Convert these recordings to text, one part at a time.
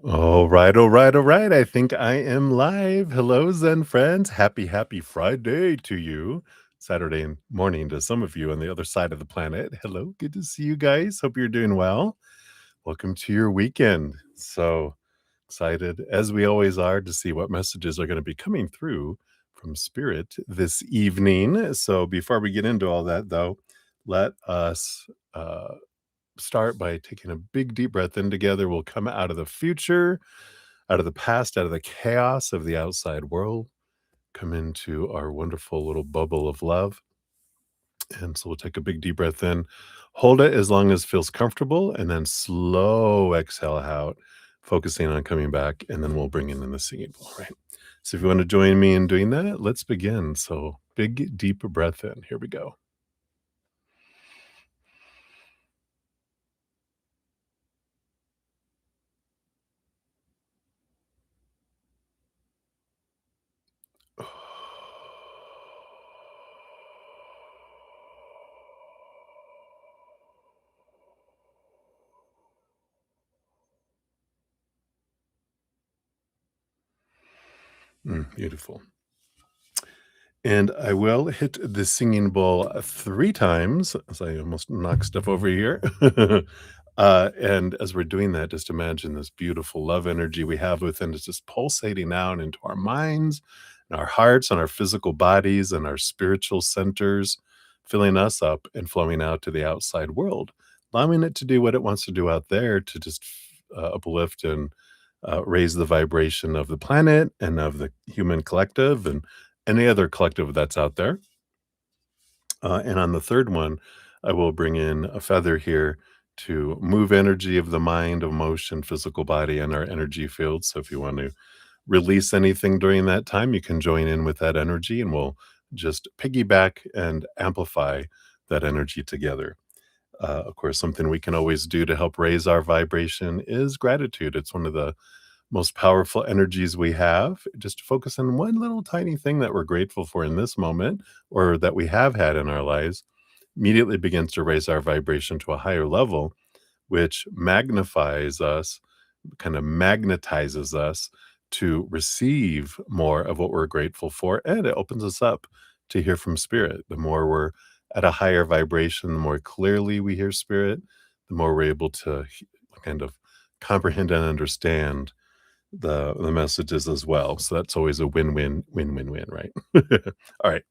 All right, all right, all right. I think I am live. Hello, Zen friends. Happy Friday to you. Saturday morning to some of you on the other side of the planet. Hello, good to see you guys. Hope you're doing well. Welcome to your weekend. So excited, as we always are, to see what messages are going to be coming through from Spirit this evening. So before we get into all that, though, let us start by taking a big deep breath in together. We'll come out of the future, out of the past, out of the chaos of the outside world, come into our wonderful little bubble of love. And so we'll take a big deep breath in, hold it as long as feels comfortable, and then slow exhale out, focusing on coming back. And then we'll bring in the singing bowl, right? So if you want to join me in doing that, let's begin. So big deep breath in. Here we go. Beautiful. And I will hit the singing bowl 3 times, as I almost knock stuff over here. And as we're doing that, just imagine this beautiful love energy we have within us just pulsating out into our minds and our hearts and our physical bodies and our spiritual centers, filling us up and flowing out to the outside world, allowing it to do what it wants to do out there to just uplift and raise the vibration of the planet and of the human collective and any other collective that's out there. And on the third one, I will bring in a feather here to move energy of the mind, emotion, physical body, and our energy field. So if you want to release anything during that time, you can join in with that energy and we'll just piggyback and amplify that energy together. Of course, something we can always do to help raise our vibration is gratitude. It's one of the most powerful energies we have. Just focus on one little tiny thing that we're grateful for in this moment or that we have had in our lives immediately begins to raise our vibration to a higher level, which magnifies us, kind of magnetizes us to receive more of what we're grateful for. And it opens us up to hear from spirit. The more we're at a higher vibration, the more clearly we hear spirit, the more we're able to kind of comprehend and understand the messages as well. So that's always a win-win, win-win-win, right? All right.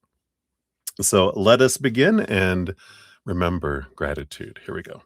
So let us begin and remember gratitude. Here we go.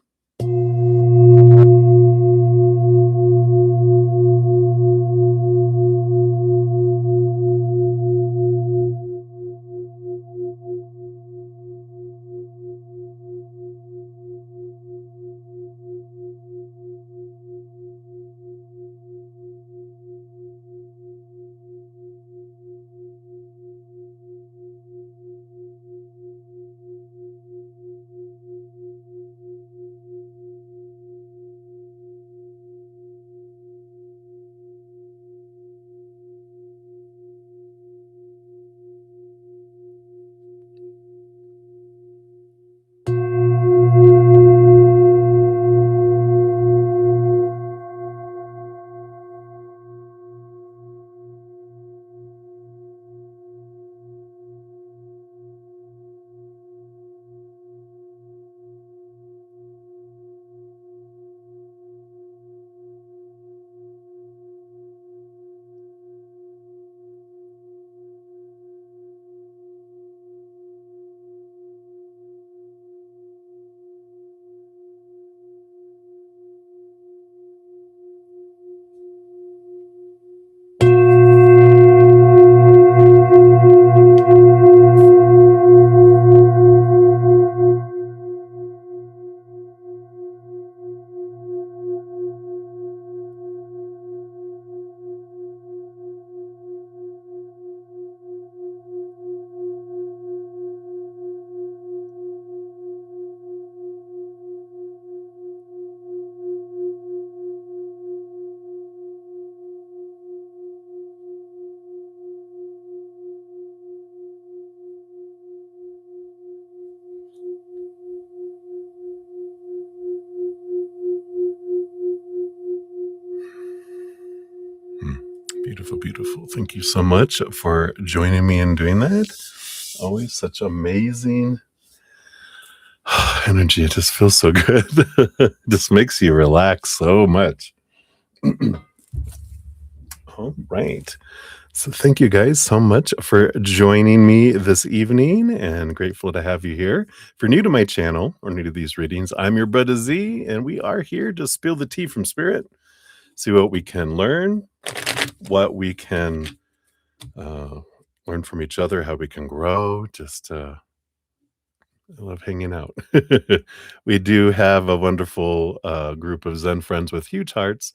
Beautiful, beautiful. Thank you so much for joining me in doing that. Always such amazing energy. It just feels so good. Just makes you relax so much. All right. So thank you guys so much for joining me this evening and grateful to have you here. If you're new to my channel or new to these readings, I'm your brother Z, and we are here to spill the tea from spirit, see what we can learn, what we can uh, learn from each other, how we can grow. Just I love hanging out. We do have a wonderful group of Zen friends with huge hearts,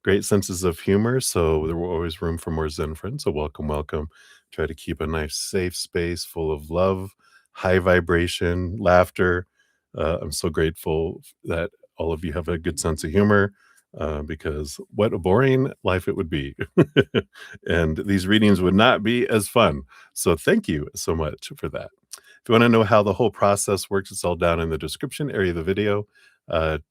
great senses of humor. So there will always room for more Zen friends. So welcome, welcome. Try to keep a nice, safe space full of love, high vibration, laughter. I'm so grateful that all of you have a good sense of humor. Because what a boring life it would be. And these readings would not be as fun. So, thank you so much for that. If you want to know how the whole process works, it's all down in the description area of the video.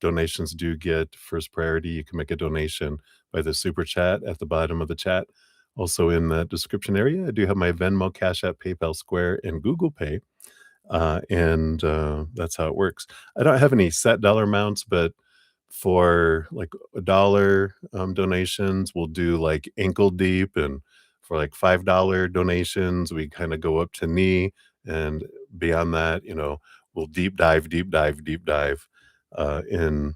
Donations do get first priority. You can make a donation by the super chat at the bottom of the chat. Also, in the description area, I do have my Venmo, Cash App, PayPal, Square, and Google Pay. And that's how it works. I don't have any set dollar amounts, but for like $1 donations, we'll do like ankle deep, and for like $5 donations, we kind of go up to knee, and beyond that, we'll deep dive, deep dive, deep dive in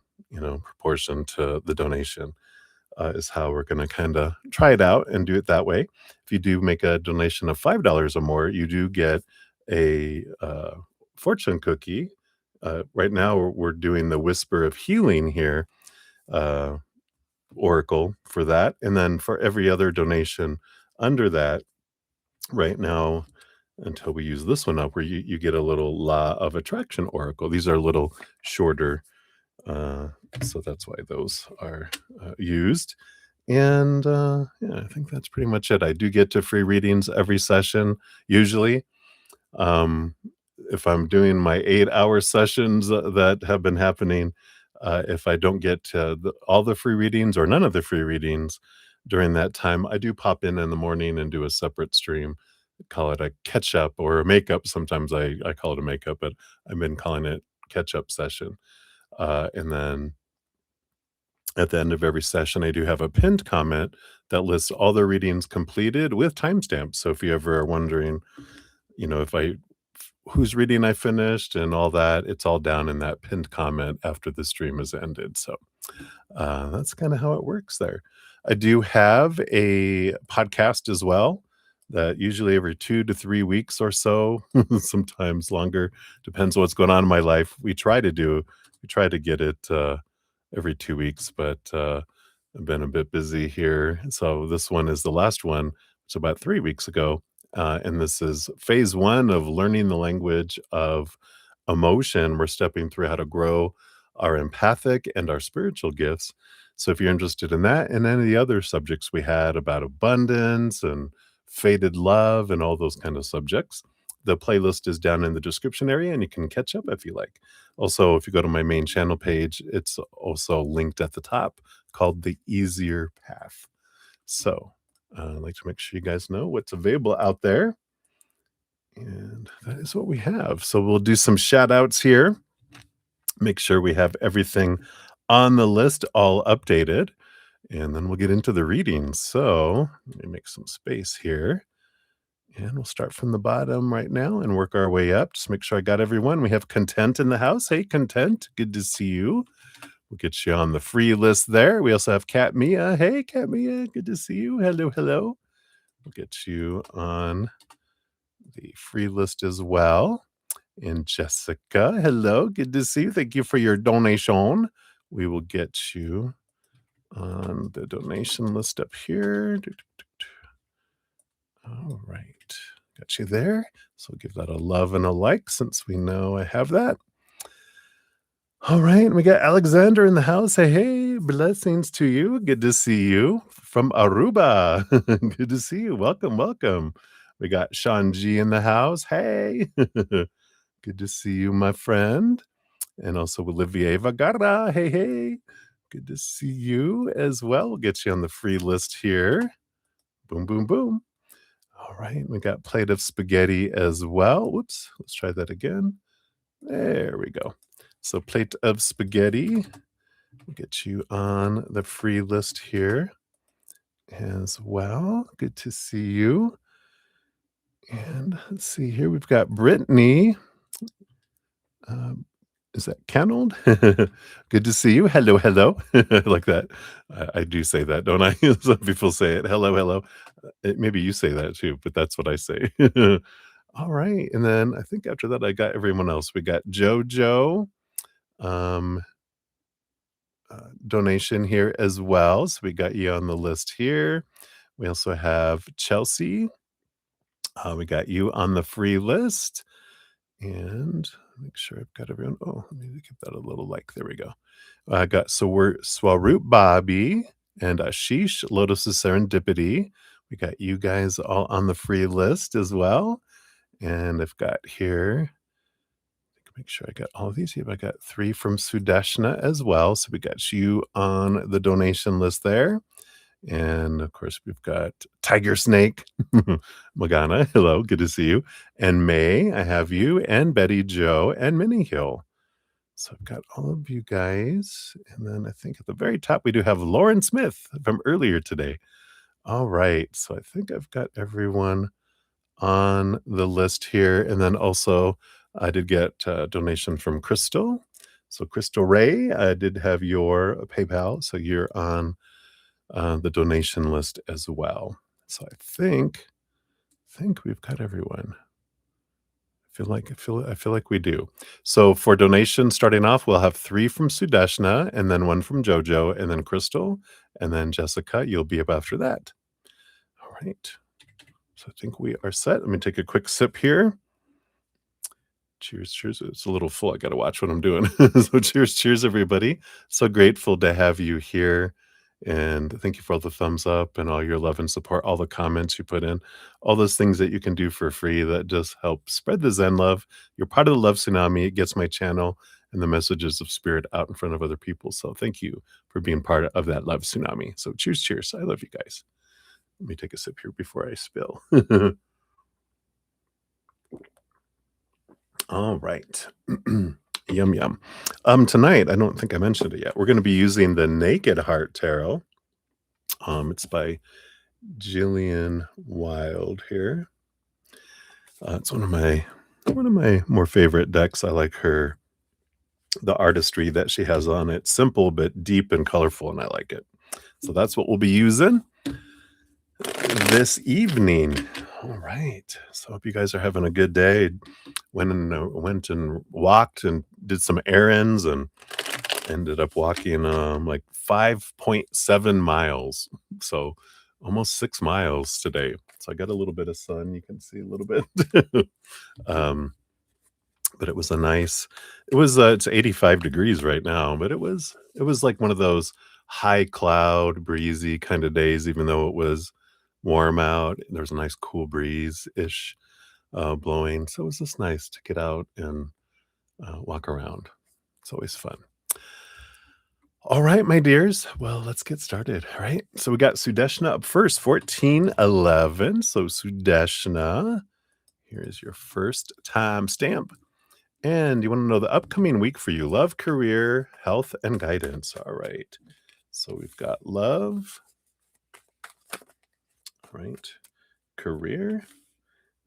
proportion to the donation. Is how we're going to kind of try it out and do it that way. If you do make a donation of $5 or more, you do get a fortune cookie. Right now, we're doing the Whisper of Healing here uh, oracle for that. And then for every other donation under that, right now, until we use this one up, where you get a little Law of Attraction oracle. These are a little shorter. Uh, so that's why those are used. And yeah, I think that's pretty much it. I do get to free readings every session, usually. Um, if I'm doing my 8-hour sessions that have been happening, if I don't get all the free readings or none of the free readings during that time, I do pop in the morning and do a separate stream. Call it a catch up or a makeup. Sometimes I call it a makeup, but I've been calling it catch up session. And then at the end of every session, I do have a pinned comment that lists all the readings completed with timestamps. So if you ever are wondering, if whose reading I finished and all that, it's all down in that pinned comment after the stream has ended. So that's kind of how it works there. I do have a podcast as well that usually every 2 to 3 weeks or so, sometimes longer, depends on what's going on in my life. We try to get it every 2 weeks, but I've been a bit busy here. So this one is the last one. It's about 3 weeks ago. And this is phase one of learning the language of emotion. We're stepping through how to grow our empathic and our spiritual gifts. So if you're interested in that and any of the other subjects we had about abundance and faded love and all those kind of subjects, the playlist is down in the description area and you can catch up if you like. Also, if you go to my main channel page, it's also linked at the top called The Easier Path. So I'd like to make sure you guys know what's available out there. And that is what we have. So we'll do some shout outs here. Make sure we have everything on the list all updated. And then we'll get into the reading. So let me make some space here. And we'll start from the bottom right now and work our way up. Just make sure I got everyone. We have Content in the house. Hey, Content. Good to see you. We'll get you on the free list there. We also have Cat Mia. Hey, Cat Mia. Good to see you. Hello, hello. We'll get you on the free list as well. And Jessica, hello. Good to see you. Thank you for your donation. We will get you on the donation list up here. All right. Got you there. So give that a love and a like since we know I have that. All right. We got Alexander in the house. Hey, hey. Blessings to you. Good to see you from Aruba. Good to see you. Welcome, welcome. We got Sean G in the house. Hey. Good to see you, my friend. And also Olivier Vagara. Hey, hey. Good to see you as well. We'll get you on the free list here. Boom, boom, boom. All right, we got plate of spaghetti as well. Whoops, let's try that again. There we go. So plate of spaghetti. We'll get you on the free list here as well. Good to see you. And let's see here. We've got Brittany. Um, is that Kenneld? Good to see you. Hello, hello. I like that. I do say that, don't I? Some people say it. Hello, hello. Maybe you say that too, but that's what I say. All right. And then I think after that, I got everyone else. We got JoJo. Um, Donation here as well. So we got you on the list here. We also have Chelsea. We got you on the free list. And make sure I've got everyone. Oh, let me give that a little like. There we go. I got so we're Swaroop Bobby and Ashish Lotus of Serendipity. We got you guys all on the free list as well. And I've got here, make sure I got all of these. Yep, I got 3 from Sudeshna as well. So we got you on the donation list there. And of course, we've got Tiger Snake, Magana. Hello, good to see you. And May, I have you, and Betty Joe, and Minnie Hill. So I've got all of you guys. And then I think at the very top, we do have Lauren Smith from earlier today. All right. So I think I've got everyone on the list here. And then also, I did get a donation from Crystal. So, Crystal Ray, I did have your PayPal. So, you're on the donation list as well. So, I think we've got everyone. I feel like we do. So for donations starting off, we'll have 3 from Sudeshna, and then 1 from JoJo, and then Crystal, and then Jessica, you'll be up after that. All right. So I think we are set. Let me take a quick sip here. Cheers, cheers. It's a little full. I got to watch what I'm doing. So cheers, cheers, everybody. So grateful to have you here. And thank you for all the thumbs up and all your love and support, all the comments you put in, all those things that you can do for free that just help spread the Zen love. You're part of the love tsunami. It gets my channel and the messages of spirit out in front of other people. So thank you for being part of that love tsunami. So cheers, cheers. I love you guys. Let me take a sip here before I spill. All right. Yum, yum. Tonight, I don't think I mentioned it yet. We're going to be using the Naked Heart Tarot. It's by Jillian Wild here. It's one of my more favorite decks. I like the artistry that she has on it. Simple but deep and colorful, and I like it. So that's what we'll be using this evening. All right. So hope you guys are having a good day. Went and walked and did some errands and ended up walking like 5.7 miles. So almost 6 miles today. So I got a little bit of sun. You can see a little bit. But it was it's 85 degrees right now, but it was like one of those high cloud, breezy kind of days, even though it was warm out. There was a nice cool breeze-ish blowing. So it was just nice to get out and walk around. It's always fun. All right, my dears. Well, let's get started. All right. So we got Sudeshna up first, 1411. So Sudeshna, here is your first time stamp. And you want to know the upcoming week for you: love, career, health, and guidance. All right. So we've got love. All right. Career.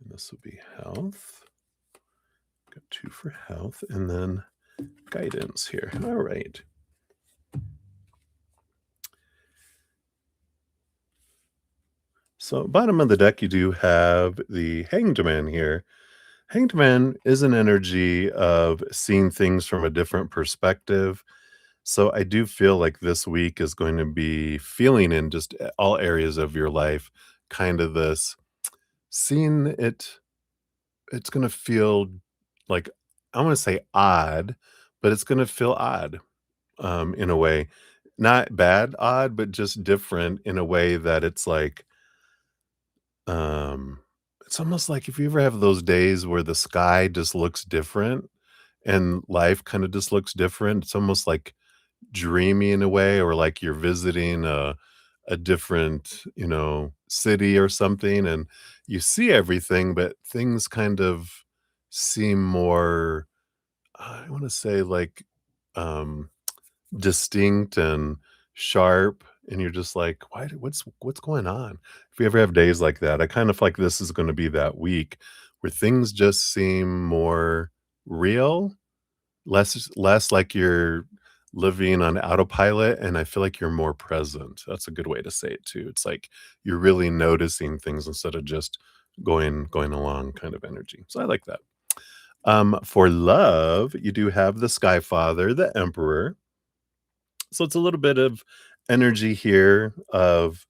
And this will be health. Got 2 for health. And then guidance here. All right. So bottom of the deck, you do have the Hanged Man here. Hanged Man is an energy of seeing things from a different perspective. So I do feel like this week is going to be feeling in just all areas of your life, kind of this seeing it's going to feel like, I want to say odd, but it's going to feel odd in a way. Not bad odd, but just different in a way that it's like, Um, it's almost like if you ever have those days where the sky just looks different and life kind of just looks different, it's almost like dreamy in a way, or like you're visiting a a different, city or something, and you see everything, but things kind of seem more, I wanna say, like, um, distinct and sharp, and you're just like, "Why what's going on?" If you ever have days like that, I kind of feel like this is gonna be that week where things just seem more real. Less like you're living on autopilot, and I feel like you're more present. That's a good way to say it too. It's like you're really noticing things instead of just going along kind of energy. So I like that. For love, you do have the Sky Father, the Emperor. So it's a little bit of energy here of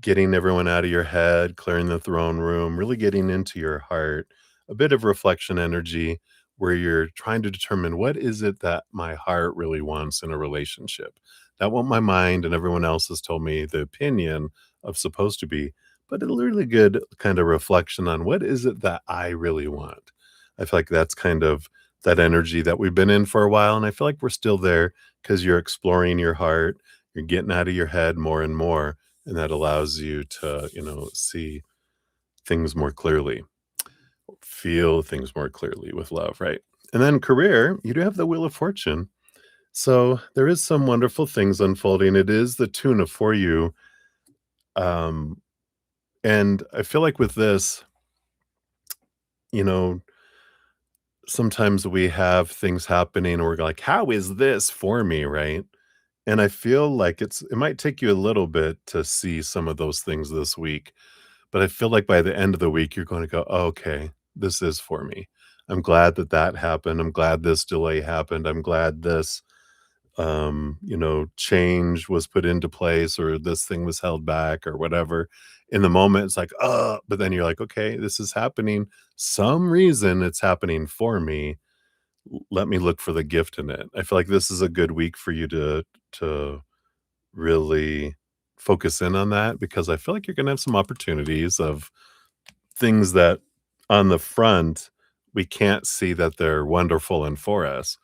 getting everyone out of your head, clearing the throne room, really getting into your heart, a bit of reflection energy where you're trying to determine what is it that my heart really wants in a relationship. Not what my mind and everyone else has told me the opinion of supposed to be, but a really good kind of reflection on what is it that I really want. I feel like that's kind of that energy that we've been in for a while. And I feel like we're still there because you're exploring your heart, you're getting out of your head more and more, and that allows you to, see things more clearly, feel things more clearly with love, right? And then career, you do have the Wheel of Fortune. So there is some wonderful things unfolding. It is the tuna for you. Um, and I feel like with this, you know, sometimes we have things happening and we're like, how is this for me? Right. And I feel like it might take you a little bit to see some of those things this week. But I feel like by the end of the week, you're going to go, "Oh, okay, this is for me. I'm glad that that happened. I'm glad this delay happened. I'm glad this, change was put into place or this thing was held back or whatever." In the moment, it's like, oh, but then you're like, okay, this is happening. Some reason it's happening for me. Let me look for the gift in it. I feel like this is a good week for you to really focus in on that because I feel like you're gonna have some opportunities of things that on the front, we can't see that they're wonderful and for us,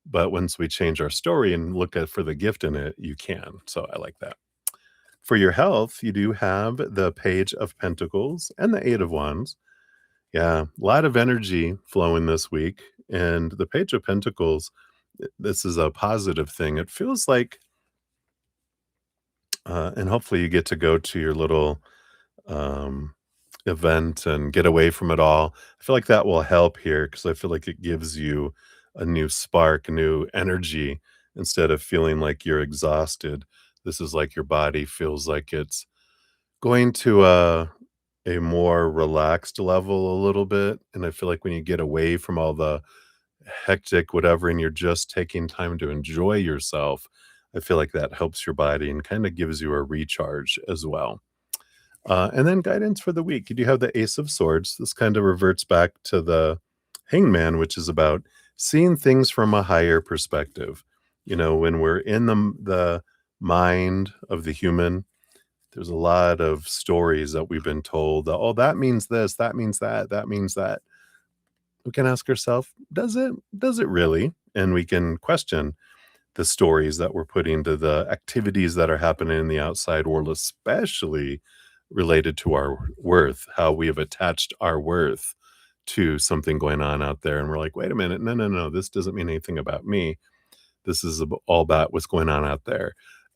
but once we change our story and look at for the gift in it, you can. So I like that. For your health, you do have the Page of Pentacles and the Eight of Wands. Yeah, a lot of energy flowing this week. And the Page of Pentacles, this is a positive thing. It feels like, and hopefully you get to go to your little um, event and get away from it all. I feel like that will help here because I feel like it gives you a new spark, new energy instead of feeling like you're exhausted. This is like your body feels like it's going to a more relaxed level a little bit. And I feel like when you get away from all the hectic, whatever, and you're just taking time to enjoy yourself, I feel like that helps your body and kind of gives you a recharge as well. And then guidance for the week. You do have the Ace of Swords. This kind of reverts back to the Hangman, which is about seeing things from a higher perspective. When we're in the mind of the human, there's a lot of stories that we've been told that, oh, that means this, that means that, that means that. We can ask ourselves, does it? Does it really? And we can question the stories that we're putting to the activities that are happening in the outside world, especially related to our worth, how we have attached our worth to something going on out there. And we're like, wait a minute, no, no, no, this doesn't mean anything about me. This is all about what's going on out there.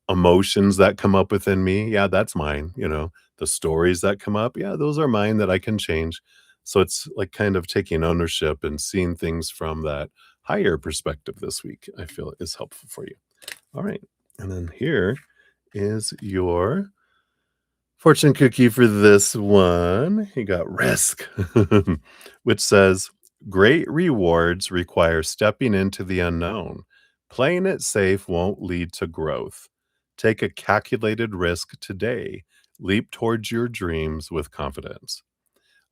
Emotions that come up within me, yeah, that's mine. The stories that come up, yeah, those are mine that I can change. So it's like kind of taking ownership and seeing things from that higher perspective this week, I feel is helpful for you. All right. And then here is your fortune cookie for this one. You got risk, which says great rewards require stepping into the unknown. Playing it safe won't lead to growth. Take a calculated risk today. Leap towards your dreams with confidence.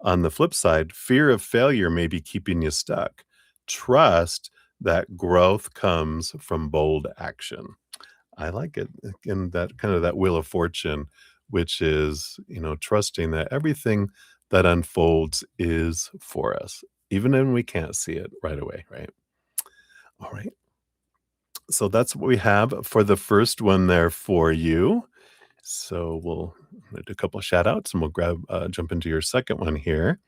On the flip side, fear of failure may be keeping you stuck. Trust that growth comes from bold action. I like it. And that kind of that wheel of fortune, which is, trusting that everything that unfolds is for us, even when we can't see it right away, right? All right. So that's what we have for the first one there for you. So we'll do a couple of shout outs and we'll jump into your second one here.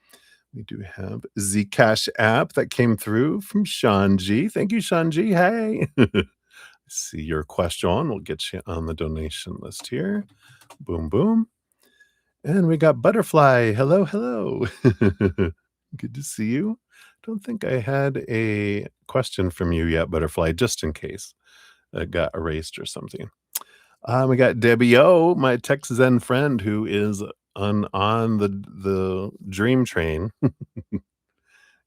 We do have the Cash app that came through from Sean G. Thank you, Sean G. Hey. See your question. We'll get you on the donation list here. Boom, boom. And we got Butterfly. Hello, hello. Good to see you. Don't think I had a question from you yet, Butterfly, just in case it got erased or something. We got Debbie O, my Tech Zen friend, who is on the dream train.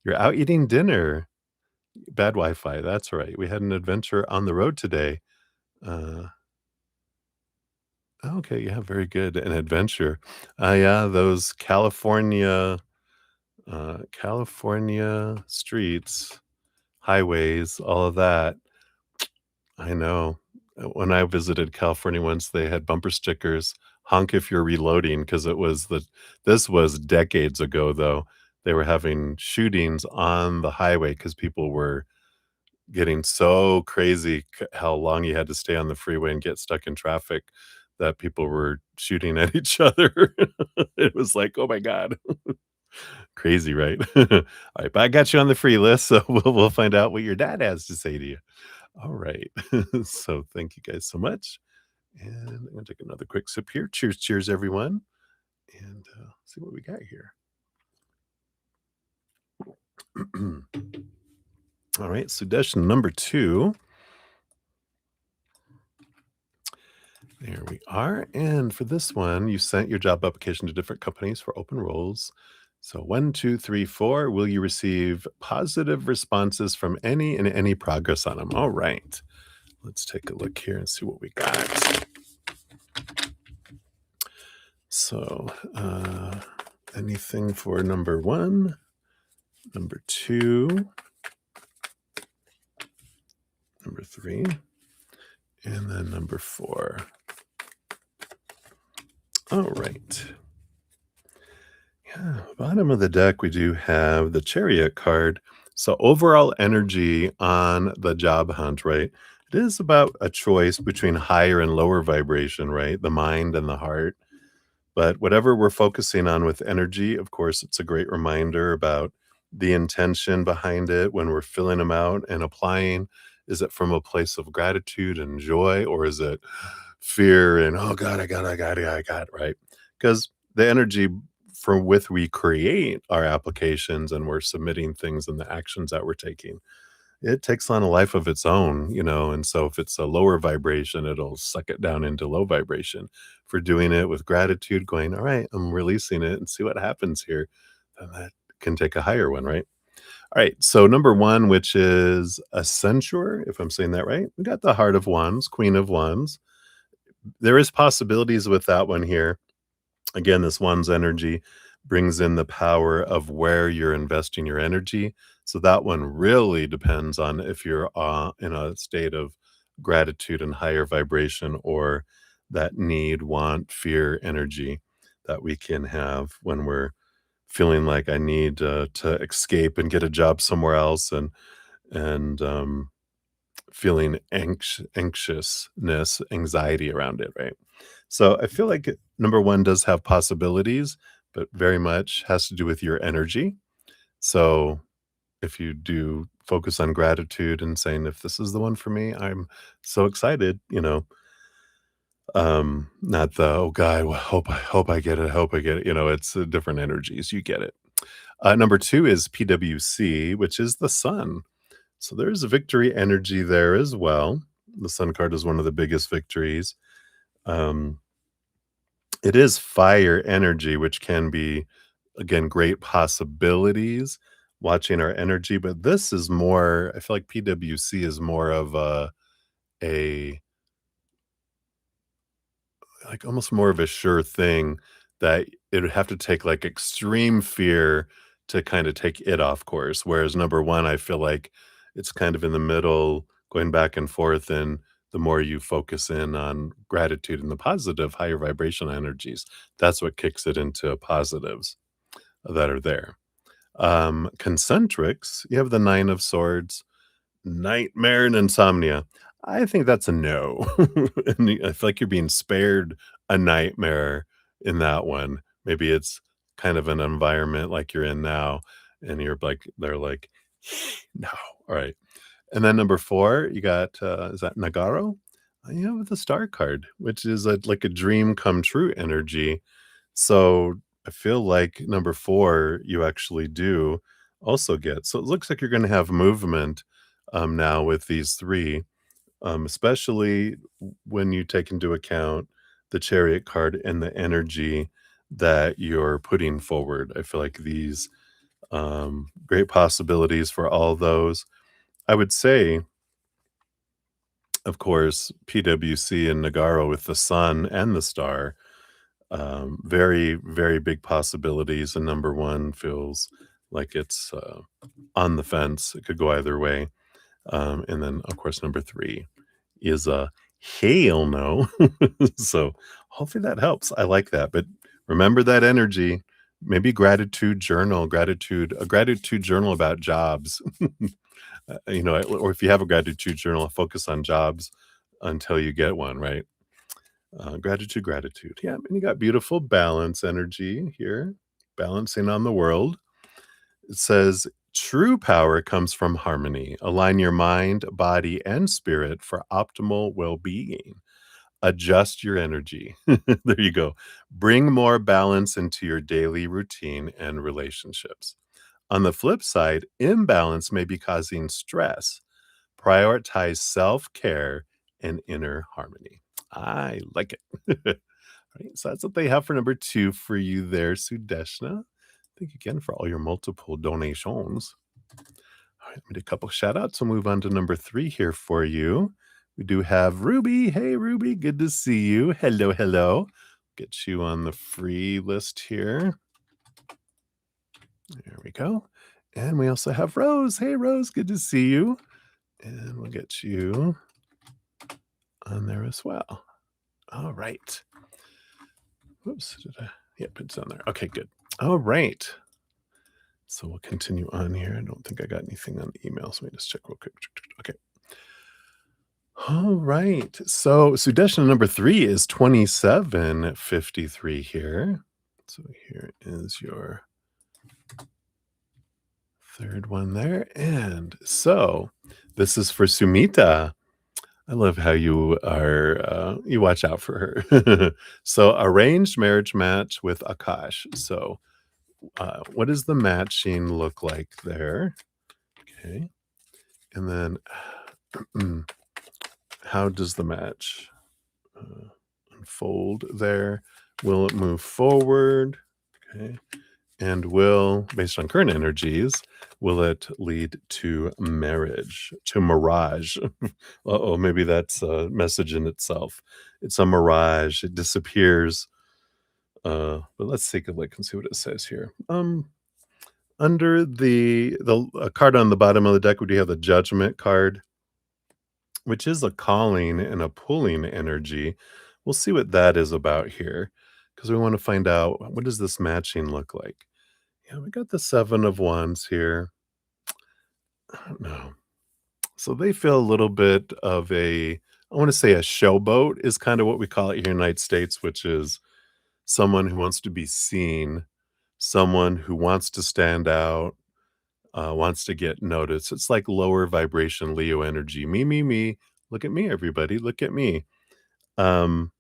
You're out eating dinner. Bad Wi-Fi. That's right. We had an adventure on the road today. Uh, okay, yeah, very good. An adventure. Yeah, those California streets, highways, all of that. I know. When I visited California once, they had bumper stickers, "Honk if you're reloading," because this was decades ago, though. They were having shootings on the highway because people were getting so crazy how long you had to stay on the freeway and get stuck in traffic that people were shooting at each other. It was like, "Oh my god." Crazy, right? Alright, but I got you on the free list, so we'll find out what your dad has to say to you. Alright. So, thank you guys so much, and I'm gonna take another quick sip here. Cheers, cheers, everyone, and, see what we got here. Alright, suggestion number 2. There we are, and for this one, you sent your job application to different companies for open roles. So 1, 2, 3, 4. Will you receive positive responses from any progress on them? Alright. Let's take a look here and see what we got. So, anything for number 1, number 2, number 3, and then number 4. All right. Yeah, bottom of the deck, we do have the Chariot card. So overall energy on the job hunt, right? It is about a choice between higher and lower vibration, right? The mind and the heart. But whatever we're focusing on with energy, of course, it's a great reminder about the intention behind it when we're filling them out and applying. Is it from a place of gratitude and joy, or is it fear and, oh God, I got, right? Because the energy from with we create our applications and we're submitting things and the actions that we're taking, it takes on a life of its own, and so if it's a lower vibration, it'll suck it down into low vibration. For doing it with gratitude, going, all right, I'm releasing it and see what happens here, then that can take a higher one, right? All right, so number 1, which is a censure, if I'm saying that right, we got the Heart of Wands, Queen of Wands. There is possibilities with that one here. Again, this one's energy brings in the power of where you're investing your energy. So that one really depends on if you're in a state of gratitude and higher vibration, or that need, want, fear energy that we can have when we're feeling like I need to escape and get a job somewhere else, and feeling anxiousness, anxiety around it, right? So I feel like number 1 does have possibilities, but very much has to do with your energy. So if you do focus on gratitude and saying, if this is the one for me, I'm so excited, not the, oh God, well, hope I get it, hope I get it. It's different energies. You get it. Number 2 is PWC, which is the sun. So there's a victory energy there as well. The sun card is one of the biggest victories. Um, it is fire energy, which can be, again, great possibilities watching our energy. But this is more, I feel like PWC is more of a like almost more of a sure thing that it would have to take like extreme fear to kind of take it off course. Whereas number 1, I feel like it's kind of in the middle, going back and forth. And the more you focus in on gratitude and the positive, higher vibration energies, that's what kicks it into positives that are there. Concentrics, you have the 9 of Swords, nightmare and insomnia. I think that's a no. And I feel like you're being spared a nightmare in that one. Maybe it's kind of an environment like you're in now, and you're like they're like, "No." Alright. And then number 4, you got, is that Nagaro? Yeah, with the star card, which is like a dream come true energy. So, I feel like number 4, you actually do also get. So it looks like you're gonna have movement, now with these 3, especially when you take into account the Chariot card and the energy that you're putting forward. I feel like these, great possibilities for all those. I would say, of course, PWC and Nagaro with the sun and the star, very, very big possibilities, and number 1 feels like it's, on the fence. It could go either way. And then, of course, number 3 is a hell no. So hopefully that helps. I like that. But remember that energy. Maybe gratitude, a gratitude journal about jobs. Or if you have a gratitude journal, focus on jobs until you get one, right? Gratitude. Yeah, and you got beautiful balance energy here, balancing on the world. It says, true power comes from harmony. Align your mind, body, and spirit for optimal well being. Adjust your energy. There you go. Bring more balance into your daily routine and relationships. On the flip side, imbalance may be causing stress. Prioritize self care and inner harmony. I like it. Right, so that's what they have for number 2 for you there, Sudeshna. Thank you again for all your multiple donations. All right, let me do a couple shout outs. We'll move on to number 3 here for you. We do have Ruby. Hey, Ruby, good to see you. Hello, hello. Get you on the free list here. There we go. And we also have Rose. Hey, Rose, good to see you. And we'll get you on there as well. All right. Whoops. Yep, it's on there. Okay, good. All right. So we'll continue on here. I don't think I got anything on the email. So let me just check real quick. Okay. All right. So Sudeshna number 3 is 2753 here. So here is your third one there. And so this is for Sumita. I love how you are, you watch out for her. So arranged marriage match with Akash. So what does the matching look like there? Okay. And then how does the match unfold there? Will it move forward? Okay. And based on current energies, will it lead to marriage, to mirage? Uh-oh, maybe that's a message in itself. It's a mirage. It disappears. But let's take a look and see what it says here. Under the card on the bottom of the deck, we do have the Judgment card, which is a calling and a pulling energy. We'll see what that is about here, because we want to find out, what does this matching look like? Yeah, we got the 7 of Wands here. I don't know. So they feel a little bit of I want to say a showboat is kind of what we call it here in the United States, which is someone who wants to be seen, someone who wants to stand out, wants to get noticed. It's like lower vibration Leo energy. Me, me, me. Look at me, everybody. Look at me. Um,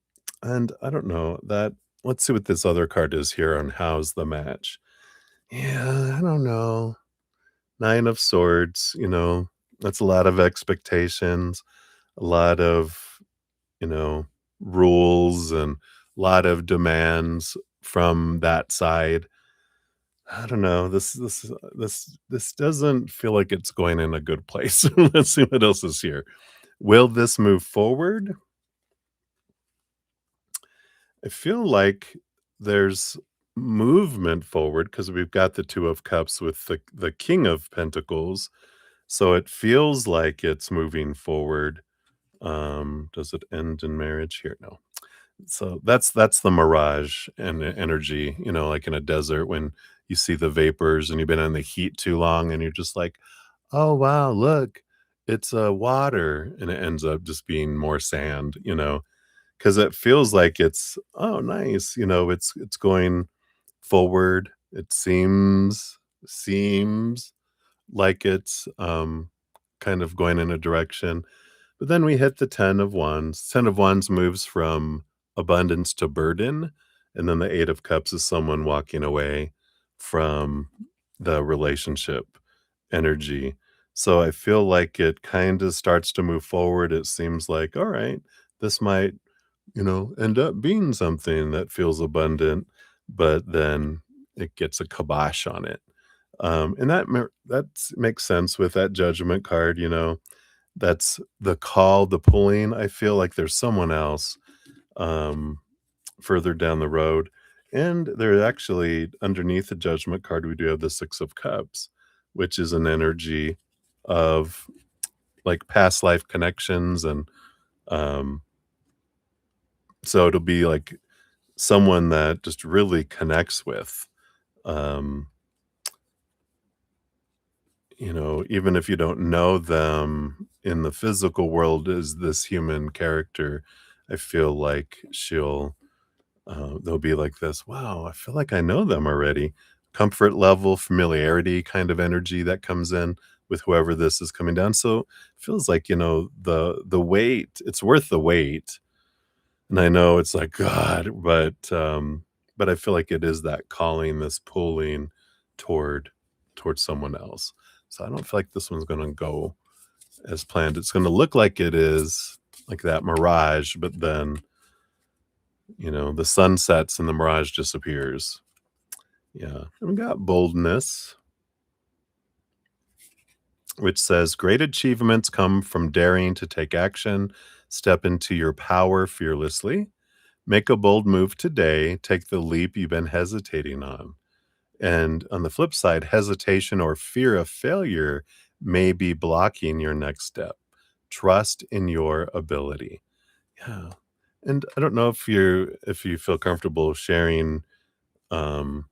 and I don't know that. Let's see what this other card is here on how's the match. Yeah, I don't know. 9 of Swords, that's a lot of expectations, a lot of, you know, rules and a lot of demands from that side. I don't know. This doesn't feel like it's going in a good place. Let's see what else is here. Will this move forward? I feel like there's movement forward because we've got the 2 of Cups with the King of Pentacles. So it feels like it's moving forward. Does it end in marriage here? No. So that's the mirage and energy, like in a desert when you see the vapors and you've been in the heat too long and you're just like, oh wow, look, It's, water, and it ends up just being more sand, you know, because it feels like it's, "Oh, nice," you know, it's going forward. It seems like it's, kind of going in a direction, but then we hit the 10 of wands. 10 of wands moves from abundance to burden, and then the 8 of cups is someone walking away from the relationship energy. So I feel like it kinda starts to move forward. It seems like, "Alright, this might, end up being something that feels abundant," but then it gets a kibosh on it. And that makes sense with that judgment card, that's the call, the pulling. I feel like there's someone else, um, further down the road. And there actually, underneath the judgment card, we do have the 6 of cups, which is an energy of, like, past life connections, and, um, so it'll be, like, someone that just really connects with, um, even if you don't know them in the physical world as this human character, I feel like they'll be like this, "Wow, I feel like I know them already." Comfort level, familiarity kind of energy that comes in with whoever this is coming down. So, it feels like, the wait, it's worth the wait. And I know it's like, God, but I feel like it is that calling, this pulling toward towards someone else. So I don't feel like this one's gonna go as planned. It's gonna look like it is, like that mirage, but then, the sun sets and the mirage disappears. Yeah. And we got boldness, which says great achievements come from daring to take action, step into your power fearlessly. Make a bold move today. Take the leap you've been hesitating on. And on the flip side, hesitation or fear of failure may be blocking your next step. Trust in your ability. Yeah. And I don't know if you feel comfortable sharing, um,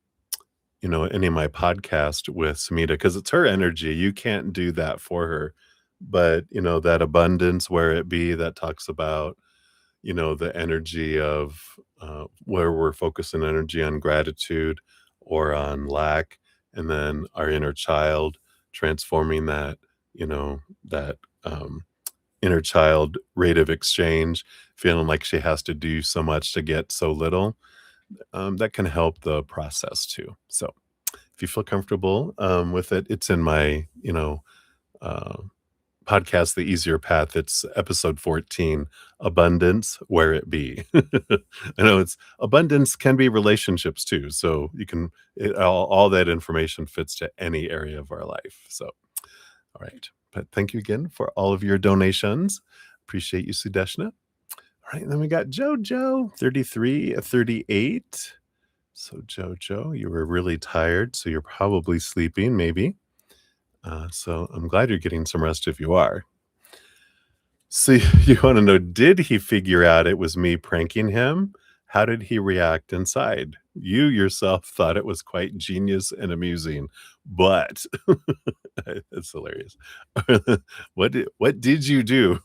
any of my podcast with Samita, because it's her energy. You can't do that for her. But, that abundance where it be that talks about, the energy of, where we're focusing energy on gratitude or on lack, and then our inner child, transforming that, that, inner child rate of exchange, feeling like she has to do so much to get so little, that can help the process too. So if you feel comfortable, with it, it's in my, uh podcast, The Easier Path. It's episode 14, Abundance Where It Be. I know it's abundance can be relationships too. So all that information fits to any area of our life. So, all right. But thank you again for all of your donations. Appreciate you, Sudeshna. All right. And then we got JoJo, 33, 38. So, JoJo, you were really tired. So you're probably sleeping, maybe. So I'm glad you're getting some rest if you are. So you wanna know, did he figure out it was me pranking him? How did he react inside? You yourself thought it was quite genius and amusing, but it's hilarious. What did you do?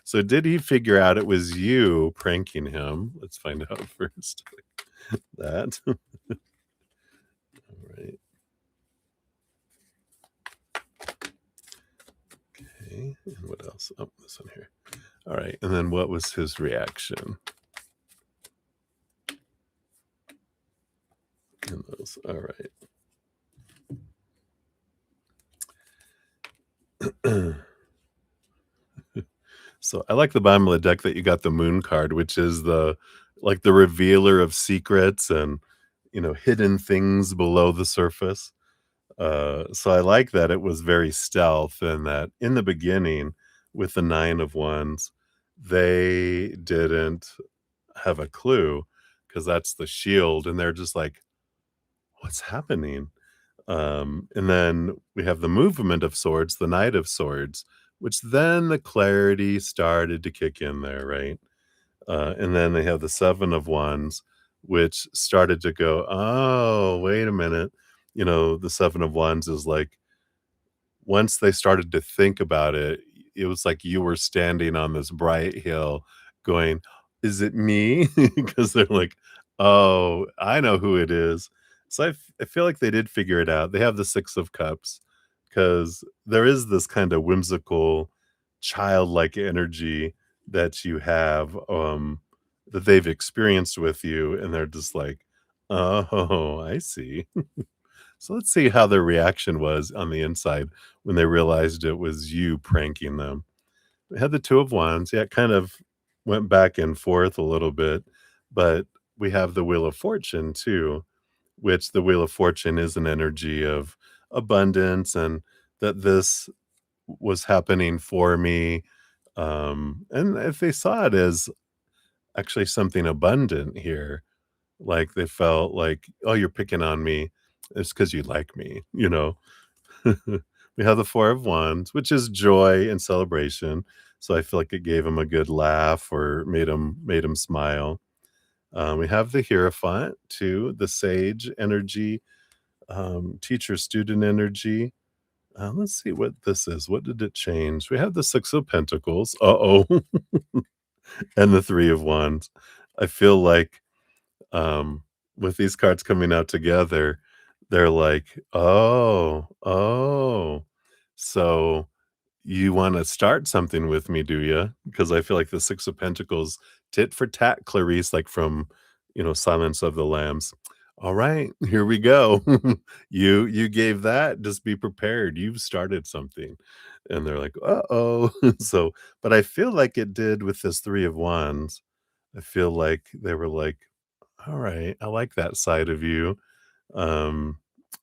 So did he figure out it was you pranking him? Let's find out first. That. Alright, okay, and what else? Oh, this one here. Alright, and then what was his reaction in those? Alright. So I like the bottom of the deck that you got the moon card, which is the revealer of secrets and, hidden things below the surface. So I like that it was very stealth, and that in the beginning with the 9 of wands, they didn't have a clue because that's the shield, and they're just like, "What's happening?" And then we have the movement of swords, the knight of swords, which then the clarity started to kick in there, right? And then they have the 7 of wands, which started to go, oh, wait a minute. The 7 of wands is like, once they started to think about it, it was like you were standing on this bright hill going, "Is it me?" Because 'Cause they're like, "Oh, I know who it is." So I feel like they did figure it out. They have the 6 of cups because there is this kind of whimsical, childlike energy that you have, that they've experienced with you, and they're just like, "Oh, I see." So let's see how their reaction was on the inside when they realized it was you pranking them. We had the 2 of wands. Yeah, it kind of went back and forth a little bit, but we have the wheel of fortune too, which the wheel of fortune is an energy of abundance and that this was happening for me. And if they saw it as actually something abundant here, like they felt like, "Oh, you're picking on me. It's because you like me," you know? We have the 4 of wands, which is joy and celebration, so I feel like it gave him a good laugh or made him smile. We have the Hierophant too, the sage energy, teacher-student energy. Let's see what this is. What did it change? We have the 6 of pentacles. Uh-oh. And the 3 of wands. I feel like um, with these cards coming out together, they're like, "Oh, oh, so you wanna start something with me, do you?" Because I feel like the 6 of Pentacles, tit for tat, Clarice, like from, Silence of the Lambs. "Alright, here we go. You gave that, just be prepared, you've started something." And they're like, "Uh-oh." So but I feel like it did with this 3 of Wands. I feel like they were like, "Alright, I like that side of you." Um,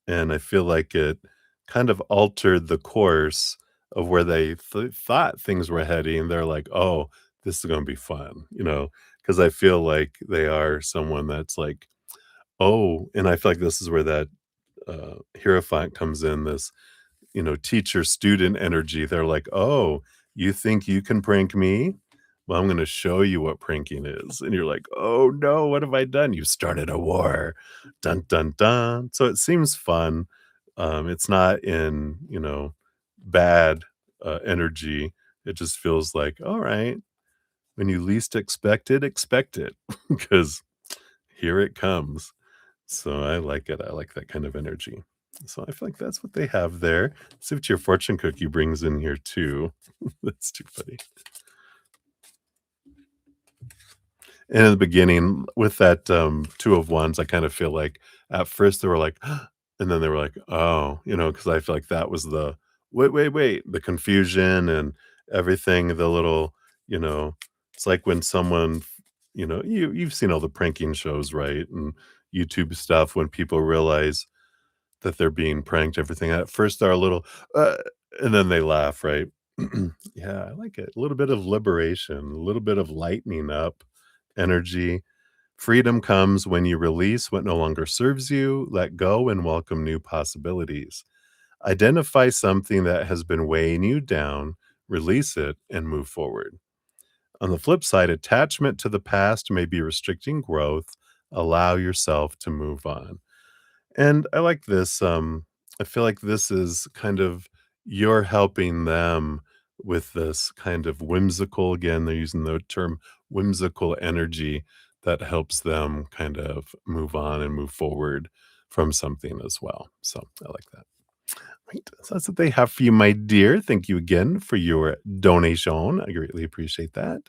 and I feel like it kind of altered the course of where they thought things were heading. They're like, "Oh, this is gonna be fun," because I feel like they are someone that's like, "Oh," and I feel like this is where that, Hierophant comes in, this teacher student energy. They're like, "Oh, you think you can prank me? Well, I'm going to show you what pranking is." And you're like, "Oh no, what have I done? You started a war." Dun dun dun. So it seems fun. It's not in, bad energy. It just feels like, all right, when you least expect it because here it comes. So I like it. I like that kind of energy. So I feel like that's what they have there. See what your fortune cookie brings in here too. That's too funny. And in the beginning, with that, 2 of wands, I kind of feel like at first they were like, and then they were like, "Oh," because I feel like that was the, "Wait, wait, wait," the confusion and everything, the little, you know it's like when someone, you've seen all the pranking shows, right? And YouTube stuff when people realize that they're being pranked, everything. At first, they're a little, "Uh," and then they laugh, right? Yeah, I like it. A little bit of liberation, a little bit of lightening up energy. Freedom comes when you release what no longer serves you, let go, and welcome new possibilities. Identify something that has been weighing you down, release it, and move forward. On the flip side, attachment to the past may be restricting growth. Allow yourself to move on. And I like this, I feel like this is kind of you're helping them with this kind of whimsical, again, they're using the term whimsical energy that helps them kind of move on and move forward from something as well. So I like that. Right. So that's what they have for you, my dear. Thank you again for your donation. I greatly appreciate that.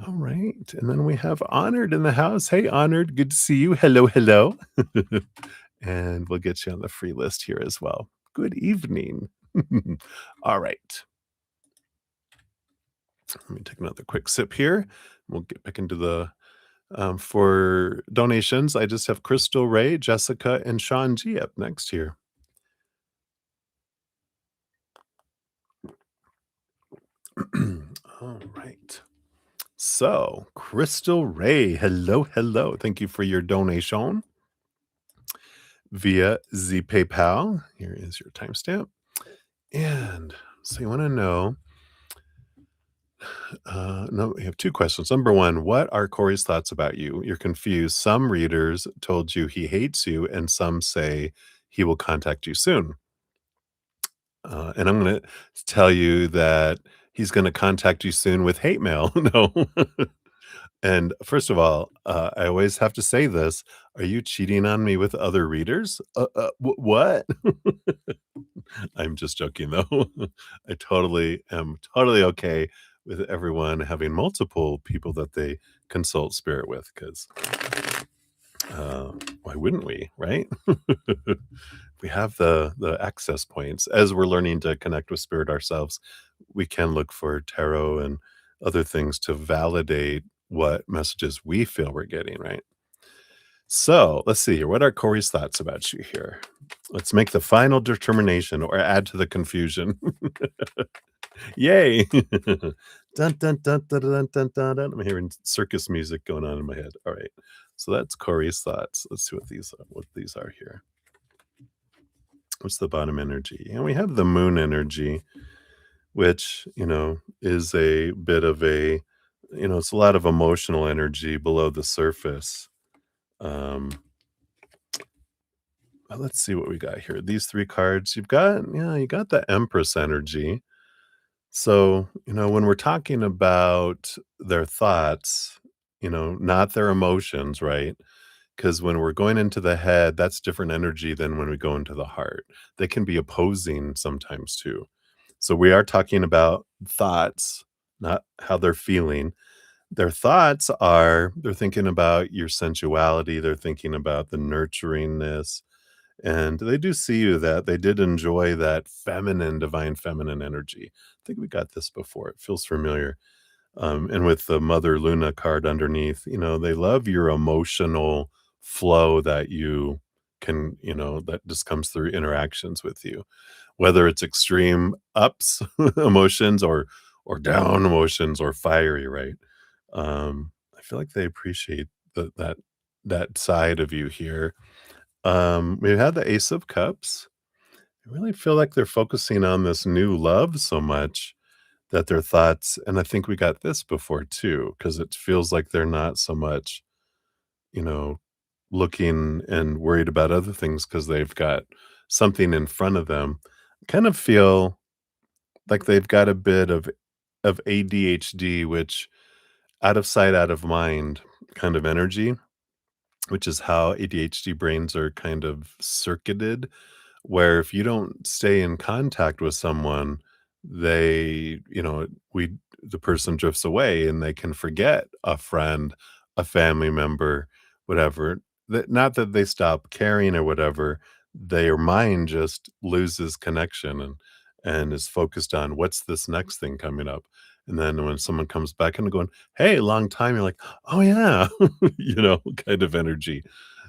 All right. And then we have Honored in the house. Hey, Honored. Good to see you. Hello, hello. And we'll get you on the free list here as well. Good evening. All right. Let me take another quick sip here. We'll get back into the for donations. I just have Crystal Ray, Jessica, and Sean G up next here. All right. So, Crystal Ray, hello, hello. Thank you for your donation via the PayPal. Here is your timestamp. And so you want to know, no, we have 2 questions. Number 1, what are Corey's thoughts about you? You're confused. Some readers told you he hates you, and some say he will contact you soon. And I'm gonna tell you that he's gonna contact you soon with hate mail. No. And first of all, I always have to say this, are you cheating on me with other readers? What? I'm just joking though. I totally am totally okay with everyone having multiple people that they consult spirit with, 'cause, why wouldn't we, right? We have the access points. As we're learning to connect with spirit ourselves, we can look for tarot and other things to validate what messages we feel we're getting, right? So let's see here. What are Corey's thoughts about you here? Let's make the final determination or add to the confusion. Yay. Dun, dun, dun, dun, dun, dun, dun, dun. I'm hearing circus music going on in my head. All right. So that's Corey's thoughts. Let's see what these are here. What's the bottom energy? And we have the moon energy, which, is a bit of it's a lot of emotional energy below the surface. Um, let's see what we got here. These three cards, you got the Empress energy. So, when we're talking about their thoughts, not their emotions, right? Because when we're going into the head, that's different energy than when we go into the heart. They can be opposing sometimes too. So we are talking about thoughts, not how they're feeling. Their thoughts are they're thinking about your sensuality, they're thinking about the nurturingness, and they do see you that they did enjoy that feminine, divine feminine energy. I think we got this before. It feels familiar. And with the Mother Luna card underneath, they love your emotional flow that you can, that just comes through interactions with you, whether it's extreme ups emotions or down emotions or fiery, right? I feel like they appreciate that side of you here. We had the Ace of Cups. I really feel like they're focusing on this new love so much that their thoughts, and I think we got this before too, because it feels like they're not so much, you know, looking and worried about other things because they've got something in front of them. Kind of feel like they've got a bit of ADHD, which out of sight, out of mind kind of energy, which is how ADHD brains are kind of circuited, where if you don't stay in contact with someone, they, the person drifts away and they can forget a friend, a family member, whatever. That not that they stop caring or whatever, their mind just loses connection and is focused on what's this next thing coming up. And then when someone comes back and going, "Hey, long time," you're like, "Oh yeah," kind of energy.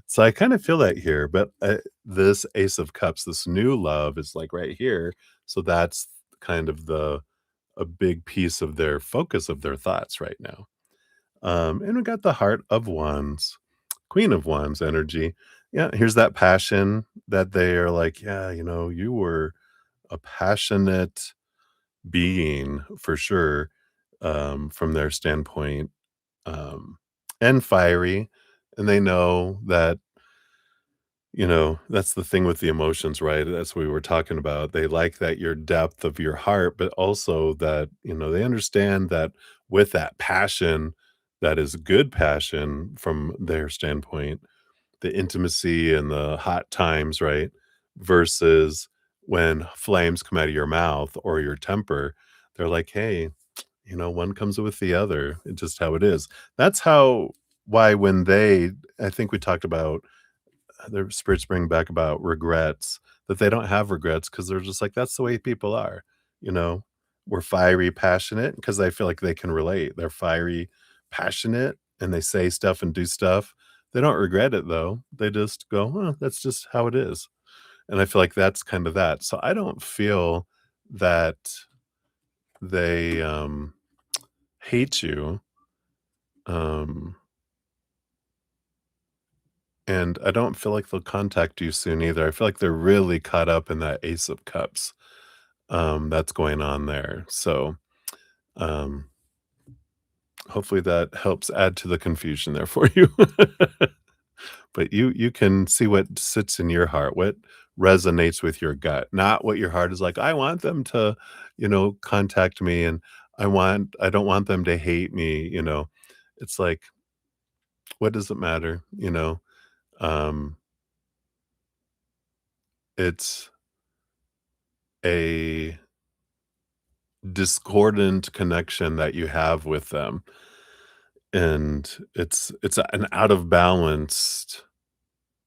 So I kind of feel that here, but this Ace of Cups, this new love is like right here. So that's kind of a big piece of their focus of their thoughts right now. And we got the Heart of Wands, Queen of Wands energy. Yeah, here's that passion that they are like, yeah, you were a passionate being for sure, from their standpoint, um, and fiery. And they know that that's the thing with the emotions, right? That's what we were talking about. They like that your depth of your heart, but also that, they understand that with that passion, that is good passion from their standpoint, the intimacy and the hot times, right? Versus when flames come out of your mouth or your temper, they're like, hey, one comes with the other. It's just how it is. That's why when I think we talked about their spirits bring back about regrets, that they don't have regrets because 'cause they're just like, "That's the way people are," you know? We're fiery, passionate because I feel like they can relate. They're fiery, passionate, and they say stuff and do stuff. They don't regret it, though. They just go, "Huh, that's just how it is." And I feel like that's kind of that. So I don't feel that they, hate you, um, and I don't feel like they'll contact you soon either. I feel like they're really caught up in that Ace of Cups, that's going on there. So, um, hopefully that helps add to the confusion there for you. But you can see what sits in your heart, what resonates with your gut, not what your heart is like, "I want them to, contact me, and I don't want them to hate me," you know? It's like, what does it matter, you know? Um, it's a discordant connection that you have with them, and it's an out of balanced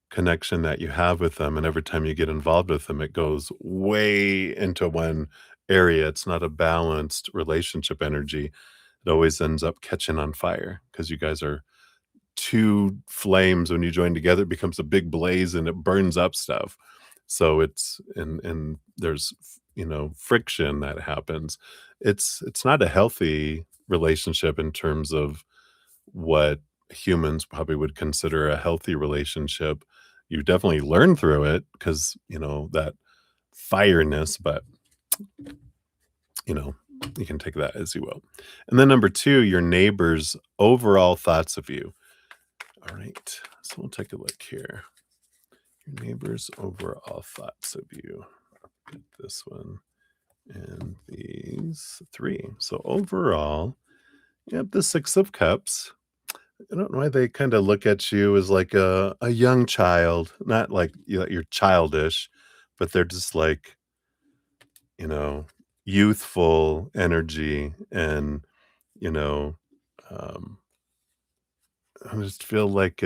connection that you have with them, and every time you get involved with them, it goes way into one area. It's not a balanced relationship energy. It always ends up catching on fire because you guys are 2 flames. When you join together, it becomes a big blaze and it burns up stuff. So it's and there's, friction that happens. It's not a healthy relationship in terms of what humans probably would consider a healthy relationship. You definitely learn through it because, that fireness, but, you know, you can take that as you will. And then number 2, your neighbors' overall thoughts of you. All right. So we'll take a look here. Your neighbors' overall thoughts of you. Get this one and these 3. So overall, you have the 6 of cups. I don't know why they kinda look at you as like a young child, not like, you're childish, but they're just like, you know, youthful energy and, you know, um, I just feel like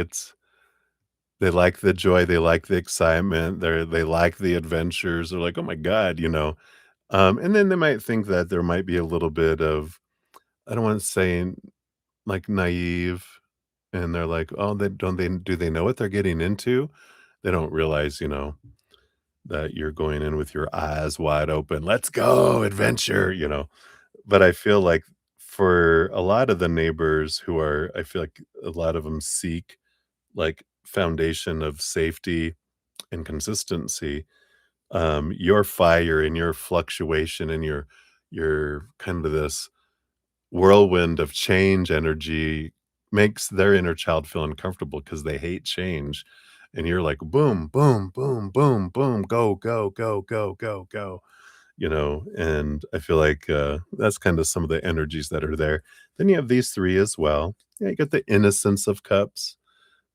they like the joy, they like the excitement, they like the adventures, they're like, "Oh my god," you know? And then they might think that there might be a little bit of, I don't wanna say, like, naive, and they're like, "Oh, they don't they do they know what they're getting into?" They don't realize, that you're going in with your eyes wide open, "Let's go, adventure," you know? But I feel like for a lot of the neighbors who are, I feel like a lot of them seek, like, foundation of safety and consistency. Your fire and your fluctuation and your kind of this whirlwind of change energy makes their inner child feel uncomfortable because they hate change, and you're like, "Boom, boom, boom, boom, boom, go, go, go, go, go, go," and I feel like, that's kinda some of the energies that are there. Then you have these 3 as well. Yeah, you got the innocence of cups,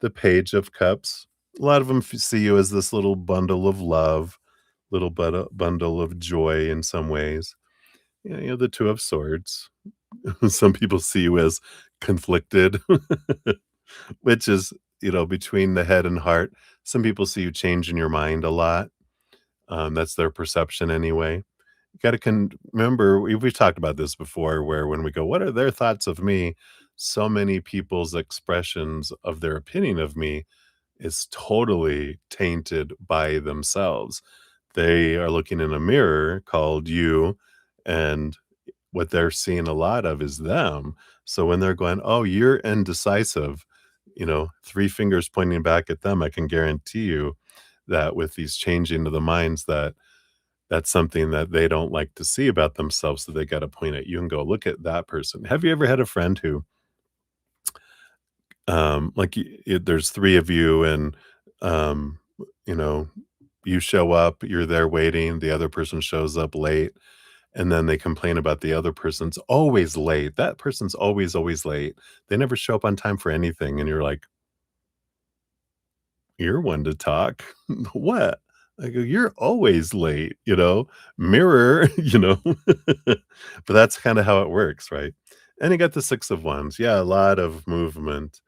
the page of cups. A lot of them see you as this little bundle of love, little bundle of joy in some ways. Yeah, you have the 2 of swords. Some people see you as conflicted, which is, between the head and heart. Some people see you changing your mind a lot. That's their perception anyway. You gotta remember, we've talked about this before, where when we go, "What are their thoughts of me?" So many people's expressions of their opinion of me is totally tainted by themselves. They are looking in a mirror called you, and what they're seeing a lot of is them. So when they're going, "Oh, you're indecisive," 3 fingers pointing back at them, I can guarantee you that with these changing of the minds, that's something that they don't like to see about themselves, so they gotta point at you and go, "Look at that person." Have you ever had a friend who, like, there's 3 of you and, um, you know, you show up, you're there waiting, the other person shows up late, and then they complain about the other person's always late. That person's always, always late. They never show up on time for anything, and you're like, "You're one to talk." "What?" I go, "You're always late," "Mirror," you know? But that's kinda how it works, right? And you got the 6 of Wands. Yeah, a lot of movement,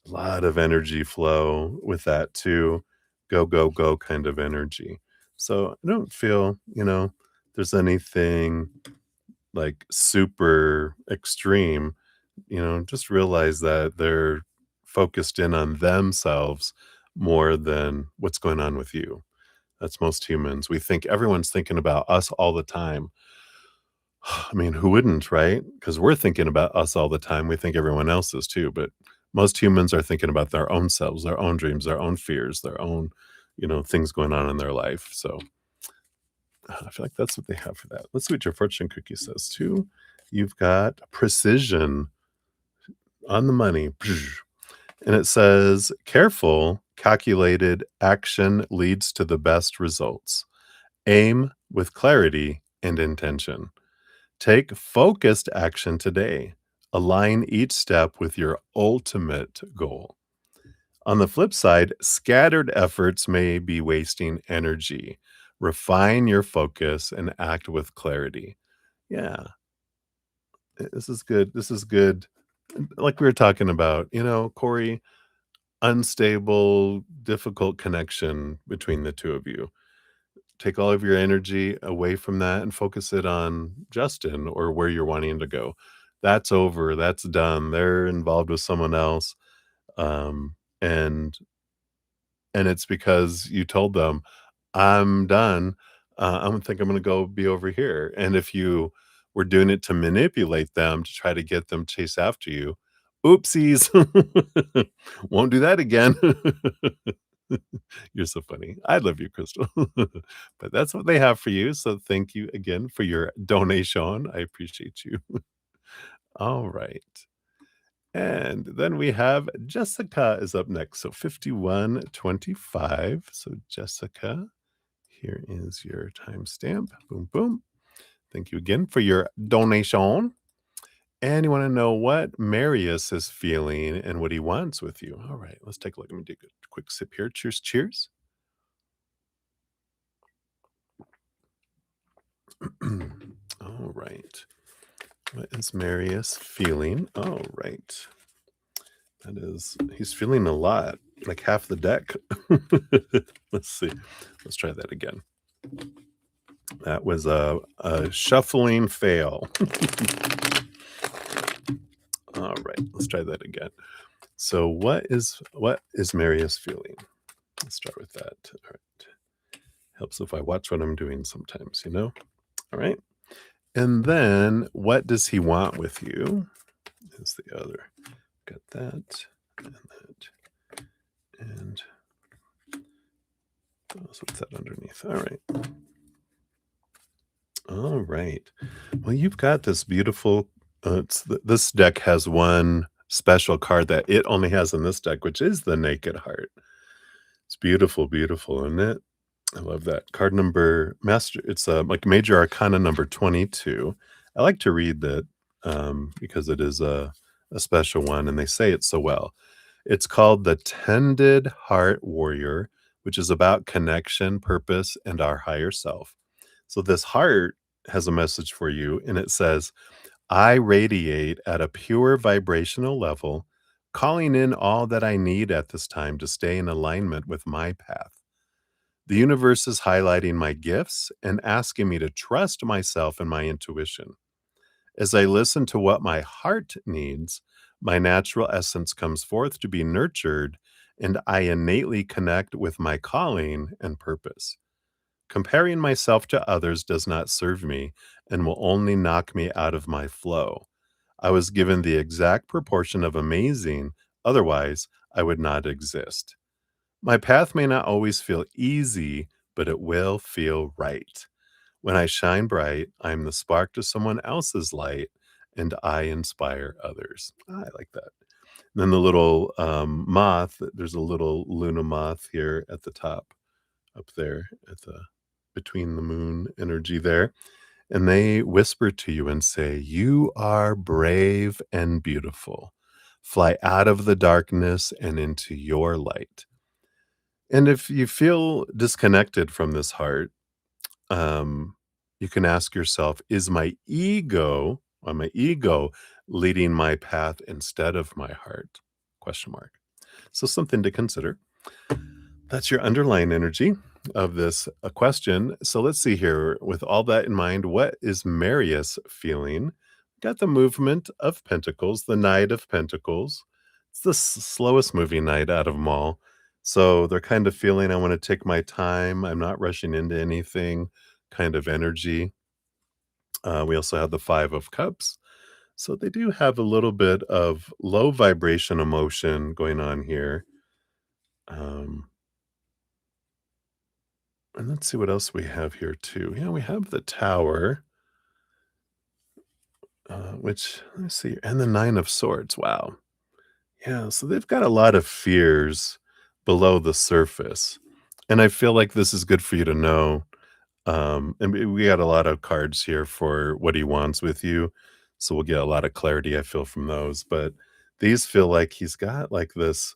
a lot of energy flow with that too. Go, go, go kind of energy. So I don't feel, there's anything like super extreme, just realize that they're focused in on themselves more than what's going on with you. That's most humans. We think everyone's thinking about us all the time. I mean, who wouldn't, right? Because we're thinking about us all the time. We think everyone else is too, but most humans are thinking about their own selves, their own dreams, their own fears, their own, things going on in their life. So I feel like that's what they have for that. Let's see what your fortune cookie says too. You've got precision on the money. And it says, careful, Calculated action leads to the best results. Aim with clarity and intention. Take focused action today. Align each step with your ultimate goal. On the flip side, scattered efforts may be wasting energy. Refine your focus and act with clarity. Yeah, this is good. This is good. Like we were talking about, Corey, unstable, difficult connection between the two of you. Take all of your energy away from that and focus it on Justin or where you're wanting to go. That's over. That's done. They're involved with someone else. Um, and and it's because you told them, "I'm done. I think I'm gonna go be over here." And if you were doing it to manipulate them to try to get them to chase after you, oopsies. Won't do that again. You're so funny. I love you, Crystal. But that's what they have for you, so thank you again for your donation. I appreciate you. All right. And then we have Jessica is up next. So 5125. So Jessica, here is your timestamp. Boom, boom. Thank you again for your donation. And you want to know what Marius is feeling and what he wants with you. All right, let's take a look. Let me take a quick sip here. Cheers, cheers. All right. What is Marius feeling? All right. That is, he's feeling a lot, like half the deck. Let's see. Let's try that again. That was a shuffling fail. All right, let's try that again. So what is Marius feeling? Let's start with that. All right. Helps if I watch what I'm doing sometimes. All right. And then what does he want with you? Is the other. Got that and that. And so what's that underneath? All right. All right. Well, you've got this beautiful. This deck has one special card that it only has in this deck, which is the Naked Heart. It's beautiful, beautiful, isn't it? I love that card number master. It's like Major Arcana number 22. I like to read that because it is a special one, and they say it so well. It's called the Tended Heart Warrior, which is about connection, purpose, and our higher self. So this heart has a message for you, and it says, I radiate at a pure vibrational level, calling in all that I need at this time to stay in alignment with my path. The universe is highlighting my gifts and asking me to trust myself and my intuition. As I listen to what my heart needs, my natural essence comes forth to be nurtured, and I innately connect with my calling and purpose. Comparing myself to others does not serve me and will only knock me out of my flow. I was given the exact proportion of amazing, otherwise, I would not exist. My path may not always feel easy, but it will feel right. When I shine bright, I'm the spark to someone else's light, and I inspire others. I like that. And then the little moth, there's a little Luna moth here at the top, up there at the between the moon energy there. And they whisper to you and say, You are brave and beautiful. Fly out of the darkness and into your light. And if you feel disconnected from this heart, um, you can ask yourself, is my ego leading my path instead of my heart? Question mark. So something to consider. That's your underlying energy of this question. So let's see here. With all that in mind, what is Marius feeling? Got the movement of Pentacles, the Knight of Pentacles. It's the slowest moving knight out of them all. So they're kind of feeling, I want to take my time. I'm not rushing into anything kind of energy. We also have the Five of Cups. So they do have a little bit of low vibration emotion going on here. Um, And let's see what else we have here too. Yeah, we have the Tower, which let's see, and the Nine of Swords. Wow. Yeah, so they've got a lot of fears below the surface. And I feel like this is good for you to know. And we got a lot of cards here for what he wants with you. So we'll get a lot of clarity, I feel, from those. But these feel like he's got like this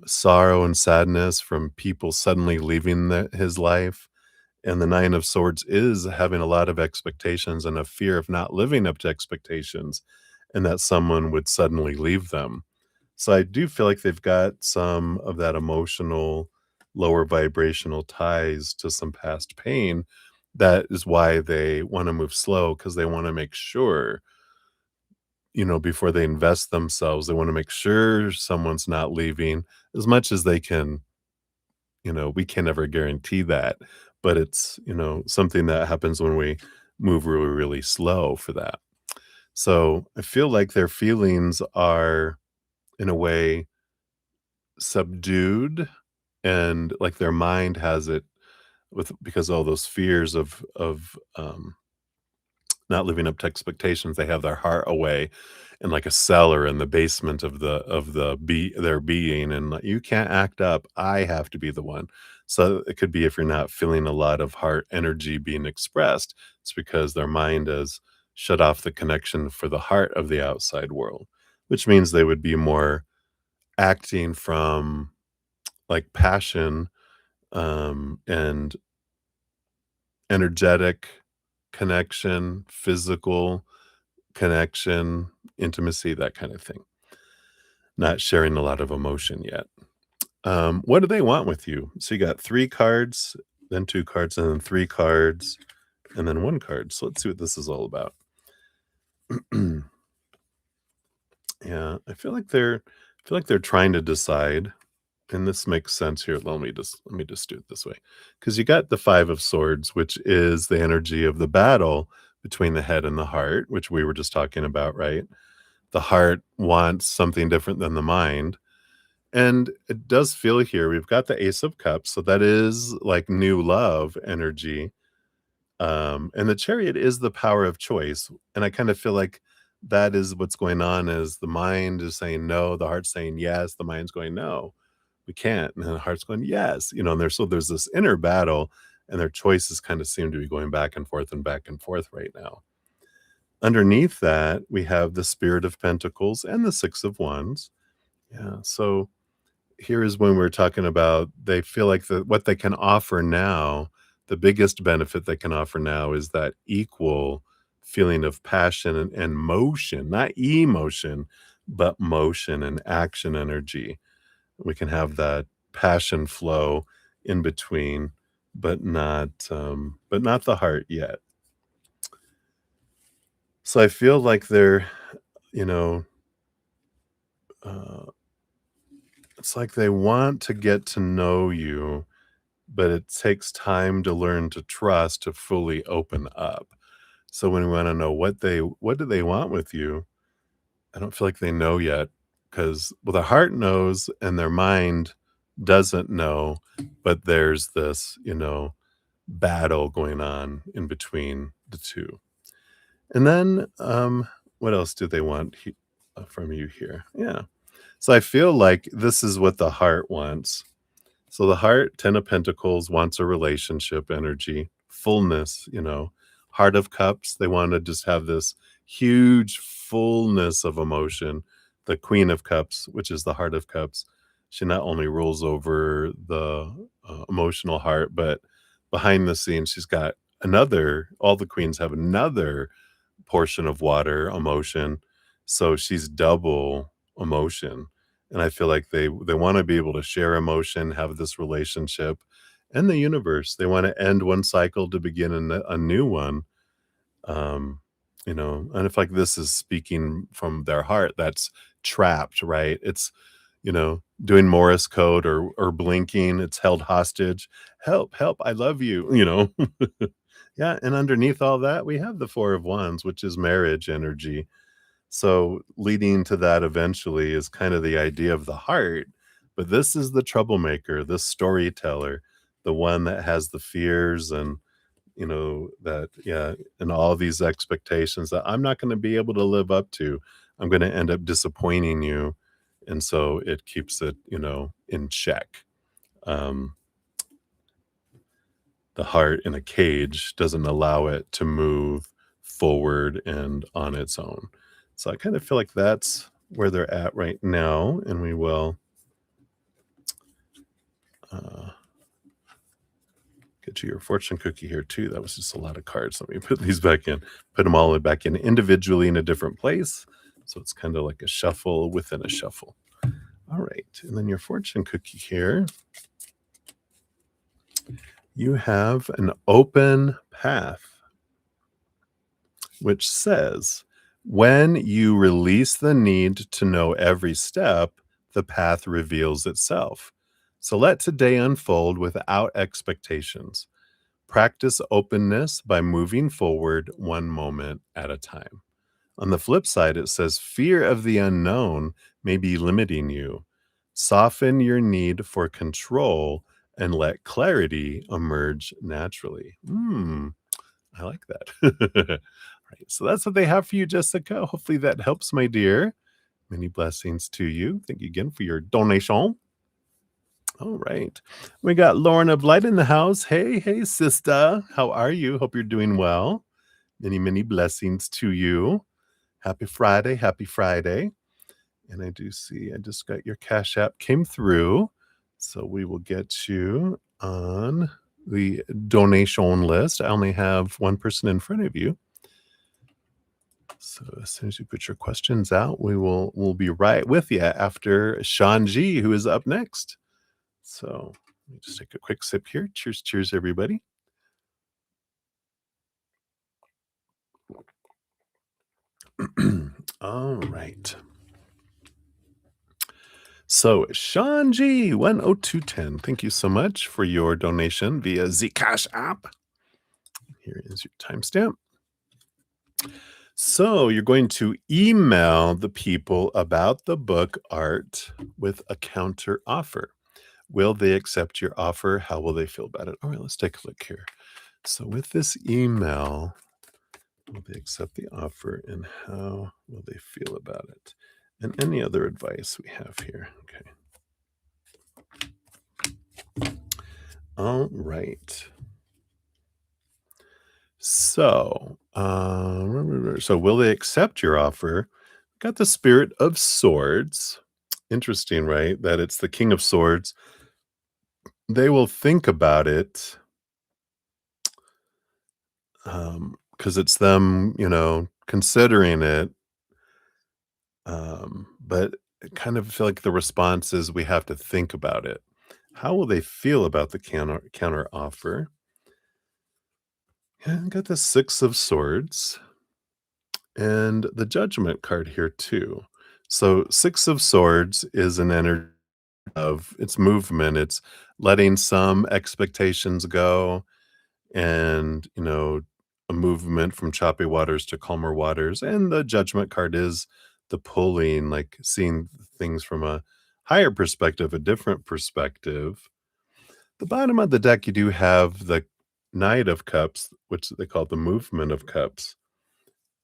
sorrow and sadness from people suddenly leaving his life. And the Nine of Swords is having a lot of expectations and a fear of not living up to expectations and that someone would suddenly leave them. So I do feel like they've got some of that emotional, lower vibrational ties to some past pain. That is why they want to move slow because they want to make sure, before they invest themselves, they want to make sure someone's not leaving as much as they can. We can never guarantee that, but it's, something that happens when we move really, really slow for that. So I feel like their feelings are, in a way, subdued, and like their mind has it with because all those fears of not living up to expectations. They have their heart away in like a cellar in the basement of their being, and like, you can't act up. I have to be the one. So it could be if you're not feeling a lot of heart energy being expressed, it's because their mind has shut off the connection for the heart of the outside world, which means they would be more acting from like passion, and energetic connection, physical connection, intimacy, that kind of thing. Not sharing a lot of emotion yet. What do they want with you? So you got 3 cards, then 2 cards, and then 3 cards, and then 1 card. So let's see what this is all about. Yeah, I feel like they're trying to decide, and this makes sense here. Let me just do it this way, because you got the 5 of Swords, which is the energy of the battle between the head and the heart, which we were just talking about, right? The heart wants something different than the mind. And it does feel here, we've got the Ace of Cups, so that is like new love energy. And the Chariot is the power of choice. And I kind of feel like that is what's going on is the mind is saying no, the heart's saying yes, the mind's going no, we can't. And the heart's going yes, and there's this inner battle, and their choices kind of seem to be going back and forth right now. Underneath that, we have the Spirit of Pentacles and the Six of Wands. Yeah. So here is when we're talking about they feel like what they can offer now, the biggest benefit they can offer now is that equal feeling of passion and motion, not emotion, but motion and action energy. We can have that passion flow in between, but not the heart yet. So I feel like they're, you know, uh, it's like they want to get to know you, but it takes time to learn to trust to fully open up. So when we wanna know what do they want with you, I don't feel like they know yet, because well, their heart knows and their mind doesn't know, but there's this, battle going on in between the 2. And then, what else do they want from you here? Yeah. So I feel like this is what the heart wants. So the heart, 10 of Pentacles, wants a relationship energy, fullness, Heart of Cups, they want to just have this huge fullness of emotion. The Queen of Cups, which is the Heart of Cups, she not only rules over the emotional heart, but behind the scenes, she's got all the queens have another portion of water emotion, so she's double emotion. And I feel like they want to be able to share emotion, have this relationship, and the universe. They want to end one cycle to begin a new one. And if like this is speaking from their heart, that's trapped, right? It's doing Morse code or blinking. It's held hostage. Help, help! I love you. Yeah, and underneath all that, we have the 4 of Wands, which is marriage energy. So leading to that eventually is kind of the idea of the heart, but this is the troublemaker, the storyteller, the one that has the fears and, that, yeah, and all these expectations that I'm not gonna be able to live up to. I'm gonna end up disappointing you, and so it keeps it, in check. Um, the heart in a cage doesn't allow it to move forward and on its own. So I kind of feel like that's where they're at right now, and we will uh, get you your fortune cookie here too. That was just a lot of cards. Let me put these back in, put them all back in individually in a different place. So it's kind of like a shuffle within a shuffle. All right. And then your fortune cookie here, you have an open path, which says, when you release the need to know every step, the path reveals itself. So let today unfold without expectations. Practice openness by moving forward one moment at a time. On the flip side, it says fear of the unknown may be limiting you. Soften your need for control and let clarity emerge naturally. I like that. Right. So that's what they have for you, Jessica. Hopefully that helps, my dear. Many blessings to you. Thank you again for your donation. All right. We got Lauren of Light in the house. Hey, hey, sister. How are you? Hope you're doing well. Many, many blessings to you. Happy Friday. Happy Friday. And I do see I just got your Cash App came through. So we will get you on the donation list. I only have one person in front of you. So as soon as you put your questions out, we'll be right with you after Sean G, who is up next. So let me just take a quick sip here. Cheers, cheers, everybody. All right. So Sean G, 10210, thank you so much for your donation via the Cash App. Here is your timestamp. So you're going to email the people about the book art with a counter offer. Will they accept your offer? How will they feel about it? All right, let's take a look here. So with this email, will they accept the offer and how will they feel about it? And any other advice we have here. Okay. All right. So, will they accept your offer? Got the Spirit of Swords. Interesting, right? That it's the King of Swords. They will think about it, because it's them, considering it. But I kind of feel like the response is we have to think about it. How will they feel about the counter offer? Yeah, I got the Six of Swords and the Judgment card here too. So Six of Swords is an energy of its movement. It's letting some expectations go and, a movement from choppy waters to calmer waters. And the Judgment card is the pulling, like seeing things from a higher perspective, a different perspective. The bottom of the deck, you do have the Knight of Cups, which they call the movement of cups.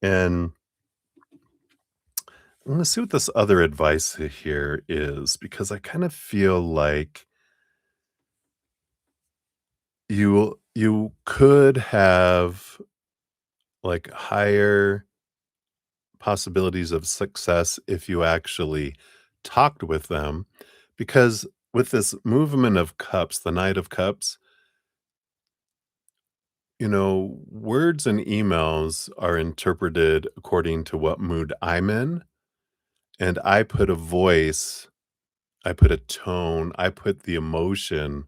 And let's see what this other advice here is, because I kind of feel like you could have like higher possibilities of success if you actually talked with them, because with this movement of cups, the Knight of Cups, words and emails are interpreted according to what mood I'm in, and I put a voice, I put a tone, I put the emotion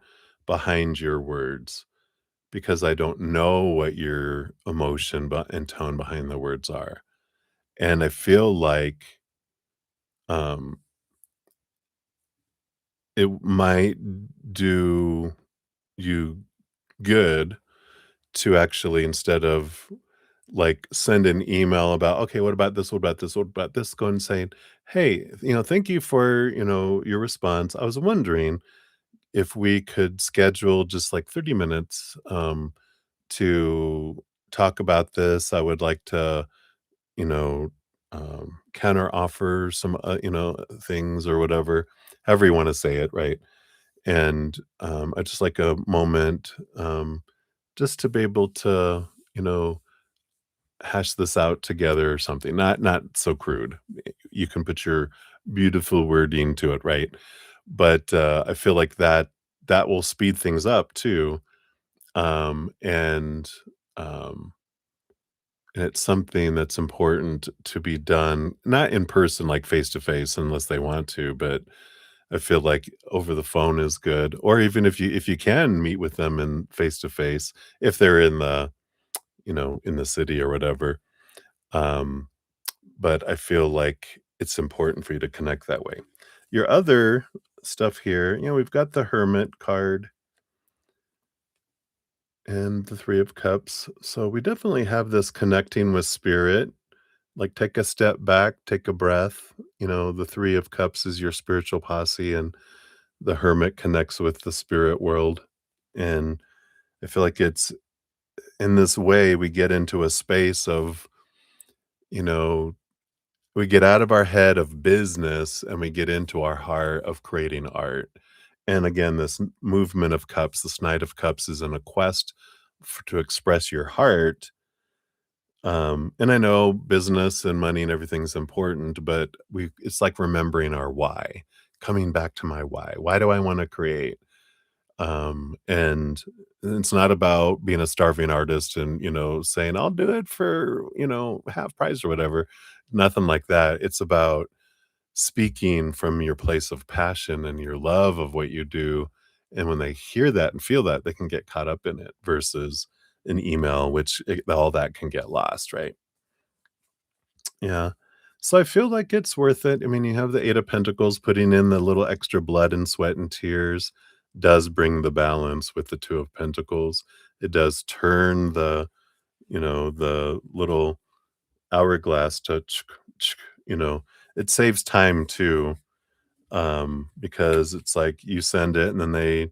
behind your words because I don't know what your emotion and tone behind the words are. And I feel like um, it might do you good to actually, instead of like send an email about, okay, what about this? What about this? What about this? Go and say, hey, thank you for, your response. I was wondering if we could schedule just like 30 minutes to talk about this. I would like to, you know, counter offer some, things or whatever, however you wanna say it, right? And, I just like a moment, just to be able to, you know, hash this out together or something, not so crude. You can put your beautiful wording to it, right? But, I feel like that will speed things up too, and, um and it's something that's important to be done, not in person, like face to face, unless they want to, but I feel like over the phone is good, or even if you can meet with them in face to face, if they're in the, in the city or whatever. Um, but I feel like it's important for you to connect that way. Your other stuff here, we've got the Hermit card and the Three of Cups. So we definitely have this connecting with spirit. Like, take a step back, take a breath. The Three of Cups is your spiritual posse, and the Hermit connects with the spirit world. And I feel like it's in this way we get into a space of, you know, we get out of our head of business and we get into our heart of creating art. And again, this movement of cups, this Knight of Cups is in a quest to express your heart. And I know business and money and everything's important, but it's like remembering our why, coming back to my why. Why do I want to create? And it's not about being a starving artist and, saying, I'll do it for, half price or whatever. Nothing like that. It's about speaking from your place of passion and your love of what you do. And when they hear that and feel that, they can get caught up in it versus an email, which all that can get lost, right? Yeah. So I feel like it's worth it. I mean, you have the Eight of Pentacles, putting in the little extra blood and sweat and tears does bring the balance with the Two of Pentacles. It does turn the little hourglass to, you know, it saves time too, because it's like you send it and then they,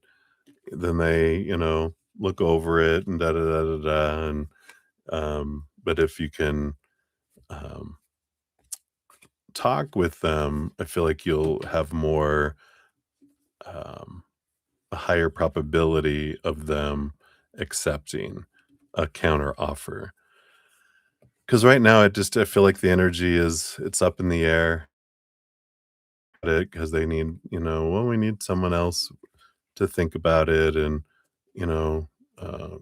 look over it and da da da da da. And, but if you can, um, talk with them, I feel like you'll have more, um, a higher probability of them accepting a counter offer. Because right now, I feel like the energy it's up in the air because they need, well, we need someone else to think about it and, you know, uh,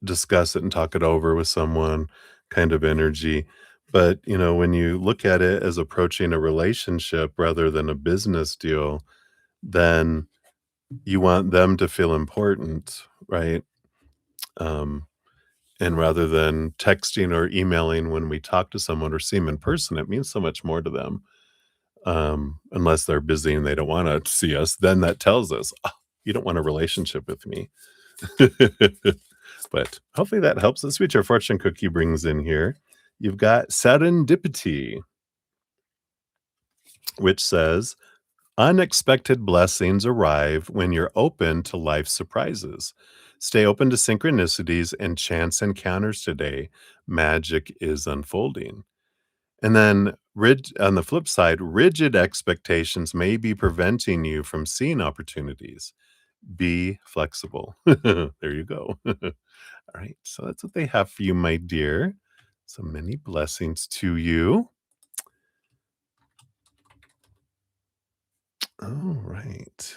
discuss it and talk it over with someone kind of energy. But, when you look at it as approaching a relationship rather than a business deal, then you want them to feel important, right? Um, and rather than texting or emailing when we talk to someone or see them in person, it means so much more to them. Unless they're busy and they don't want to see us, then that tells us, "Oh, you don't want a relationship with me." But hopefully that helps. Let's see what your fortune cookie brings in here. You've got serendipity, which says, unexpected blessings arrive when you're open to life's surprises. Stay open to synchronicities and chance encounters today. Magic is unfolding. And then on the flip side, rigid expectations may be preventing you from seeing opportunities. Be flexible. There you go. All right. So that's what they have for you, my dear. So many blessings to you. All right.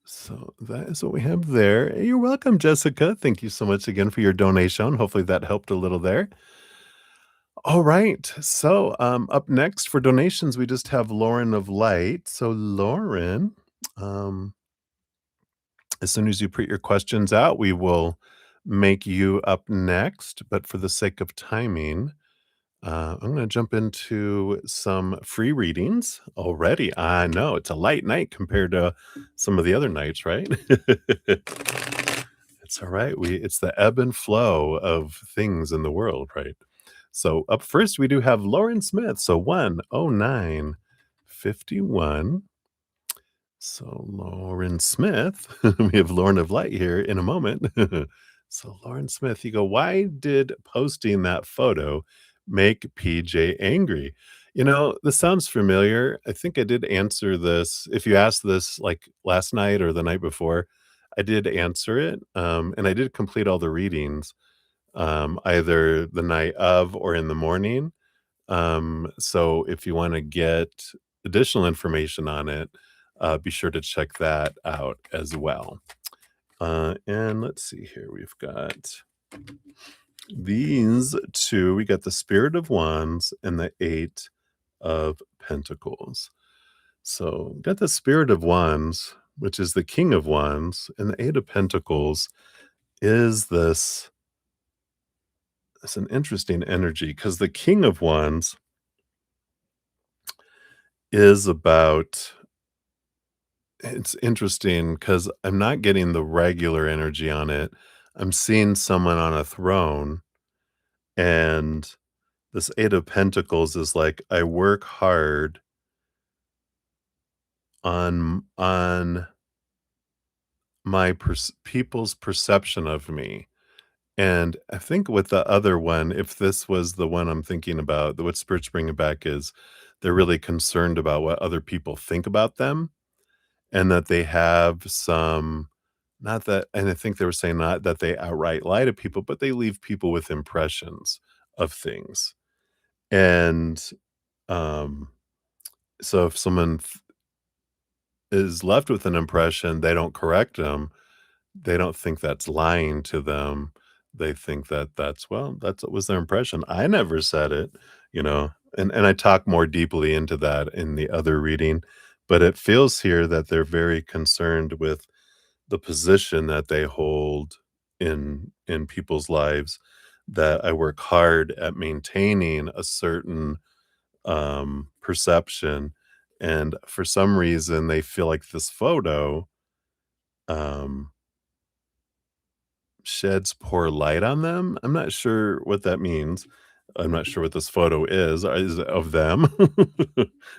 So that is what we have there. You're welcome, Jessica. Thank you so much again for your donation. Hopefully that helped a little there. All right. So up next for donations, we just have Lauren of Light. So Lauren, um, as soon as you put your questions out, we will make you up next. But for the sake of timing, I'm going to jump into some free readings already. I know it's a light night compared to some of the other nights, right? It's all right. It's the ebb and flow of things in the world, right? So up first, we do have Lauren Smith. So 10951. So Lauren Smith, we have Lauren of Light here in a moment. So, Lauren Smith, you go, "Why did posting that photo make PJ angry?" This sounds familiar. I think I did answer this. If you asked this, like, last night or the night before, I did answer it, and I did complete all the readings, either the night of or in the morning. So if you wanna get additional information on it, be sure to check that out as well. And let's see here, we've got these 2. We got the Spirit of Wands and the Eight of Pentacles. So, we got the Spirit of Wands, which is the King of Wands, and the Eight of Pentacles is this it's an interesting energy because the King of Wands is about it's interesting because 'cause I'm not getting the regular energy on it. I'm seeing someone on a throne, and this Eight of Pentacles is like, I work hard on my people's perception of me, and I think with the other one, if this was the one I'm thinking about, what Spirit's bringing back is they're really concerned about what other people think about them, and that they have some not that and I think they were saying not that they outright lie to people, but they leave people with impressions of things. And, um, so if someone is left with an impression, they don't correct them. They don't think that's lying to them. They think that that's what was their impression. I never said it, you know, and I talk more deeply into that in the other reading, but it feels here that they're very concerned with the position that they hold in people's lives, that I work hard at maintaining a certain perception, and for some reason they feel like this photo um sheds poor light on them. I'm not sure what that means. I'm not sure what this photo is it of them.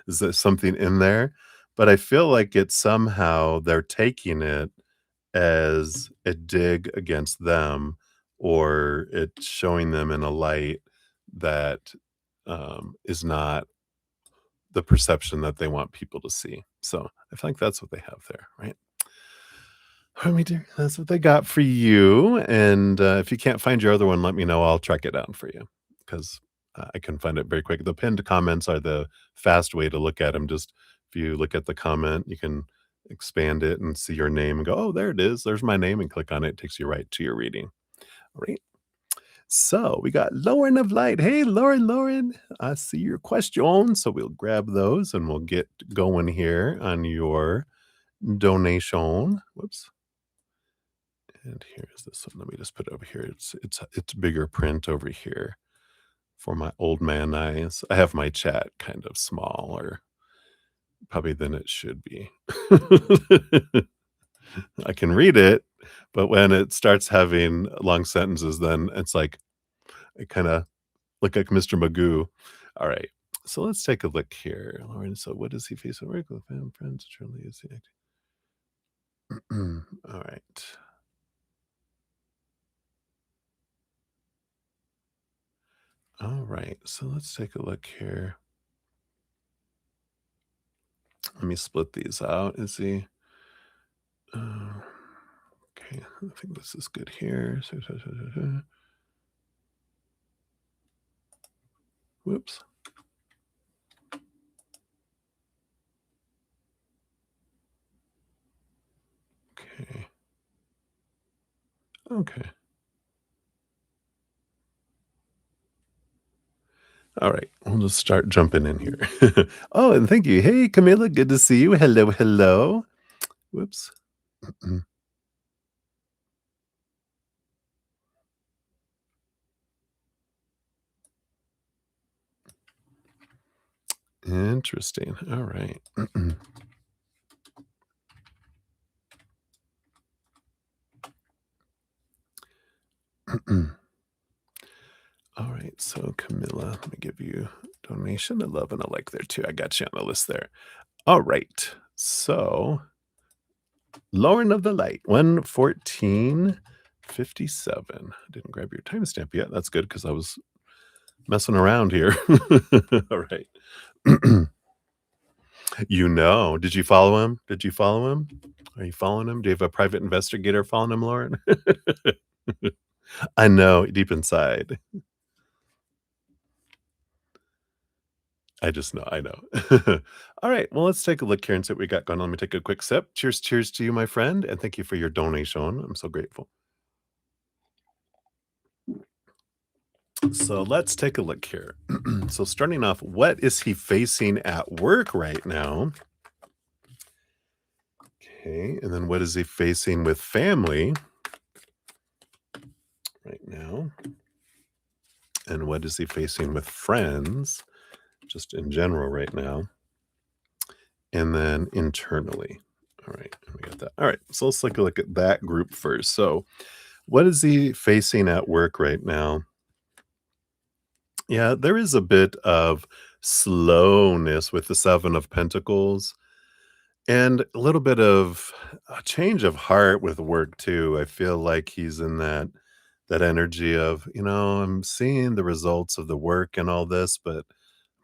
Is there something in there? But I feel like it's somehow they're taking it as a dig against them, or it's showing them in a light that is not the perception that they want people to see. So I think that's what they have there, right? Let me do that's what they got for you, and, if you can't find your other one, let me know, I'll track it down for you, 'cause, I can find it very quick. The pinned comments are the fast way to look at them. Just if you look at the comment, you can expand it and see your name and go, "Oh, there it is, there's my name," and click on it, takes you right to your reading. Alright, so we got Lauren of Light. Hey, Lauren, I see your question, so we'll grab those, and we'll get going here on your donation. Whoops. And here's this one. Let me just put it over here. It's bigger print over here for my old man eyes. I have my chat kind of smaller, probably than it should be. I can read it, but when it starts having long sentences, then it's like I kind of look like Mr. Magoo. All right. So let's take a look here. Lauren, so what does he face at work with family, friends? Truly is the all right. All right. So let's take a look here. Let me split these out. Is he? Uh, okay, I think this is good here. Whoops. Okay. Okay. All right. We'll just start jumping in here. Oh, and thank you. Hey, Camilla. Good to see you. Hello. Hello. Whoops. Interesting. All right. All right. So, Camilla, let me give you donation, a love, and a like there too. I got you on the list there. All right. So, Lauren of the Light, 114 57. Didn't grab your timestamp yet. That's good because I was messing around here. All right. Did you follow him? Did you follow him? Are you following him? Do you have a private investigator following him, Lauren? I know, deep inside. I just know, I know. All right, well, let's take a look here and see what we got going on. Let me take a quick sip. Cheers, cheers to you, my friend, and thank you for your donation. I'm so grateful. So let's take a look here. So starting off, what is he facing at work right now? Okay, and then what is he facing with family right now? And what is he facing with friends, just in general right now? And then internally. All right, we got that. All right, so let's take a look at that group first. So, what is he facing at work right now? Yeah, there is a bit of slowness with the 7 of Pentacles and a little bit of a change of heart with work too. I feel like he's in that energy of, I'm seeing the results of the work and all this, but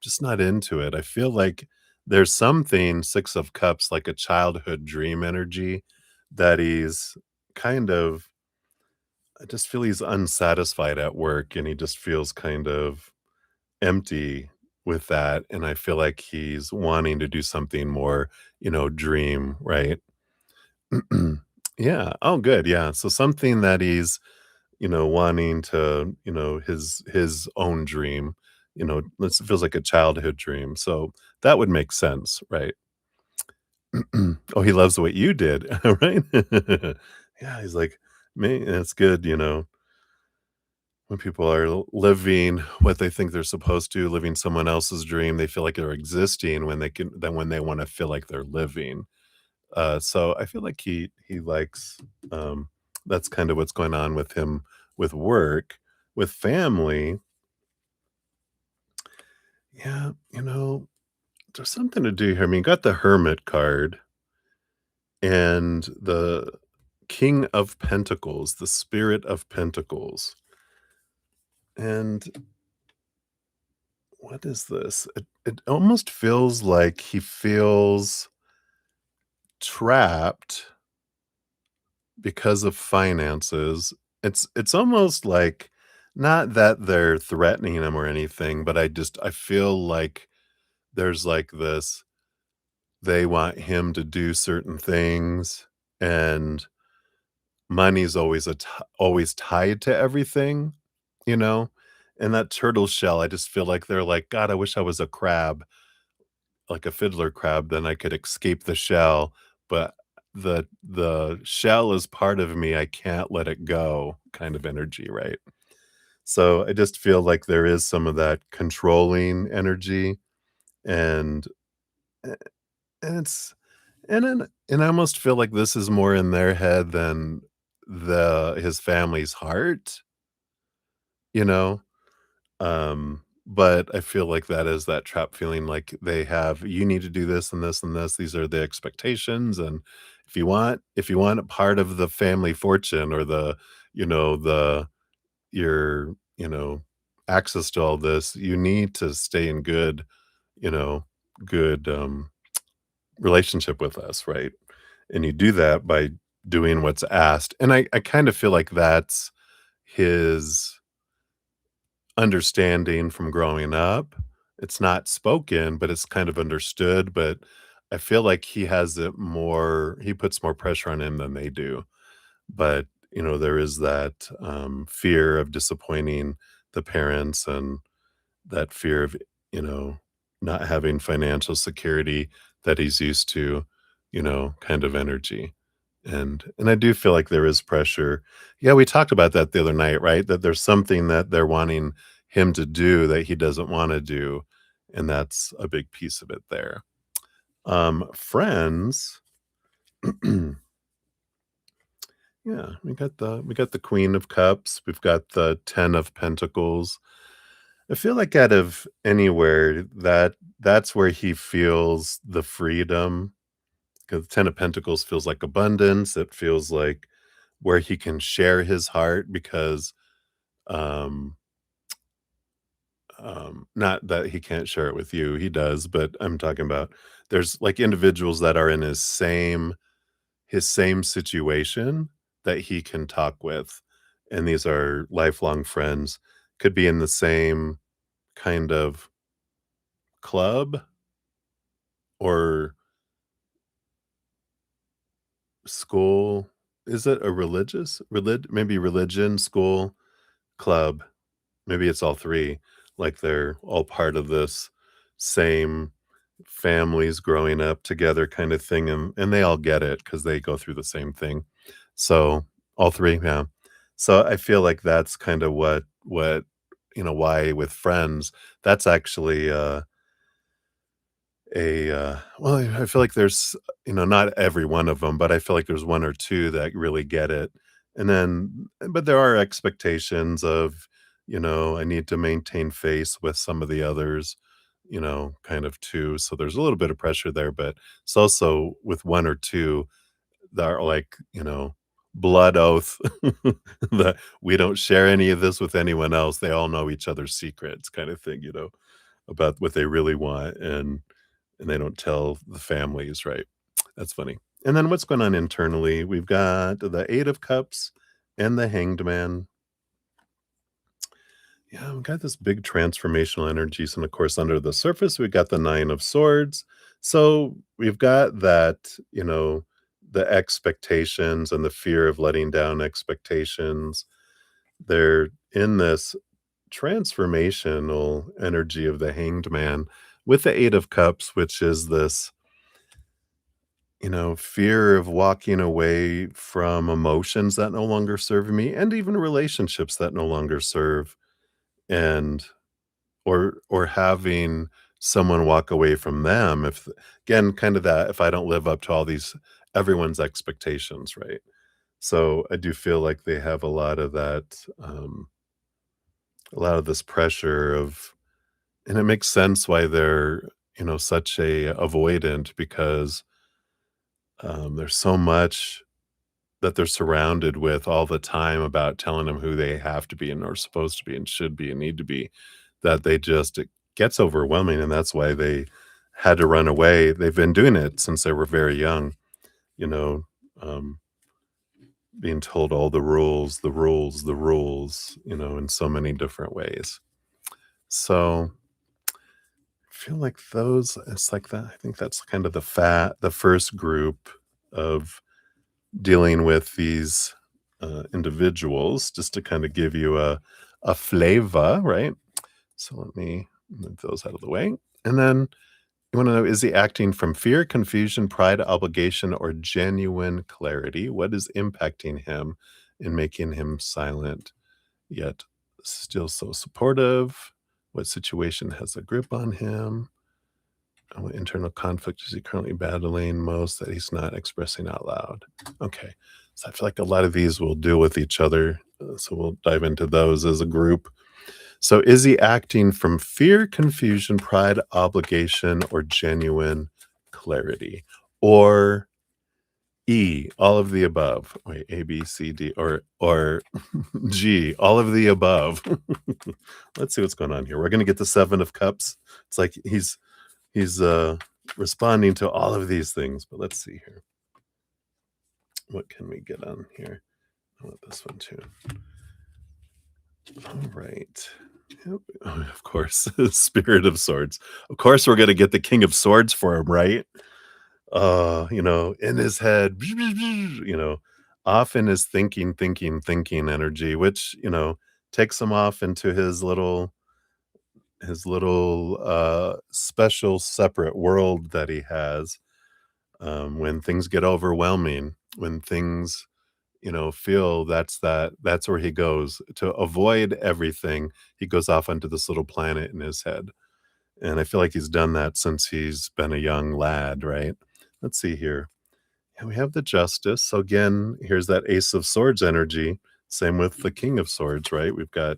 just not into it. I feel like there's something 6 of Cups, like a childhood dream energy that he's kind of I just feel he's unsatisfied at work and he just feels kind of empty with that, and I feel like he's wanting to do something more, dream, right? Yeah. Oh, good, yeah. So something that he's, wanting to, his own dream, this feels like a childhood dream, so that would make sense, right? Oh, he loves what you did, right? Yeah, he's like, "Man, that's good," when people are living what they think they're supposed to, living someone else's dream, they feel like they're existing when they wanna feel like they're living. So I feel like he likes, that's kind of what's going on with him with work. With family, yeah, there's something to do here. I mean, you got the Hermit card and the King of Pentacles, the Spirit of Pentacles. And what is this? It almost feels like he feels trapped because of finances. It's almost like not that they're threatening him or anything, but I feel like there's like this they want him to do certain things and money's always tied to everything, you know? And that turtle shell, I just feel like they're like, "God, I wish I was a crab, like a fiddler crab, then I could escape the shell, but the shell is part of me, I can't let it go," kind of energy, right? So, I just feel like there is some of that controlling energy, and a and it's and I almost feel like this is more in their head than his family's heart, you know? But I feel like that is that trap feeling like they have, "You need to do this and this and this. These are the expectations, and if you want a part of the family fortune or the your, access to all this, you need to stay in you know, good, relationship with us, right? And you do that by doing what's asked." And I kind of feel like that's his understanding from growing up. It's not spoken, but it's kind of understood, but I feel like he puts more pressure on him than they do. But, there is that, fear of disappointing the parents and that fear of, you know, not having financial security that he's used to, kind of energy. And I do feel like there is pressure. Yeah, we talked about that the other night, right? That there's something that they're wanting him to do that he doesn't wanna do, and that's a big piece of it there. Friends, yeah, we got the Queen of Cups, we've got the 10 of Pentacles. I feel like out of anywhere, that's where he feels the freedom, 'cause 10 of Pentacles feels like abundance, it feels like where he can share his heart because, um not that he can't share it with you, he does, but I'm talking about there's, like, individuals that are in his same situation that he can talk with, and these are lifelong friends, could be in the same kind of club or school. Is it a maybe religion, school, club? Maybe it's all 3, like, they're all part of this same families growing up together kinda thing, and they all get it because they go through the same thing. So, all 3, yeah. So, I feel like that's kinda why with friends, that's actually, well, I feel like there's, not every one of them, but I feel like there's 1 or 2 that really get it. And then but there are expectations of, I need to maintain face with some of the others, kind of too. So there's a little bit of pressure there, but it's also with 1 or 2 that are like, blood oath that we don't share any of this with anyone else. They all know each other's secrets kind of thing, about what they really want, and they don't tell the families, right? That's funny. And then what's going on internally? We've got the 8 of Cups and the Hanged Man. Yeah, we've got this big transformational energies, and of course, under the surface, we got the 9 of Swords. So we've got that, the expectations and the fear of letting down expectations. They're in this transformational energy of the Hanged Man with the 8 of Cups, which is this, fear of walking away from emotions that no longer serve me and even relationships that no longer serve, and or having someone walk away from them if again, kind of that if I don't live up to all these everyone's expectations, right? So I do feel like they have a lot of that, a lot of this pressure of, and it makes sense why they're, such a avoidant because, there's so much that they're surrounded with all the time about telling them who they have to be and are supposed to be and should be and need to be, that it gets overwhelming, and that's why they had to run away. They've been doing it since they were very young, you know, um, being told all the rules, the rules, the rules, in so many different ways. So, I feel like those it's like that I think that's kind of the first group of dealing with these, individuals, just to kinda give you a flavor, right? So let me move those out of the way. And then you wanna know, is he acting from fear, confusion, pride, obligation, or genuine clarity? What is impacting him and making him silent, yet still so supportive? What situation has a grip on him? And what internal conflict is he currently battling most that he's not expressing out loud? Okay. So I feel like a lot of these will deal with each other. So we'll dive into those as a group. So is he acting from fear, confusion, pride, obligation, or genuine clarity? Or E, all of the above. Wait, A, B, C, D, or G, all of the above. Let's see what's going on here. We're gonna get the 7 of Cups. It's like he's responding to all of these things, but let's see here. What can we get on here? I want this one too. All right. Yep. Oh, of course, Spirit of Swords. Of course, we're gonna get the King of Swords for him, right? In his head, off in his thinking energy, which, takes him off into his little special separate world that he has, when things get overwhelming, when things, feel that's where he goes to avoid everything. He goes off onto this little planet in his head. And I feel like he's done that since he's been a young lad, right? Let's see here. Yeah, we have the Justice. So again, here's that Ace of Swords energy. Same with the King of Swords, right? We've got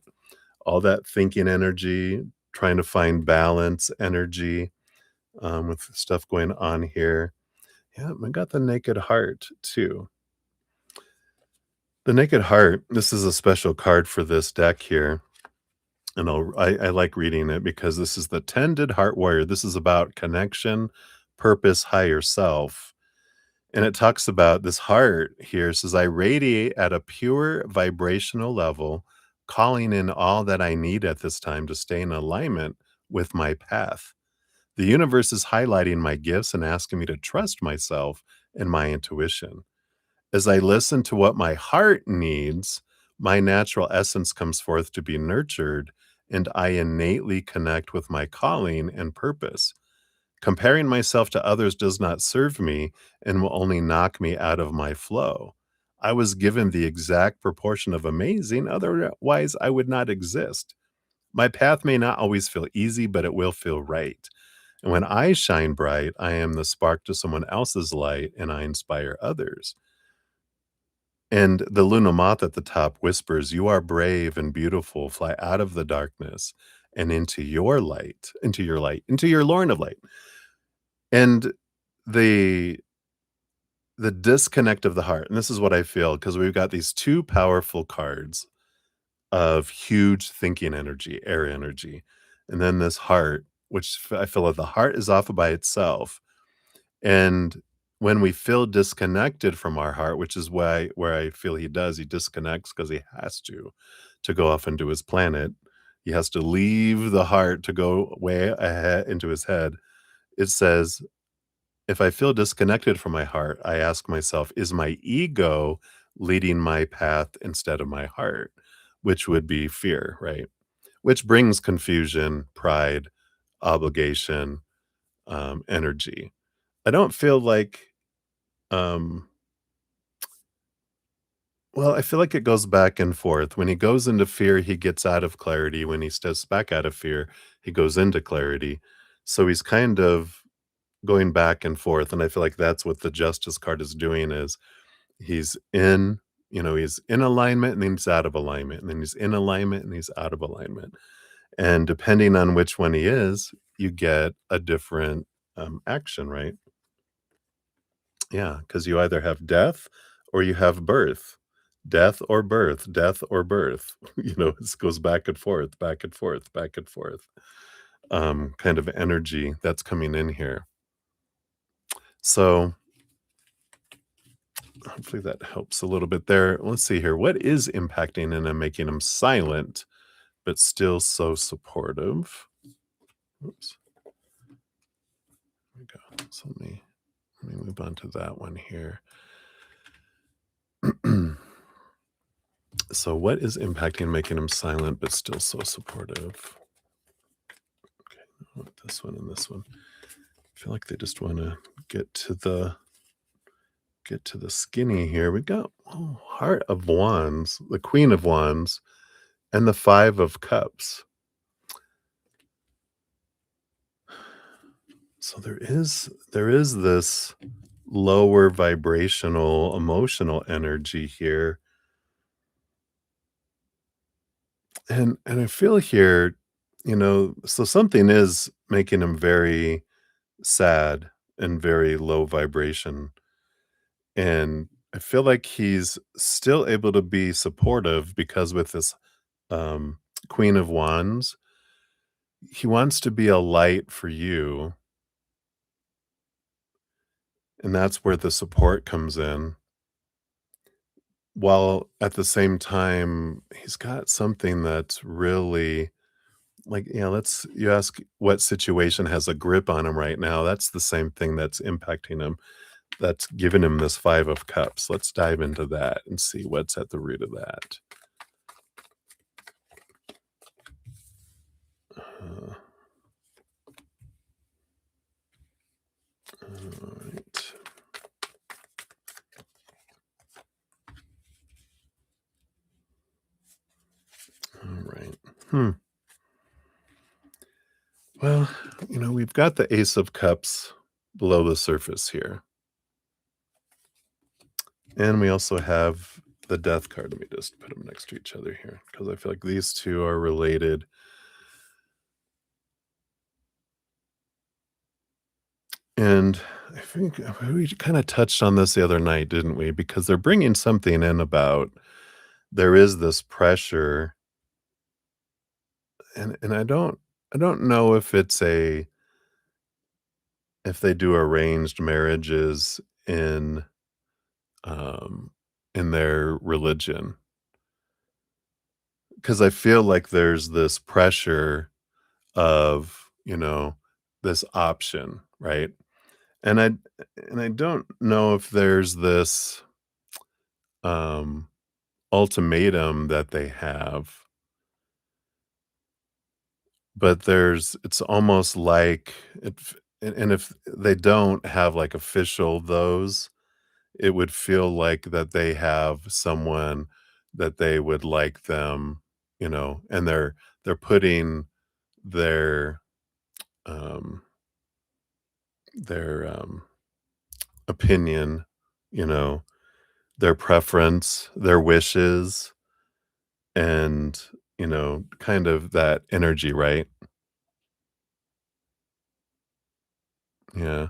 all that thinking energy, trying to find balance energy, with stuff going on here. Yeah, we got the Naked Heart too. The Naked Heart, this is a special card for this deck here, and I like reading it because this is the Tended Heart Warrior. This is about connection, purpose, higher self. And it talks about this heart here says, I radiate at a pure vibrational level, calling in all that I need at this time to stay in alignment with my path. The universe is highlighting my gifts and asking me to trust myself and my intuition. As I listen to what my heart needs, my natural essence comes forth to be nurtured, and I innately connect with my calling and purpose. Comparing myself to others does not serve me and will only knock me out of my flow. I was given the exact proportion of amazing, otherwise, I would not exist. My path may not always feel easy, but it will feel right. And when I shine bright, I am the spark to someone else's light and I inspire others. And the Luna moth at the top whispers, you are brave and beautiful. Fly out of the darkness and into your lorn of light. And the the disconnect of the heart, and this is what I feel because we've got these two powerful cards of huge thinking energy, air energy, and then this heart, which I feel like the heart is off by itself. And when we feel disconnected from our heart, which is why where I feel he disconnects because he has to go off into his planet. He has to leave the heart to go way ahead into his head. It says, if I feel disconnected from my heart, I ask myself, is my ego leading my path instead of my heart? Which would be fear, right? Which brings confusion, pride, obligation, energy. I don't feel like, um, well, I feel like it goes back and forth. When he goes into fear, he gets out of clarity. When he steps back out of fear, he goes into clarity. So he's kind of going back and forth. And I feel like that's what the justice card is doing is he's in, he's in alignment and then he's out of alignment. And then he's in alignment and he's out of alignment. And depending on which one he is, you get a different action, right? Yeah, because you either have death or you have birth. Death or birth, death or birth. This goes back and forth, back and forth, back and forth. Kind of energy that's coming in here. So hopefully that helps a little bit there. Let's see here. What is impacting and making him silent, but still so supportive? Oops. There we go. So let me move on to that one here. So what is impacting and making him silent, but still so supportive? Okay, I want this one and this one. I feel like they just want to get to the skinny here. We got Heart of Wands, the Queen of Wands, and the Five of Cups. So there is this lower vibrational emotional energy here. And I feel here, so something is making him very sad and very low vibration. And I feel like he's still able to be supportive because with this um, Queen of Wands, he wants to be a light for you. And that's where the support comes in. While at the same time, he's got something that's really like, you ask what situation has a grip on him right now. That's the same thing that's impacting him. That's giving him this Five of Cups. Let's dive into that and see what's at the root of that. Uh, all right. All right. Well, we've got the Ace of Cups below the surface here. And we also have the Death card. Let me just put them next to each other here because I feel like these two are related. And I think we kind of touched on this the other night, didn't we? Because they're bringing something in about there is this pressure, and I don't know if it's a if they do arranged marriages um, in their religion, because I feel like there's this pressure of, this option, right? And I don't know if there's this, um, ultimatum that they have, but it's almost like and if they don't have, like, official those, it would feel like that they have someone that they would like them, and they're putting their, um their opinion, you know, their preference, their wishes, and, kind of that energy, right? Yeah.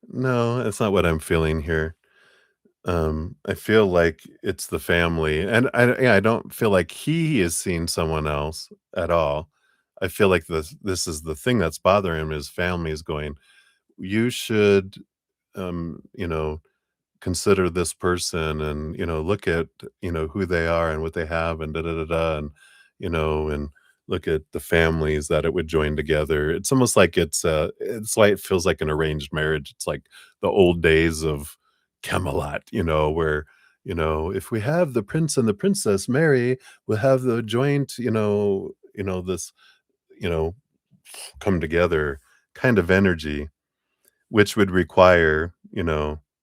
No, that's not what I'm feeling here. I feel like it's the family, and I don't feel like he is seeing someone else at all. I feel like this is the thing that's bothering him. His family is going, "You should, you know, consider this person and, look at, who they are and what they have and da da da da, and look at the families that it would join together." It's almost like it's why it feels like an arranged marriage. It's like the old days of Camelot, where, if we have the prince and the princess marry, we'll have the joint, this, you know, come together kind of energy, which would require,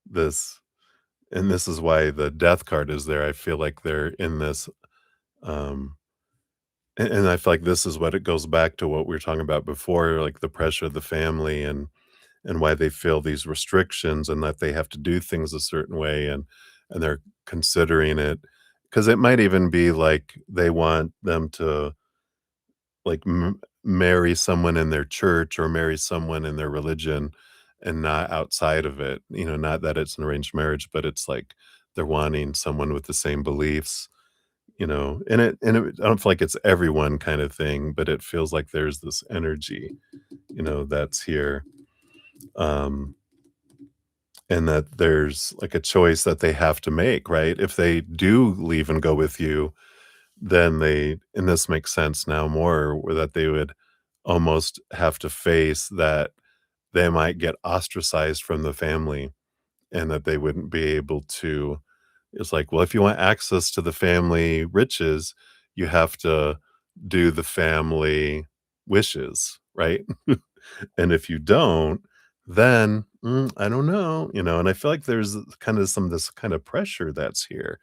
this and this is why the death card is there. I feel like they're in this, um and I feel like this is what it goes back to what we were talking about before, like the pressure of the family and why they feel these restrictions and that they have to do things a certain way and they're considering it because it might even be like they want them to like marry someone in their church or marry someone in their religion and not outside of it. Not that it's an arranged marriage, but it's like they're wanting someone with the same beliefs, and I don't feel like it's everyone kind of thing, but it feels like there's this energy, that's here. Um, and that there's like a choice that they have to make, right? If they do leave and go with you, then and this makes sense now more, where that they would almost have to face that they might get ostracized from the family and that they wouldn't be able to. It's like, well, if you want access to the family riches, you have to do the family wishes, right? And if you don't, then, I don't know, and I feel like there's kind of some of this kind of pressure that's here,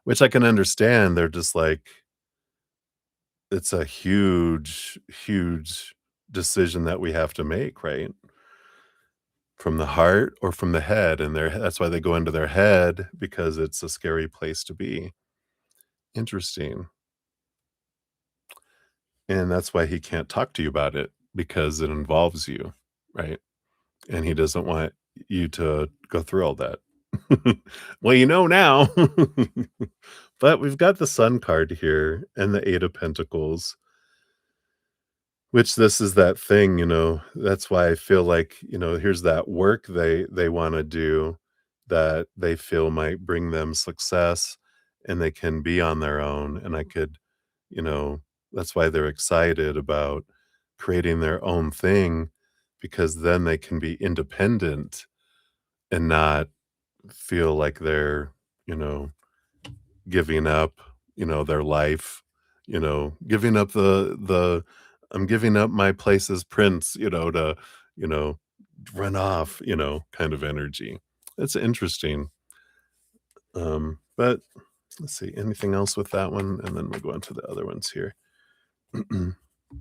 which I can understand. They're just like, it's a huge, huge decision that we have to make, right? From the heart or from the head, and that's why they go into their head because it's a scary place to be. Interesting. And that's why he can't talk to you about it because it involves you, right? And he doesn't want you to go through all that. Well, you know now. But we've got the Sun card here and the 8 of Pentacles, which this is that thing, that's why I feel like, here's that work they wanna do that they feel might bring them success, and they can be on their own, and I could, you know that's why they're excited about creating their own thing, because then they can be independent and not feel like they're, you know, giving up, their life, giving up I'm giving up my place as prince, to, you know, run off, kind of energy. It's interesting. But let's see, anything else with that one? And then we'll go on to the other ones here.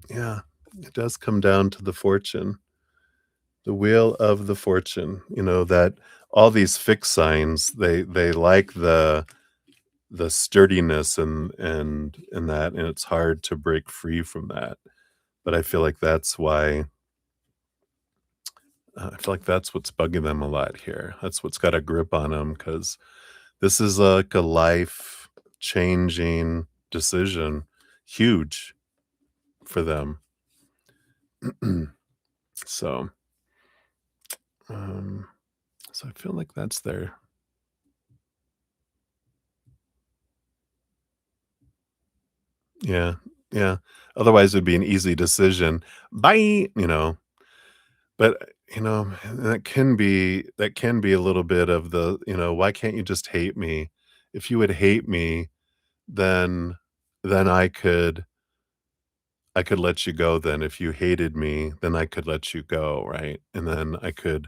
Yeah, it does come down to the fortune, the wheel of the fortune, that all these fixed signs, they like the sturdiness and that, and it's hard to break free from that. But I feel like that's why I feel like that's what's bugging them a lot here. That's what's got a grip on them because this is like a life. life-changing decision, huge for them. So, um, so I feel like that's there. Yeah, yeah. Otherwise, it'd be an easy decision. "Bye," but, that can be a little bit of "Why can't you just hate me? If you would hate me, then then I could let you go then. If you hated me, then I could let you go, right? And then I could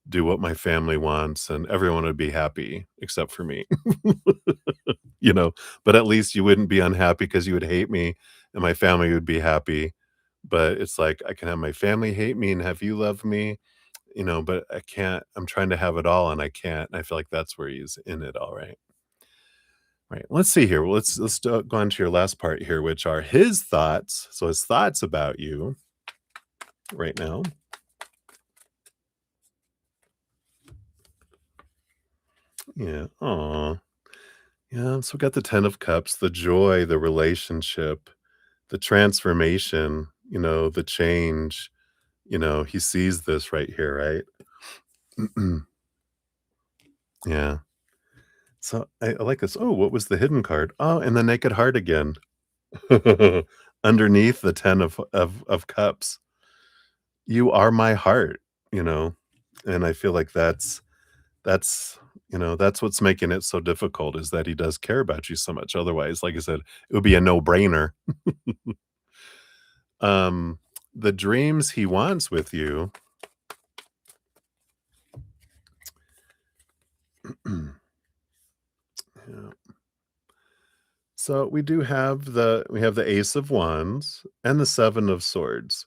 do what my family wants, and everyone would be happy except for me." You know, but at least you wouldn't be unhappy because you would hate me, and my family would be happy. But it's like, I can have my family hate me and have you love me, but I can't. I'm trying to have it all, and I can't, and I feel like that's where he's in it all, right? Right, let's see here. Well, let's go on to your last part here, which are his thoughts. So his thoughts about you right now. Yeah, aw. Yeah, so we got the 10 of cups, the joy, the relationship, the transformation, the change. He sees this right here, right? Yeah. So I like this. Oh, what was the hidden card? Oh, and the naked heart again. Underneath the 10 of cups. You are my heart, you know? And I feel like that's what's making it so difficult, is that he does care about you so much. Otherwise, like I said, it would be a no-brainer. Um, the dreams he wants with you. Yeah. So we have the Ace of Wands and the Seven of Swords.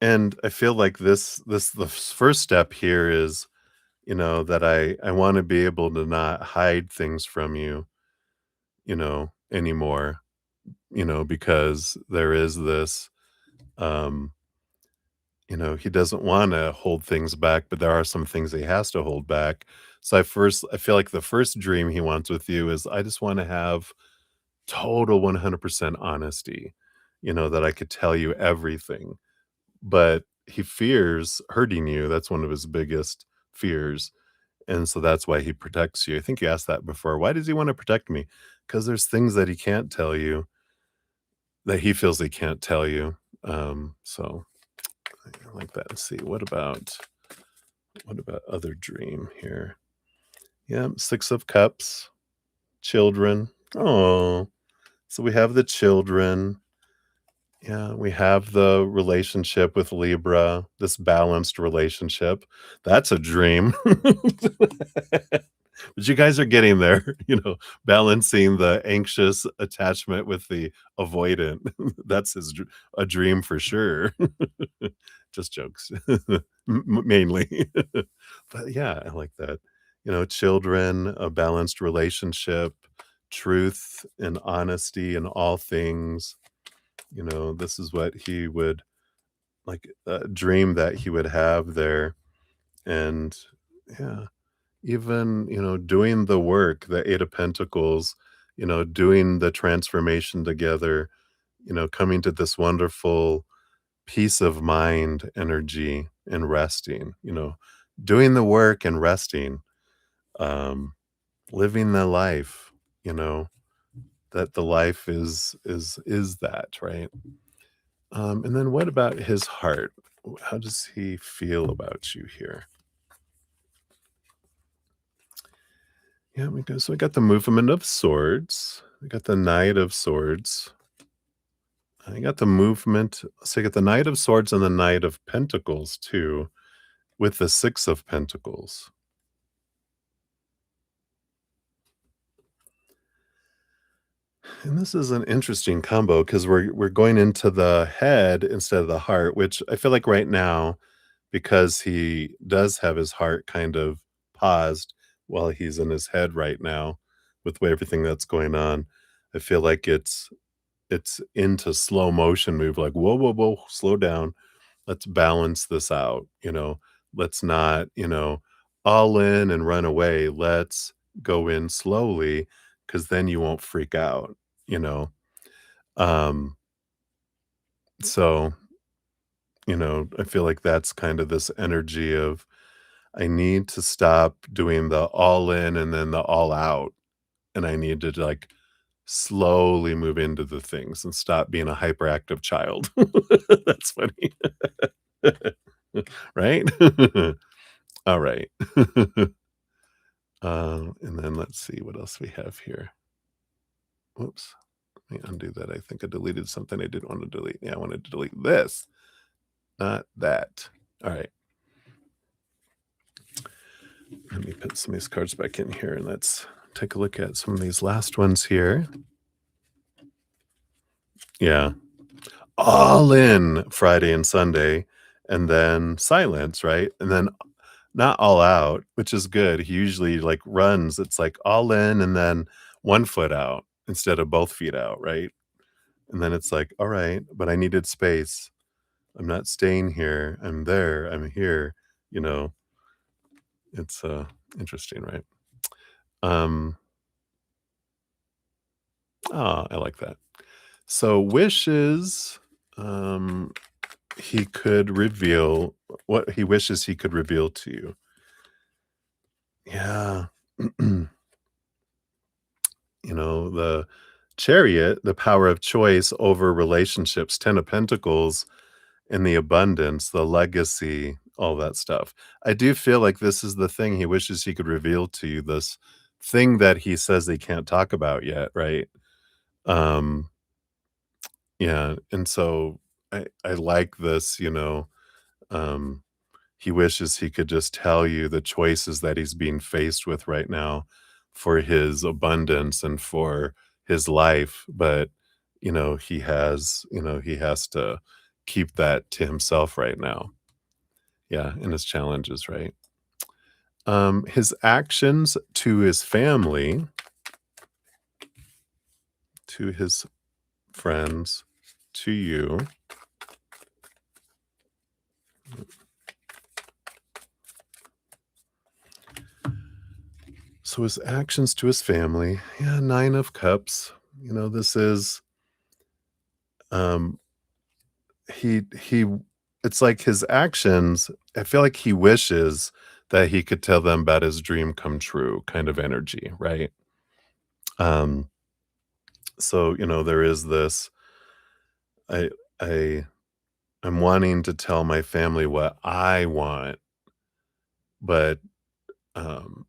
And I feel like the first step here is, that I want to be able to not hide things from you, anymore, because there is this, um, he doesn't want to hold things back, but there are some things he has to hold back. So I feel like the first dream he wants with you is, I just want to have total 100% honesty, that I could tell you everything. But he fears hurting you. That's one of his biggest fears. And so that's why he protects you. I think you asked that before. Why does he want to protect me? Because there's things that he can't tell you, that he feels he can't tell you. So I like that. Let's see. What about other dream here? Yeah, Six of Cups, children. Oh, so we have the children. Yeah, we have the relationship with Libra, this balanced relationship. That's a dream. But you guys are getting there, balancing the anxious attachment with the avoidant. That's a dream for sure. Just jokes, mainly. But yeah, I like that. Children, a balanced relationship, truth and honesty in all things. This is what he would like, dream that he would have there. And yeah, even, doing the work, the 8 of Pentacles, doing the transformation together, coming to this wonderful peace of mind energy and resting, doing the work and resting, um, living the life, you know, that the life is that, right? And then what about his heart? How does he feel about you here? Yeah, we got the movement of swords. We got the knight of swords. I got the movement. So I got the knight of swords and the knight of pentacles too, with the six of pentacles. And this is an interesting combo because we're going into the head instead of the heart, which I feel like right now, because he does have his heart kind of paused while he's in his head right now with everything that's going on. I feel like it's into slow motion move, like, whoa, whoa, whoa, slow down. Let's balance this out, Let's not, all in and run away. Let's go in slowly because then you won't freak out, you know? Um, so, I feel like that's kind of this energy of I need to stop doing the all in and then the all out, and I need to, like, slowly move into the things and stop being a hyperactive child. That's funny. Right? All right. And then let's see what else we have here. Whoops. Let me undo that. I think I deleted something I didn't want to delete. Yeah, I wanted to delete this, not that. All right. Let me put some of these cards back in here and let's take a look at some of these last ones here. Yeah. All in Friday and Sunday, and then silence, right? And then not all out, which is good. He usually, like, runs, it's like all in and then 1 foot out instead of both feet out, right? And then it's like, "Alright, but I needed space. I'm not staying here. I'm there. I'm here." You know? It's, interesting, right? Um, I like that. So wishes, um, he could reveal what he wishes he could reveal to you. Yeah. The Chariot, the power of choice over relationships, 10 of Pentacles, and the abundance, the legacy, all that stuff. I do feel like this is the thing he wishes he could reveal to you, this thing that he says he can't talk about yet, right? Um, yeah, and so I like this, um, he wishes he could just tell you the choices that he's being faced with right now for his abundance and for his life, but, he has to keep that to himself right now. Yeah, and his challenges, right? His actions to his family, to his friends, to you. So his actions to his family, yeah, 9 of Cups. This is um he it's like his actions, I feel like he wishes that he could tell them about his dream come true kind of energy, right? Um so, there is this I I I'm wanting to tell my family what I want, but um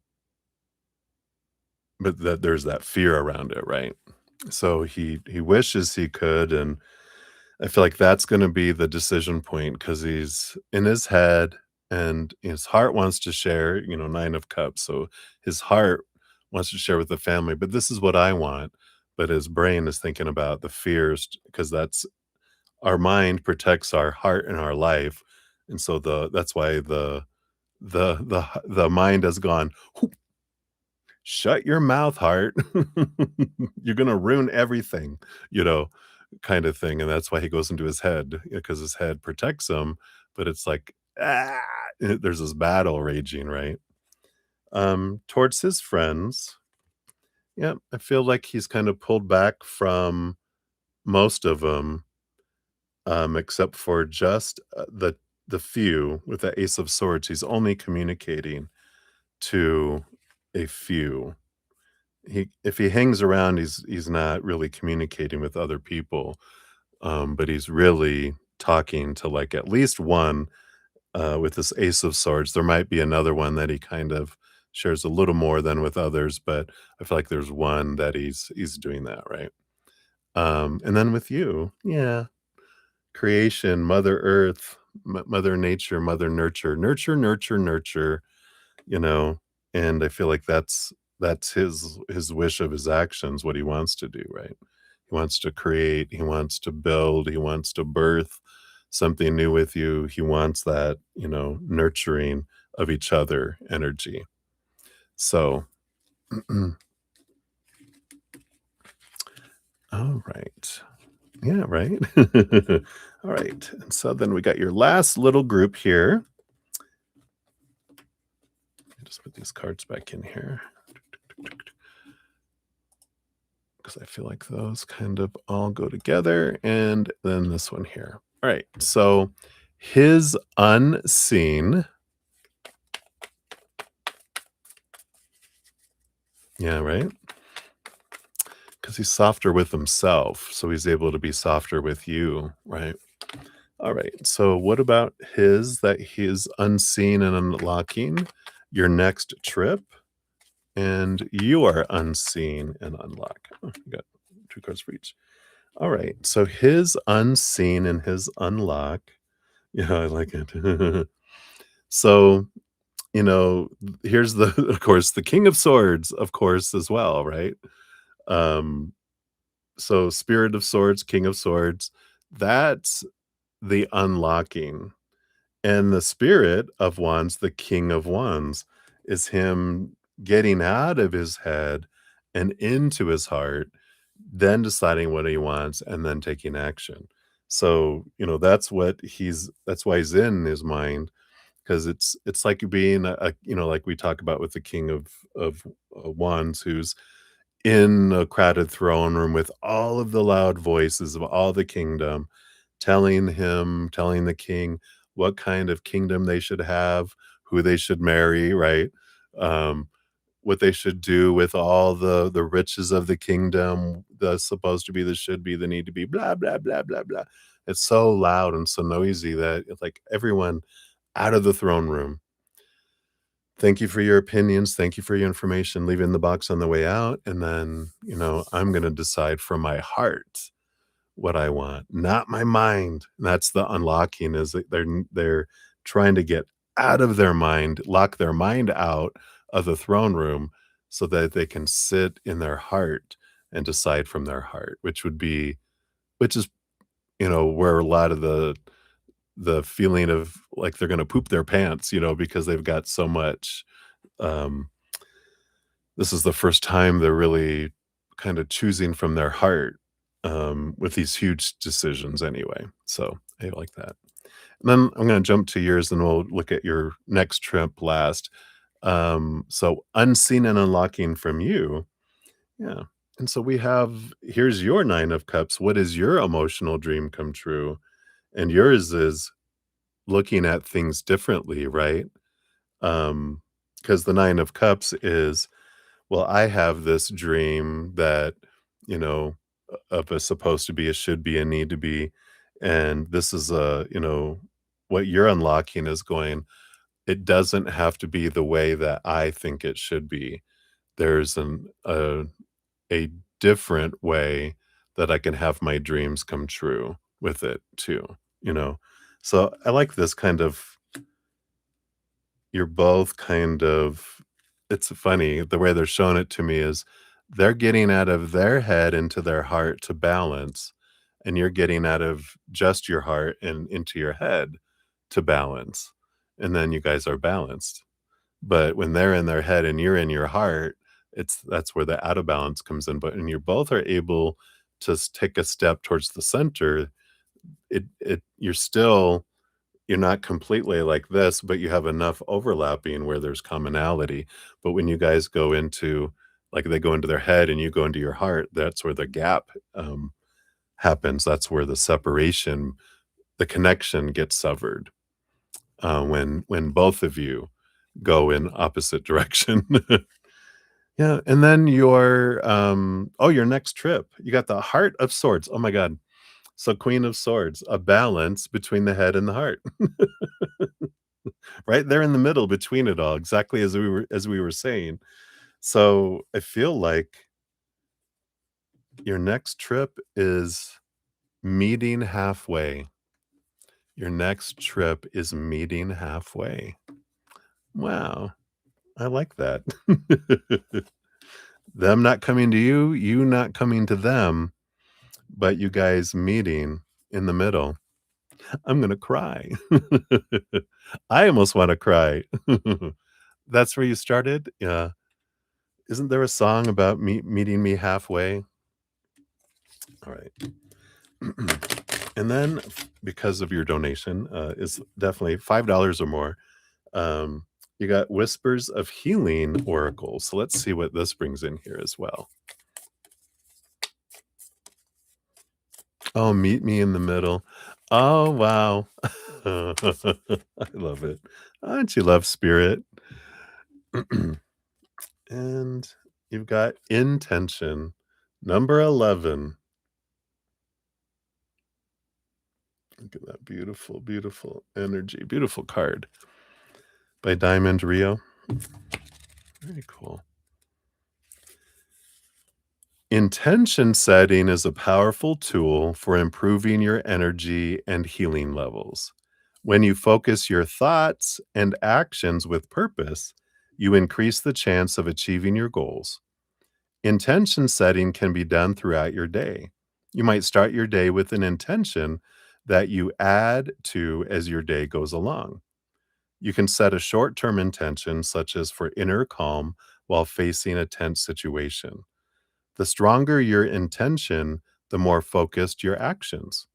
but that there's that fear around it, right? So he wishes he could, and I feel like that's gonna be the decision point because he's in his head and his heart wants to share, 9 of Cups, so his heart wants to share with the family, but this is what I want, but his brain is thinking about the fears because that's our mind protects our heart and our life, and so that's why the mind has gone, "Shut your mouth, heart. You're gonna ruin everything," you know, kind of thing, and that's why he goes into his head, because his head protects him, but it's like, "Ah!" There's this battle raging, right? Towards his friends, yeah, I feel like he's kind of pulled back from most of them, except for just, the few with the Ace of Swords, he's only communicating to a few. If he hangs around, he's not really communicating with other people, but he's really talking to, like, at least one, with this Ace of Swords. There might be another one that he kind of shares a little more than with others, but I feel like there's one that he's doing that, right? And then with you, yeah, creation, Mother Earth, Mother Nature, Mother Nurture, nurture, nurture, nurture, you know, and I feel like that's his wish of his actions, what he wants to do, right? He wants to create, he wants to build, he wants to birth something new with you. He wants that, nurturing of each other energy. So, all right. Yeah, right. All right. And so then we got your last little group here. Let me just put these cards back in here. because I feel like those kind of all go together, and then this one here. All right, so his unseen. Yeah, right? Because he's softer with himself, so he's able to be softer with you, right? All right, so what about his that he is unseen and unlocking? Your next trip, and you are unseen and unlock. Oh, you got 2 cards for each. All right, so his unseen and his unlock. Yeah, I like it. So, here's the of course, the King of Swords, of course, as well, right? Um, so Spirit of Swords, King of Swords, that's the unlocking. And the Spirit of Wands, the King of Wands, is him getting out of his head and into his heart, then deciding what he wants and then taking action. So, that's why he's in his mind, because it's like being like we talk about with the king of wands, who's in a crowded throne room with all of the loud voices of all the kingdom, telling the king what kind of kingdom they should have, who they should marry, right? Um, what they should do with all the riches of the kingdom, the supposed to be, the should be, the need to be, blah blah blah blah blah. It's so loud and so noisy that it's like everyone out of the throne room. Thank you for your opinions. Thank you for your information. Leave it in the box on the way out. And then, I'm going to decide from my heart what I want, not my mind. And that's the unlocking, is that they're trying to get out of their mind, lock their mind out of the throne room so that they can sit in their heart and decide from their heart, which is, where a lot of the feeling of like they're going to poop their pants, because they've got so much. um this is the first time they're really kind of choosing from their heart, with these huge decisions anyway. So I like that. And then I'm going to jump to yours and we'll look at your next trip last. So unseen and unlocking from you. Yeah. And so here's your 9 of cups. What is your emotional dream come true? And yours is looking at things differently, right? Because the 9 of cups is, well, I have this dream that, you know, of a supposed to be, a should be, a need to be. And this is what you're unlocking is going, it doesn't have to be the way that I think it should be. There's a different way that I can have my dreams come true with it too, you know? So I like this kind of, you're both kind of, it's funny the way they're showing it to me is they're getting out of their head into their heart to balance, and you're getting out of just your heart and into your head to balance, and then you guys are balanced. But when they're in their head and you're in your heart, that's where the out of balance comes in. But when you both are able to take a step towards the center, you're not completely like this, but you have enough overlapping where there's commonality. But when you guys go into, like, they go into their head and you go into your heart, that's where the gap happens. That's where the separation, the connection gets severed, when both of you go in opposite direction. Yeah, and then your next trip, you got the Heart of Swords. Oh my god. So Queen of Swords, a balance between the head and the heart. Right there in the middle between it all, exactly as we were saying. So, I feel like your next trip is meeting halfway. Your next trip is meeting halfway. Wow, I like that. Them not coming to you, you not coming to them, but you guys meeting in the middle. I'm gonna cry. I almost wanna cry. That's where you started? Yeah. Isn't there a song about meeting me halfway? Alright. And then, because of your donation, is definitely $5 or more, um, you got Whispers of Healing Oracle. So let's see what this brings in here as well. Oh, meet me in the middle. Oh, wow. I love it. Don't you love spirit? And you've got intention. Number 11. Look at that beautiful, beautiful energy. Beautiful card by Diamond Rio. Very cool. Intention setting is a powerful tool for improving your energy and healing levels. When you focus your thoughts and actions with purpose, you increase the chance of achieving your goals. Intention setting can be done throughout your day. You might start your day with an intention that you add to as your day goes along. You can set a short term intention, such as for inner calm while facing a tense situation. The stronger your intention, the more focused your actions.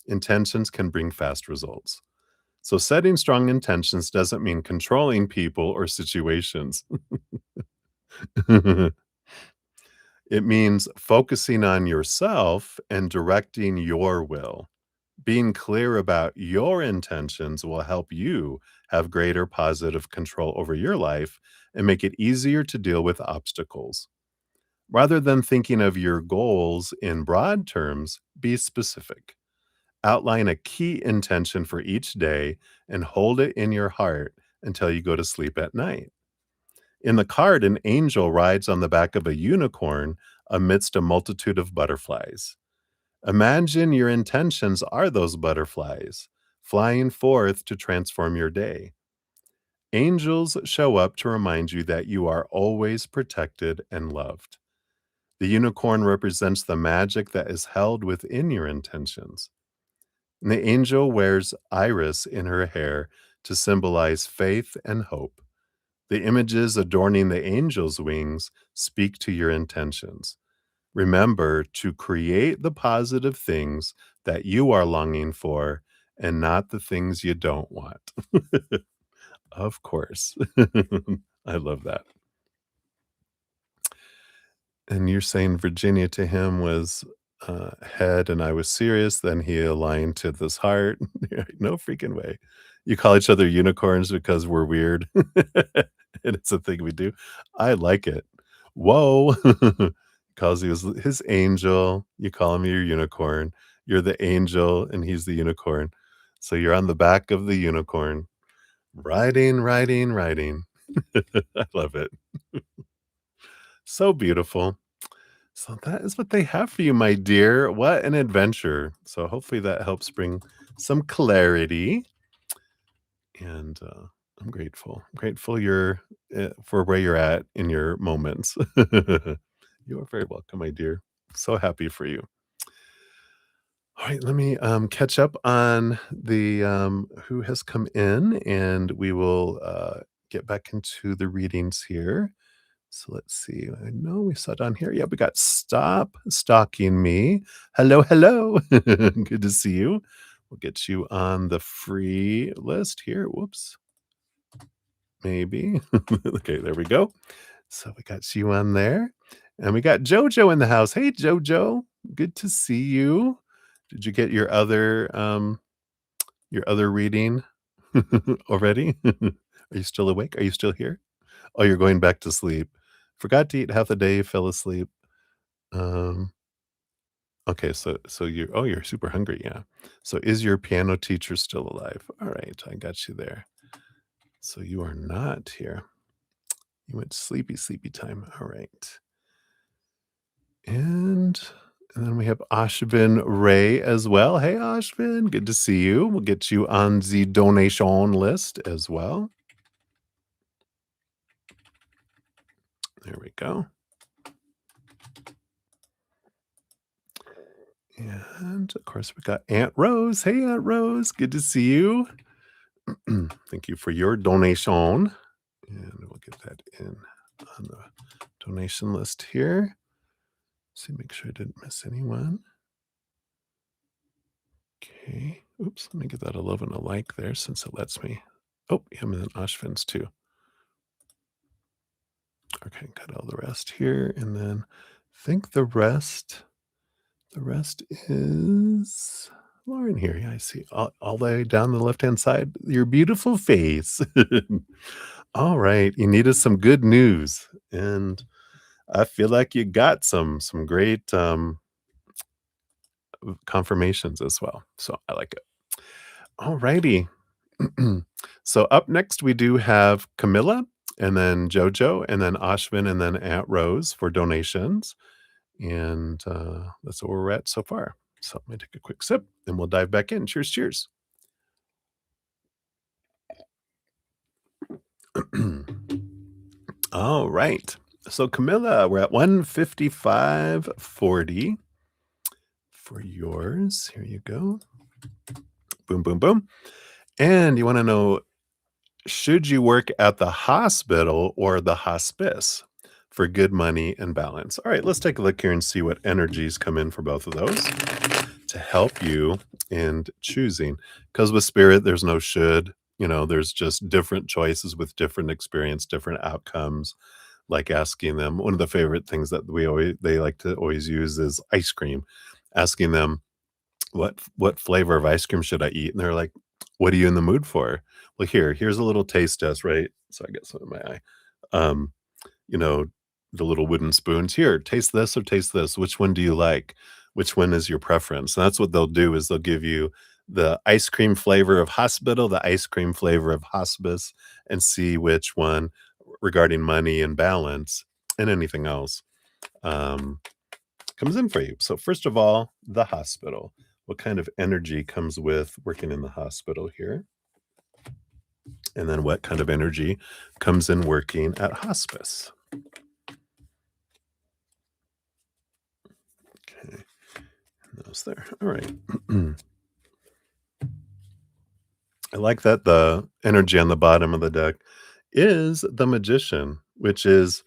Intentions can bring fast results. So, setting strong intentions doesn't mean controlling people or situations. It means focusing on yourself and directing your will. Being clear about your intentions will help you have greater positive control over your life and make it easier to deal with obstacles. Rather than thinking of your goals in broad terms, be specific. Outline a key intention for each day and hold it in your heart until you go to sleep at night. In the card, an angel rides on the back of a unicorn amidst a multitude of butterflies. Imagine your intentions are those butterflies, flying forth to transform your day. Angels show up to remind you that you are always protected and loved. The unicorn represents the magic that is held within your intentions. And the angel wears iris in her hair to symbolize faith and hope. The images adorning the angel's wings speak to your intentions. Remember to create the positive things that you are longing for and not the things you don't want. Of course. I love that. And you're saying Virginia to him was, head and I was serious, then he aligned to this heart. No freaking way. You call each other unicorns because we're weird, and it's a thing we do. I like it. Whoa. Calls you his angel, you call him your unicorn. You're the angel and he's the unicorn. So you're on the back of the unicorn, riding, riding, riding. I love it. So beautiful. So that is what they have for you, my dear. What an adventure. So hopefully that helps bring some clarity. And I'm grateful. I'm grateful you're for where you're at in your moments. You are very welcome, my dear. So happy for you. All right, let me catch up on the who has come in, and we will get back into the readings here. So let's see. I know we saw down here. Yeah, we got Stop Stalking Me. Hello, hello. Good to see you. We'll get you on the free list here. Whoops. Maybe. Okay, there we go. So we got you on there. And we got Jojo in the house. Hey, Jojo. Good to see you. Did you get your other reading already? Are you still awake? Are you still here? Oh, you're going back to sleep. Forgot to eat half the day, fell asleep. Um, okay, so you're super hungry, yeah. So is your piano teacher still alive? All right, I got you there. So you are not here. You went sleepy, sleepy time. All right. And and then we have Ashvin Ray as well. Hey Ashvin, good to see you. We'll get you on the donation list as well. There we go. And of course, we got Aunt Rose. Hey, Aunt Rose, good to see you. Thank you for your donation. And we'll get that in on the donation list here. See, make sure I didn't miss anyone. Okay. Oops, let me get that a love and a like there since it lets me. Oh, him and then Ashvin's too. Okay, got all the rest here. And then I think the rest The rest is Lauren here. Yeah, I see all the way down the left-hand side, your beautiful face. All right, you needed some good news, and I feel like you got some great, confirmations as well, so I like it. All righty. So up next, we do have Camilla, and then Jojo, and then Ashvin, and then Aunt Rose for donations. And that's where we're at so far. So let me take a quick sip and we'll dive back in. Cheers, cheers. All right. So Camilla, we're at 155.40 for yours. Here you go. Boom, boom, boom. And you want to know, should you work at the hospital or the hospice for good money and balance? All right, let's take a look here and see what energies come in for both of those to help you in choosing. Because with spirit, there's no should, there's just different choices with different experience, different outcomes. Like asking them, one of the favorite things that they like to always use is ice cream. Asking them, what flavor of ice cream should I eat? And they're like, what are you in the mood for? Well, here's a little taste test, right? So I got some in my eye. Um, you know, the little wooden spoons. Here, taste this or taste this. Which one do you like? Which one is your preference? And that's what they'll do is they'll give you the ice cream flavor of hospital, the ice cream flavor of hospice, and see which one regarding money and balance and anything else um, comes in for you. So first of all, the hospital. What kind of energy comes with working in the hospital here? And then what kind of energy comes in working at hospice? Okay, those there. All right. I like that the energy on the bottom of the deck is the magician, which is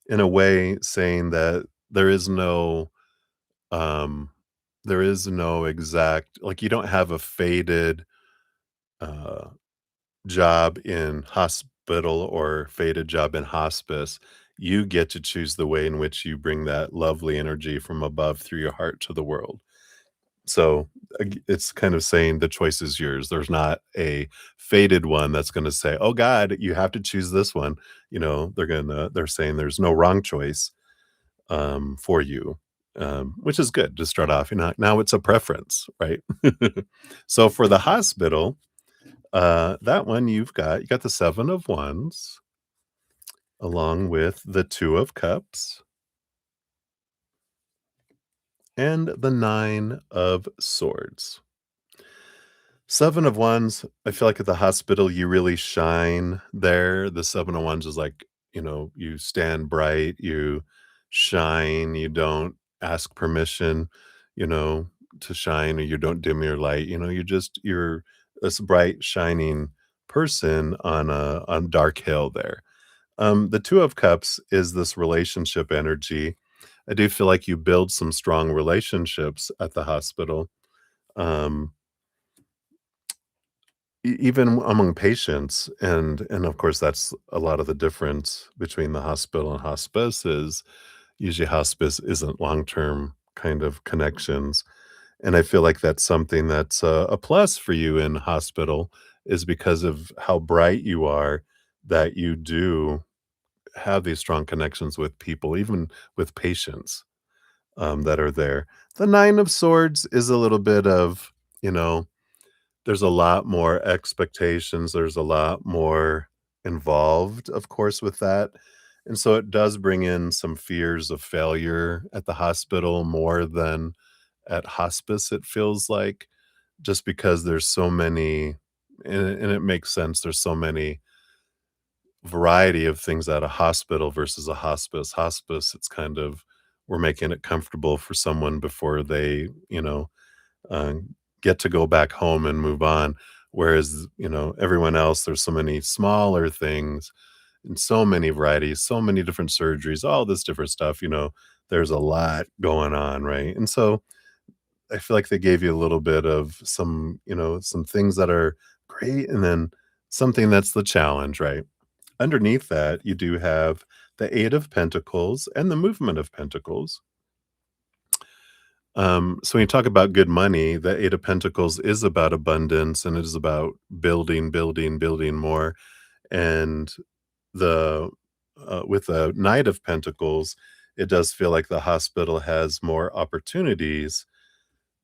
in a way saying that um there is no exact, like, you don't have a fated uh job in hospital or fated job in hospice. You get to choose the way in which you bring that lovely energy from above through your heart to the world. So, it's kind of saying the choice is yours. There's not a fated one that's gonna say, "Oh god, you have to choose this one." They're saying there's no wrong choice, for you, which is good to start off. Now it's a preference, right? So for the hospital, that one you got the 7 of Wands along with the 2 of Cups and the 9 of Swords. 7 of Wands, I feel like at the hospital, you really shine there. The 7 of Wands is like, you stand bright, you shine, you don't ask permission, you know, to shine, or you don't dim your light. You're this bright, shining person on dark hill there. The 2 of Cups is this relationship energy. I do feel like you build some strong relationships at the hospital. Um, even among patients, and of course that's a lot of the difference between the hospital and hospice is usually hospice isn't long-term kind of connections, and I feel like that's something that's a plus for you in hospital is because of how bright you are, that you do have these strong connections with people, even with patients, that are there. The 9 of Swords is a little bit of, you know there's a lot more expectations, there's a lot more involved, of course, with that, and so it does bring in some fears of failure at the hospital more than at hospice, it feels like, just because there's so many, and it makes sense, there's so many variety of things at a hospital versus a hospice. Hospice, it's kind of we're making it comfortable for someone before they, uh, get to go back home and move on. Whereas, everyone else, there's so many smaller things and so many varieties, so many different surgeries, all this different stuff. There's a lot going on, right? And so I feel like they gave you a little bit of some things that are great and then something that's the challenge, right? Underneath that, you do have the 8 of Pentacles and the movement of Pentacles. So when you talk about good money, the Eight of Pentacles is about abundance and it is about building, building, building more. And the with the Knight of Pentacles, it does feel like the hospital has more opportunities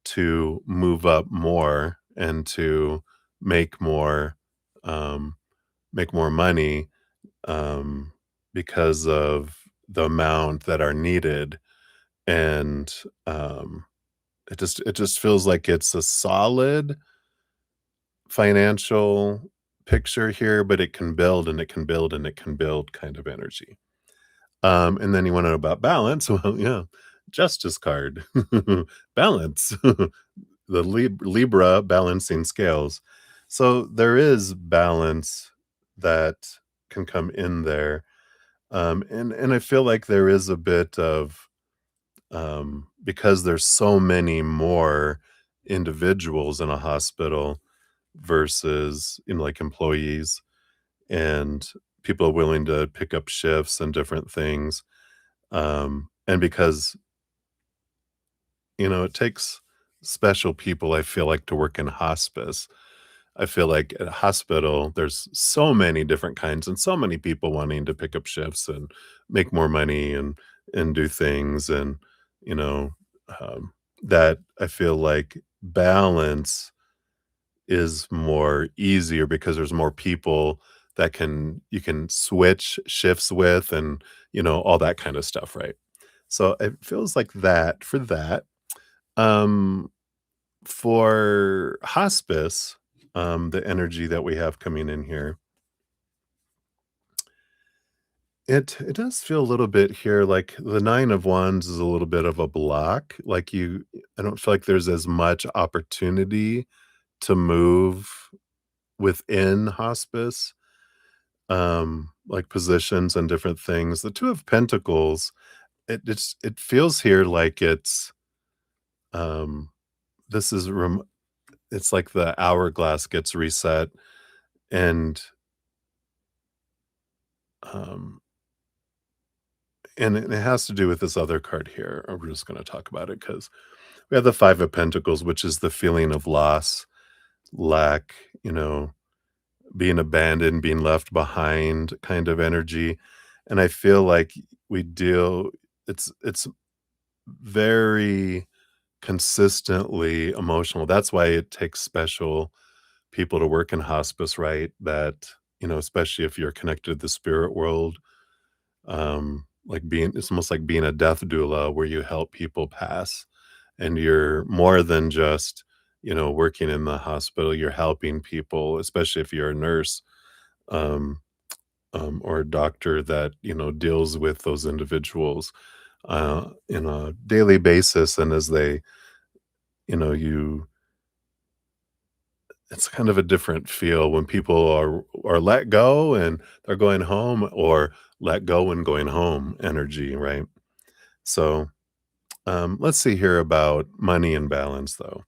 to move up more and to make more um, make more money um, because of the amount that are needed. And it just feels like it's a solid financial picture here, but it can build and it can build and it can build kind of energy. And then you want to know about balance. Well, yeah, Justice card, balance, the Libra balancing scales. So there is balance that can come in there. And I feel like there is a bit of because there's so many more individuals in a hospital versus like employees and people willing to pick up shifts and different things. And because it takes special people, I feel like, to work in hospice. I feel like at a hospital, there's so many different kinds and so many people wanting to pick up shifts and make more money and do things you know um, that I feel like balance is more easier because there's more people that you can switch shifts with and all that kind of stuff, right? So it feels like that for that. Um, for hospice, the energy that we have coming in here, it does feel a little bit here like the 9 of Wands is a little bit of a block. Like I don't feel like there's as much opportunity to move within hospice, like positions and different things. The 2 of Pentacles, it feels here like um, this is it's like the hourglass gets reset and um and it has to do with this other card here. We're just going to talk about it because we have the 5 of Pentacles, which is the feeling of loss, lack, being abandoned, being left behind kind of energy. And I feel like we deal it's very consistently emotional. That's why it takes special people to work in hospice, right? That especially if you're connected to the spirit world, like it's almost like being a death doula where you help people pass and you're more than just working in the hospital, you're helping people, especially if you're a nurse, um, or a doctor that deals with those individuals in a daily basis. And as you it's kind of a different feel when people are let go and they're going home, or let go and going home energy, right? So let's see here about money and balance, though.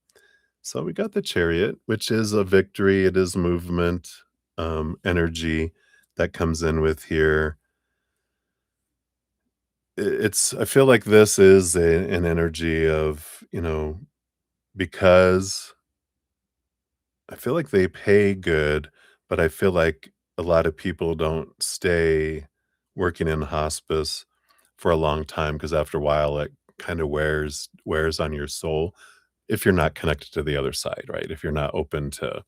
So we got the Chariot, which is a victory. It is movement, energy that comes in with here. I feel like this is an energy of because I feel like they pay good, but I feel like a lot of people don't stay working in hospice for a long time because after a while it kind of wears on your soul if you're not connected to the other side, right? If you're not open to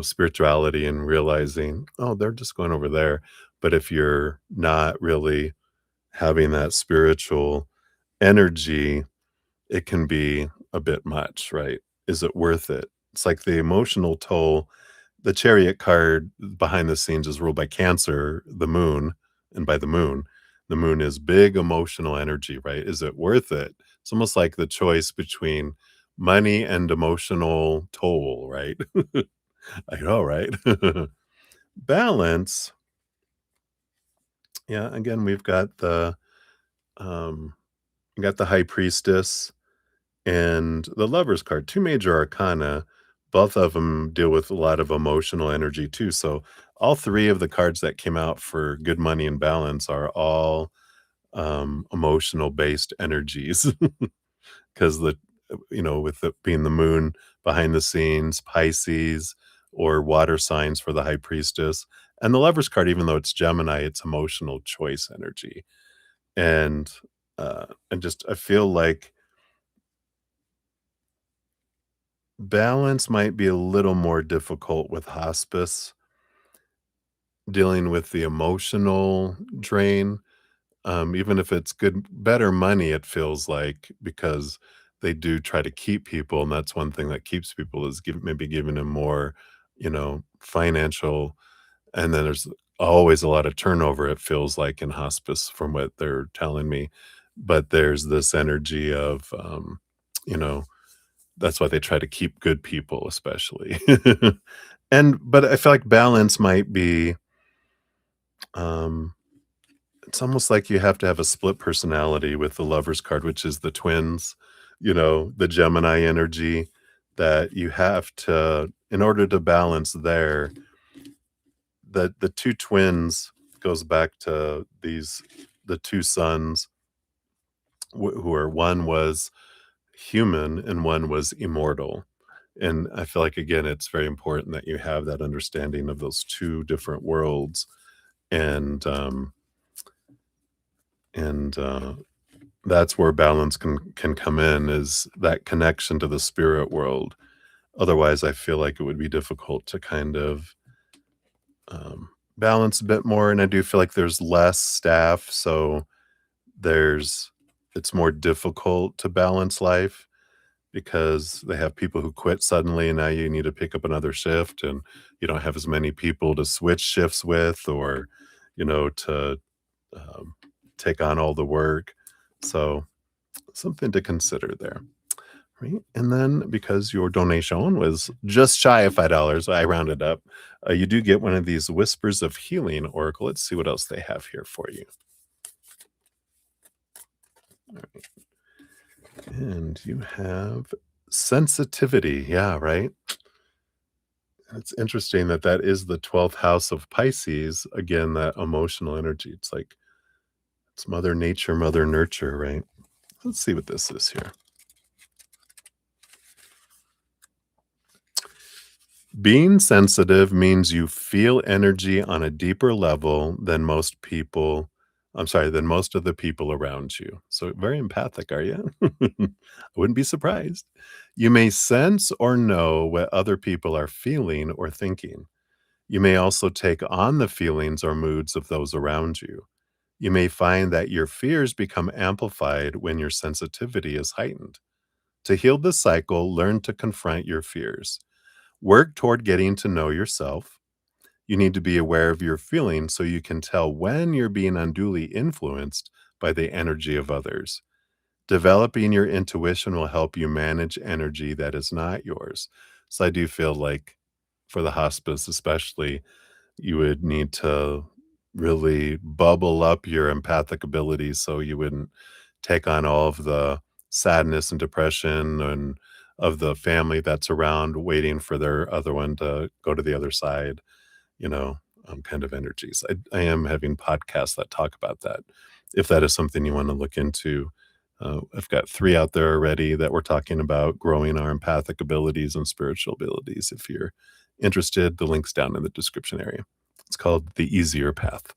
spirituality and realizing, oh, they're just going over there. But if you're not really having that spiritual energy, it can be a bit much, right? Is it worth it? It's like the emotional toll. The Chariot card behind the scenes is ruled by Cancer, the moon, and by the moon is big emotional energy, right? Is it worth it? It's almost like the choice between money and emotional toll, right? I know, right? Balance, yeah, again, um we got the High Priestess and the Lovers card, 2 major arcana. Both of them deal with a lot of emotional energy too. So all 3 of the cards that came out for good money and balance are all emotional based energies. 'Cause with it being the moon behind the scenes, Pisces, or water signs for the high priestess, and the Lovers card, even though it's Gemini, it's emotional choice energy, and, I feel like balance might be a little more difficult with hospice, dealing with the emotional drain. Even if it's better money, it feels like, because they do try to keep people, and that's one thing that keeps people is maybe giving them more, financial, and then there's always a lot of turnover, it feels like, in hospice from what they're telling me. But there's this energy of, you know, that's why they try to keep good people, especially. But I feel like balance might be, um it's almost like you have to have a split personality with the Lovers card, which is the twins, the Gemini energy, that you have to, in order to balance there, the 2 twins goes back to the 2 sons, who are, one was human and one was immortal. And I feel like, again, it's very important that you have that understanding of those 2 different worlds, and, and, that's where balance can come in, is that connection to the spirit world. Otherwise, I feel like it would be difficult to kind of, balance a bit more, and I do feel like there's less staff, so there's it's more difficult to balance life, because they have people who quit suddenly, and now you need to pick up another shift, and you don't have as many people to switch shifts with, or, to, um, take on all the work. So, something to consider there, right? And then, because your donation was just shy of $5, I rounded up, you do get one of these Whispers of Healing oracle. Let's see what else they have here for you. Alright. And you have sensitivity. Yeah, right? It's interesting that that is the 12th house of Pisces. Again, that emotional energy. It's like it's Mother Nature, Mother Nurture, right? Let's see what this is here. Being sensitive means you feel energy on a deeper level than most people. I'm sorry, than most of the people around you. So very empathic, are you? I wouldn't be surprised. You may sense or know what other people are feeling or thinking. You may also take on the feelings or moods of those around you. You may find that your fears become amplified when your sensitivity is heightened. To heal this cycle, learn to confront your fears. Work toward getting to know yourself. You need to be aware of your feelings so you can tell when you're being unduly influenced by the energy of others. Developing your intuition will help you manage energy that is not yours. So I do feel like, for the hospice especially, you would need to really bubble up your empathic abilities so you wouldn't take on all of the sadness and depression and of the family that's around waiting for their other one to go to the other side, you know, kind of energies. I am having podcasts that talk about that. If that is something you want to look into, I've got 3 out there already that we're talking about growing our empathic abilities and spiritual abilities. If you're interested, the link's down in the description area. It's called The Easier Path.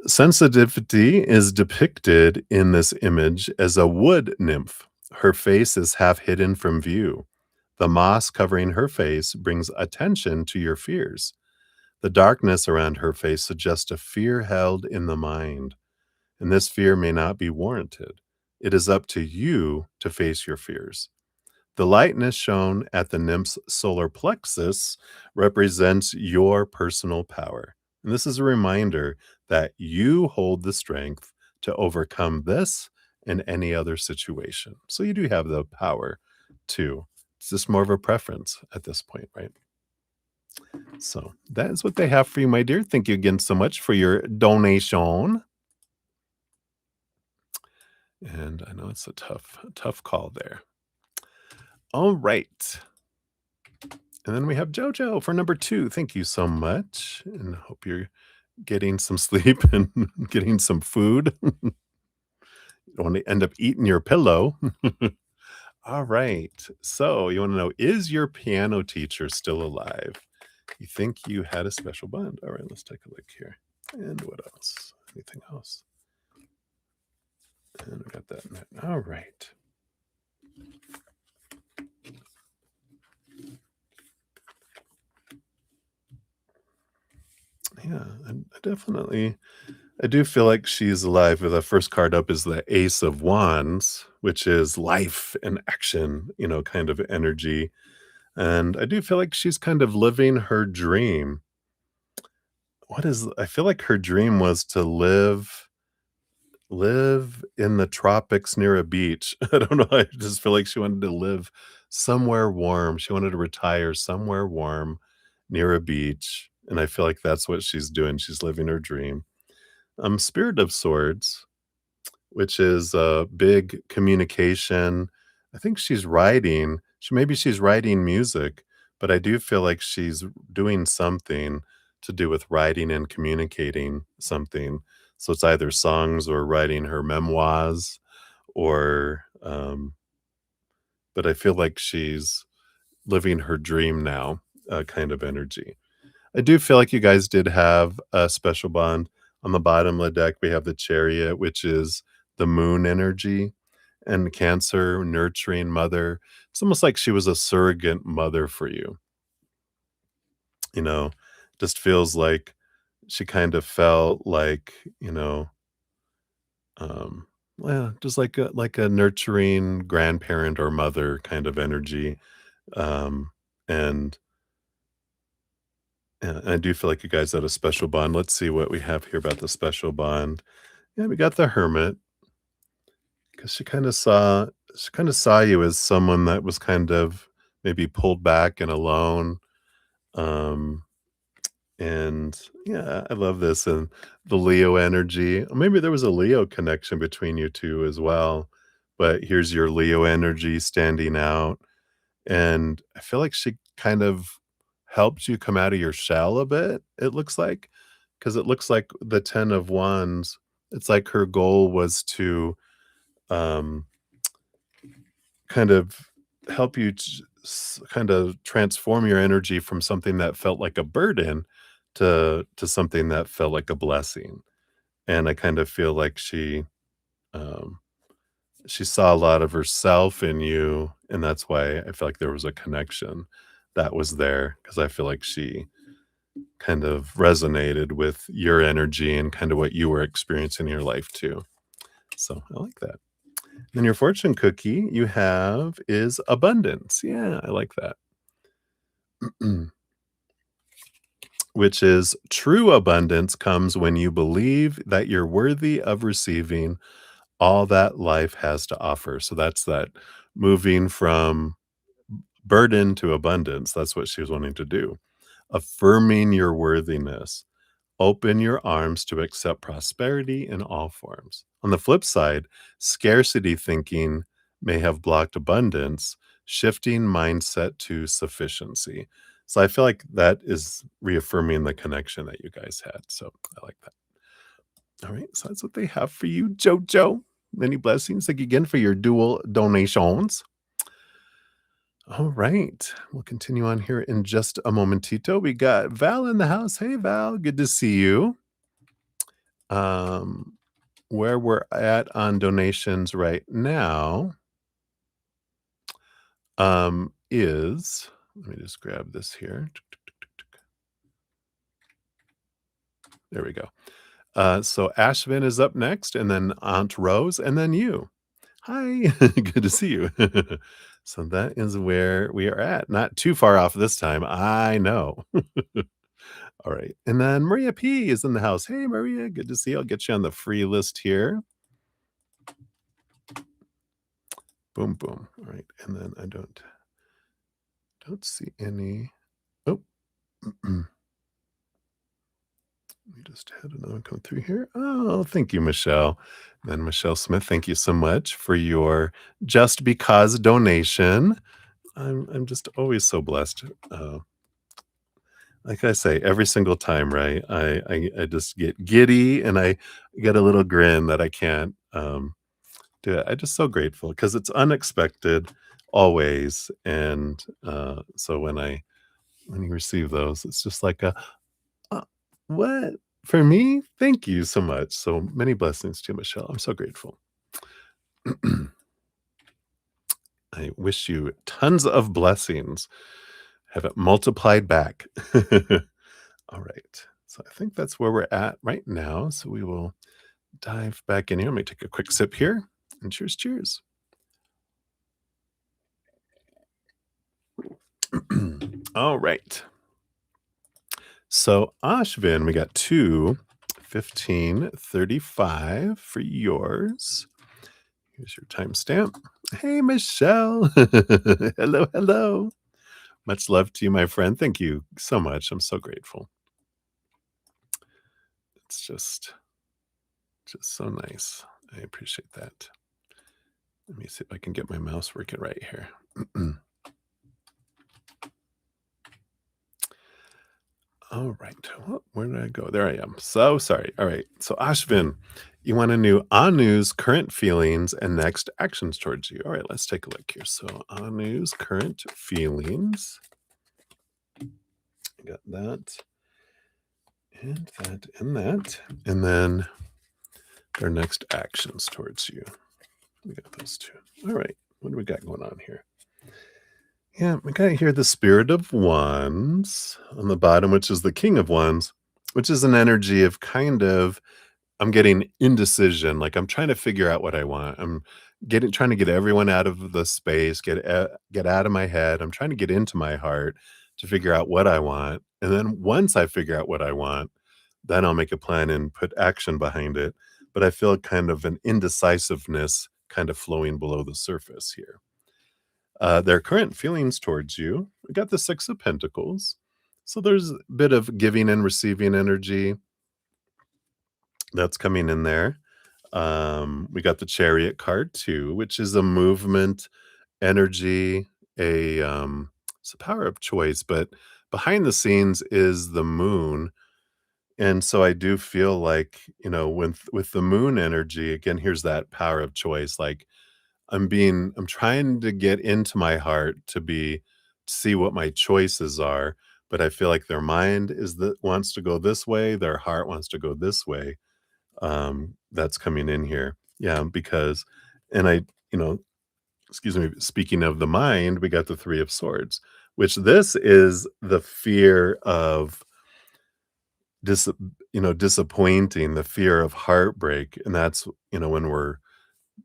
Sensitivity is depicted in this image as a wood nymph. Her face is half hidden from view. The moss covering her face brings attention to your fears. The darkness around her face suggests a fear held in the mind, and this fear may not be warranted. It is up to you to face your fears. The lightness shown at the nymph's solar plexus represents your personal power. And this is a reminder that you hold the strength to overcome this and any other situation. So you do have the power to. It's just more of a preference at this point, right? So that is what they have for you, my dear. Thank you again so much for your donation. And I know it's a tough call there. All right. And then we have JoJo for number 2. Thank you so much, and hope you're getting some sleep and getting some food. Don't wanna end up eating your pillow. All right. So you wanna know, is your piano teacher still alive? You think you had a special bond. All right, let's take a look here. And what else? Anything else? And we got that in there. All right. Yeah, I definitely I do feel like she's alive. The first card up is the Ace of Wands, which is life and action, kind of energy. And I do feel like she's kind of living her dream. I feel like her dream was to live in the tropics near a beach. I don't know. I just feel like she wanted to live somewhere warm. She wanted to retire somewhere warm near a beach. And I feel like that's what she's doing. She's living her dream. Spirit of Swords, which is big communication. I think she's writing. Maybe she's writing music, but I do feel like she's doing something to do with writing and communicating something. So it's either songs or writing her memoirs, or, but I feel like she's living her dream now, kind of energy. I do feel like you guys did have a special bond. On the bottom of the deck, we have the Chariot, which is the moon energy, and Cancer, nurturing mother. It's almost like she was a surrogate mother for you, you know? Just feels like she kind of felt like, um, well, just like a nurturing grandparent or mother kind of energy. Um, and Yeah, I do feel like you guys had a special bond. Let's see what we have here about the special bond. Yeah, we got the Hermit, because she kinda saw you as someone that was kind of maybe pulled back and alone. Um, and yeah, I love this, and the Leo energy. Maybe there was a Leo connection between you 2 as well, but here's your Leo energy standing out. And I feel like she kind of helped you come out of your shell a bit, it looks like, because it looks like the 10 of Wands, it's like her goal was to, um, kind of help you kind of transform your energy from something that felt like a burden to something that felt like a blessing. And I kind of feel like um she saw a lot of herself in you, and that's why I feel like there was a connection that was there, because I feel like she kind of resonated with your energy and kind of what you were experiencing in your life too. So I like that. And your fortune cookie you have is abundance. Yeah, I like that. Which is true abundance comes when you believe that you're worthy of receiving all that life has to offer. So that's that moving from burden to abundance. That's what she was wanting to do. Affirming your worthiness. Open your arms to accept prosperity in all forms. On the flip side, scarcity thinking may have blocked abundance, shifting mindset to sufficiency. So I feel like that is reaffirming the connection that you guys had. So I like that. All right. So that's what they have for you, Jojo. Many blessings. Thank you again for your dual donations. All right. We'll continue on here in just a momentito. We got Val in the house. Hey, Val. Good to see you. Um, where we're at on donations right now, is let me just grab this here. There we go. So Ashvin is up next, and then Aunt Rose, and then you. Hi, good to see you. So that is where we are at. Not too far off this time. I know. All right. And then Maria P is in the house. Hey, Maria, good to see you. I'll get you on the free list here. Boom, boom. All right. And then I don't see any. Oh, we just had another one come through here. Oh, thank you, Michelle. And Michelle Smith, thank you so much for your just because donation. I'm just always so blessed. Like I say, every single time, right? I just get giddy, and I get a little grin that I can't do it. I'm just so grateful because it's unexpected always, and, so when you receive those, it's just like a, "Uh, what? For me? Thank you so much." So many blessings to you, Michelle. I'm so grateful. I wish you tons of blessings. Have it multiplied back. All right. So I think that's where we're at right now. So we will dive back in here. Let me take a quick sip here. And cheers, cheers. All right. So Ashvin, we got 2:15:35 for yours. Here's your timestamp. Hey, Michelle. Hello, hello. Much love to you, my friend. Thank you so much. I'm so grateful. It's just so nice. I appreciate that. Let me see if I can get my mouse working right here. All right. Where did I go? There I am. So sorry. All right. So Ashvin, you want to know Anu's current feelings and next actions towards you. All right, let's take a look here. So Anu's current feelings. I got that and that and that. And then their next actions towards you. We got those two. All right. What do we got going on here? Yeah, we got here the Spirit of Wands on the bottom, which is the King of Wands, which is an energy of kind of I'm getting indecision. Like I'm trying to figure out what I want. I'm getting trying to get everyone out of the space, get out of my head. I'm trying to get into my heart to figure out what I want. And then once I figure out what I want, then I'll make a plan and put action behind it. But I feel kind of an indecisiveness kind of flowing below the surface here. Their current feelings towards you, we got the Six of Pentacles. So there's a bit of giving and receiving energy that's coming in there. We got the Chariot card too, which is a movement energy, it's a power of choice, but behind the scenes is the moon. And so I do feel like, with the moon energy, again, here's that power of choice. Like I'm trying to get into my heart to see what my choices are, but I feel like their mind is that wants to go this way, their heart wants to go this way. That's coming in here. Yeah, because and I, you know, excuse me, speaking of the mind, we got the Three of Swords, which this is the fear of dis disappointing, the fear of heartbreak, and that's, when we're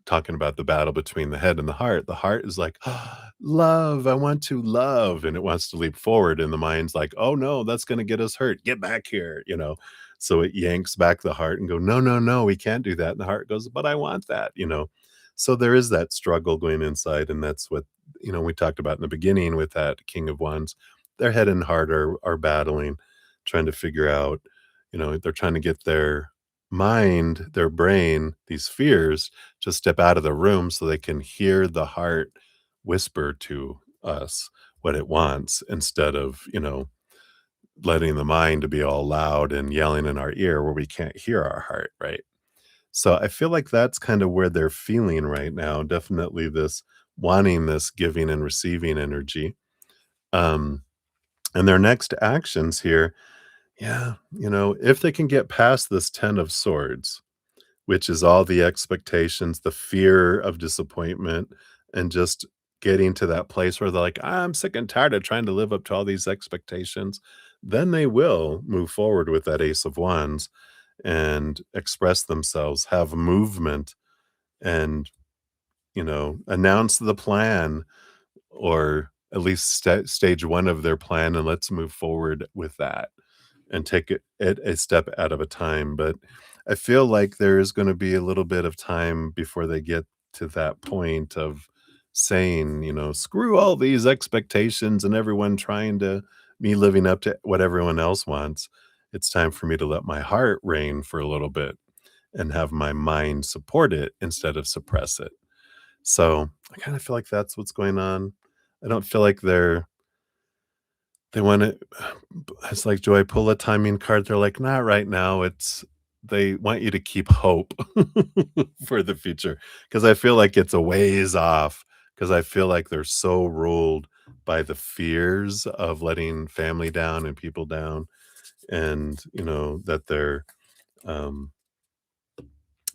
talking about the battle between the head and the heart. The heart is like, "Ah, love, I want to love," and it wants to leap forward, and the mind's like, "Oh no, that's gonna get us hurt. Get back here." So it yanks back the heart and go, "No, no, no, we can't do that." And the heart goes, "But I want that." So there is that struggle going inside, and that's what, we talked about in the beginning with that King of Wands. Their head and heart are battling, trying to figure out, they're trying to get their mind, their brain, these fears to step out of the room so they can hear the heart whisper to us what it wants instead of, letting the mind to be all loud and yelling in our ear where we can't hear our heart, right? So I feel like that's kind of where they're feeling right now. Definitely this wanting this giving and receiving energy. Um, and their next actions here, yeah, if they can get past this 10 of swords, which is all the expectations, the fear of disappointment, and just getting to that place where they're like, "I'm sick and tired of trying to live up to all these expectations," then they will move forward with that Ace of Wands and express themselves, have movement, and, announce the plan or at least stage 1 of their plan, and let's move forward with that and take it a step out of a time. But I feel like there is going to be a little bit of time before they get to that point of saying, screw all these expectations and everyone trying to me living up to what everyone else wants. It's time for me to let my heart reign for a little bit and have my mind support it instead of suppress it. So I kind of feel like that's what's going on. I don't feel like they wanna it's like, do I pull a timing card? They're like, "Not right now, it's they want you to keep hope for the future, because I feel like it's a ways off, because I feel like they're so ruled by the fears of letting family down and people down, and, that they're, um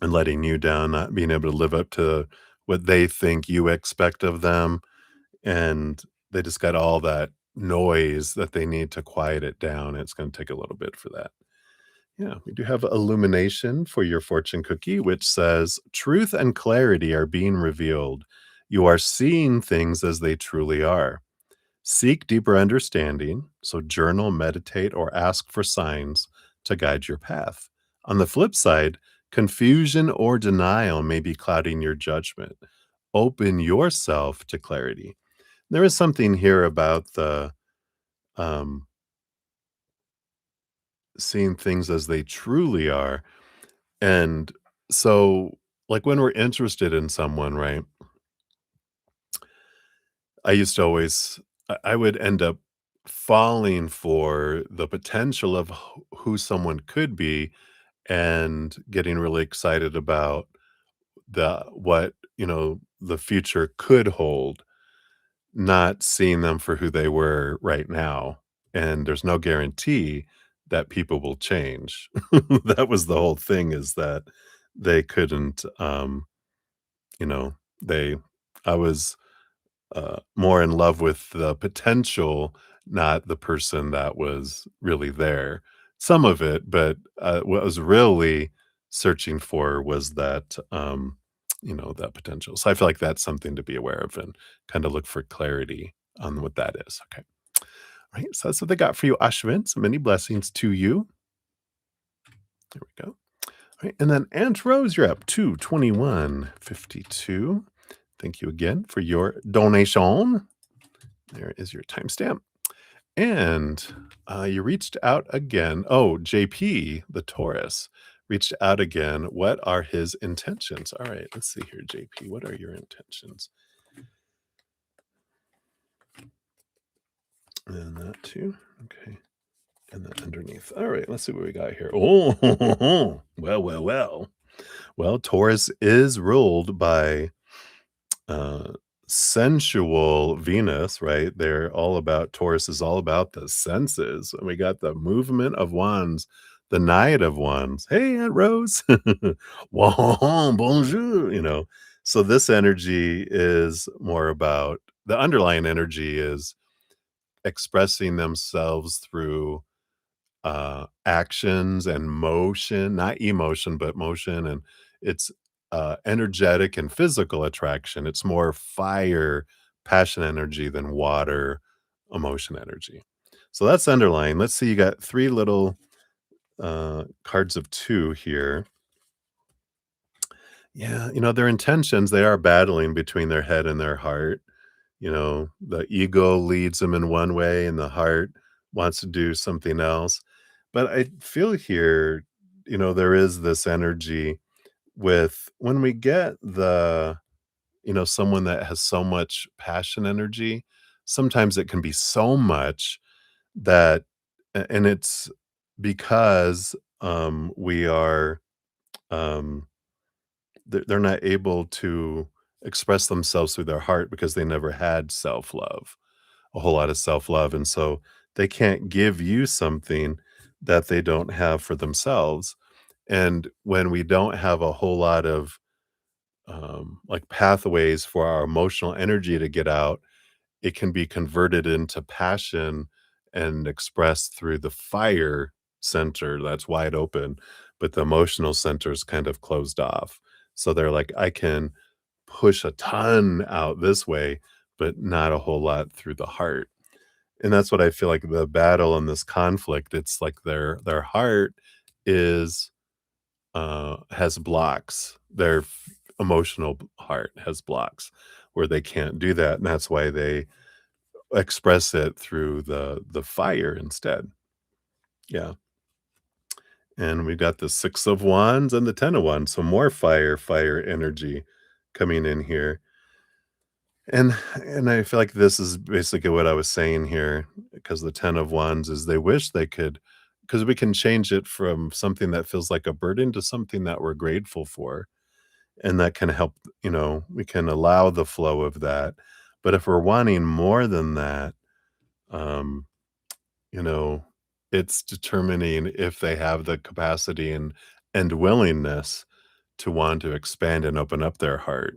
and letting you down, not being able to live up to what they think you expect of them, and they just got all that noise that they need to quiet it down. It's gonna take a little bit for that. Yeah, we do have illumination for your fortune cookie, which says, "Truth and clarity are being revealed. You are seeing things as they truly are. Seek deeper understanding, so journal, meditate, or ask for signs to guide your path." On the flip side, confusion or denial may be clouding your judgment. Open yourself to clarity. There is something here about the um, seeing things as they truly are. And so, like when we're interested in someone, right? I used to always, I would end up falling for the potential of who someone could be, and getting really excited about what, the future could hold, not seeing them for who they were right now. And there's no guarantee that people will change. That was the whole thing, is that they couldn't, you know, they, I was more in love with the potential, not the person that was really there. Some of it, but what I was really searching for was that, that potential. So I feel like that's something to be aware of, and kind of look for clarity on what that is. Okay. All right. So that's what they got for you, Ashwin. So many blessings to you. There we go. All right. And then Aunt Rose, you're up to 2152. Thank you again for your donation. There is your timestamp. And you reached out again. Oh, JP, the Taurus, reached out again. What are his intentions? All right, let's see here, JP. What are your intentions? And that too. Okay. And then underneath. All right, let's see what we got here. Oh, well, well, well. Well, Taurus is ruled by uh, sensual Venus, right? They're all about, Taurus is all about the senses. And we got the movement of wands, the Knight of Wands. Hey, Aunt Rose. Wah, bonjour. So this energy is more about, the underlying energy is expressing themselves through actions and motion, not emotion, but motion. And it's energetic and physical attraction. It's more fire, passion energy than water, emotion energy. So that's underlying. Let's see, you got three little cards of two here. Yeah, their intentions, they are battling between their head and their heart. The ego leads them in one way, and the heart wants to do something else. But I feel here, there is this energy with, when we get someone that has so much passion energy, sometimes it can be so much that, and it's because we are, um, they're not able to express themselves through their heart, because they never had self love, a whole lot of self-love, and so they can't give you something that they don't have for themselves. And when we don't have a whole lot of, like, pathways for our emotional energy to get out, it can be converted into passion and expressed through the fire center that's wide open, but the emotional center is kind of closed off. So they're like, "I can push a ton out this way, but not a whole lot through the heart." And that's what I feel like the battle and this conflict, it's like their heart is, has blocks. Their emotional heart has blocks where they can't do that, and that's why they express it through the fire instead. Yeah. And we got the 6 of Wands and the 10 of Wands, so more fire energy coming in here. And I feel like this is basically what I was saying here, because the 10 of Wands is, they wish they could because we can change it from something that feels like a burden to something that we're grateful for, and that can help, we can allow the flow of that. But if we're wanting more than that, um, you know, it's determining if they have the capacity and willingness to want to expand and open up their heart.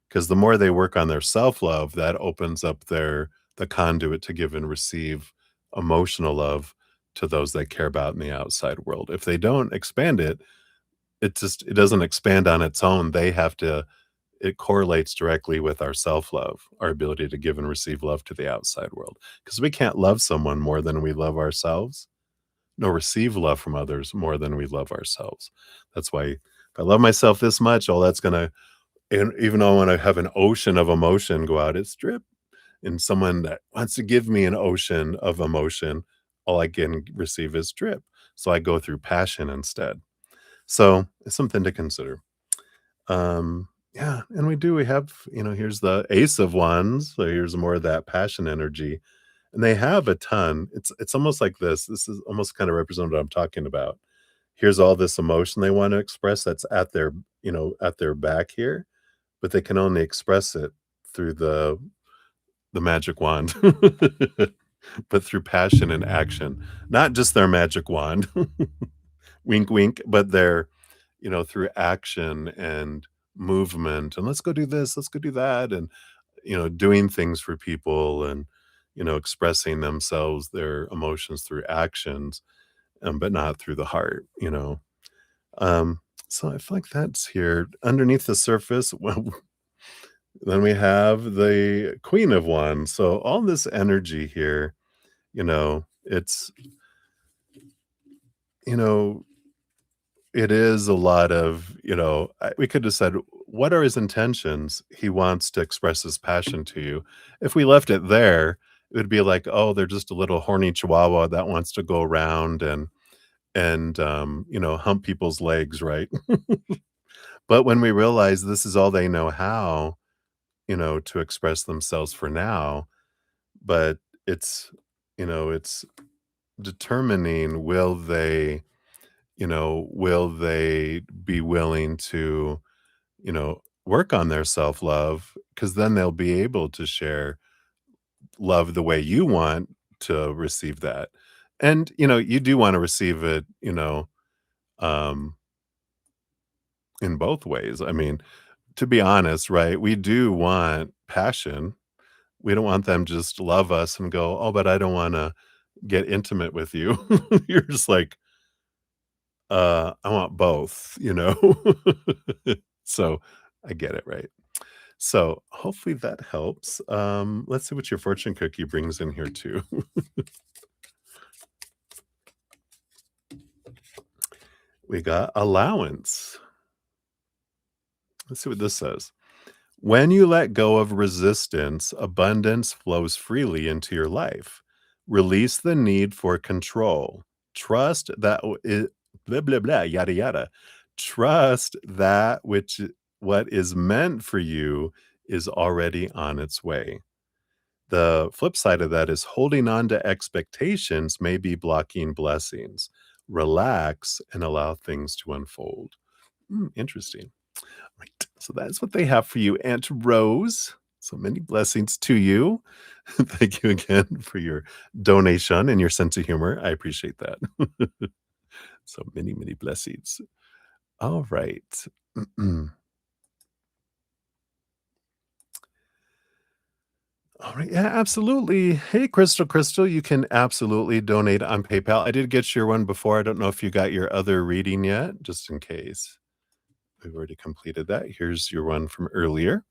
Because the more they work on their self-love, that opens up the conduit to give and receive emotional love to those they care about in the outside world. If they don't expand it, it doesn't expand on its own. It correlates directly with our self-love, our ability to give and receive love to the outside world. Because we can't love someone more than we love ourselves, nor receive love from others more than we love ourselves. That's why if I love myself this much, all that's gonna and even though I wanna have an ocean of emotion go out, it's drip. And someone that wants to give me an ocean of emotion, all I can receive is drip. So I go through passion instead. So it's something to consider. Yeah, and we have, here's the Ace of Wands, so here's more of that passion energy, and they have a ton. It's almost like this. This is almost kind of represent what I'm talking about. Here's all this emotion they want to express that's at their back here, but they can only express it through the magic wand. But through passion and action, not just their magic wand. Wink, wink, but they're, through action and movement, and let's go do this, let's go do that, and, doing things for people and, expressing themselves, their emotions through actions, but not through the heart, Um, so I feel like that's here. Underneath the surface, well, then we have the Queen of Wands. So all this energy here, it's, you know, it is a lot of, we could have said, what are his intentions? He wants to express his passion to you. If we left it there, it would be like, oh, they're just a little horny chihuahua that wants to go around and hump people's legs, right? But when we realize this is all they know how, to express themselves for now, but it's determining, will they be willing to, work on their self-love? Because then they'll be able to share love the way you want to receive that. And, you do wanna receive it, um, in both ways. I mean, to be honest, right, we do want passion. We don't want them just love us and go, "Oh, but I don't wanna get intimate with you." You're just like, I want both, you know?" So, I get it, right? So, hopefully that helps. Let's see what your fortune cookie brings in here too. We got allowance. Let's see what this says. When you let go of resistance, abundance flows freely into your life. Release the need for control. Trust that blah blah blah yada yada. Trust that what is meant for you is already on its way. The flip side of that is holding on to expectations may be blocking blessings. Relax and allow things to unfold. Interesting. Right. So that's what they have for you, Aunt Rose. So many blessings to you. Thank you again for your donation and your sense of humor. I appreciate that. So many, many blessings. All right. All right. Yeah, absolutely. Hey, Crystal, you can absolutely donate on PayPal. I did get your one before. I don't know if you got your other reading yet, just in case. We've already completed that. Here's your one from earlier.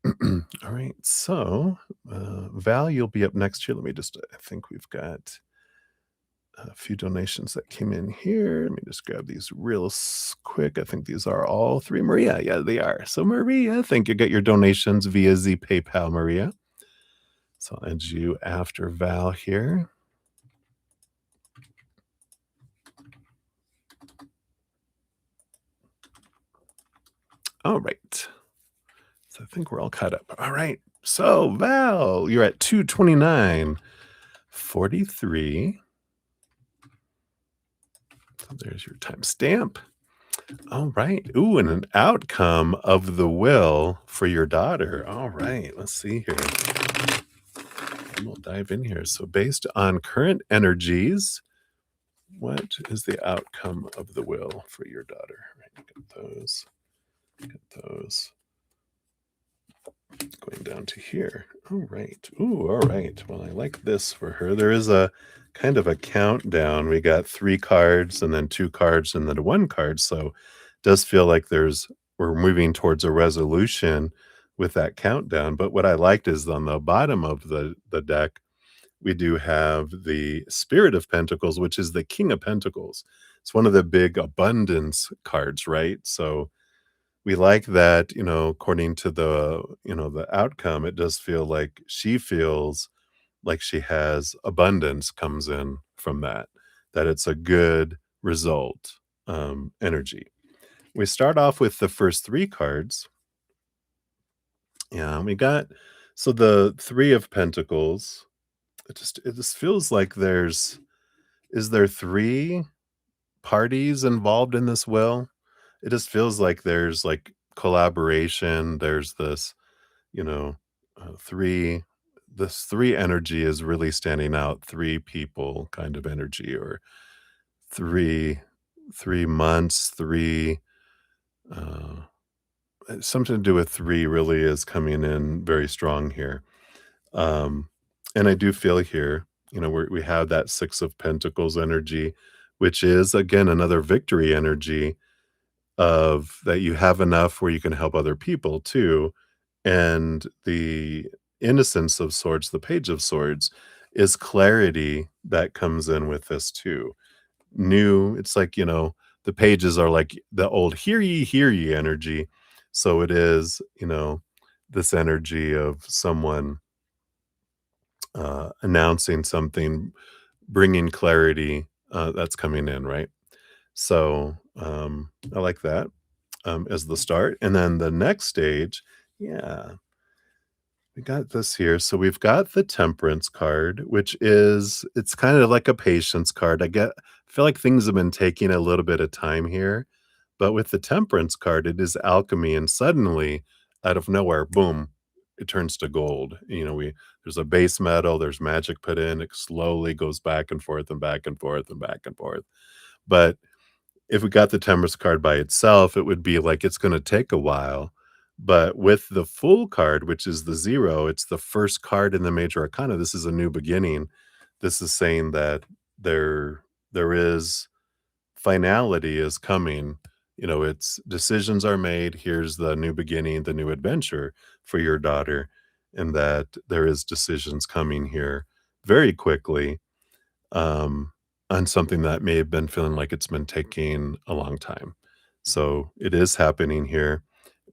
All right. So, Val, you'll be up next here. Let me just, I think we've got a few donations that came in here. Let me just grab these real quick. I think these are all three. Maria. Yeah, they are. So, Maria, thank you. Get your donations via the PayPal, Maria. So, I'll add you after Val here. All right. So, I think we're all caught up. All right. So, Val, you're at 229.43. So there's your timestamp. All right. Ooh, and an outcome of the will for your daughter. All right. Let's see here. We'll dive in here. So, based on current energies, what is the outcome of the will for your daughter? Right. Get those. Get those. Going down to here. All right. Ooh, all right. Well, I like this for her. There is a kind of a countdown. We got 3 cards and then 2 cards and then 1 card. So it does feel like we're moving towards a resolution with that countdown. But what I liked is on the bottom of the deck, we do have the Spirit of Pentacles, which is the King of Pentacles. It's one of the big abundance cards, right? So we like that, according to the outcome, it does feel like she feels like she has abundance comes in from that it's a good result, energy. We start off with the first 3 cards. Yeah, we got so the 3 of Pentacles, it just feels like is there 3 parties involved in this will? It just feels like there's, like, collaboration, there's this, you know, 3 this 3 energy is really standing out, 3 people kind of energy or 3 3 months, 3, uh, something to do with 3 really is coming in very strong here. Um, and I do feel here, we have that 6 of Pentacles energy, which is, again, another victory energy of that you have enough where you can help other people too. And the Innocence of Swords, the Page of Swords, is clarity that comes in with this too. New, it's like, the pages are like the old hear ye energy. So it is, this energy of someone announcing something, bringing clarity that's coming in, right? So I like that as the start. And then the next stage, yeah, we got this here. So we've got the Temperance card, which it's kind of like a patience card. I feel like things have been taking a little bit of time here, but with the Temperance card, it is alchemy, and suddenly, out of nowhere, boom, it turns to gold. There's a base metal, there's magic put in, it slowly goes back and forth and back and forth and back and forth. But if we got the Temperance card by itself, it would be like it's gonna take a while, but with the Fool card, which is the 0, it's the first card in the Major Arcana, this is a new beginning. This is saying that there is finality is coming. It's decisions are made, here's the new beginning, the new adventure for your daughter, and that there is decisions coming here very quickly, um, on something that may have been feeling like it's been taking a long time. So it is happening here.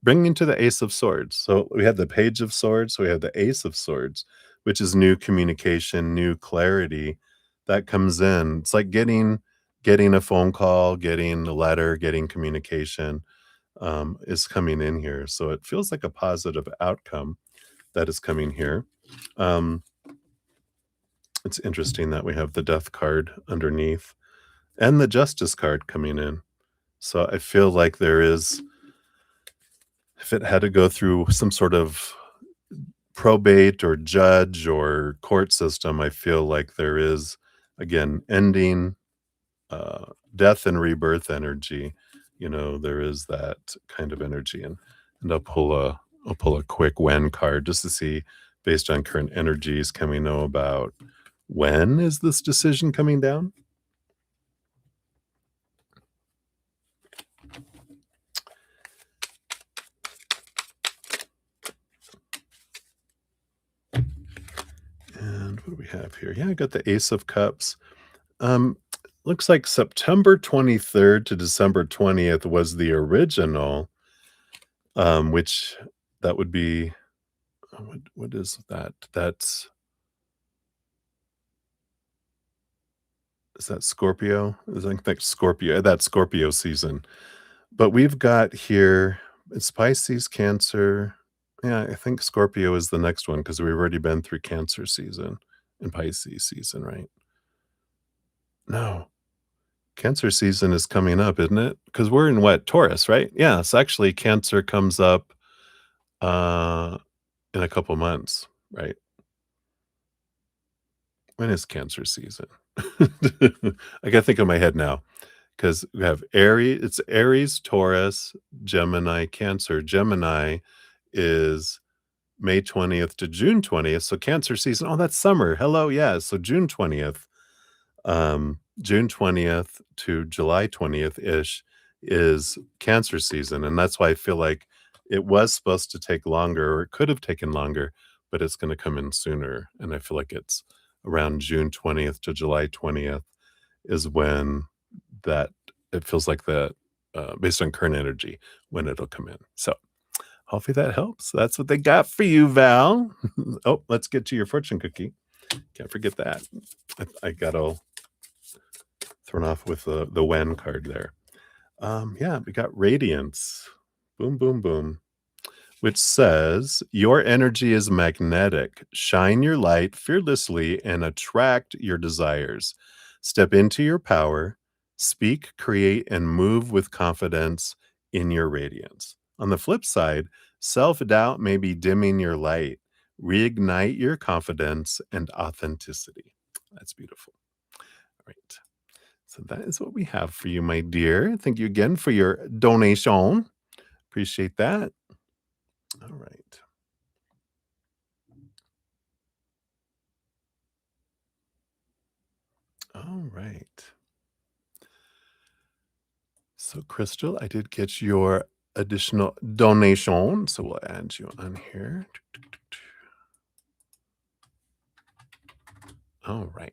Bringing to the Ace of Swords. So we have the Page of Swords, so we have the Ace of Swords, which is new communication, new clarity that comes in. It's like getting a phone call, getting a letter, getting communication is coming in here. So it feels like a positive outcome that is coming here. Um, it's interesting that we have the Death card underneath and the Justice card coming in. So I feel like if it had to go through some sort of probate or judge or court system, I feel like there is, again, ending, death and rebirth energy. There is that kind of energy. And I'll pull a quick when card just to see, based on current energies, can we know about when is this decision coming down? And what do we have here? Yeah, I got the Ace of Cups. Um, looks like September 23rd to December 20th was the original, which that would be what is that? Is that Scorpio? I think that's Scorpio. That's Scorpio season. But we've got here it's Pisces, Cancer. Yeah, I think Scorpio is the next one because we've already been through Cancer season and Pisces season, right? No. Cancer season is coming up, isn't it? Because we're in what? Taurus, right? Yeah, so actually Cancer comes up, uh, in a couple months, right? When is Cancer season? I gotta think in my head now because we have Aries it's Aries, Taurus, Gemini, Cancer. Gemini is May 20th to June 20th, so Cancer season oh, that's summer. Hello, yeah, so June 20th to July 20th-ish is Cancer season, and that's why I feel like it was supposed to take longer, or it could have taken longer, but it's gonna come in sooner, and I feel like it's around June 20th to July 20th is when that it feels like that, based on current energy, when it'll come in. So, hopefully that helps. That's what they got for you, Val. Oh, let's get to your fortune cookie. Can't forget that. I got all thrown off with the when card there. Yeah, we got radiance. Boom, boom, boom. Which says, your energy is magnetic. Shine your light fearlessly and attract your desires. Step into your power, speak, create, and move with confidence in your radiance. On the flip side, self doubt may be dimming your light. Reignite your confidence and authenticity. That's beautiful. All right. So that is what we have for you, my dear. Thank you again for your donation. Appreciate that. All right. All right. So, Crystal, I did get your additional donation. So we'll add you on here. All right.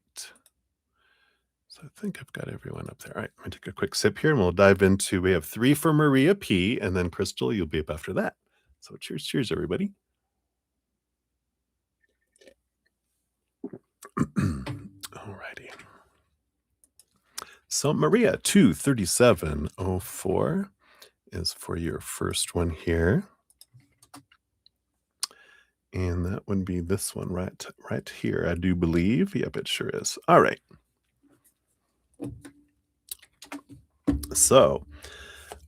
So I think I've got everyone up there. All right. I'm going to take a quick sip here and we'll dive into. We have 3 for Maria P. And then Crystal, you'll be up after that. So cheers, cheers, everybody. All righty. So, Maria 23704 is for your first one here. And that would be this one right here, I do believe. Yep, it sure is. All right. So,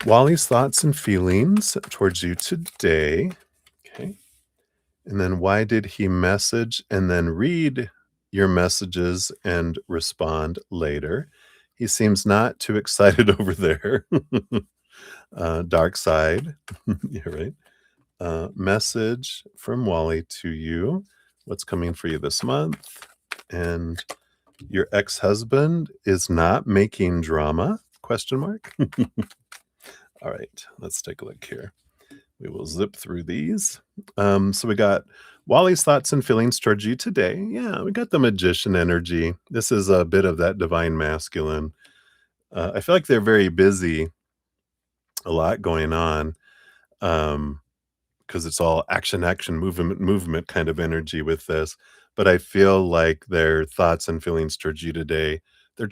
Wally's thoughts and feelings towards you today. Okay. And then why did he message and then read your messages and respond later? He seems not too excited over there. Dark side. Yeah, right. Message from Wally to you. What's coming for you this month? And your ex-husband is not making drama? Question mark. All right, let's take a look here. We will zip through these. So we got Wally's thoughts and feelings towards you today. Yeah, we got the magician energy. This is a bit of that divine masculine. I feel like they're very busy, a lot going on. Because it's all action, action, movement, movement kind of energy with this. But I feel like their thoughts and feelings towards you today, they're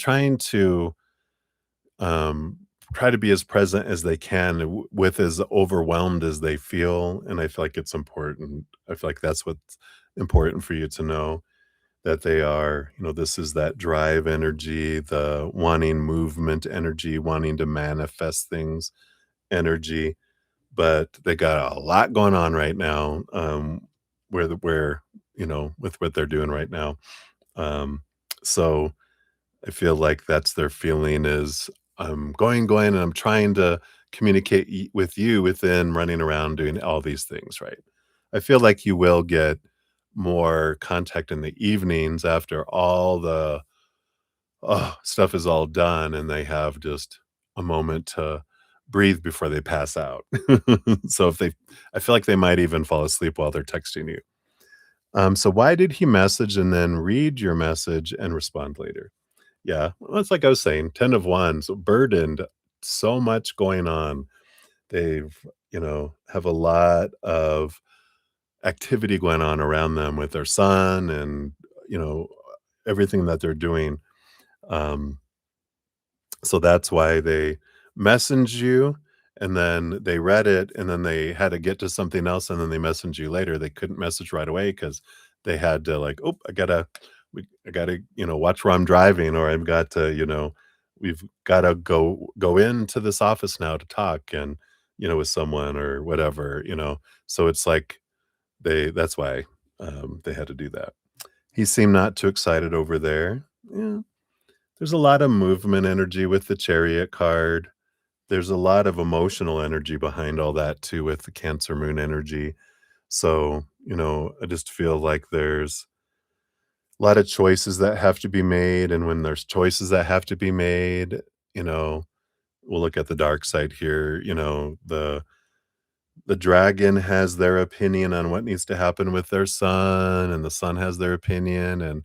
um, try to be as present as they can with as overwhelmed as they feel. And I feel like it's important. I feel like that's what's important for you to know that they are, this is that drive energy, the wanting movement energy, wanting to manifest things energy, but they got a lot going on right now, with what they're doing right now. So I feel like that's their feeling is I'm going, and I'm trying to communicate with you within running around doing all these things, right? I feel like you will get more contact in the evenings after all the stuff is all done and they have just a moment to breathe before they pass out. So I feel like they might even fall asleep while they're texting you. So why did he message and then read your message and respond later? Yeah, well, it's like I was saying, 10 of wands, burdened, so much going on. They've, have a lot of activity going on around them with their son and, you know, everything that they're doing. Um, So that's why they messaged you, and then they read it, and then they had to get to something else, and then they messaged you later. They couldn't message right away because they had to like, "Oh, I gotta watch where I'm driving," or "I've got to," we've gotta go into this office now to talk and, with someone or whatever, So it's like that's why, they had to do that. He seemed not too excited over there. Yeah, there's a lot of movement energy with the Chariot card. There's a lot of emotional energy behind all that too with the Cancer Moon energy. So, I just feel like there's a lot of choices that have to be made, and when there's choices that have to be made, you know, we'll look at the dark side here, the dragon has their opinion on what needs to happen with their son, and the son has their opinion,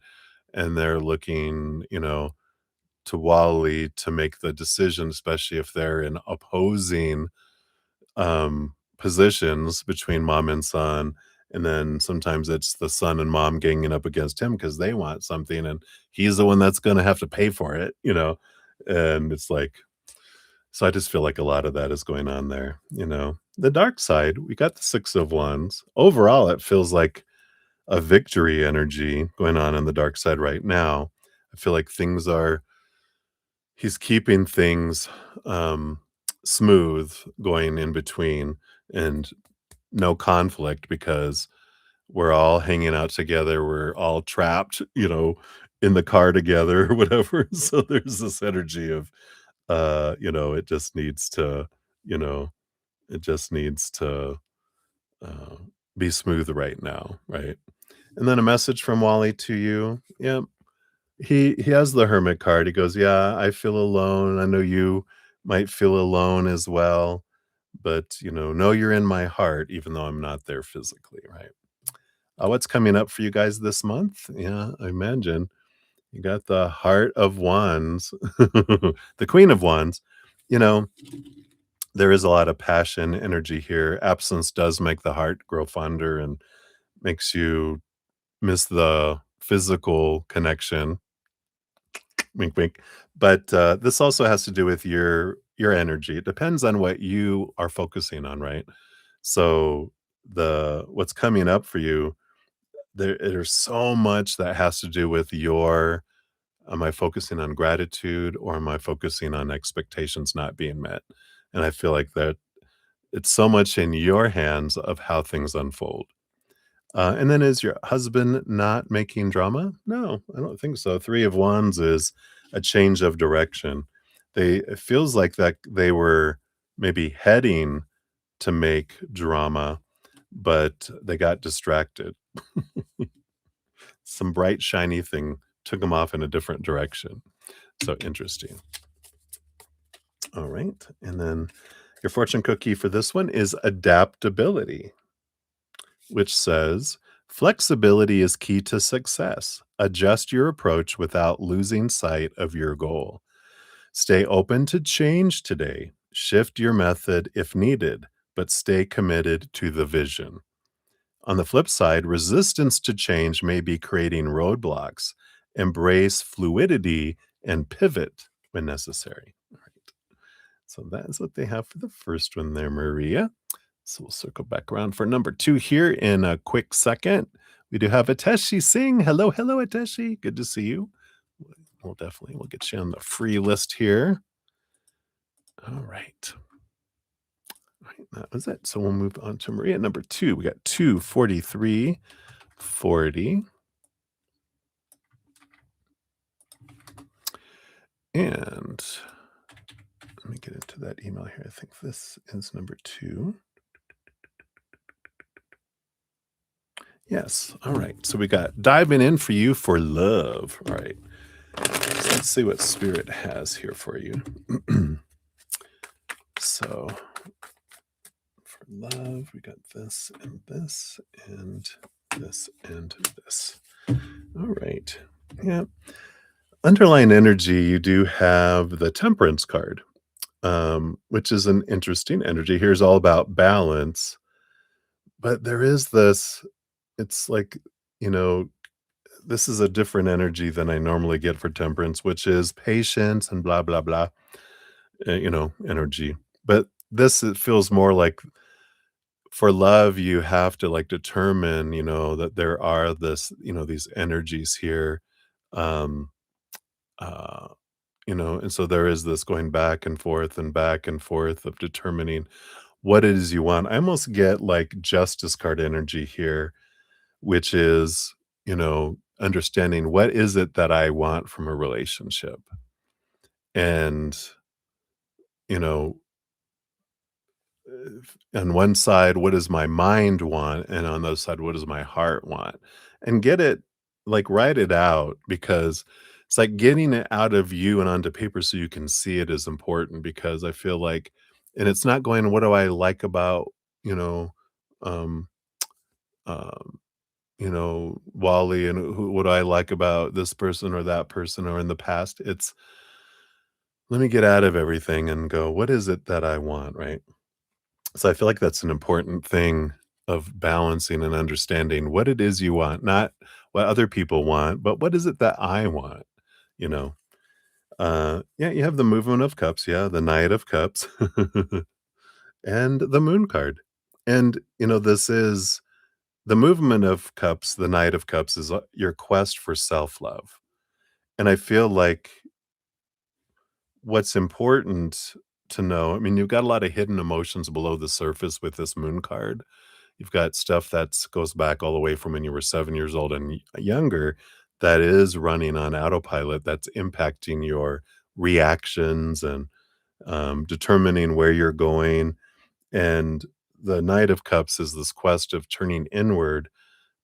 and they're looking, to Wally to make the decision, especially if they're in opposing positions between mom and son, and then sometimes it's the son and mom ganging up against him because they want something, and he's the one that's gonna have to pay for it, and it's like so I just feel like a lot of that is going on there. The dark side, we got the 6 of Wands. Overall, it feels like a victory energy going on in the dark side right now. I feel like he's keeping things, smooth going in between and no conflict because we're all hanging out together, we're all trapped, in the car together or whatever, so there's this energy of, it just needs to, you know, it just needs to, uh, be smooth right now, right? And then a message from Wally to you. Yeah, he has the hermit card. He goes, "Yeah, I feel alone. I know you might feel alone as well, but, know you're in my heart even though I'm not there physically," right? What's coming up for you guys this month? Yeah, I imagine. You got the Heart of Wands, the Queen of Wands. You know, there is a lot of passion, energy here. Absence does make the heart grow fonder and makes you miss the physical connection. Wink, wink. But this also has to do with your energy. It depends on what you are focusing on, right? So the what's coming up for you, there's so much that has to do with your am I focusing on gratitude or am I focusing on expectations not being met? And I feel like that it's so much in your hands of how things unfold. And then is your husband not making drama? No, I don't think so. 3 of Wands is a change of direction. It feels like that they were maybe heading to make drama, but they got distracted. Some bright, shiny thing took them off in a different direction. So interesting. All right. And then your fortune cookie for this one is adaptability, which says flexibility is key to success. Adjust your approach without losing sight of your goal. Stay open to change today. Shift your method if needed, but stay committed to the vision. On the flip side, resistance to change may be creating roadblocks. Embrace fluidity and pivot when necessary. All right. So that is what they have for the first one there, Maria. So we'll circle back around for number 2 here in a quick second. We do have Ateshi Singh. Hello, hello, Ateshi. Good to see you. We'll get you on the free list here. All right. All right, that was it. So we'll move on to Maria. Number 2. We got 24340. And let me get into that email here. I think this is number 2. Yes. All right. So we got diving in for you for love. All right. So let's see what Spirit has here for you. So for love, we got this and this and this and this. All right. Yeah. Underlying energy, you do have the Temperance card, which is an interesting energy. Here's all about balance, but there is this, it's like, you know, this is a different energy than I normally get for Temperance, which is patience and blah, blah, blah, energy. But this, it feels more like for love, you have to like determine, that there are these energies here. Um, uh, And so there is this going back and forth of determining what it is you want. I almost get like justice card energy here, which is, understanding what is it that I want from a relationship. And, you know, on one side, what does my mind want? And on the other side, what does my heart want? And get it, like, write it out because it's like getting it out of you and onto paper so you can see it is important because I feel like, and it's not going, what do I like about, you know, um, um, Wally and what do I like about this person or that person or in the past. It's let me get out of everything and go, what is it that I want? Right. So I feel like that's an important thing of balancing and understanding what it is you want, not what other people want, but what is it that I want, you know? Yeah, you have the movement of cups, yeah, the knight of cups, and the moon card. And, this is the movement of cups, the knight of cups is your quest for self-love. And I feel like what's important to know, I mean, you've got a lot of hidden emotions below the surface with this moon card. You've got stuff that's goes back all the way from when you were 7 years old and younger that is running on autopilot that's impacting your reactions and, determining where you're going, and the Knight of Cups is this quest of turning inward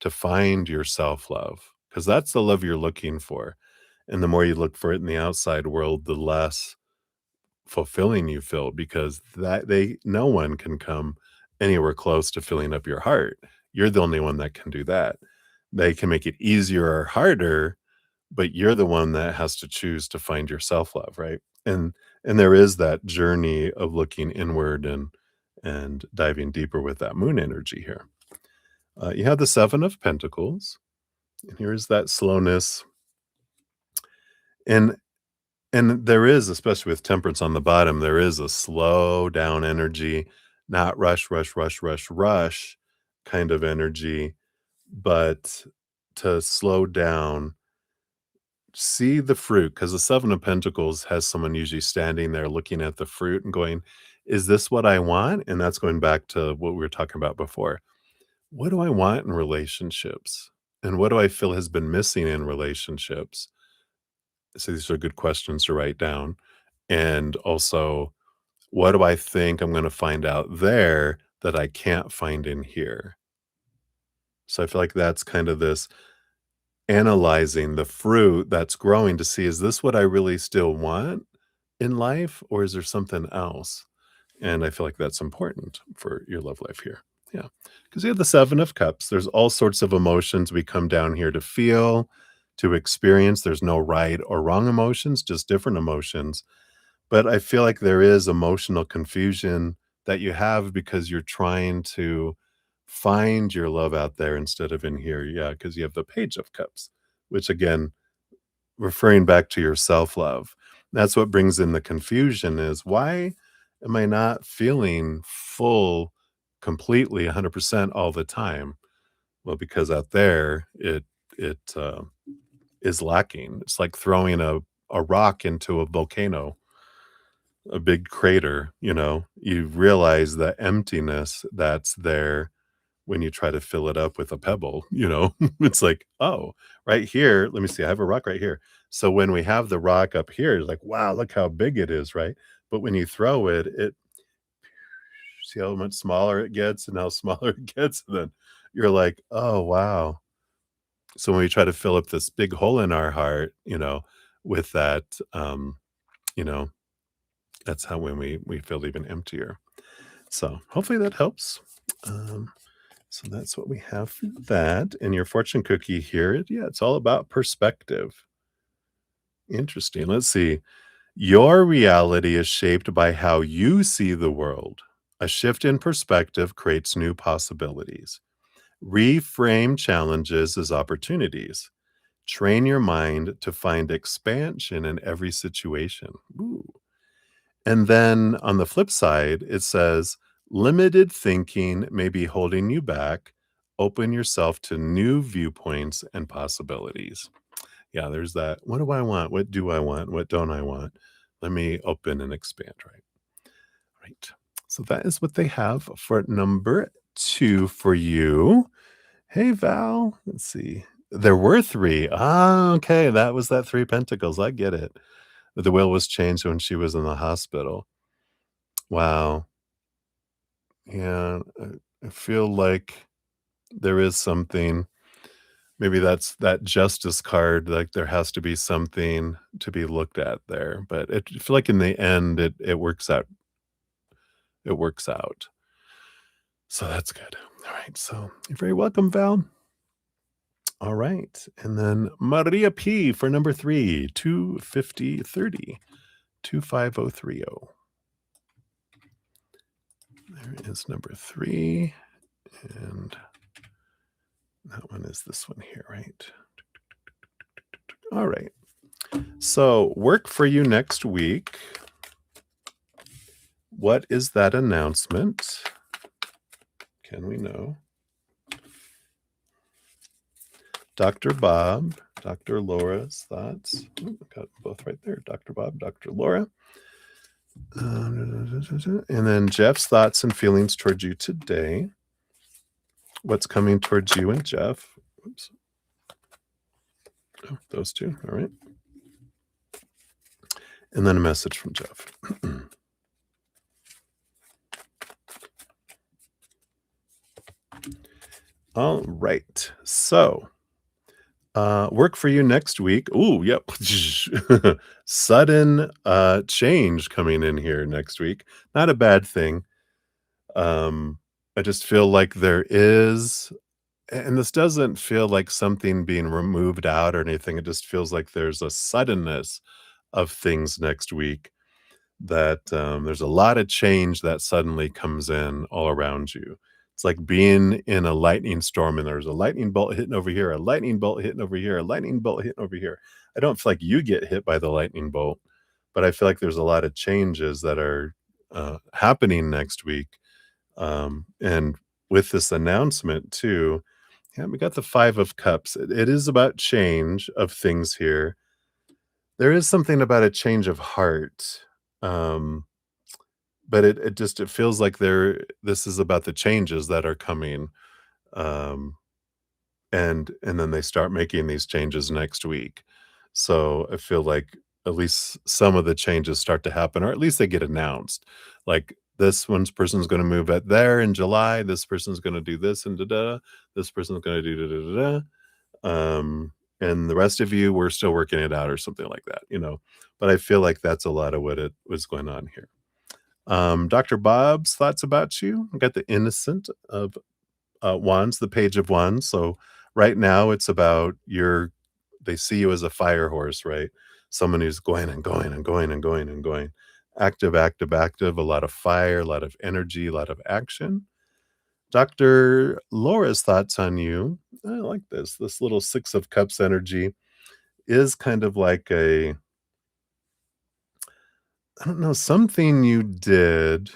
to find your self-love, because that's the love you're looking for, and the more you look for it in the outside world, the less fulfilling you feel because that they no one can come anywhere close to filling up your heart. You're the only one that can do that. They can make it easier or harder, but you're the one that has to choose to find your self-love, right? And there is that journey of looking inward and diving deeper with that moon energy here. You have the 7 of Pentacles, and here's that slowness, and And there is, especially with temperance on the bottom, there is a slow down energy, not rush, rush, rush, rush, rush kind of energy, but to slow down, see the fruit, because the 7 of Pentacles has someone usually standing there looking at the fruit and going, "Is this what I want?" And that's going back to what we were talking about before. What do I want in relationships? And what do I feel has been missing in relationships? So these are good questions to write down. And also, what do I think I'm gonna find out there that I can't find in here? So I feel like that's kind of this analyzing the fruit that's growing to see, is this what I really still want in life, or is there something else? And I feel like that's important for your love life here. Yeah, because you have the 7 of Cups. There's all sorts of emotions we come down here to feel, to experience. There's no right or wrong emotions, just different emotions. But I feel like there is emotional confusion that you have because you're trying to find your love out there instead of in here. Yeah, because you have the Page of Cups, which again, referring back to your self-love. That's what brings in the confusion is, why am I not feeling full completely 100% all the time? Well, because out there, it is lacking. It's like throwing a rock into a volcano, a big crater, you realize the emptiness that's there when you try to fill it up with a pebble. It's like, oh, right here, let me see, I have a rock right here. So when we have the rock up here, it's like, wow, look how big it is, right? But when you throw it, see how much smaller it gets and how smaller it gets, and then you're like, oh wow. So when we try to fill up this big hole in our heart, with that, you know, that's how when we feel even emptier. So hopefully that helps. Um, so that's what we have for that. And your fortune cookie here, yeah, it's all about perspective. Interesting. Let's see. Your reality is shaped by how you see the world. A shift in perspective creates new possibilities. Reframe challenges as opportunities. Train your mind to find expansion in every situation. Ooh. And then on the flip side, it says, limited thinking may be holding you back. Open yourself to new viewpoints and possibilities. Yeah, there's that. What do I want? What do I want? What don't I want? Let me open and expand, right? Right. So that is what they have for number 2 for you. Hey, Val. Let's see. There were 3. Ah, okay. That was that 3 pentacles. I get it. The will was changed when she was in the hospital. Wow. Yeah. I feel like there is something. Maybe that's that justice card, like, there has to be something to be looked at there, but I feel like in the end, it works out. So that's good. Alright, so you're very welcome, Val. Alright, and then Maria P for number 3, 25030, 25030. There is number 3, and that one is this one here, right? Alright, so work for you next week. What is that announcement? Can we know? Dr. Bob, Dr. Laura's thoughts. Ooh, got them both right there. Dr. Bob, Dr. Laura. And then Jeff's thoughts and feelings towards you today. What's coming towards you and Jeff? Oops. Oh, those two. All right. And then a message from Jeff. All right. So, work for you next week. Ooh, yep. Sudden change coming in here next week. Not a bad thing. I just feel like there is, and this doesn't feel like something being removed out or anything. It just feels like there's a suddenness of things next week that there's a lot of change that suddenly comes in all around you. It's like being in a lightning storm and there's a lightning bolt hitting over here, a lightning bolt hitting over here, a lightning bolt hitting over here. I don't feel like you get hit by the lightning bolt, but I feel like there's a lot of changes that are happening next week. And with this announcement too, yeah, we got the 5 of cups. It is about change of things here. There is something about a change of heart. Um, but it feels like this is about the changes that are coming. Um, and then they start making these changes next week. So I feel like at least some of the changes start to happen, or at least they get announced. Like this one's person's going to move at there in July. This person's going to do this and da da. This person's going to do da da da da. And the rest of you, we're still working it out or something like that, you know. But I feel like that's a lot of what it was going on here. Dr. Bob's thoughts about you. I got the innocent of wands, the page of wands. So right now it's about they see you as a fire horse, right? Someone who's going and going and going and going and going. Active, active, active, a lot of fire, a lot of energy, a lot of action. Dr. Laura's thoughts on you. I like this. This little 6 of cups energy is kind of like I don't know, something you did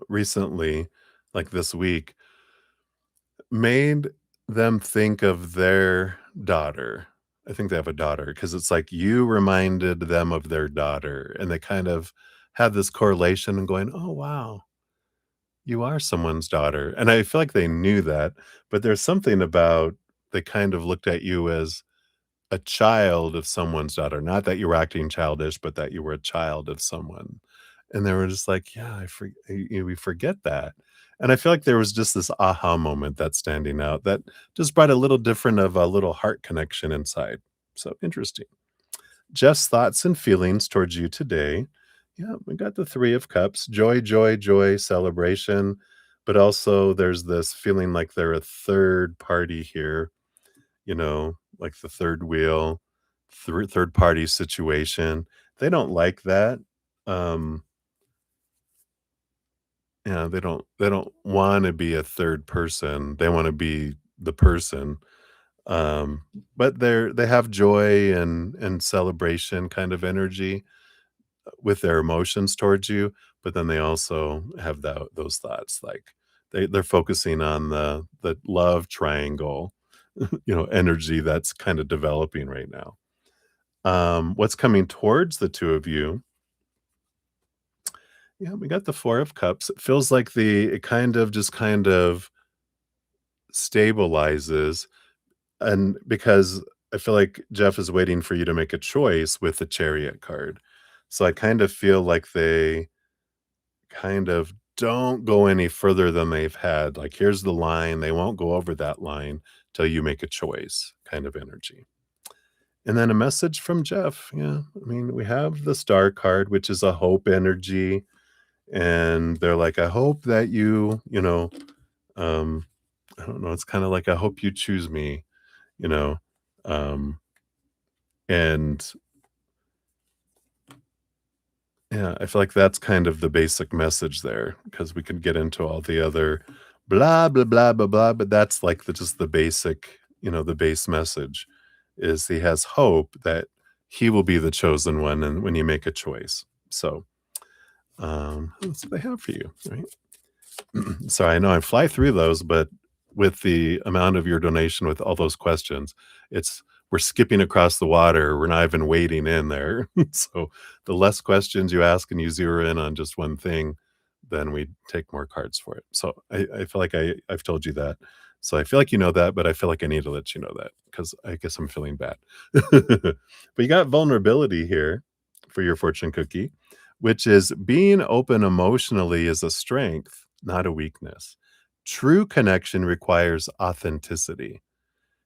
recently, like this week, made them think of their daughter. I think they have a daughter because it's like you reminded them of their daughter, and they kind of had this correlation and going, "Oh, wow, you are someone's daughter." And I feel like they knew that, but there's something about they kind of looked at you as a child of someone's daughter, not that you were acting childish, but that you were a child of someone. And they were just like, "Yeah, we forget that." And I feel like there was just this aha moment that's standing out that just brought a little different of a little heart connection inside. So interesting. Jeff's thoughts and feelings towards you today. Yeah, we got the 3 of cups, joy, joy, joy, celebration, but also there's this feeling like they're a third party here, you know, like the third wheel, third party situation. They don't like that. Um, yeah, they don't wanna be a third person. They wanna be the person. Um, but they have joy and celebration kind of energy with their emotions towards you, but then they also have those thoughts, like they're focusing on the love triangle, energy that's kind of developing right now. What's coming towards the two of you? Yeah, we got the 4 of cups. It feels like it kind of stabilizes, and because I feel like Jeff is waiting for you to make a choice with the chariot card. So I kind of feel like they kind of don't go any further than they've had. Like, here's the line. They won't go over that line till you make a choice kind of energy. And then a message from Jeff. Yeah. I mean, we have the star card, which is a hope energy. And they're like, I hope that um, I don't know. It's kind of like, I hope you choose me, you know. Um, and Yeah, I feel like that's kind of the basic message there, because we could get into all the other blah, blah, blah, blah, blah, but that's like just the basic, the base message is he has hope that he will be the chosen one and when you make a choice. So, that's what I have for you, right? Sorry, I know I fly through those, but with the amount of your donation with all those questions, it's we're skipping across the water. We're not even wading in there. So the less questions you ask and you zero in on just one thing, then we take more cards for it. So I feel like I've told you that. So I feel like you know that, but I feel like I need to let you know that because I guess I'm feeling bad. But you got vulnerability here for your fortune cookie, which is being open emotionally is a strength, not a weakness. True connection requires authenticity.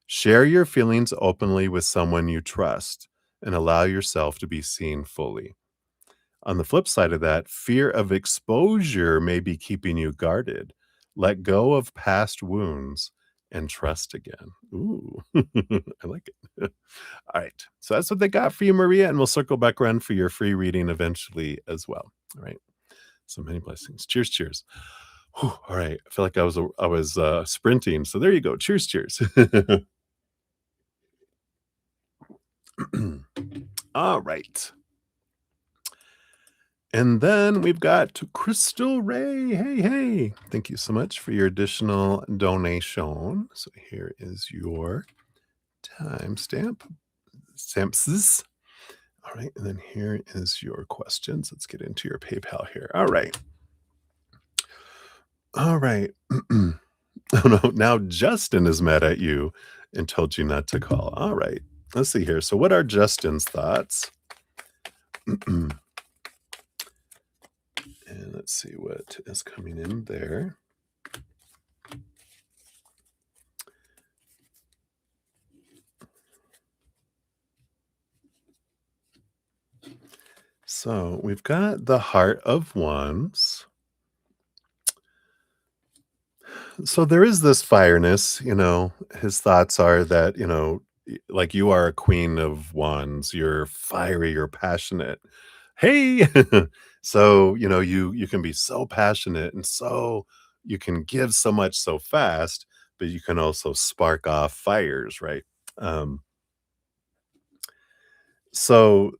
Share your feelings openly with someone you trust and allow yourself to be seen fully. On the flip side of that, fear of exposure may be keeping you guarded. Let go of past wounds and trust again. Ooh, I like it. All right. So that's what they got for you, Maria. And we'll circle back around for your free reading eventually as well. All right. So many blessings. Cheers, cheers. Whew, all right. I feel like I was sprinting. So there you go. Cheers, cheers. All right. And then we've got Crystal Ray. Hey, hey. Thank you so much for your additional donation. So here is your timestamp. Stamps. All right. And then here is your questions. Let's get into your PayPal here. All right. All right. Oh, no. Now Justin is mad at you and told you not to call. All right. Let's see here. So, what are Justin's thoughts? And let's see what is coming in there. So, we've got the Heart of Wands. So, there is this fireness, his thoughts are that, like you are a queen of wands, you're fiery, you're passionate. Hey, so you can be so passionate and so you can give so much so fast, but you can also spark off fires, right? Um, so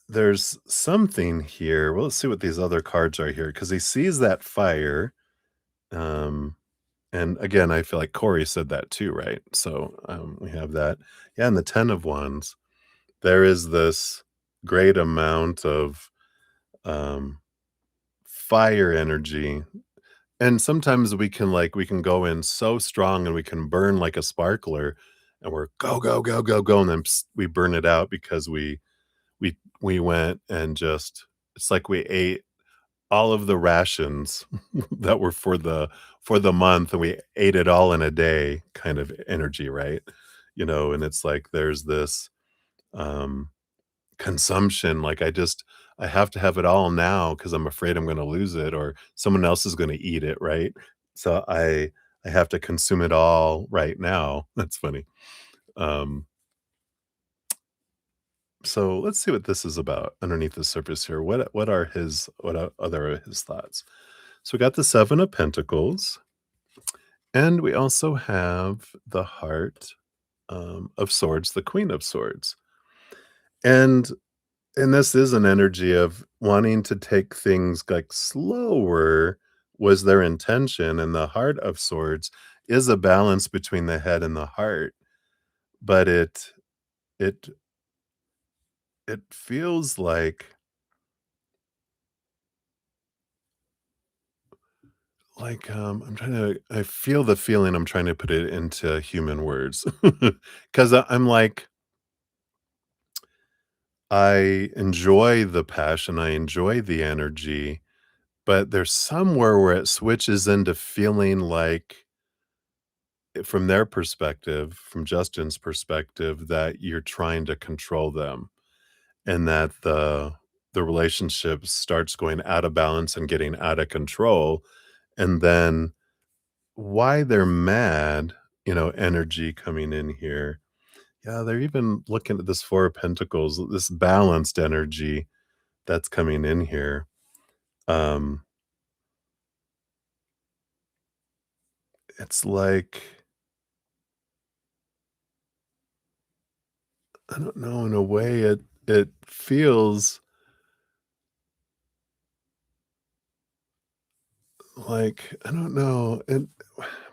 there's something here. Well, let's see what these other cards are here because he sees that fire. Um, and again, I feel like Corey said that too, right? So we have that. Yeah, and the 10 of Wands, there is this great amount of um, fire energy. And sometimes we can go in so strong and we can burn like a sparkler and we're go, go, go, go, go. And then we burn it out because we went and just it's like we ate all of the rations that were for the month and we ate it all in a day kind of energy, right? And it's like there's this um consumption, like I have to have it all now because I'm afraid I'm going to lose it or someone else is going to eat it, right? So I have to consume it all right now. That's funny. Um so let's see what this is about underneath the surface here. What other his thoughts? So we got the 7 of Pentacles, and we also have the Heart of Swords, the Queen of Swords. And this is an energy of wanting to take things like slower was their intention. And the Heart of Swords is a balance between the head and the heart. but it it feels I'm trying to I feel the feeling, I'm trying to put it into human words. 'Cause I'm like, I enjoy the passion, I enjoy the energy, but there's somewhere where it switches into feeling like, from their perspective, from Justin's perspective, that you're trying to control them and that the relationship starts going out of balance and getting out of control. And then why they're mad, energy coming in here. Yeah, they're even looking at this Four of Pentacles, this balanced energy that's coming in here. Um, it's like, I don't know, in a way it feels like, I don't know, and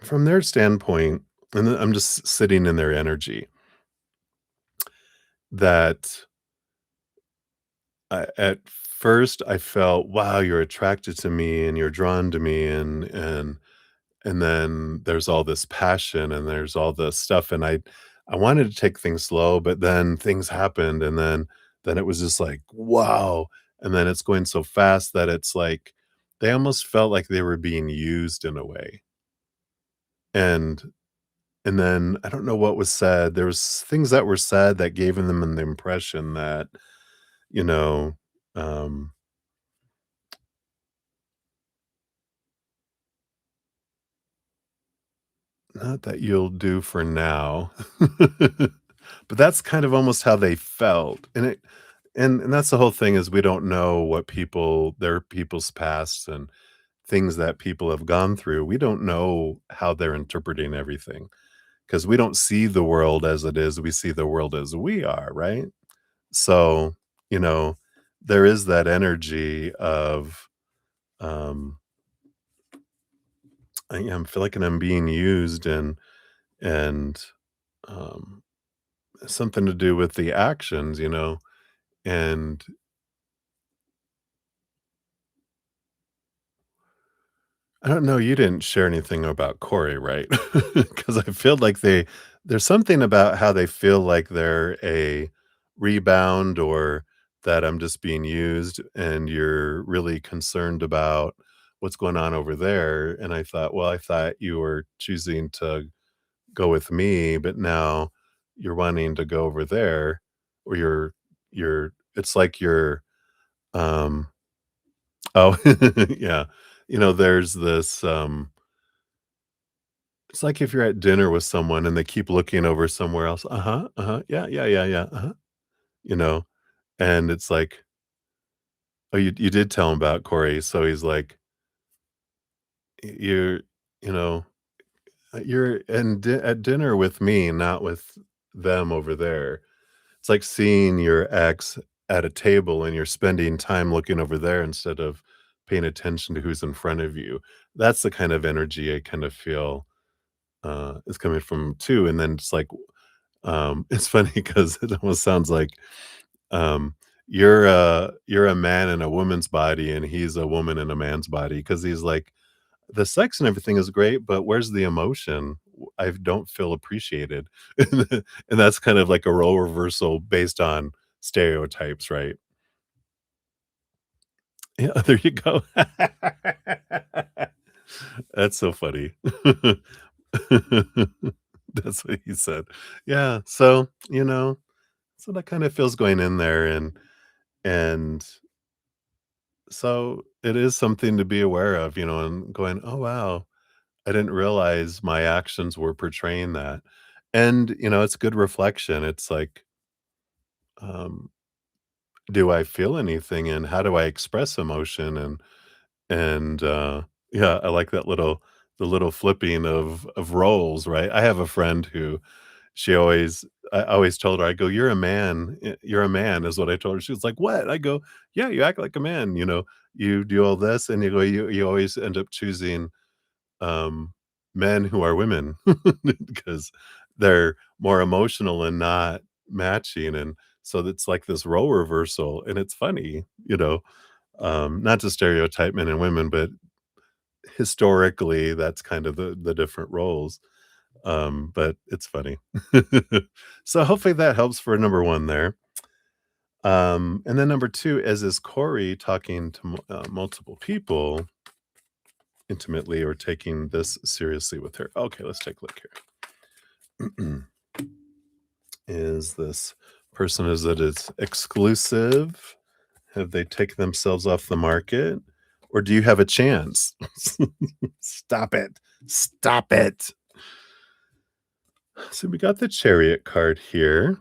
from their standpoint, and then I'm just sitting in their energy, that at first I felt, wow, you're attracted to me and you're drawn to me, and then there's all this passion and there's all this stuff, and I wanted to take things slow, but then things happened, and then it was just like, wow, and then it's going so fast that it's like they almost felt like they were being used in a way. And and then I don't know what was said. There was things that were said that gave them the impression that, you know, um, not that you'll do for now. But that's kind of almost how they felt, and that's the whole thing, is we don't know what people's past and things that people have gone through. We don't know how they're interpreting everything because we don't see the world as it is, we see the world as we are, right? So, you know, there is that energy of, um, I feel like I'm being used, and, um, something to do with the actions, and I don't know, you didn't share anything about Corey, right? Because I feel like there's something about how they feel like they're a rebound, or that I'm just being used, and you're really concerned about what's going on over there, and I thought, well, I thought you were choosing to go with me, but now you're wanting to go over there, or you're it's like you're, um oh, yeah. There's this, it's like if you're at dinner with someone and they keep looking over somewhere else. Uh-huh, uh-huh, yeah, yeah, yeah, yeah, uh-huh, you know, and it's like, "Oh, you did tell him about Corey," so he's like, You're you know, you're at dinner with me, not with them over there." It's like seeing your ex at a table and you're spending time looking over there instead of paying attention to who's in front of you. That's the kind of energy I kind of feel, is coming from too, and then it's like, it's funny because it almost sounds like, um, you're a man in a woman's body and he's a woman in a man's body, because he's like, "The sex and everything is great, but where's the emotion? I don't feel appreciated." And that's kind of like a role reversal based on stereotypes, right? Yeah, there you go. That's so funny. That's what he said. Yeah, so, so that kind of feels going in there, and so it is something to be aware of, and going, "Oh, wow, I didn't realize my actions were portraying that." And, it's good reflection. It's like, um, do I feel anything, and how do I express emotion? And yeah, I like the little flipping of roles, right? I have a friend who she always I always told her, I go, "You're a man, you're a man," is what I told her. She was like, "What?" I go, "Yeah, you act like a man, you do all this, and you always end up choosing, um, men who are women," because they're more emotional and not matching, and so it's like this role reversal, and it's funny, not to stereotype men and women, but historically, that's kind of the different roles, but it's funny. So hopefully that helps for number 1 there. And then number 2 is Corey talking to multiple people intimately or taking this seriously with her? Okay, let's take a look here. Is this person, is it is exclusive? Have they taken themselves off the market? Or do you have a chance? Stop it. Stop it. So we got the Chariot card here.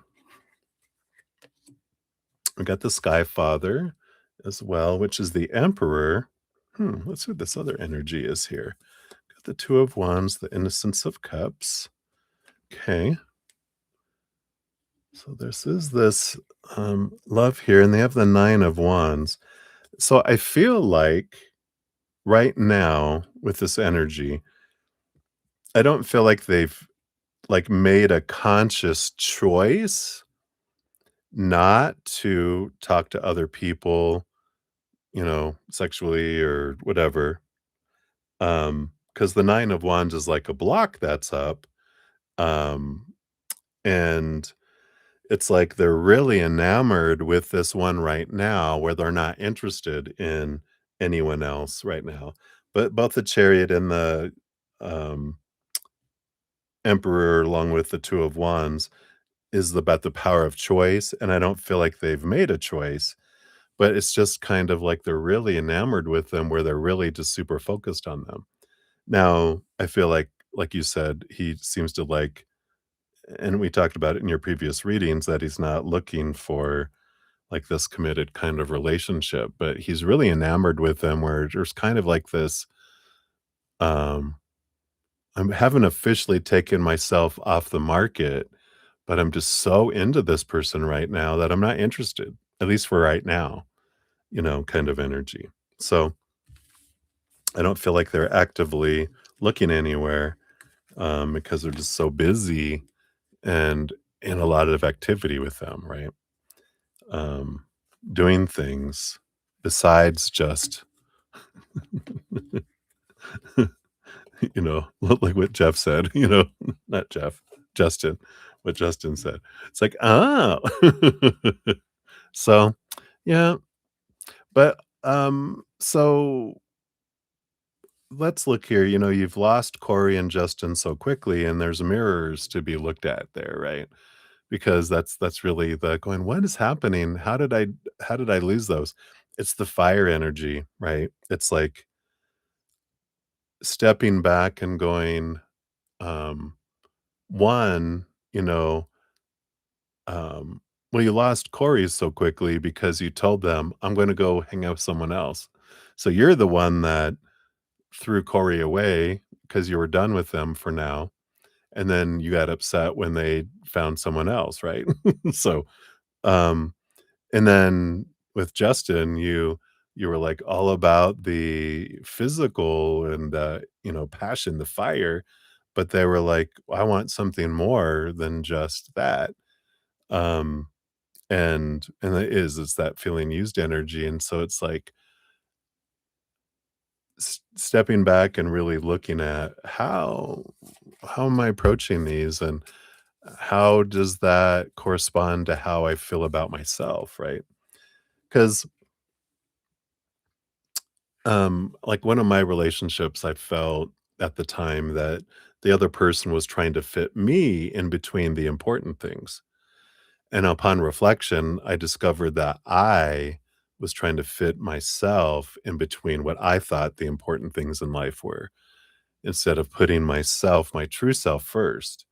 We got the Sky Father as well, which is the Emperor. Let's see what this other energy is here. Got the Two of Wands, the Innocence of Cups. Okay. So this is this love here, and they have the Nine of Wands. So I feel like right now with this energy, I don't feel like they've like made a conscious choice not to talk to other people, sexually or whatever. Because the Nine of Wands is like a block that's up. Um, and it's like they're really enamored with this one right now where they're not interested in anyone else right now. But both the Chariot and the um, Emperor, along with the Two of Wands, is about the power of choice. And I don't feel like they've made a choice, but it's just kind of like they're really enamored with them where they're really just super focused on them. Now, I feel like you said, he seems to like, and we talked about it in your previous readings, that he's not looking for like this committed kind of relationship, but he's really enamored with them where there's kind of like this, um, I haven't officially taken myself off the market, but I'm just so into this person right now that I'm not interested, at least for right now, kind of energy. So I don't feel like they're actively looking anywhere because they're just so busy and in a lot of activity with them, right? Um, doing things besides just, like what Jeff said, not Jeff, Justin, what Justin said. It's like, oh, so yeah, but so let's look here. You've lost Corey and Justin so quickly, and there's mirrors to be looked at there, right? Because that's really the going, what is happening? How did I lose those? It's the fire energy, right? It's like stepping back and going, um, one, you know, well, you lost Corey so quickly because you told them, I'm gonna go hang out with someone else. So you're the one that threw Corey away because you were done with them for now. And then you got upset when they found someone else, right? So, um, and then with Justin, you were like all about the physical and passion, the fire, but they were like, I want something more than just that. Um, and it's that feeling used energy. And so it's like stepping back and really looking at how am I approaching these, and how does that correspond to how I feel about myself, right? Because like one of my relationships, I felt at the time that the other person was trying to fit me in between the important things. And upon reflection, I discovered that I was trying to fit myself in between what I thought the important things in life were, instead of putting myself, my true self first.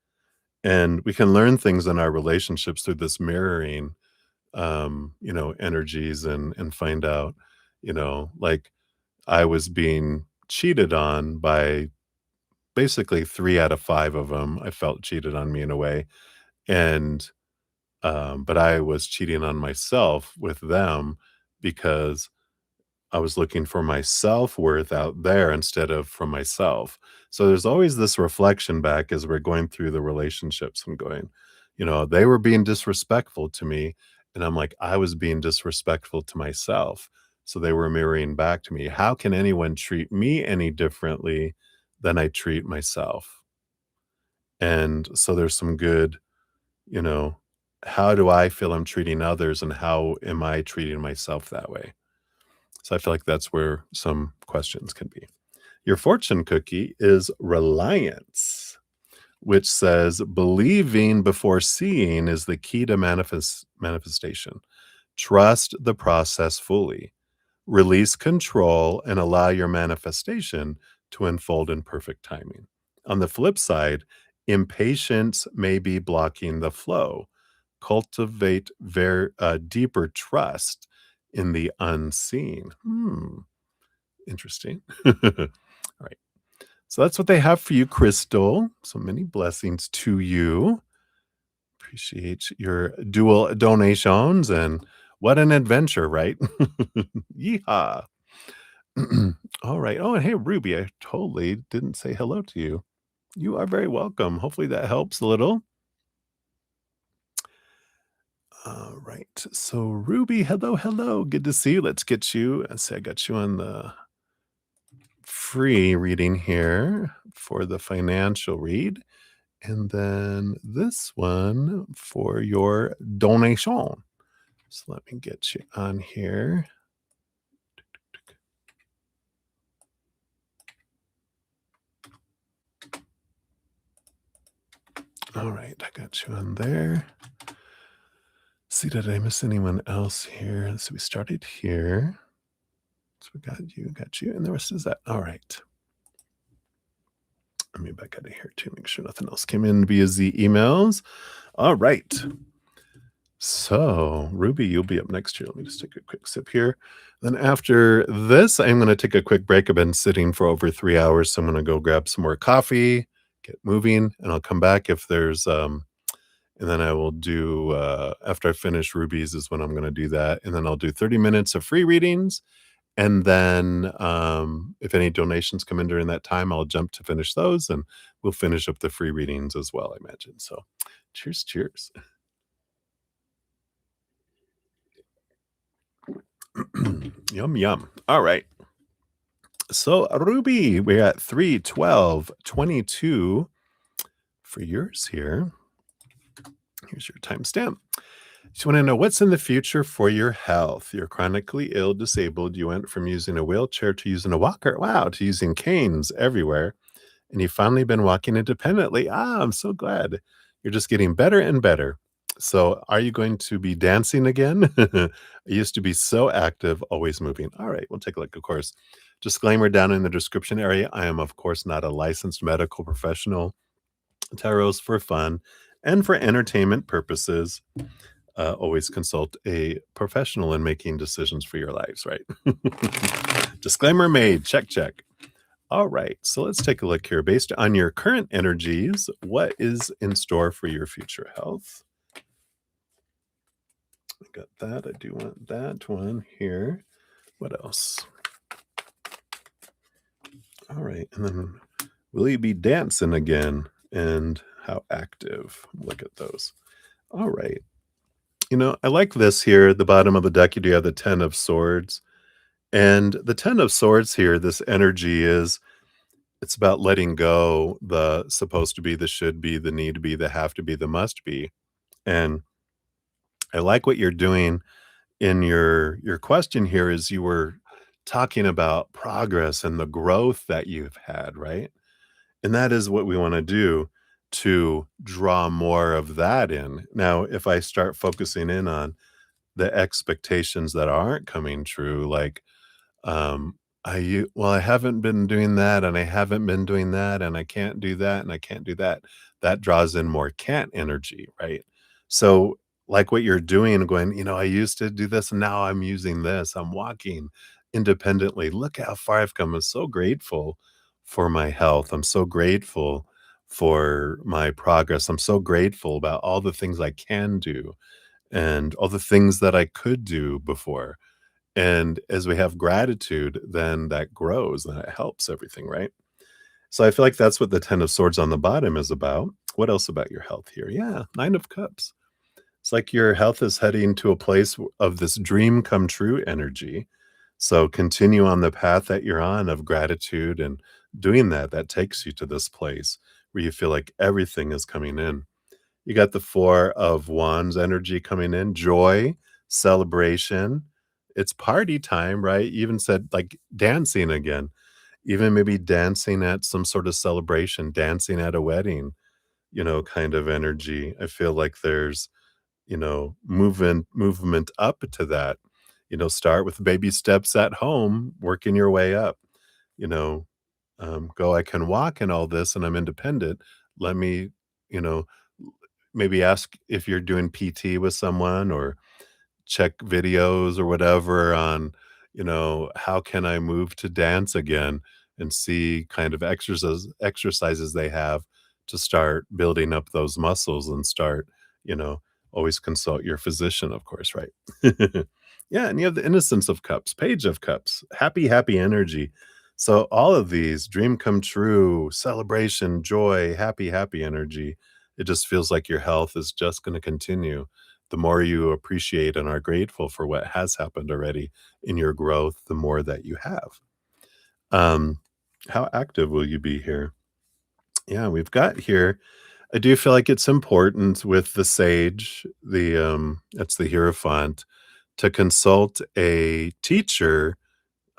And we can learn things in our relationships through this mirroring, energies, and find out, like I was being cheated on by basically 3 out of 5 of them. I felt cheated on me in a way, and, but I was cheating on myself with them because I was looking for my self-worth out there instead of from myself. So there's always this reflection back as we're going through the relationships and going, they were being disrespectful to me, and I'm like, I was being disrespectful to myself. So they were mirroring back to me. How can anyone treat me any differently than I treat myself? And so there's some good, you know, how do I feel I'm treating others and how am I treating myself that way? So I feel like that's where some questions can be. Your fortune cookie is reliance, which says believing before seeing is the key to manifestation. Trust the process fully. Release control and allow your manifestation to unfold in perfect timing. On the flip side, impatience may be blocking the flow. Cultivate deeper trust in the unseen. Interesting. All right. So that's what they have for you, Crystal. So many blessings to you. Appreciate your dual donations and what an adventure, right? Yeehaw. All right. Oh, and hey, Ruby, I totally didn't say hello to you. You are very welcome. Hopefully that helps a little. All right. So, Ruby, hello, hello. Good to see you. Let's get you. I say I got you on the free reading here for the financial read. And then this one for your donation. So let me get you on here. All right, I got you on there. See, did I miss anyone else here? So we started here. So we got you, and the rest is that. All right. Let me back out of here too, make sure nothing else came in via the emails. All right. So, Ruby, you'll be up next here. Let me just take a quick sip here. Then after this, I'm going to take a quick break. I've been sitting for over 3 hours, so I'm going to go grab some more coffee, get moving, and I'll come back if there's and then I will do after I finish Ruby's is when I'm going to do that, and then I'll do 30 minutes of free readings, and then if any donations come in during that time, I'll jump to finish those, and we'll finish up the free readings as well, I imagine. So, cheers, cheers. Yum, yum. All right. So, Ruby, we're at 3:12:22 for yours here. Here's your timestamp. So, you want to know what's in the future for your health? You're chronically ill, disabled. You went from using a wheelchair to using a walker. Wow, to using canes everywhere. And you've finally been walking independently. I'm so glad. You're just getting better and better. So, are you going to be dancing again? I used to be so active, always moving. All right, we'll take a look, of course. Disclaimer down in the description area. I am, of course, not a licensed medical professional. Tarot's for fun and for entertainment purposes. Always consult a professional in making decisions for your lives, right? Disclaimer made. Check, check. All right, so let's take a look here. Based on your current energies, what is in store for your future health? I got that. I do want that one here. What else? All right, and then will you be dancing again? And how active? Look at those. All right. I like this here. At the bottom of the deck, you do have the 10 of swords. And the 10 of swords here, this energy it's about letting go the supposed to be, the should be, the need to be, the have to be, the must be. And I like what you're doing in your question here is you were talking about progress and the growth that you've had, right? And that is what we want to do to draw more of that in. Now, if I start focusing in on the expectations that aren't coming true, like I haven't been doing that, and I haven't been doing that, and I can't do that, and I can't do that. That draws in more can't energy, right? So, like what you're doing, going, I used to do this, and now I'm using this. I'm walking independently. Look how far I've come. I'm so grateful for my health. I'm so grateful for my progress. I'm so grateful about all the things I can do and all the things that I could do before. And as we have gratitude, then that grows and it helps everything, right? So I feel like that's what the 10 of swords on the bottom is about. What else about your health here? Yeah, 9 of cups. It's like your health is heading to a place of this dream come true energy. So continue on the path that you're on of gratitude and doing that. That takes you to this place where you feel like everything is coming in. You got the 4 of wands energy coming in, joy, celebration. It's party time, right? You even said like dancing again, even maybe dancing at some sort of celebration, dancing at a wedding, kind of energy. I feel like there's movement up to that. Start with baby steps at home, working your way up. You know, go, I can walk and all this, and I'm independent. Let me, you know, maybe ask if you're doing PT with someone or check videos or whatever on, how can I move to dance again and see kind of exercises they have to start building up those muscles and start, you know, always consult your physician, of course, right? Yeah, and you have the innocence of cups, page of cups, happy, happy energy. So all of these dream come true, celebration, joy, happy, happy energy. It just feels like your health is just going to continue the more you appreciate and are grateful for what has happened already in your growth, the more that you have. Um, how active will you be here? Yeah, we've got here. I do feel like it's important with the sage, that's the Hierophant, to consult a teacher.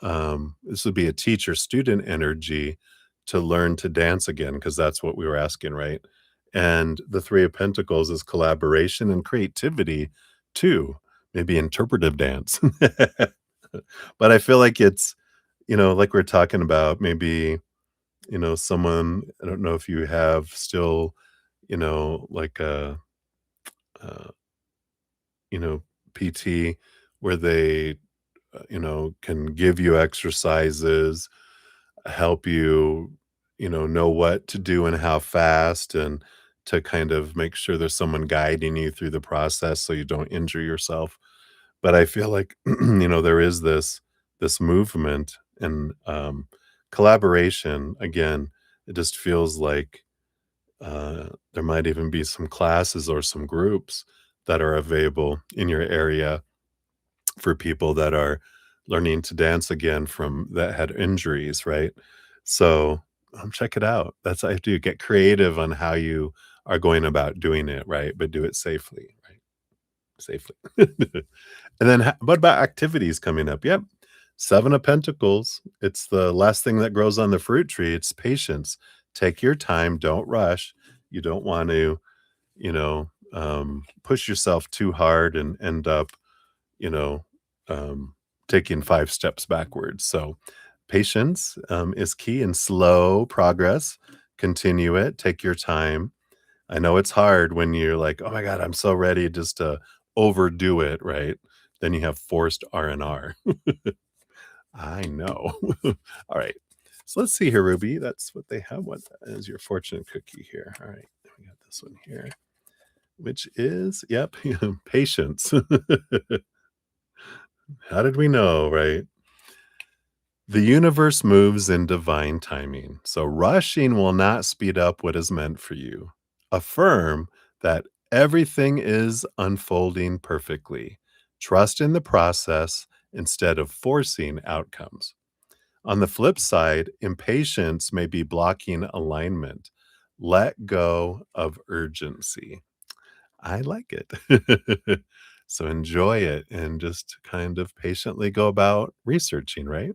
This would be a teacher student energy to learn to dance again, because that's what we were asking, right? And the Three of Pentacles is collaboration and creativity too, maybe interpretive dance. But I feel like it's, like we're talking about, maybe, someone, I don't know if you have still, like uh, you know, PT where they, can give you exercises, help you, know what to do and how fast, and to kind of make sure there's someone guiding you through the process so you don't injure yourself. But I feel like, there is this movement and collaboration. Again, it just feels like there might even be some classes or some groups that are available in your area for people that are learning to dance again from that had injuries, right? So, check it out. That's I do get creative on how you are going about doing it, right? But do it safely, right? Safely. And then what about activities coming up? Yep. 7 of Pentacles. It's the last thing that grows on the fruit tree. It's patience. Take your time. Don't rush. You don't want to, push yourself too hard and end up, you know, um, taking 5 steps backwards. So patience is key and slow progress. Continue it. Take your time. I know it's hard when you're like, "Oh my god, I'm so ready just to overdo it," right? Then you have forced R&R. I know. All right. So let's see here, Ruby. That's what they have. What is your fortune cookie here? All right. We got this one here, which is, yep, patience. How did we know, right? The universe moves in divine timing, so rushing will not speed up what is meant for you. Affirm that everything is unfolding perfectly. Trust in the process instead of forcing outcomes. On the flip side, impatience may be blocking alignment. Let go of urgency. I like it. So enjoy it and just kind of patiently go about researching, right?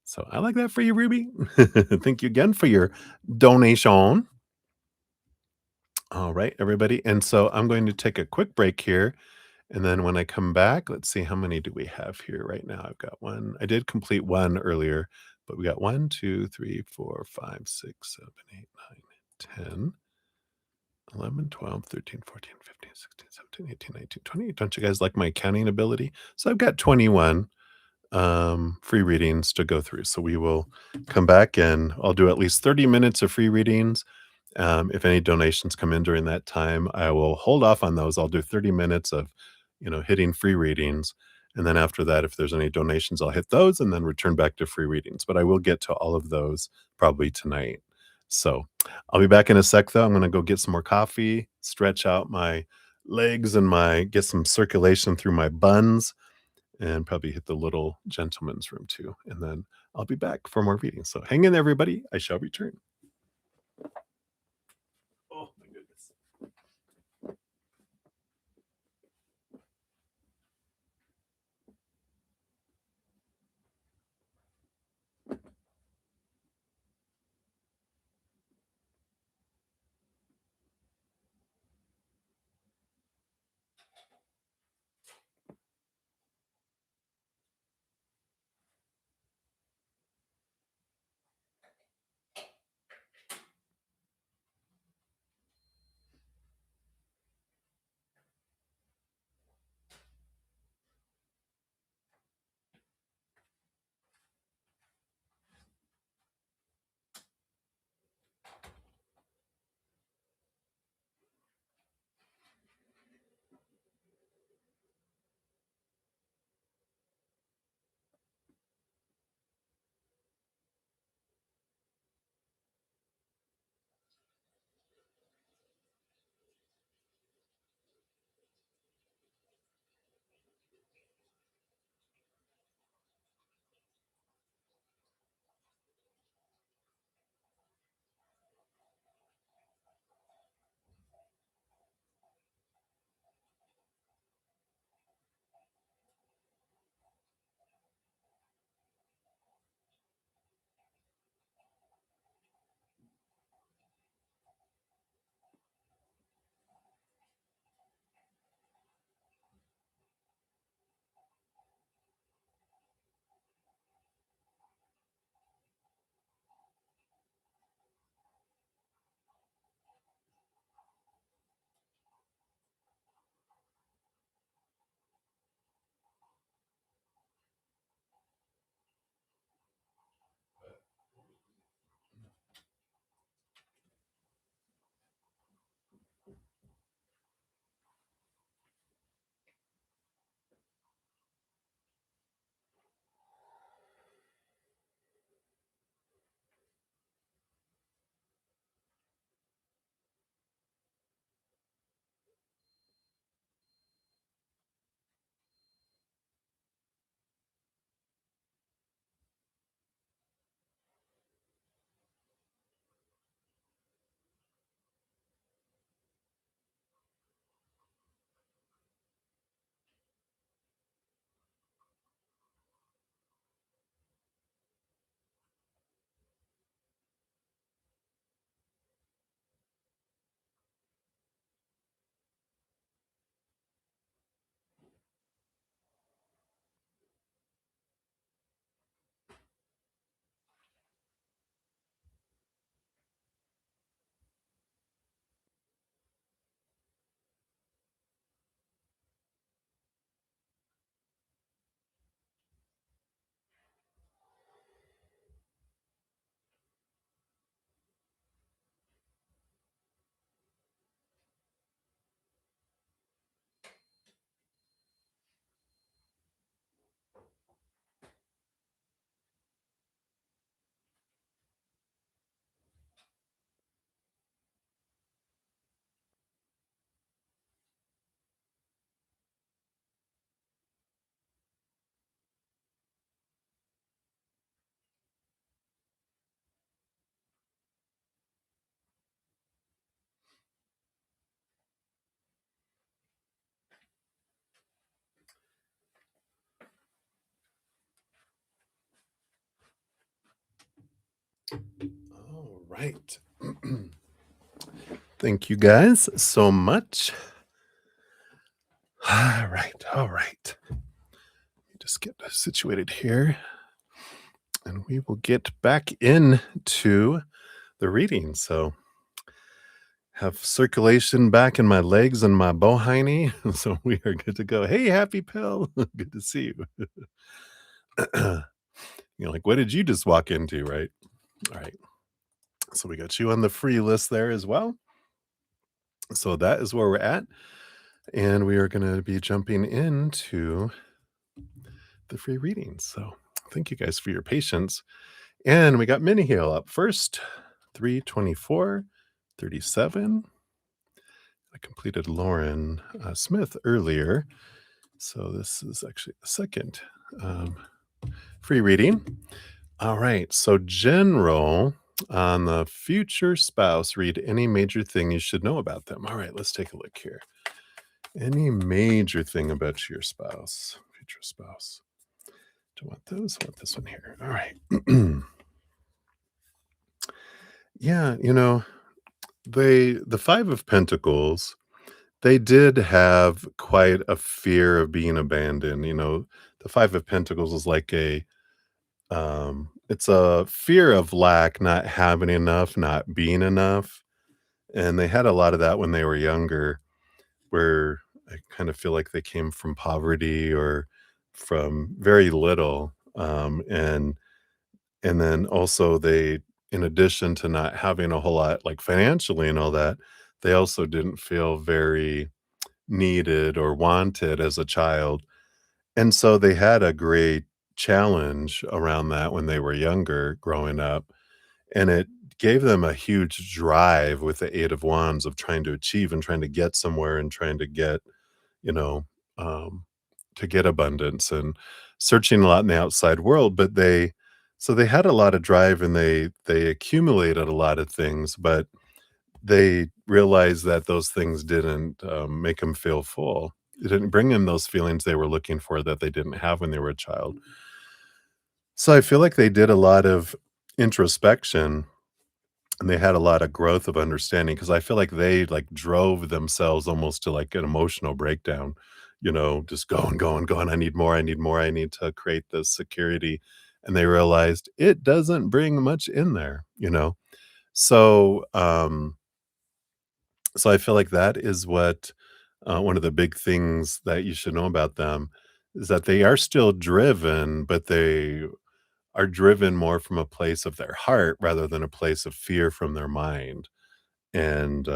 So I like that for you, Ruby. Thank you again for your donation. All right, everybody. And so I'm going to take a quick break here. And then when I come back, let's see, how many do we have here right now? I've got one. I did complete one earlier, but we got 1, 2, 3, 4, 5, 6, 7, 8, 9, 10, 11, 12, 13, 14, 15, 16, 17, 18, 19, 20. Don't you guys like my counting ability? So I've got 21 free readings to go through. So we will come back and I'll do at least 30 minutes of free readings. If any donations come in during that time, I will hold off on those. I'll do 30 minutes of, hitting free readings. And then after that, if there's any donations, I'll hit those and then return back to free readings. But I will get to all of those probably tonight. So I'll be back in a sec, though. I'm going to go get some more coffee, stretch out my legs and get some circulation through my buns, and probably hit the little gentleman's room too. And then I'll be back for more readings. So hang in, everybody. I shall return. Oh, my goodness. All right. Thank you guys so much. All right. All right. Let me just get situated here and we will get back into the reading. So have circulation back in my legs and my bohiney. So we are good to go. Hey, Happy Pill. Good to see you. You're like, what did you just walk into? Right. All right. So we got you on the free list there as well. So that is where we're at. And we are going to be jumping into the free readings. So thank you guys for your patience. And we got Mini Heal up first, 324, 37. I completed Lauren Smith earlier. So this is actually the second um, free reading. All right. So, general on the future spouse, read any major thing you should know about them. All right. Let's take a look here. Any major thing about your spouse, future spouse. Don't want those. I want this one here. All right. Yeah. The Five of Pentacles, they did have quite a fear of being abandoned. The Five of Pentacles is like it's a fear of lack, not having enough, not being enough. And they had a lot of that when they were younger, where I kind of feel like they came from poverty or from very little. And then also they, in addition to not having a whole lot like financially and all that, they also didn't feel very needed or wanted as a child. And so they had a great challenge around that when they were younger growing up, and it gave them a huge drive with the 8 of Wands of trying to achieve and trying to get somewhere and trying to get, you know, um, to get abundance and searching a lot in the outside world, but they had a lot of drive and they accumulated a lot of things, but they realized that those things didn't, make them feel full. It didn't bring them those feelings they were looking for that they didn't have when they were a child. So I feel like they did a lot of introspection and they had a lot of growth of understanding because I feel like they, like, drove themselves almost to, like, an emotional breakdown, just going, going, going, "I need more, I need more, I need to create this security," and they realized it doesn't bring much in there, you know? So, so I feel like that is what, one of the big things that you should know about them is that they are still driven, but they are driven more from a place of their heart rather than a place of fear from their mind. And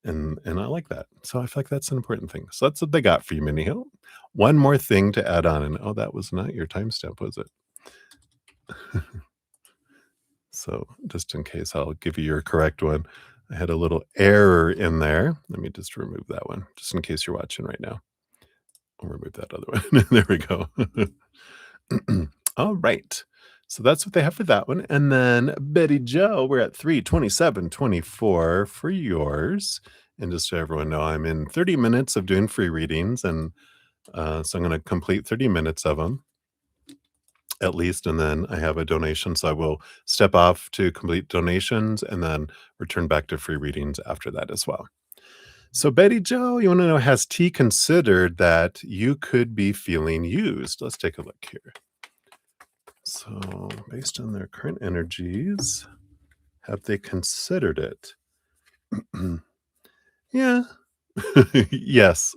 and I like that. So I feel like that's an important thing. So that's what they got for you, Mini Hill. One more thing to add on, and oh, that was not your timestamp, was it? So just in case, I'll give you your correct one. I had a little error in there. Let me just remove that one, just in case you're watching right now. I'll remove that other one. There we go. All right. So that's what they have for that one. And then Betty Joe, we're at 327.24 for yours. And just so everyone know, I'm in 30 minutes of doing free readings. And so I'm going to complete 30 minutes of them at least. And then I have a donation. So I will step off to complete donations and then return back to free readings after that as well. So, Betty Joe, you want to know, has T considered that you could be feeling used? Let's take a look here. So, based on their current energies, have they considered it? Yeah. Yes.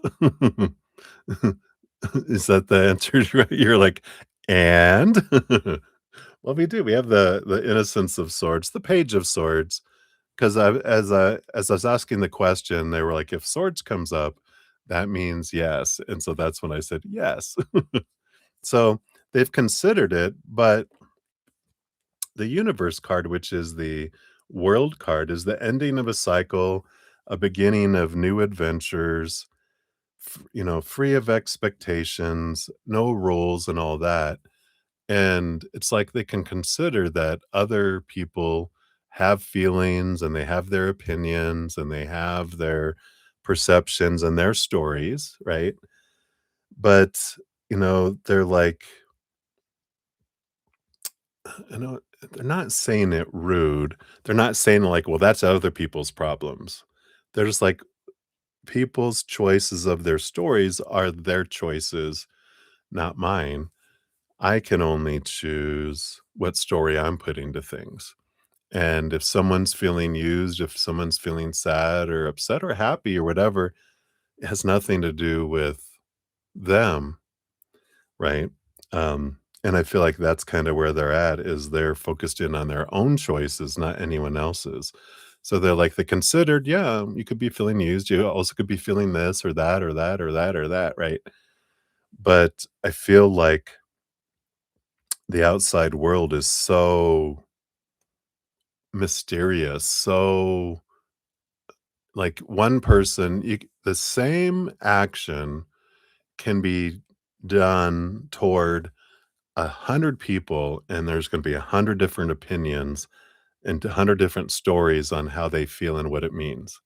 Is that the answer? You're like, and? Well, we do. We have the innocence of swords, the page of swords. Because as I was asking the question, they were like, if swords comes up, that means yes. And so that's when I said yes. So they've considered it, but the universe card, which is the world card, is the ending of a cycle, a beginning of new adventures, free of expectations, no rules and all that. And it's like they can consider that other people have feelings and they have their opinions and they have their perceptions and their stories, right? But, they're like, I know they're not saying it rude. They're not saying like, well, that's other people's problems. They're just like, people's choices of their stories are their choices, not mine. I can only choose what story I'm putting to things. And if someone's feeling used, if someone's feeling sad or upset or happy or whatever, it has nothing to do with them, right? And I feel like that's kind of where they're at is they're focused in on their own choices, not anyone else's. So they're like, they considered, yeah, you could be feeling used. You also could be feeling this or that or that or that or that, right? But I feel like the outside world is so mysterious, so like one person, the same action can be done toward 100 people, and there's going to be 100 different opinions and 100 different stories on how they feel and what it means,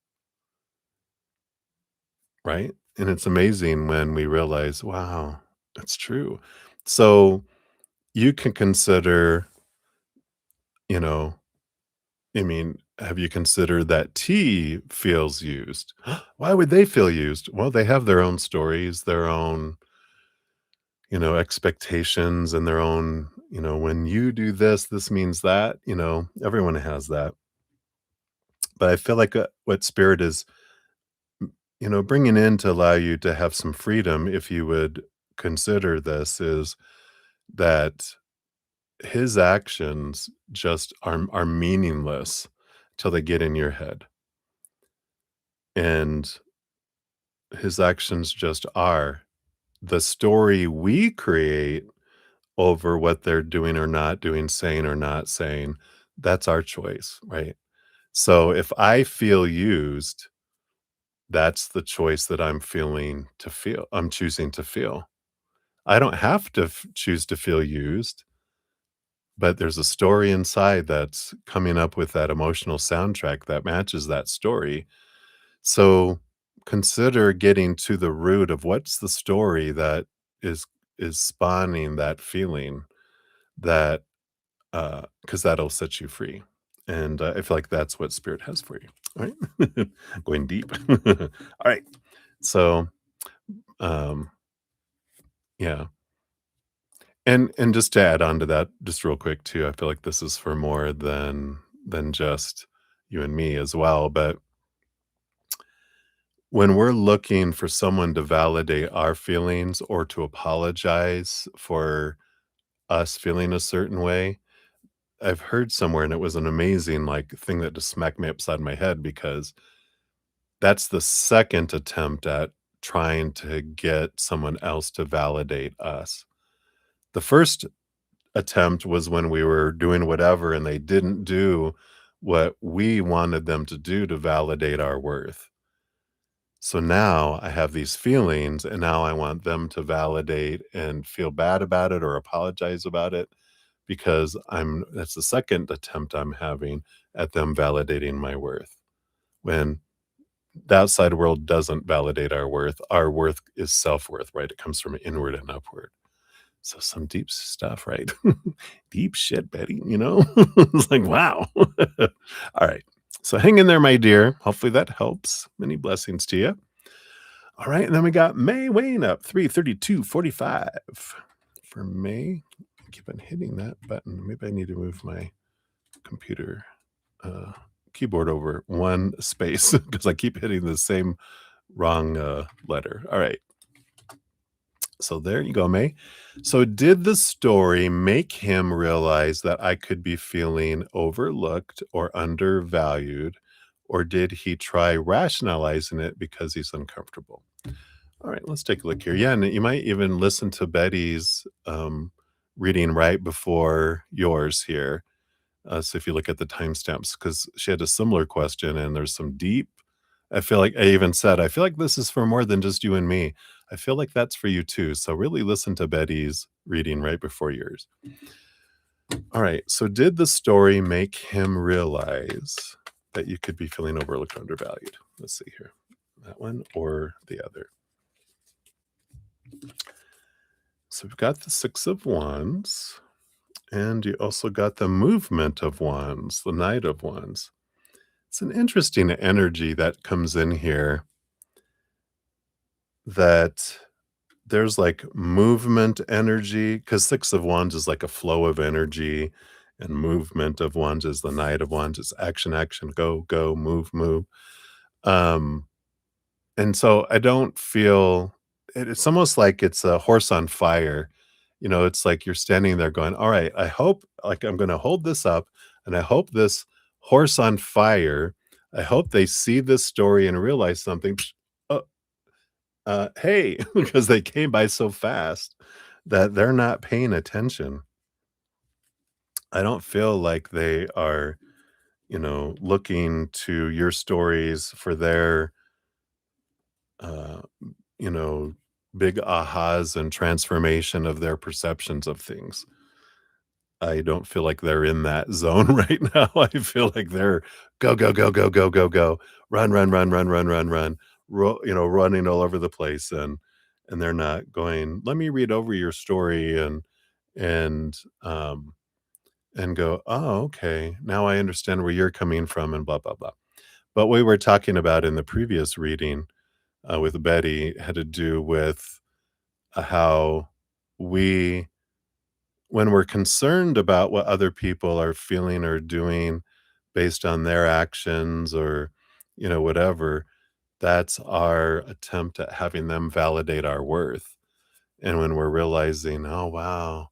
right? And it's amazing when we realize, wow, that's true. So you can consider, you know, I mean, have you considered that tea feels used? Why would they feel used? Well, they have their own stories, their own, expectations and their own, when you do this, this means that, everyone has that. But I feel like what spirit is, bringing in to allow you to have some freedom, if you would consider this, is that his actions just are meaningless till they get in your head. And his actions just are. The story we create over what they're doing or not doing, saying or not saying, that's our choice, right? So if I feel used, that's the choice that I'm choosing to feel. I don't have to choose to feel used, but there's a story inside that's coming up with that emotional soundtrack that matches that story. So consider getting to the root of what's the story that is is spawning that feeling that because that'll set you free. And I feel like that's what spirit has for you. All right. Going deep. All right. So um yeah. And just to add on to that, just real quick too, I feel like this is for more than just you and me as well. But when we're looking for someone to validate our feelings or to apologize for us feeling a certain way, I've heard somewhere, and it was an amazing, like, thing that just smacked me upside my head because that's the second attempt at trying to get someone else to validate us. The first attempt was when we were doing whatever and they didn't do what we wanted them to do to validate our worth. So now I have these feelings, and now I want them to validate and feel bad about it or apologize about it because that's the second attempt I'm having at them validating my worth. When the outside world doesn't validate our worth is self-worth, right? It comes from inward and upward. So some deep stuff, right? Deep shit, Betty, It's like, wow. All right. So hang in there, my dear. Hopefully that helps. Many blessings to you. All right, and then we got May weighing up 332.45 for May. I keep on hitting that button. Maybe I need to move my computer uh, keyboard over one space because I keep hitting the same wrong letter. All right. So there you go, May. So did the story make him realize that I could be feeling overlooked or undervalued, or did he try rationalizing it because he's uncomfortable? All right, let's take a look here. Yeah, and you might even listen to Betty's reading right before yours here. So if you look at the timestamps, because she had a similar question, and there's some deep. I feel like I even said, I feel like this is for more than just you and me. I feel like that's for you too. So really listen to Betty's reading right before yours. All right. So did the story make him realize that you could be feeling overlooked or undervalued? Let's see here. That one or the other. So we've got the Six of Wands, and you also got the Movement of Wands, the Knight of Wands. It's an interesting energy that comes in here that there's like movement energy because Six of Wands is like a flow of energy, and Movement of Wands is the Knight of Wands. It's action, action, go, go, move, move. Um, And so I don't feel it's almost like it's a horse on fire. It's like you're standing there going, "All right, I hope like I'm gonna hold this up, and I hope this horse on fire, I hope they see this story and realize something. Oh, Hey, because they came by so fast that they're not paying attention. I don't feel like they are, looking to your stories for their, uh, you know, big ahas and transformation of their perceptions of things. I don't feel like they're in that zone right now. I feel like they're go, go, go, go, go, go, go, run, run, run, run, run, run, run, running all over the place, and they're not going. Let me read over your story and um and go. Oh, okay. Now I understand where you're coming from, and blah blah blah. But we were talking about in the previous reading with Betty had to do with how we when we're concerned about what other people are feeling or doing based on their actions or whatever, that's our attempt at having them validate our worth. And when we're realizing, oh wow,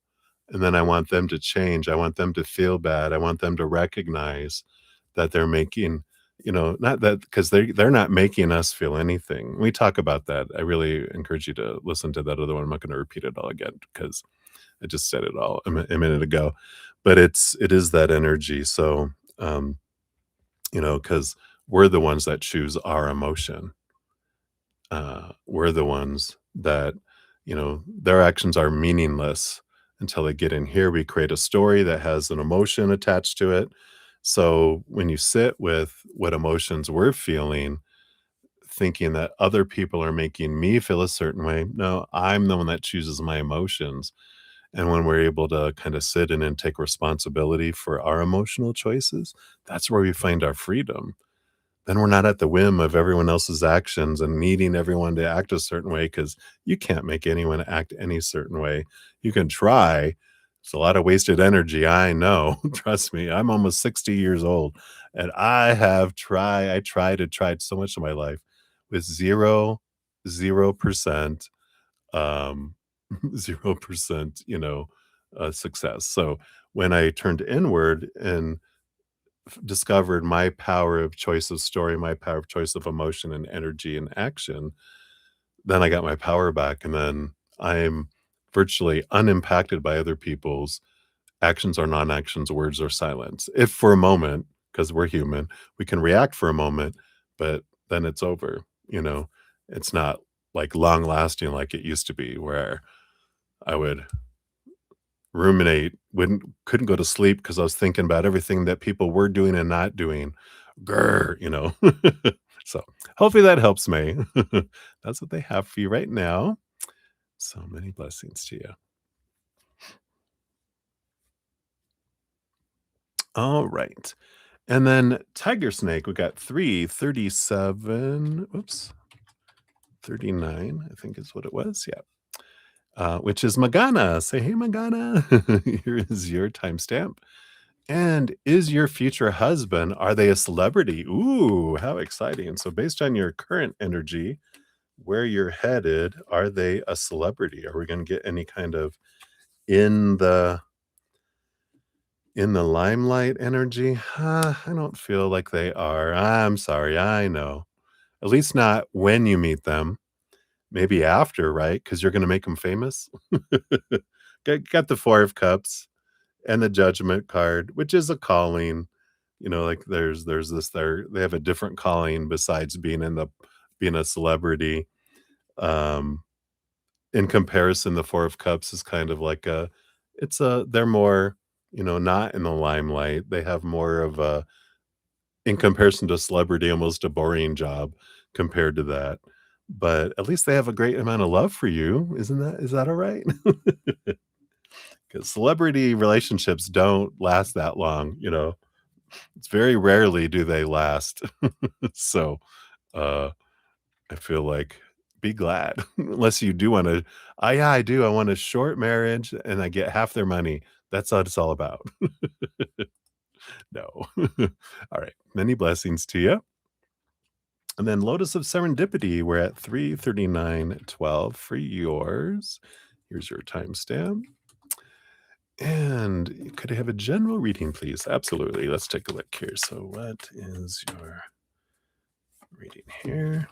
and then I want them to change, I want them to feel bad, I want them to recognize that they're making, not that, because they're not making us feel anything. We talk about that. I really encourage you to listen to that other one. I'm not going to repeat it all again because I just said it all a minute ago, but it is that energy. So, um, because we're the ones that choose our emotion. We're the ones that, their actions are meaningless until they get in here. We create a story that has an emotion attached to it. So when you sit with what emotions we're feeling, thinking that other people are making me feel a certain way, no, I'm the one that chooses my emotions. And when we're able to kind of sit in and take responsibility for our emotional choices, that's where we find our freedom. Then we're not at the whim of everyone else's actions and needing everyone to act a certain way because you can't make anyone act any certain way. You can try. It's a lot of wasted energy. I know. Trust me. I'm almost 60 years old and I tried so much in my life with 0% um 0% success. So when I turned inward and discovered my power of choice of story, my power of choice of emotion and energy and action, then I got my power back, and then I'm virtually unimpacted by other people's actions or non-actions, words or silence. If for a moment, because we're human, we can react for a moment, but then it's over, you know? It's not, like, long lasting like it used to be where I would ruminate, couldn't go to sleep because I was thinking about everything that people were doing and not doing. Grr. So, hopefully that helps me. That's what they have for you right now. So many blessings to you. All right. And then tiger snake, we got 337. Oops, 39, I think is what it was. Yeah. Which is Magana. Say, hey, Magana. Here is your timestamp. And is your future husband, are they a celebrity? Ooh, how exciting. So based on your current energy, where you're headed, are they a celebrity? Are we going to get any kind of in the in the limelight energy? I don't feel like they are. I'm sorry. I know. At least not when you meet them. Maybe after, right? Because you're going to make them famous. Got the Four of Cups and the Judgment card, which is a calling. Like there's this they have a different calling besides being a celebrity. Um, in comparison, the Four of Cups is kind of like they're more, not in the limelight. They have more of a, in comparison to celebrity, almost a boring job compared to that. But at least they have a great amount of love for you. Is that all right? Because celebrity relationships don't last that long. It's very rarely do they last. So, uh, I feel like be glad unless you do wanna yeah, I do. I want a short marriage and I get half their money. That's what it's all about. No. All right. Many blessings to you. And then Lotus of Serendipity, we're at 339:12 for yours. Here's your timestamp. And could I have a general reading, please? Absolutely. Let's take a look here. So what is your reading here?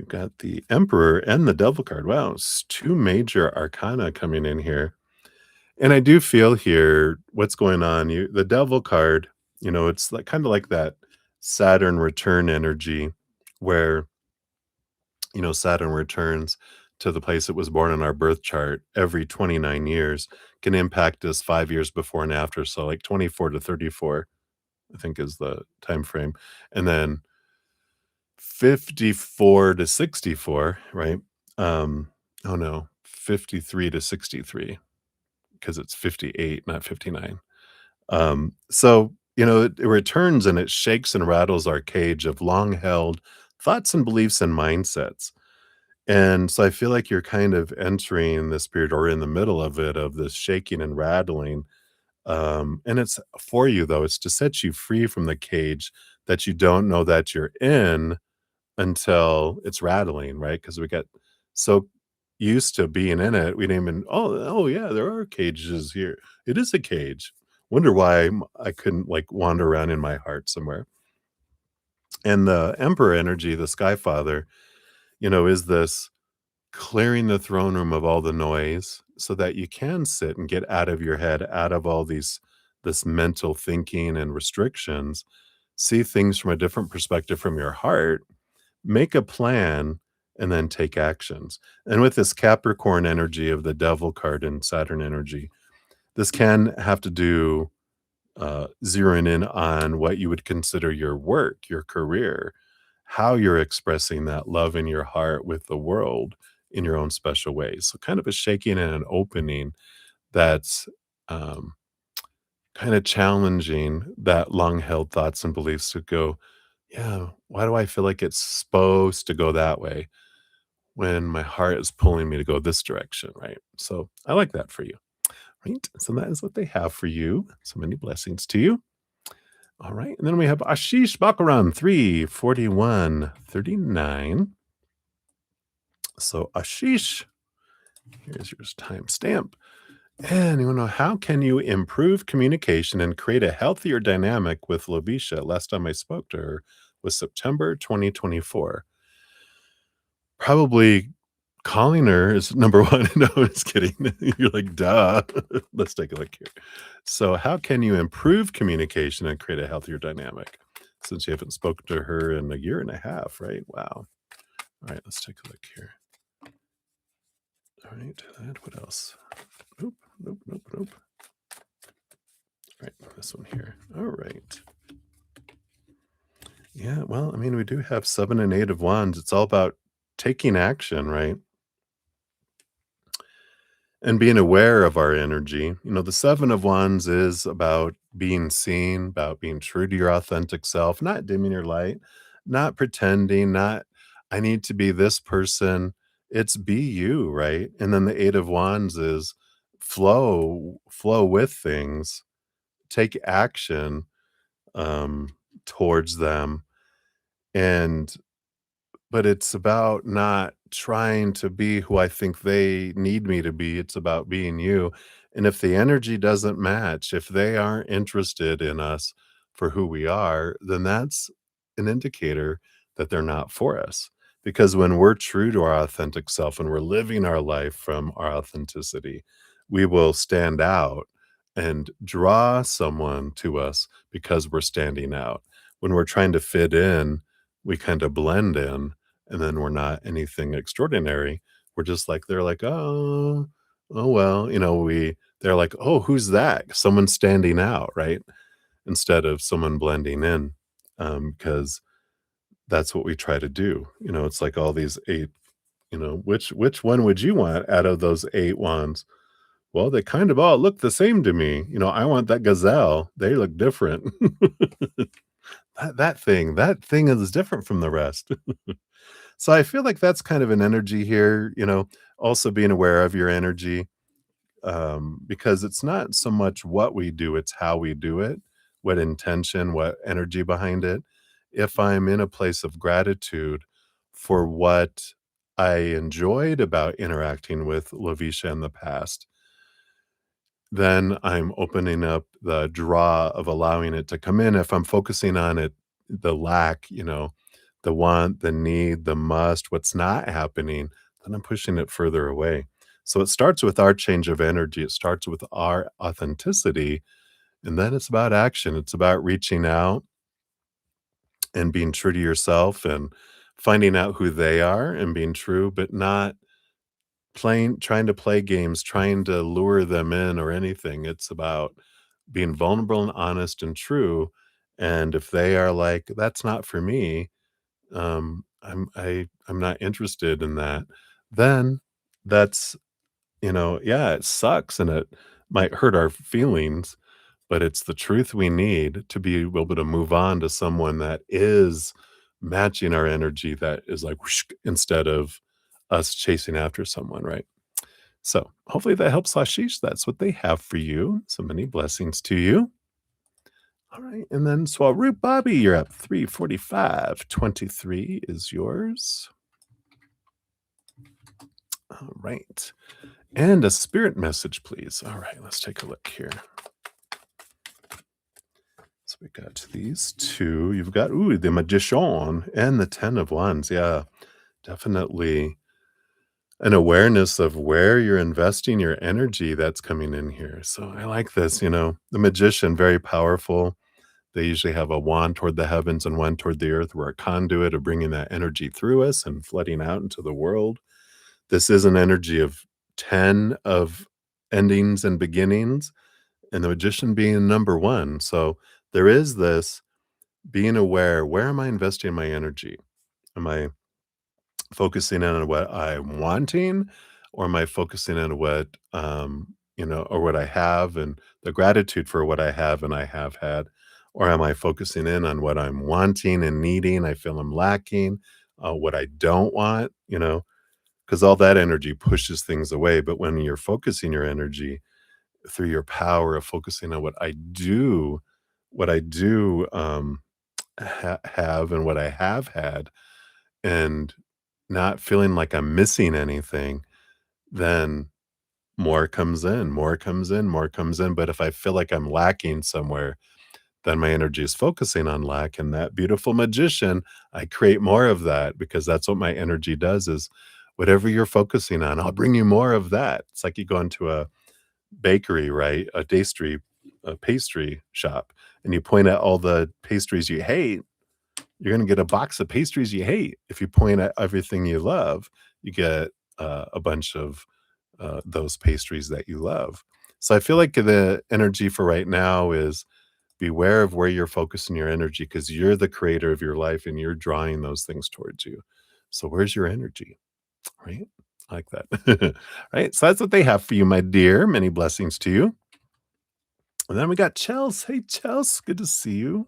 You've got the Emperor and the Devil card. Wow, it's 2 major arcana coming in here. And I do feel here what's going on. The Devil card, it's like kinda like that Saturn return energy where, Saturn returns to the place it was born in our birth chart every 29 years, can impact us 5 years before and after, so, like, 24 to 34, I think is the time frame, and then 54 to 64, right? Um, oh, no, 53 to 63 because it's 58, not 59. It returns and it shakes and rattles our cage of long-held thoughts and beliefs and mindsets. And so I feel like you're kind of entering this period or in the middle of it, of this shaking and rattling. And it's for you, though. It's to set you free from the cage that you don't know that you're in until it's rattling, right? Because we get so used to being in it, we didn't even, oh, yeah, there are cages here. It is a cage. Wonder why I couldn't like wander around in my heart somewhere. And the Emperor energy, the Sky Father, is this clearing the throne room of all the noise so that you can sit and get out of your head, out of all this mental thinking and restrictions, see things from a different perspective from your heart, make a plan, and then take actions. And with this Capricorn energy of the Devil card and Saturn energy, this can have to do zeroing in on what you would consider your work, your career, how you're expressing that love in your heart with the world in your own special ways. So, kind of a shaking and an opening that's um, kind of challenging that long held thoughts and beliefs to go, yeah, why do I feel like it's supposed to go that way when my heart is pulling me to go this direction? Right. So, I like that for you. Right. So, that is what they have for you. So many blessings to you. All right. And then we have Ashish Bakaran, 34139. So, Ashish, here's your timestamp. And you want to know how can you improve communication and create a healthier dynamic with Lovisha? Last time I spoke to her was September 2024. Probably calling her is number one. No, just kidding. You're like, duh. Let's take a look here. So, how can you improve communication and create a healthier dynamic? Since you haven't spoken to her in a year and a half, right? Wow. All right, let's take a look here. All right, and what else? Nope, nope, nope, nope. All right, this one here. All right. Yeah, well, I mean, we do have 7 and 8 of wands. It's all about taking action, right? And being aware of our energy. The 7 of wands is about being seen, about being true to your authentic self, not dimming your light, not pretending, not I need to be this person. It's be you, right? And then the 8 of wands is flow with things, take action um towards them. And but it's about not trying to be who I think they need me to be, it's about being you, and if the energy doesn't match, if they aren't interested in us for who we are, then that's an indicator that they're not for us, because when we're true to our authentic self and we're living our life from our authenticity, we will stand out and draw someone to us because we're standing out. When we're trying to fit in, we kind of blend in, and then we're not anything extraordinary. We're just like they're like, "Oh, well," they're like, "Oh, who's that?" Someone standing out, right? Instead of someone blending in, because that's what we try to do. It's like all these 8, which one would you want out of those 8 ones? Well, they kind of all look the same to me. I want that gazelle. They look different. That thing is different from the rest. So I feel like that's kind of an energy here, also being aware of your energy, because it's not so much what we do, it's how we do it, what intention, what energy behind it. If I'm in a place of gratitude for what I enjoyed about interacting with Lavisha in the past, then I'm opening up the draw of allowing it to come in. If I'm focusing on it, the lack, the want, the need, the must, what's not happening, then I'm pushing it further away. So it starts with our change of energy. It starts with our authenticity. And then it's about action. It's about reaching out and being true to yourself and finding out who they are and being true, but not trying to play games, trying to lure them in or anything. It's about being vulnerable and honest and true. And if they are like, that's not for me, I'm not interested in that, then that's, yeah, it sucks and it might hurt our feelings, but it's the truth we need to be able to move on to someone that is matching our energy, that is like whoosh, instead of us chasing after someone, right? So hopefully that helps, Ashish. That's what they have for you. So many blessings to you. All right. And then Swaroop Bobby, you're up 345. 23 is yours. All right. And a spirit message, please. All right. Let's take a look here. So we got these two. You've got, ooh, the Magician and the 10 of Wands. Yeah, definitely an awareness of where you're investing your energy that's coming in here. So I like this, the Magician, very powerful. They usually have a wand toward the heavens and one toward the earth. We're a conduit of bringing that energy through us and flooding out into the world. This is an energy of 10 of endings and beginnings, and the Magician being number one. So there is this being aware, where am I investing my energy? Am I focusing in on what I'm wanting, or am I focusing on what, or what I have and the gratitude for what I have and I have had? Or am I focusing in on what I'm wanting and needing? I feel I'm lacking, what I don't want, because all that energy pushes things away. But when you're focusing your energy through your power of focusing on what I do have and what I have had, and not feeling like I'm missing anything, then more comes in, more comes in, more comes in. But if I feel like I'm lacking somewhere, then my energy is focusing on lack. And that beautiful Magician, I create more of that, because that's what my energy does, is whatever you're focusing on, I'll bring you more of that. It's like you go into a bakery, right? A pastry shop, and you point at all the pastries you hate, you're gonna get a box of pastries you hate. If you point at everything you love, you get, a bunch of, those pastries that you love. So I feel like the energy for right now is beware of where you're focusing your energy, because 'cause you're the creator of your life and you're drawing those things towards you. So where's your energy, right? I like that. Right? So that's what they have for you, my dear. Many blessings to you. And then we got Chels. Hey, Chels, good to see you.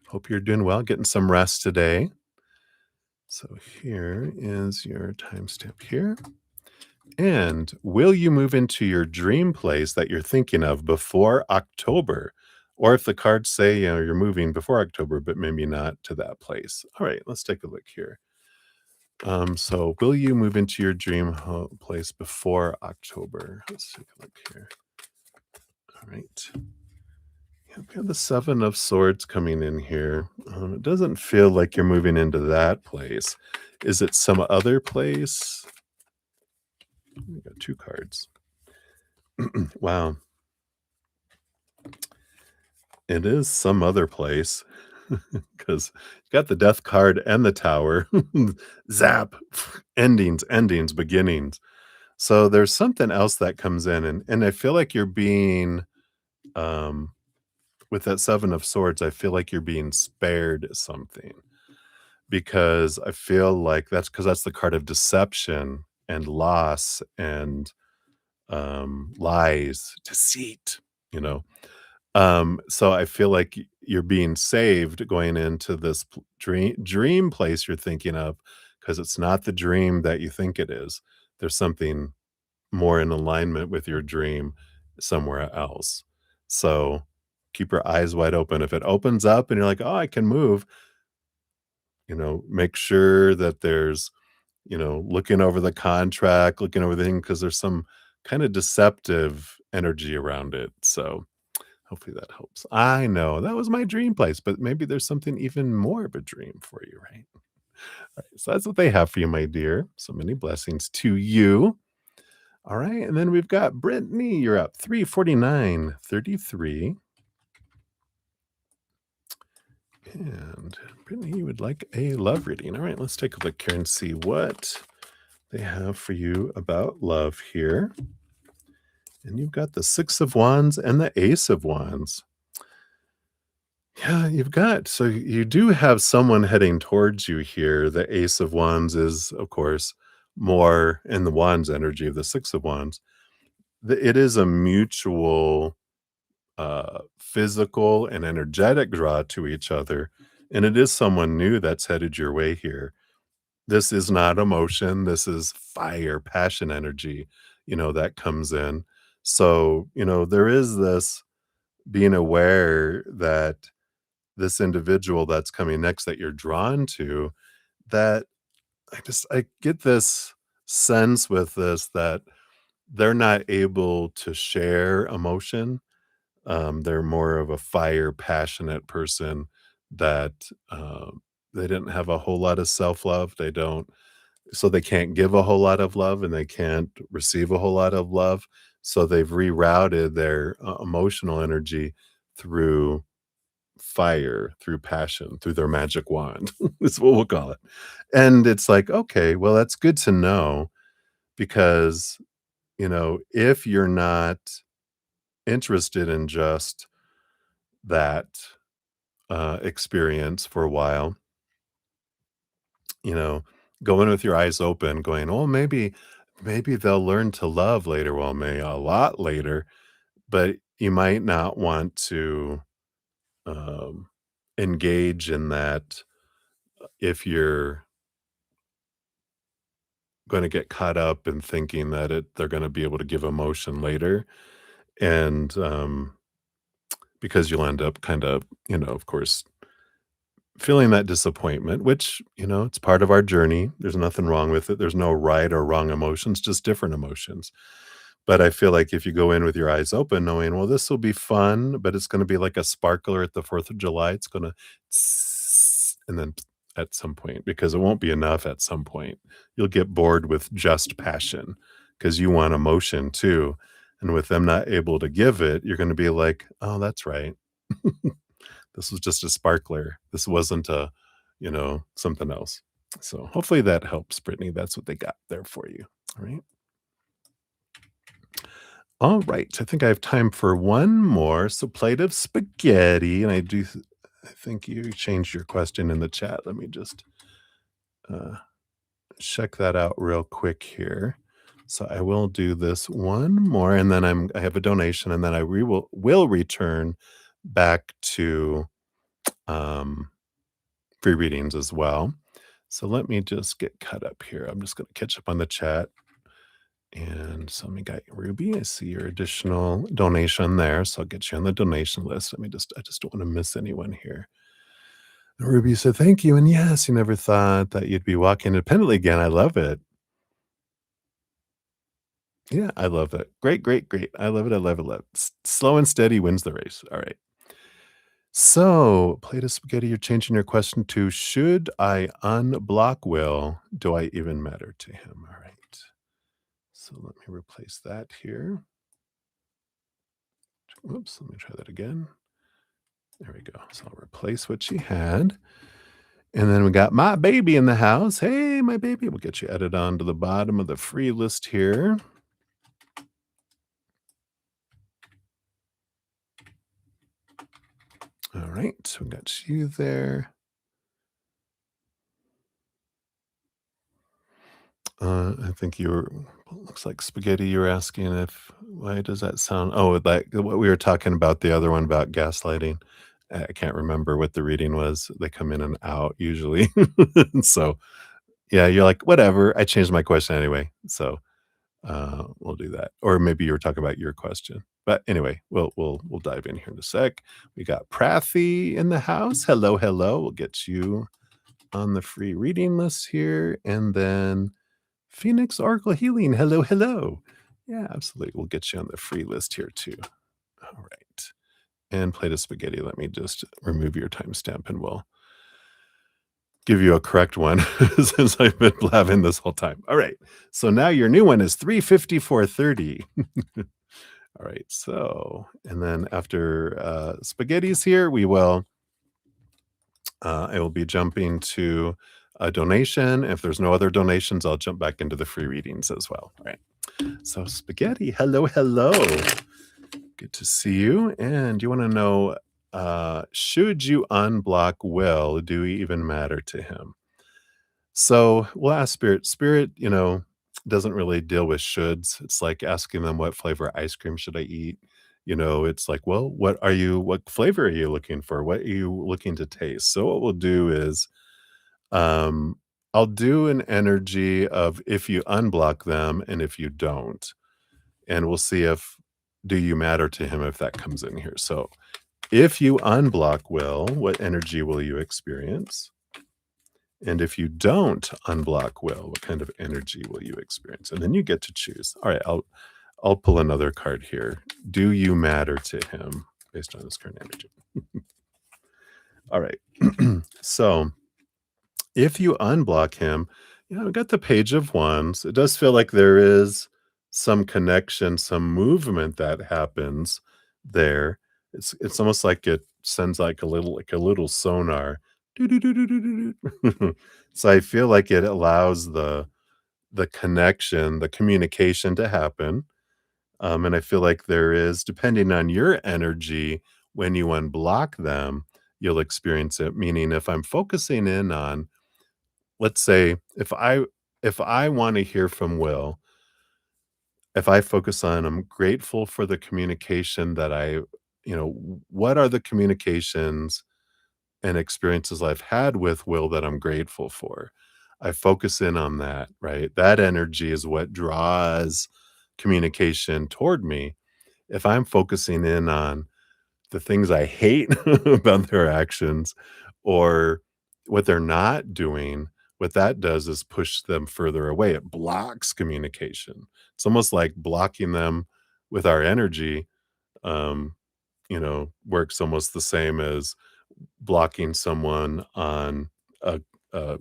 Hope you're doing well, getting some rest today. So here is your timestamp here. And will you move into your dream place that you're thinking of before October? Or if the cards say, you're moving before October, but maybe not to that place. All right, let's take a look here. So will you move into your dream place before October? Let's take a look here. All right. Yeah, we have the Seven of Swords coming in here. It doesn't feel like you're moving into that place. Is it some other place? We got two cards. Wow. It is some other place, because you got the Death card and the Tower. Zap. Endings, beginnings. So there's something else that comes in, and I feel like you're being, um with that Seven of Swords, I feel like you're being spared something, because I feel like that's the card of deception and loss and, lies, deceit, you know? So I feel like you're being saved going into this dream place you're thinking of, because it's not the dream that you think it is. There's something more in alignment with your dream somewhere else. So keep your eyes wide open. If it opens up and you're like, "Oh, I can move," make sure that there's, looking over the contract, looking over the thing, because there's some kind of deceptive energy around it. So hopefully that helps. I know that was my dream place, but maybe there's something even more of a dream for you, right? So that's what they have for you, my dear. So many blessings to you. All right. And then we've got Brittany. You're up 349.33. And Brittany, you would like a love reading. All right. Let's take a look here and see what they have for you about love here. And you've got the Six of Wands and the Ace of Wands. Yeah, you've got so you do have someone heading towards you here. The Ace of Wands is, of course, more in the Wands energy of the Six of Wands. It is a mutual physical and energetic draw to each other. And it is someone new that's headed your way here. This is not emotion. This is fire, passion energy, that comes in. So, there is this being aware that this individual that's coming next that you're drawn to, that I get this sense with this that they're not able to share emotion. They're more of a fire, passionate person that they didn't have a whole lot of self love. They don't, so they can't give a whole lot of love and they can't receive a whole lot of love. So they've rerouted their emotional energy through fire, through passion, through their magic wand, is what we'll call it. And it's like, okay, well, that's good to know because, if you're not interested in just that experience for a while, you know, going with your eyes open, going, oh, maybe they'll learn to love later. Well, maybe a lot later, but you might not want to um, engage in that if you're going to get caught up in thinking that they're going to be able to give emotion later, and because you'll end up kind of, of course, feeling that disappointment, which, it's part of our journey. There's nothing wrong with it. There's no right or wrong emotions, just different emotions. But I feel like if you go in with your eyes open, knowing, well, this will be fun, but it's going to be like a sparkler at the 4th of July. It's going to, and then at some point, because it won't be enough at some point, you'll get bored with just passion because you want emotion too. And with them not able to give it, you're going to be like, oh, that's right. This was just a sparkler. This wasn't something else. So hopefully that helps, Brittany. That's what they got there for you. All right. All right. I think I have time for one more. So plate of spaghetti. And I think you changed your question in the chat. Let me just uh, check that out real quick here. So I will do this one more, and then I have a donation, and then I will return back to um, free readings as well. So let me just get caught up here. I'm just going to catch up on the chat. And so let me got Ruby. I see your additional donation there. So I'll get you on the donation list. I just don't want to miss anyone here. And Ruby said, thank you. And yes, you never thought that you'd be walking independently again. I love it. Yeah, I love it. Great, great, great. I love it. I love it. Love it. Slow and steady wins the race. All right. So, plate of spaghetti, you're changing your question to should I unblock Will? Do I even matter to him? All right. So let me replace that here. Whoops, let me try that again. There we go. So I'll replace what she had. And then we got my baby in the house. Hey, my baby. We'll get you added on to the bottom of the free list here. All right. We got you there. I think looks like spaghetti. You're asking why does that sound? Oh, like what we were talking about, the other one about gaslighting. I can't remember what the reading was. They come in and out usually. So, yeah, you're like, whatever. I changed my question anyway. So, we'll do that. Or maybe you were talking about your question. But anyway, we'll dive in here in a sec. We got Prathy in the house. Hello, hello. We'll get you on the free reading list here. And then Phoenix Oracle Healing. Hello, hello. Yeah, absolutely. We'll get you on the free list here too. All right. And plate of spaghetti. Let me just remove your timestamp and we'll give you a correct one since I've been blabbing this whole time. All right. So now your new one is 354.30. All right. So, and then after spaghetti's here, I will be jumping to a donation. If there's no other donations, I'll jump back into the free readings as well. All right. So, spaghetti, hello, hello. Good to see you. And you want to know, should you unblock Will? Do we even matter to him? So we'll ask Spirit. Spirit, doesn't really deal with shoulds. It's like asking them what flavor ice cream should I eat. It's like, well, what flavor are you looking for? What are you looking to taste? So what we'll do is um I'll do an energy of if you unblock them and if you don't. And we'll see if do you matter to him if that comes in here. So if you unblock Will, what energy will you experience? And if you don't unblock Will, what kind of energy will you experience? And then you get to choose. All right, I'll pull another card here. Do you matter to him based on this current energy? All right. So if you unblock him, we got the Page of Wands. It does feel like there is some connection, some movement that happens there. It's almost like it sends like a little sonar. Doo-doo-doo-doo-doo-doo. So I feel like it allows the connection, the communication to happen. And I feel like there is, depending on your energy, when you unblock them, you'll experience it. Meaning, if I'm focusing in on, let's say, if I want to hear from Will, if I focus on, I'm grateful for the communication that what are the communications and experiences I've had with Will that I'm grateful for. I focus in on that, right? That energy is what draws communication toward me. If I'm focusing in on the things I hate about their actions or what they're not doing, what that does is push them further away. It blocks communication. It's almost like blocking them with our energy, um, works almost the same as blocking someone on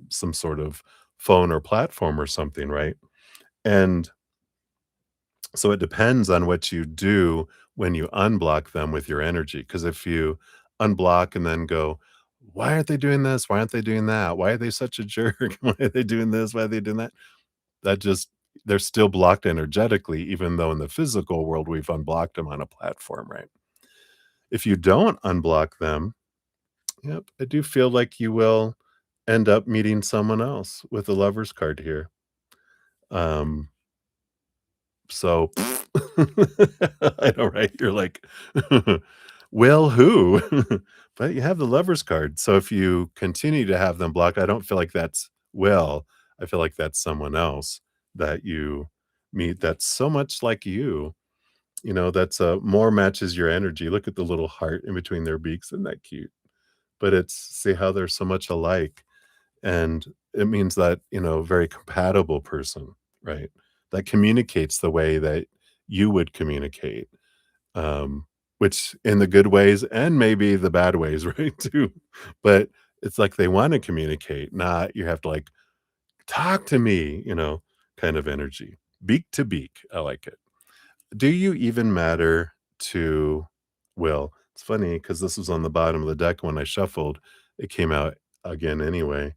some sort of phone or platform or something, right? And so it depends on what you do when you unblock them with your energy. Because if you unblock and then go, why aren't they doing this? Why aren't they doing that? Why are they such a jerk? Why are they doing this? Why are they doing that? That just, they're still blocked energetically, even though in the physical world we've unblocked them on a platform, right? If you don't unblock them, yep, I do feel like you will end up meeting someone else with the Lover's card here. Um, so I know, right? You're like, "Well, who?" But you have the Lover's card, so if you continue to have them blocked, I don't feel like that's Will. I feel like that's someone else that you meet that's so much like you, that's, more matches your energy. Look at the little heart in between their beaks, isn't that cute? But it's see how they're so much alike, and it means that, very compatible person, right? That communicates the way that you would communicate, which in the good ways and maybe the bad ways, right, too. But it's like they wanna communicate, not you have to, like, "Talk to me," kind of energy. Beak to beak, I like it. Do you even matter to Will? It's funny because this was on the bottom of the deck when I shuffled, it came out again anyway.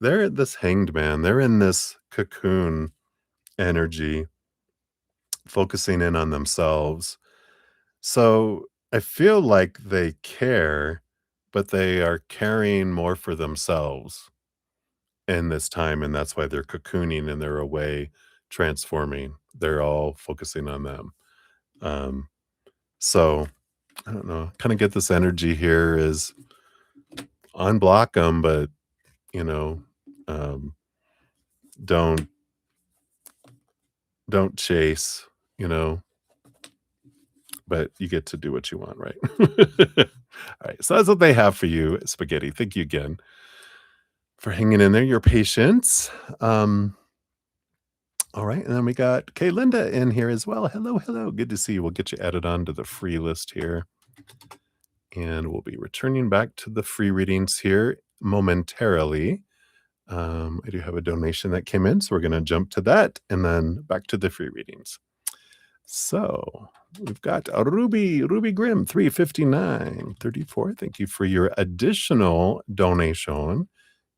They're this hanged man, they're in this cocoon energy, focusing in on themselves. So, I feel like they care, but they are caring more for themselves in this time, and that's why they're cocooning and they're away transforming. They're all focusing on them. Um, so I don't know, kinda get this energy here is unblock them, but, you know, um, don't don't chase, you know, but you get to do what you want, right? Alright, so that's what they have for you, spaghetti. Thank you again for hanging in there, your patience. Alright, and then we got Kay Linda in here as well. Hello, hello, good to see you. We'll get you added on to the free list here, and we'll be returning back to the free readings here momentarily. I do have a donation that came in, so we're gonna jump to that and then back to the free readings. So we've got a Ruby Grimm, 359.34. Thank you for your additional donation.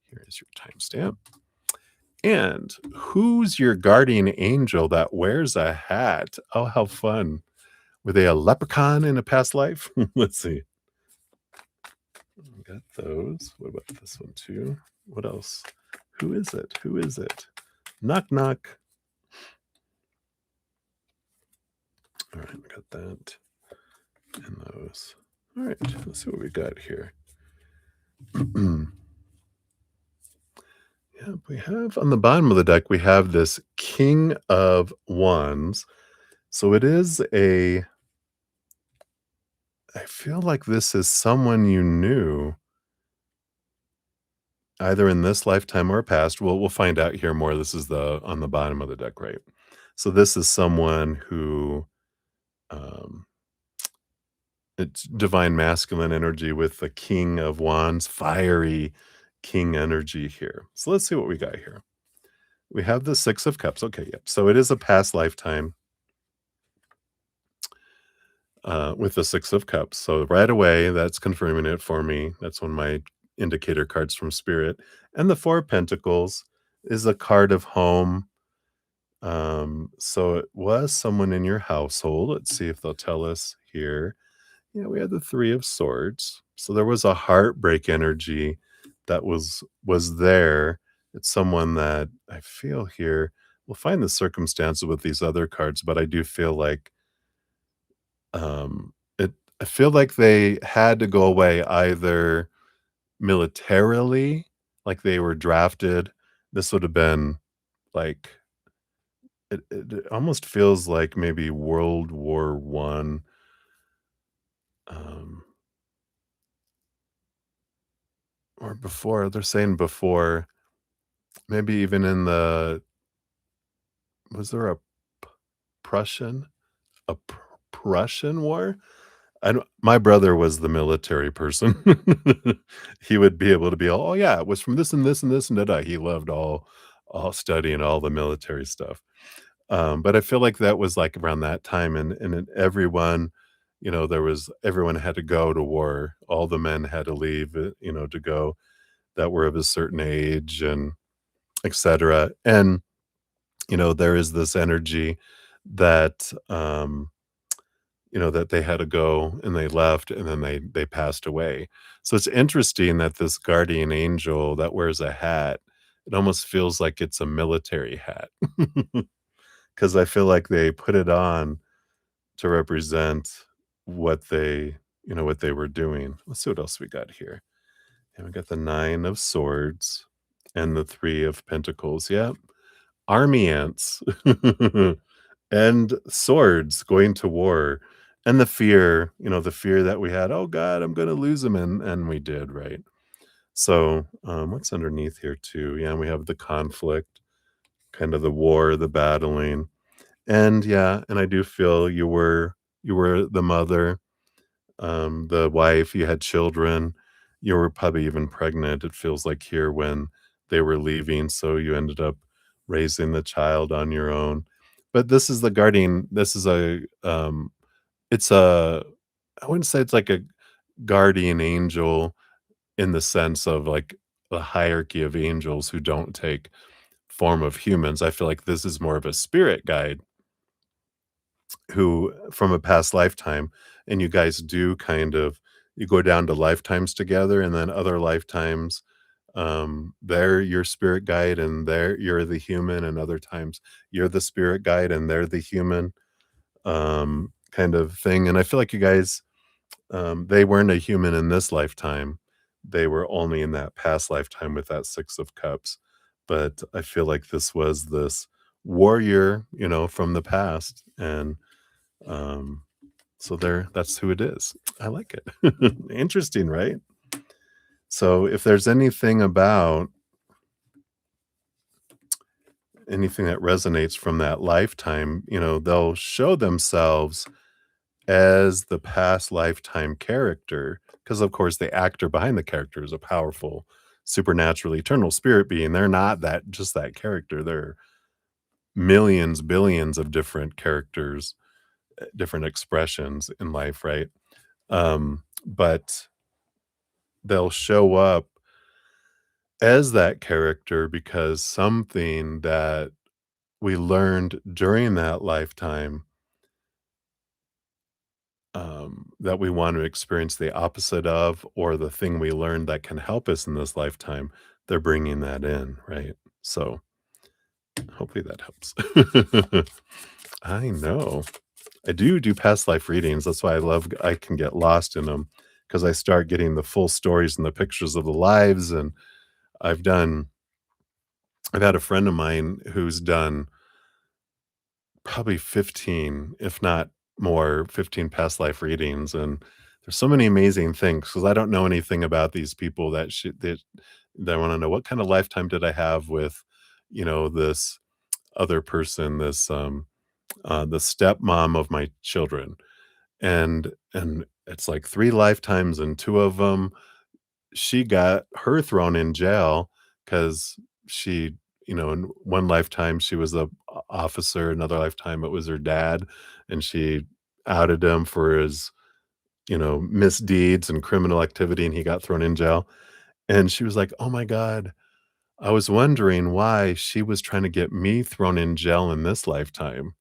Here is your timestamp. And who's your guardian angel that wears a hat? Oh, how fun. Were they a leprechaun in a past life? Let's see. Got those. What about this one too? What else? Who is it? Who is it? Knock, knock. All right, got that and those. All right, let's see what we got here. Yeah, we have on the bottom of the deck, we have this King of Wands. So it is I feel like this is someone you knew either in this lifetime or past. We'll find out here more. This is the on the bottom of the deck, right? So this is someone who um it's divine masculine energy with the King of Wands, fiery king energy here. So let's see what we got here. We have the Six of Cups. Okay, yep. So it is a past lifetime with the Six of Cups. So right away, that's confirming it for me. That's one of my indicator cards from Spirit. And the Four of Pentacles is a card of home. So it was someone in your household. Let's see if they'll tell us here. Yeah, we had the Three of Swords. So there was a heartbreak energy that was there. It's someone that I feel here. We'll find the circumstances with these other cards, but I do feel like it I feel like they had to go away either militarily, like they were drafted. This would have been like it almost feels like maybe World War One. Um, or before, they're saying before, maybe even in the was there Prussian a Prussian war? I don't my brother was the military person. He would be able to be all, "Oh, yeah, it was from this and this and this and da da." He loved all studying all the military stuff. But I feel like that was, like, around that time, and then everyone, there was everyone had to go to war. All the men had to leave, to go that were of a certain age and etcetera, and, there is this energy that, that they had to go and they left and then they passed away. So it's interesting that this guardian angel that wears a hat, it almost feels like it's a military hat. Because I feel like they put it on to represent what what they were doing. Let's see what else we got here. And we got the Nine of Swords and the Three of Pentacles. Yep. Army ants and swords going to war. And the fear that we had, oh God, I'm gonna lose them, and we did, right? So what's underneath here too? Yeah, we have the conflict, kind of the war, the battling. And yeah, and I do feel you were the mother, the wife, you had children, you were probably even pregnant, it feels like here when they were leaving, so you ended up raising the child on your own. But this is it's a I wouldn't say it's like a guardian angel in the sense of like the hierarchy of angels who don't take form of humans. I feel like this is more of a spirit guide who from a past lifetime, and you guys do kind of you go down to lifetimes together, and then other lifetimes, they're your spirit guide and you're the human, and other times you're the spirit guide and they're the human, kind of thing. And I feel like you guys, they weren't a human in this lifetime. They were only in that past lifetime with that Six of Cups. But I feel like this was this warrior, from the past, and um, so that's who it is. I like it. Interesting, right? So if there's anything that resonates from that lifetime, they'll show themselves as the past lifetime character because of course the actor behind the character is a powerful supernatural eternal spirit being. They're not that just that character. They're millions, billions of different characters, different expressions in life, right? But they'll show up as that character because something that we learned during that lifetime, that we want to experience the opposite of, or the thing we learned that can help us in this lifetime, they're bringing that in, right? So hopefully that helps. I know. I do past life readings. That's why I can get lost in them because I start getting the full stories and the pictures of the lives. And I've done, I've had a friend of mine who's done probably 15, if not more, 15 past life readings, and there's so many amazing things because I don't know anything about these people that wanna know what kind of lifetime did I have with, this other person, the stepmom of my children, and it's like 3 lifetimes, and 2 of them she got her thrown in jail because she in one lifetime, she was a officer, another lifetime, it was her dad, and she outed him for his, misdeeds and criminal activity, and he got thrown in jail, and she was like, "Oh my god, I was wondering why she was trying to get me thrown in jail in this lifetime,"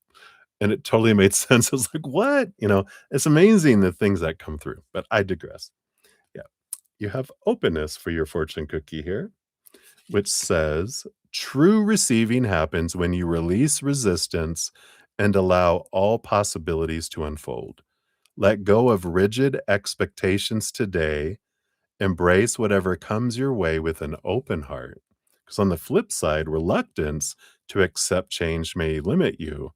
and it totally made sense. I was like, "What?" It's amazing the things that come through, but I digress. Yeah. You have openness for your fortune cookie here, which says, "True receiving happens when you release resistance and allow all possibilities to unfold. Let go of rigid expectations today. Embrace whatever comes your way with an open heart." Because on the flip side, reluctance to accept change may limit you.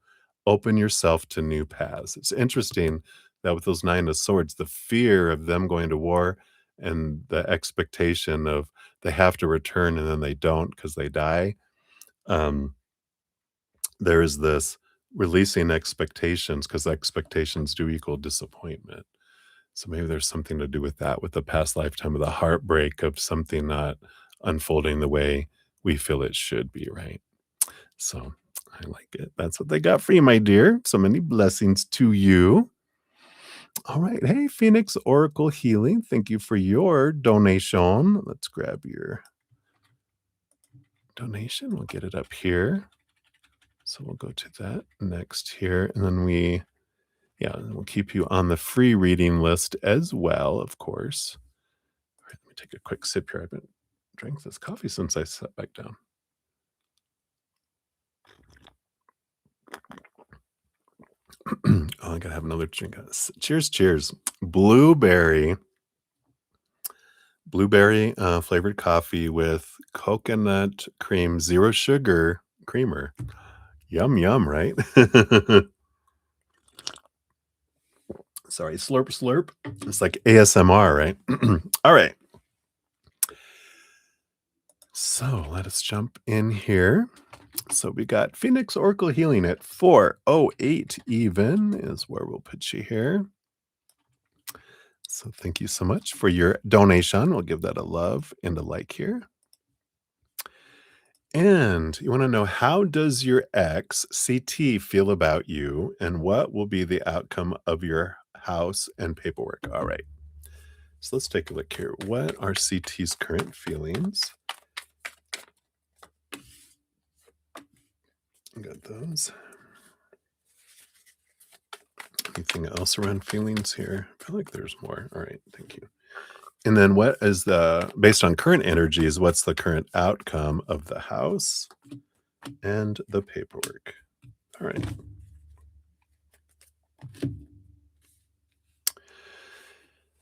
Open yourself to new paths. It's interesting that with those Nine of Swords, the fear of them going to war and the expectation of they have to return and then they don't because they die. Um, there is this releasing expectations because expectations do equal disappointment. So maybe there's something to do with that, with the past lifetime of the heartbreak of something not unfolding the way we feel it should be, right? So I like it. That's what they got for you, my dear. So many blessings to you. All right. Hey, Phoenix Oracle Healing. Thank you for your donation. Let's grab your donation. We'll get it up here. So we'll go to that next here. And then we'll keep you on the free reading list as well, of course. All right, let me take a quick sip here. I haven't drank this coffee since I sat back down. Oh, I gotta have another drink. Cheers, cheers. Blueberry flavored coffee with coconut cream, zero sugar creamer. Yum, yum, right? Sorry, slurp, slurp. It's like ASMR, right? All right. So let us jump in here. So we got Phoenix Oracle Healing at 408 even is where we'll put you here. So thank you so much for your donation. We'll give that a love and a like here. And you want to know, how does your ex CT feel about you and what will be the outcome of your house and paperwork? All right. So let's take a look here. What are CT's current feelings? I got those. Anything else around feelings here? I feel like there's more. All right. Thank you. And then what is based on current energies, what's the current outcome of the house and the paperwork? All right.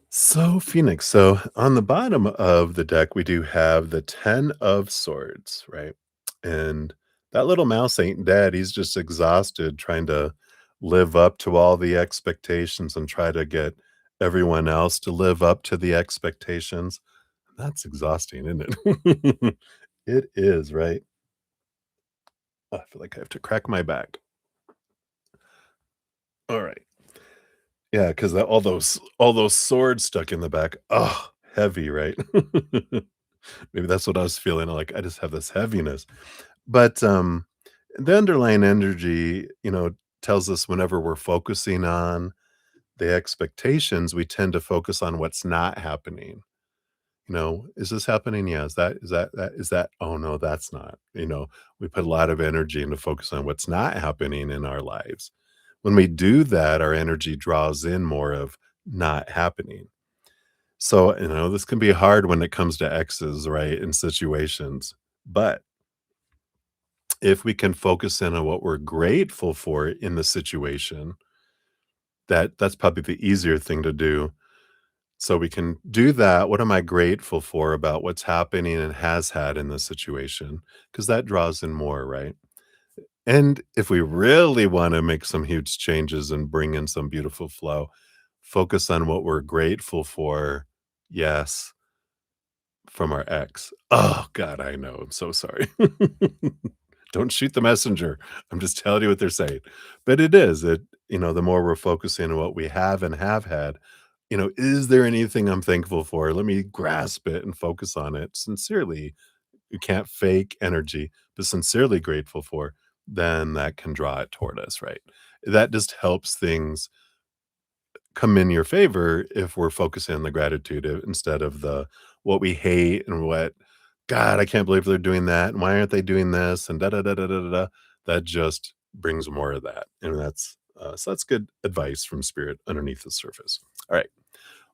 So, Phoenix. So, on the bottom of the deck, we do have the 10 of Swords, right? And that little mouse ain't dead. He's just exhausted trying to live up to all the expectations and try to get everyone else to live up to the expectations. That's exhausting, isn't it? It is, right? I feel like I have to crack my back. All right. Yeah, because all those swords stuck in the back. Oh, heavy, right? Maybe that's what I was feeling, like, I just have this heaviness. But, the underlying energy, tells us whenever we're focusing on the expectations, we tend to focus on what's not happening. "Is this happening? Yeah. Is that oh, no, that's not." We put a lot of energy into focus on what's not happening in our lives. When we do that, our energy draws in more of not happening. So, this can be hard when it comes to exes, right, in situations. But if we can focus in on what we're grateful for in the situation, that's probably the easier thing to do. So we can do that. What am I grateful for about what's happening and has had in this situation? Because that draws in more, right? And if we really want to make some huge changes and bring in some beautiful flow, focus on what we're grateful for. Yes, from our ex. Oh, God, I know. I'm so sorry. Don't shoot the messenger. I'm just telling you what they're saying. But the more we're focusing on what we have and have had, is there anything I'm thankful for? Let me grasp it and focus on it sincerely. You can't fake energy, but sincerely grateful for, then that can draw it toward us, right? That just helps things come in your favor if we're focusing on the gratitude instead of the what we hate and what God, I can't believe they're doing that. And why aren't they doing this? And da da da da da da. Da." That just brings more of that. And that's good advice from spirit underneath the surface. All right.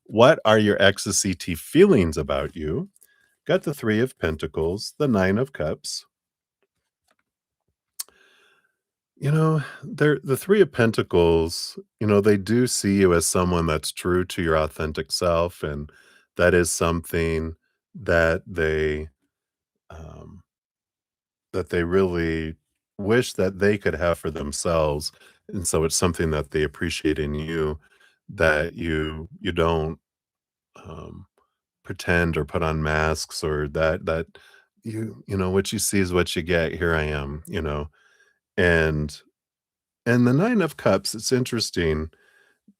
What are your ecstasy feelings about you? Got the Three of Pentacles, the Nine of Cups. They're the Three of Pentacles, they do see you as someone that's true to your authentic self, and that is something that um, they really wish that they could have for themselves, and so it's something that they appreciate in you that you don't, um, pretend or put on masks or that what you see is what you get, here I am, and the Nine of Cups, it's interesting.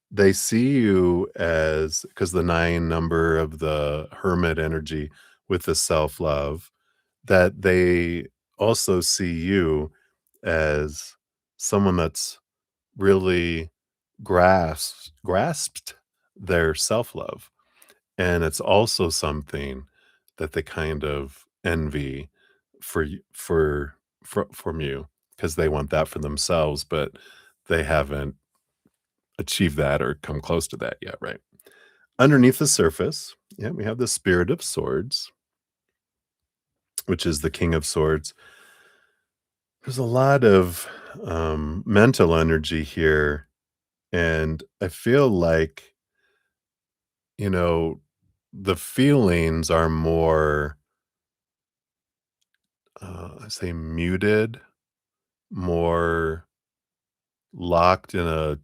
They see you as because the 9 number of the hermit energy with the self-love, that they also see you as someone that's really grasped their self-love, and it's also something that they kind of envy for you from you, because they want that for themselves, but they haven't achieved that or come close to that yet, right? Underneath the surface, yeah, we have the Spirit of Swords, which is the King of Swords. There's a lot of mental energy here, and I feel like, you know, the feelings are more, I say muted, more locked in a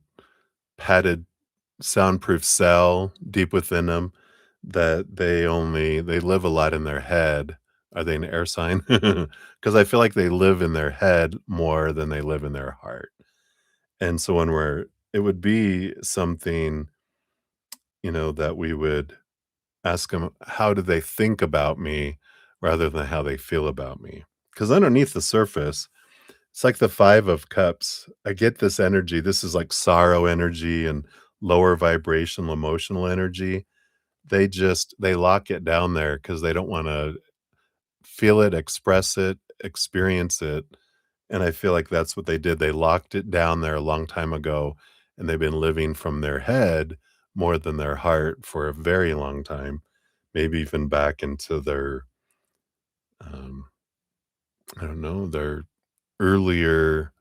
padded soundproof cell deep within them, that they live a lot in their head. Are they an air sign? Because I feel like they live in their head more than they live in their heart. And so it would be something, that we would ask them, how do they think about me rather than how they feel about me? Because underneath the surface, it's like the 5 of cups. I get this energy. This is like sorrow energy and lower vibrational emotional energy. They lock it down there because they don't wanna feel it, express it, experience it, and I feel like that's what they did. They locked it down there a long time ago, and they've been living from their head more than their heart for a very long time, maybe even back into their, um, I don't know, their earlier,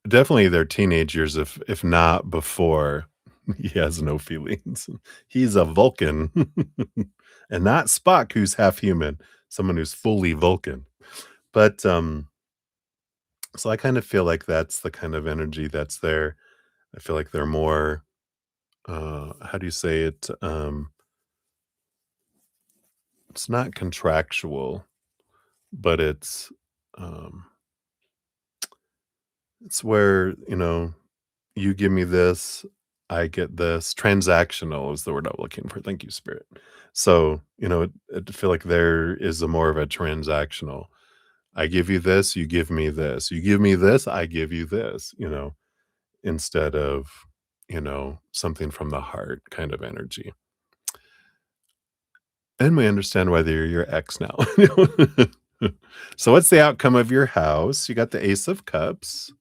definitely their teenage years, if not before. He has no feelings. He's a Vulcan, and not Spock, who's half human, someone who's fully Vulcan. But, so I kind of feel like that's the kind of energy that's there. I feel like they're more, how do you say it? It's not contractual, but um, it's where, you give me this, I get this. Transactional is the word I'm looking for. Thank you, Spirit. So, I feel like there is a more of a transactional. I give you this, you give me this. You give me this, I give you this, instead of, something from the heart kind of energy. And we understand why they're your ex now. So what's the outcome of your house? You got the Ace of Cups.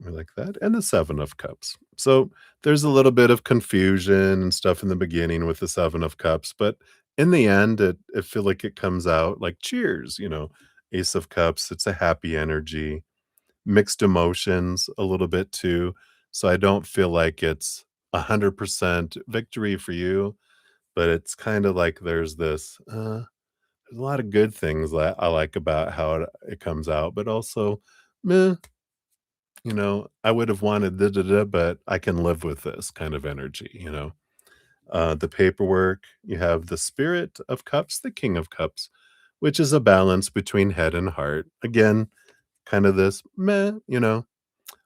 We like that, and the 7 of Cups. So, there's a little bit of confusion and stuff in the beginning with the 7 of Cups, but in the end, it feel like it comes out like, cheers, Ace of Cups, it's a happy energy, mixed emotions a little bit too, so I don't feel like it's 100% victory for you, but it's kinda like there's a lot of good things that I like about how it comes out, but also, meh, I would have wanted da da da, but I can live with this kind of energy. The paperwork, you have the Spirit of Cups, the King of Cups, which is a balance between head and heart. Again, kind of this meh.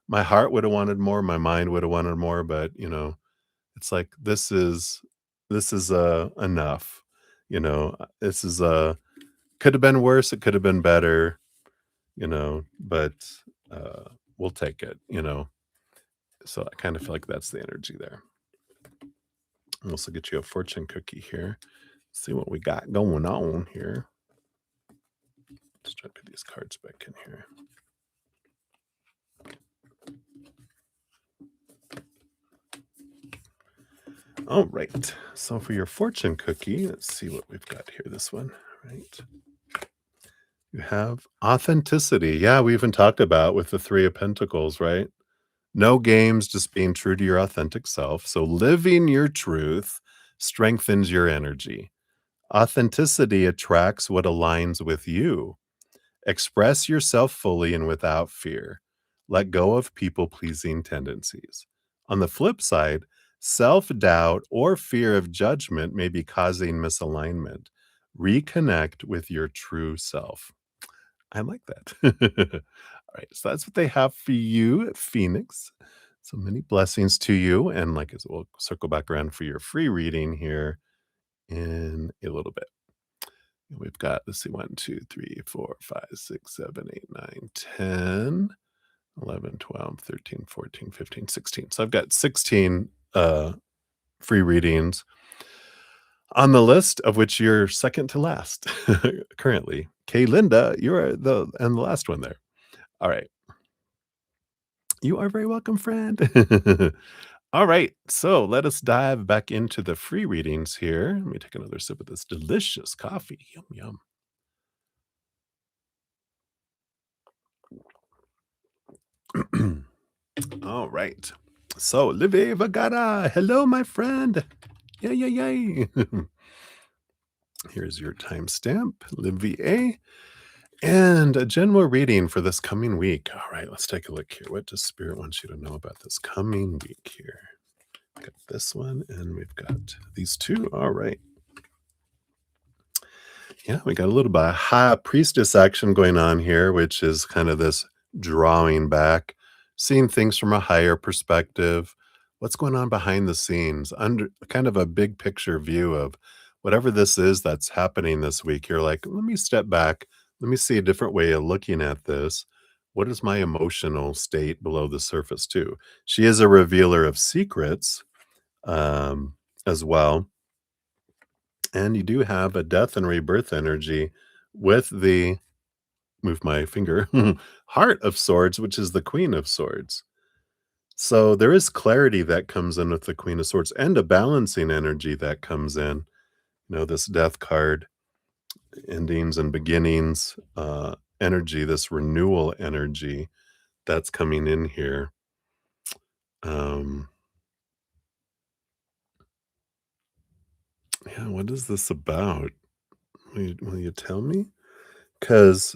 My heart would have wanted more, my mind would have wanted more, but it's like this is enough. This is could have been worse, it could have been better, but uh we'll take it. So I kind of feel like that's the energy there. I'll also get you a fortune cookie here. See what we got going on here. Let's try to put these cards back in here. All right. So for your fortune cookie, let's see what we've got here. This one, right? You have authenticity. Yeah, we even talked about with the 3 of Pentacles, right? No games, just being true to your authentic self. So living your truth strengthens your energy. Authenticity attracts what aligns with you. Express yourself fully and without fear. Let go of people pleasing tendencies. On the flip side, self doubt or fear of judgment may be causing misalignment. Reconnect with your true self. I like that. All right. So that's what they have for you, Phoenix. So many blessings to you. And like as we'll circle back around for your free reading here in a little bit. We've got, let's see, 1, 2, 3, 4, 5, 6, 7, 8, 9, 10, 11, 12, 13, 14, 15, 16. So I've got 16 free readings on the list, of which you're second to last currently. Kay Linda, you're the last one there. All right. You are very welcome, friend. All right. So let us dive back into the free readings here. Let me take another sip of this delicious coffee. Yum, yum. All right. So, Livy Vagara, hello, my friend. Yay, yay, yay. Here's your timestamp, Livy A. And a general reading for this coming week. All right, let's take a look here. What does Spirit want you to know about this coming week here? Got this one, and we've got these two. All right. Yeah, we got a little bit of high priestess action going on here, which is kind of this drawing back, seeing things from a higher perspective. What's going on behind the scenes? Under kind of a big picture view of whatever this is that's happening this week. You're like, let me step back. Let me see a different way of looking at this. What is my emotional state below the surface, too? She is a revealer of secrets as well, and you do have a death and rebirth energy with the move my finger Heart of Swords, which is the Queen of Swords. So there is clarity that comes in with the Queen of Swords and a balancing energy that comes in. This death card, endings and beginnings energy, this renewal energy that's coming in here. Um yeah, what is this about? Will you tell me? Because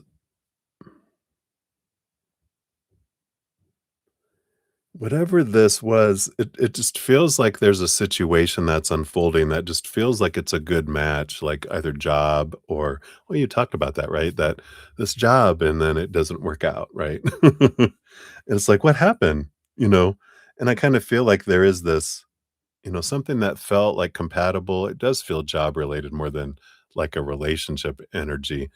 whatever this was, it just feels like there's a situation that's unfolding that just feels like it's a good match, like either job or well, you talked about that, right? That this job and then it doesn't work out, right? And it's like, what happened? You know? And I kind of feel like there is this, something that felt like compatible. It does feel job related more than like a relationship energy,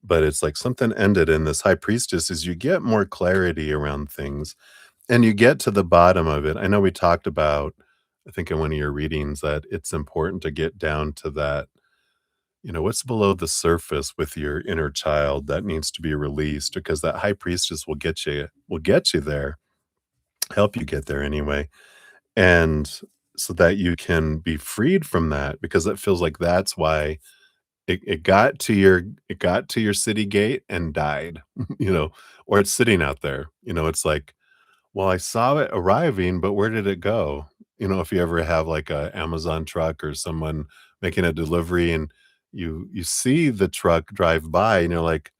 but it's like something ended in this high priestess is you get more clarity around things and you get to the bottom of it. I know we talked about, I think in one of your readings, that it's important to get down to that, what's below the surface with your inner child that needs to be released because that high priestess will get you there, help you get there anyway. And so that you can be freed from that because it feels like that's why it got to your city gate and died, you know, or it's sitting out there. It's like, well, I saw it arriving, but where did it go? If you ever have like a Amazon truck or someone making a delivery and you see the truck drive by and you're like,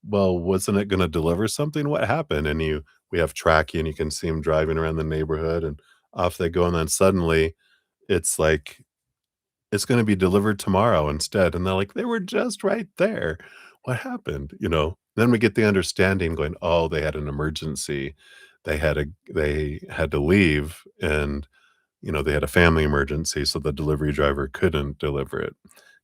well, wasn't it gonna deliver something? What happened? And we have tracking, you can see them driving around the neighborhood and off they go, and then suddenly it's like, "It's gonna be delivered tomorrow instead," and they're like, "They were just right there. What happened?" Then we get the understanding going, "Oh, they had an emergency. They had to leave, and, they had a family emergency, so the delivery driver couldn't deliver it."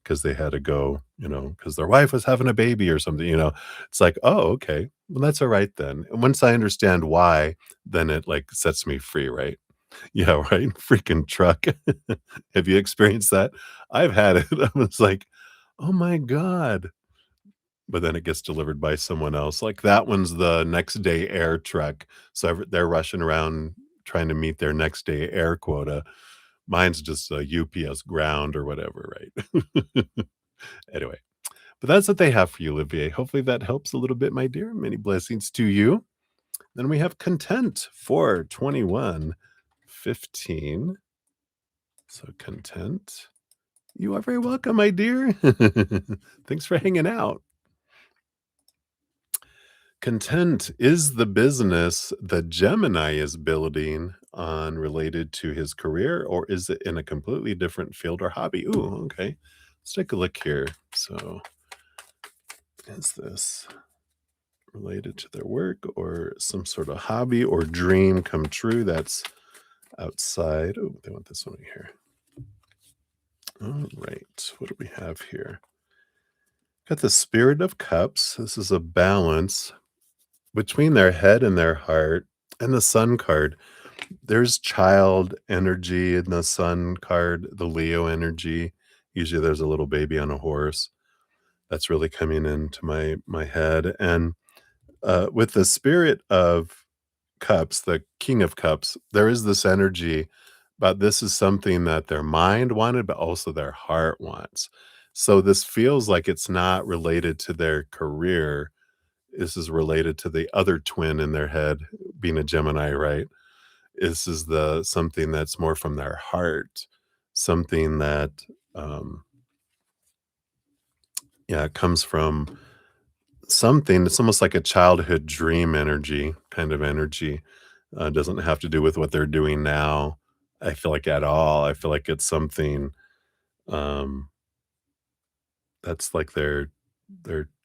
'Cause they had to go, because their wife was having a baby or something. It's like, "Oh, okay. Well, that's alright then." And once I understand why, then it, like, sets me free, right? Yeah, right? Freaking truck. Have you experienced that? I've had it. I was like, "Oh my god." But then it gets delivered by someone else. Like, that one's the next day air truck, so they're rushing around trying to meet their next day air quota. Mine's just a UPS ground or whatever, right? Anyway, but that's what they have for you, Olivier. Hopefully that helps a little bit, my dear. Many blessings to you. Then we have content for 2115. So content. You are very welcome, my dear. Thanks for hanging out. Content is the business that Gemini is building on related to his career, or is it in a completely different field or hobby? Ooh, okay. Let's take a look here. So, is this related to their work or some sort of hobby or dream come true that's outside? Oh, they want this one here. All right. What do we have here? Got the Spirit of Cups. This is a balance between their head and their heart. And the Sun card. There's child energy in the Sun card, the Leo energy. Usually there's a little baby on a horse. That's really coming into my head. And with the Spirit of Cups, the King of Cups, there is this energy, but this is something that their mind wanted, but also their heart wants. So this feels like it's not related to their career. This is related to the other twin in their head, being a Gemini, right? This is the something that's more from their heart, something that, um, yeah, comes from something. It's almost like a childhood dream energy, kind of energy. Doesn't have to do with what they're doing now, I feel like, at all. I feel like it's something, um, that's like their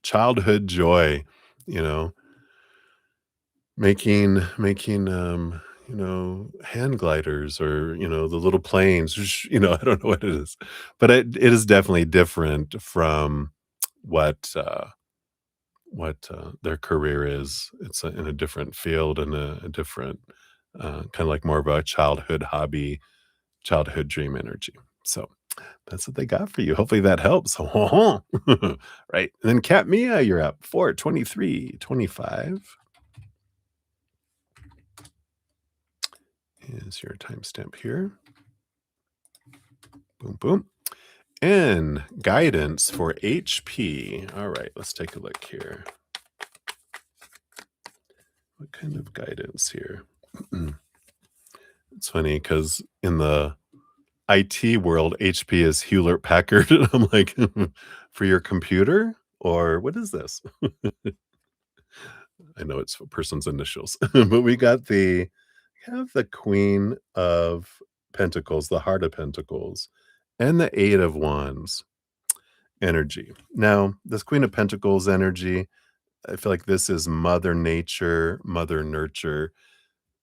childhood joy, you know, making hand gliders or, the little planes, I don't know what it is, but it is definitely different from what, their career is. It's in a different field and a different, kinda like more of a childhood hobby, childhood dream energy. So, that's what they got for you. Hopefully that helps. Right. And then Cat Mia, you're up. 4:23:25 is your timestamp here. Boom, boom. And guidance for HP. All right, let's take a look here. What kind of guidance here? It's funny because in the IT world, HP is Hewlett Packard. And I'm like, for your computer? Or what is this? I know it's a person's initials, but we have the Queen of Pentacles, the Heart of Pentacles, and the Eight of Wands energy. Now, this Queen of Pentacles energy, I feel like this is Mother Nature, Mother Nurture.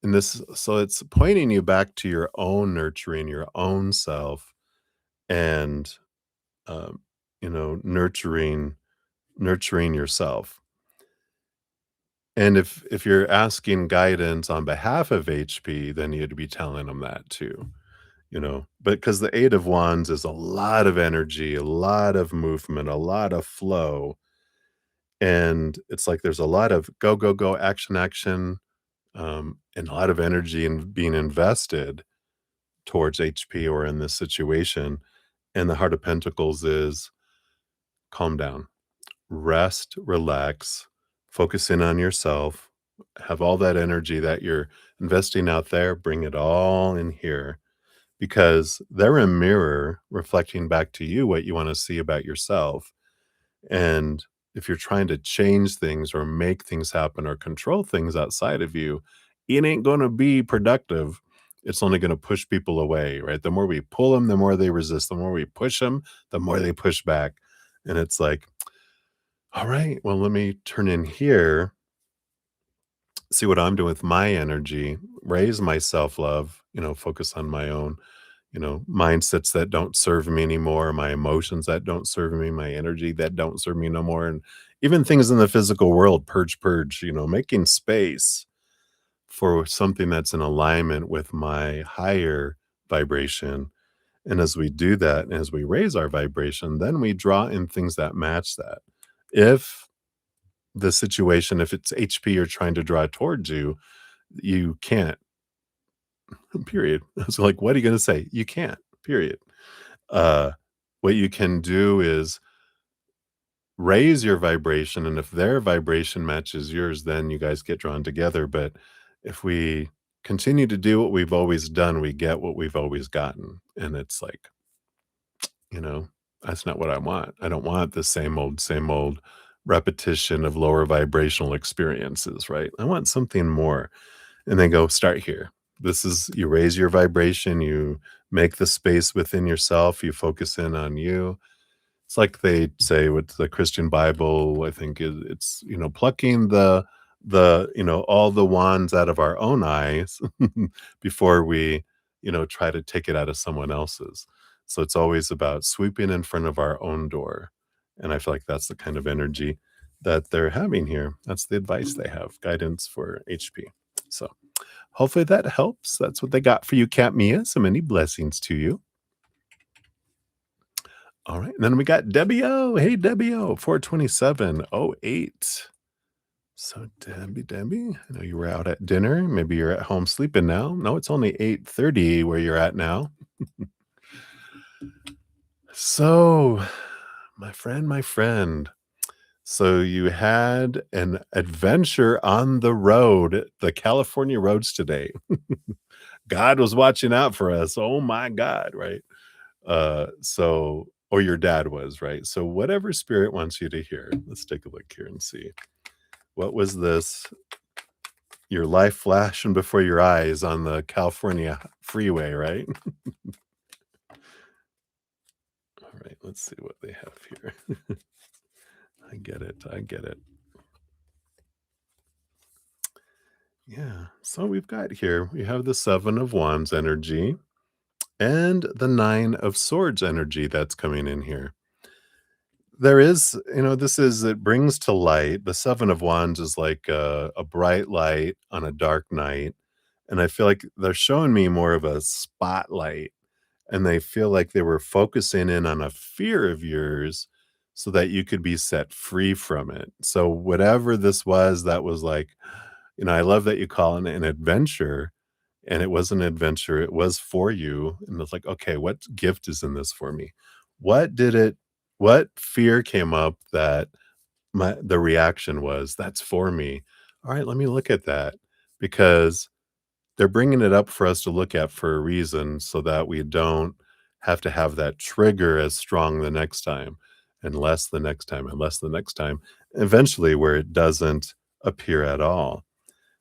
And this so it's pointing you back to your own nurturing, your own self, and, um, nurturing yourself. And if you're asking guidance on behalf of HP, then you'd be telling them that too, But because the 8 of Wands is a lot of energy, a lot of movement, a lot of flow, and it's like there's a lot of go, go, go, action, action, and a lot of energy in being invested towards HP or in this situation. And the Heart of Pentacles is calm down, rest, relax, focus in on yourself, have all that energy that you're investing out there, bring it all in here because they're a mirror reflecting back to you what you want to see about yourself. And if you're trying to change things or make things happen or control things outside of you, it ain't going to be productive. It's only going to push people away, right? The more we pull them, the more they resist. The more we push them, the more they push back. And it's like, all right, well, let me turn in here, see what I'm doing with my energy, raise my self love, focus on my own mindsets that don't serve me anymore, my emotions that don't serve me, my energy that don't serve me no more. And even things in the physical world, purge, purge, making space for something that's in alignment with my higher vibration. And as we do that, and as we raise our vibration, then we draw in things that match that. If the situation, if it's HP you're trying to draw towards you, you can't, period. So like, what are you going to say? You can't, period. Uh, what you can do is raise your vibration, and if their vibration matches yours, then you guys get drawn together. But if we continue to do what we've always done, we get what we've always gotten. And it's like, you know, that's not what I want. I don't want the same old repetition of lower vibrational experiences, right? I want something more. And then go start here. This is you raise your vibration, you make the space within yourself, you focus in on you. It's like they say with the Christian Bible, I think it's, plucking all the wands out of our own eyes before we, try to take it out of someone else's. So it's always about sweeping in front of our own door. And I feel like that's the kind of energy that they're having here. That's the advice they have, guidance for HP. So hopefully that helps. That's what they got for you, Cat Mia. So many blessings to you. All right. And then we got Debbie O. Hey, Debbie O, 42708. So Debbie, I know you were out at dinner. Maybe you're at home sleeping now. No, it's only 8:30 where you're at now. So, my friend. So you had an adventure on the road, the California roads today. God was watching out for us. Oh my God, right? Or your dad was, right? So whatever spirit wants you to hear, let's take a look here and see. What was this? Your life flashing before your eyes on the California freeway, right? All right, let's see what they have here. I get it. I get it. Yeah. So we've got here, we have the 7 of Wands energy and the 9 of Swords energy that's coming in here. There is, it brings to light. The 7 of Wands is like a bright light on a dark night. And I feel like they're showing me more of a spotlight, and they feel like they were focusing in on a fear of yours so that you could be set free from it. So whatever this was, that was like, I love that you call it an adventure, and it was an adventure. It was for you. And it's like, okay, what gift is in this for me? What did it, what fear came up that the reaction was, that's for me. All right, let me look at that because they're bringing it up for us to look at for a reason so that we don't have to have that trigger as strong the next time and less the next time and less the next time, eventually where it doesn't appear at all.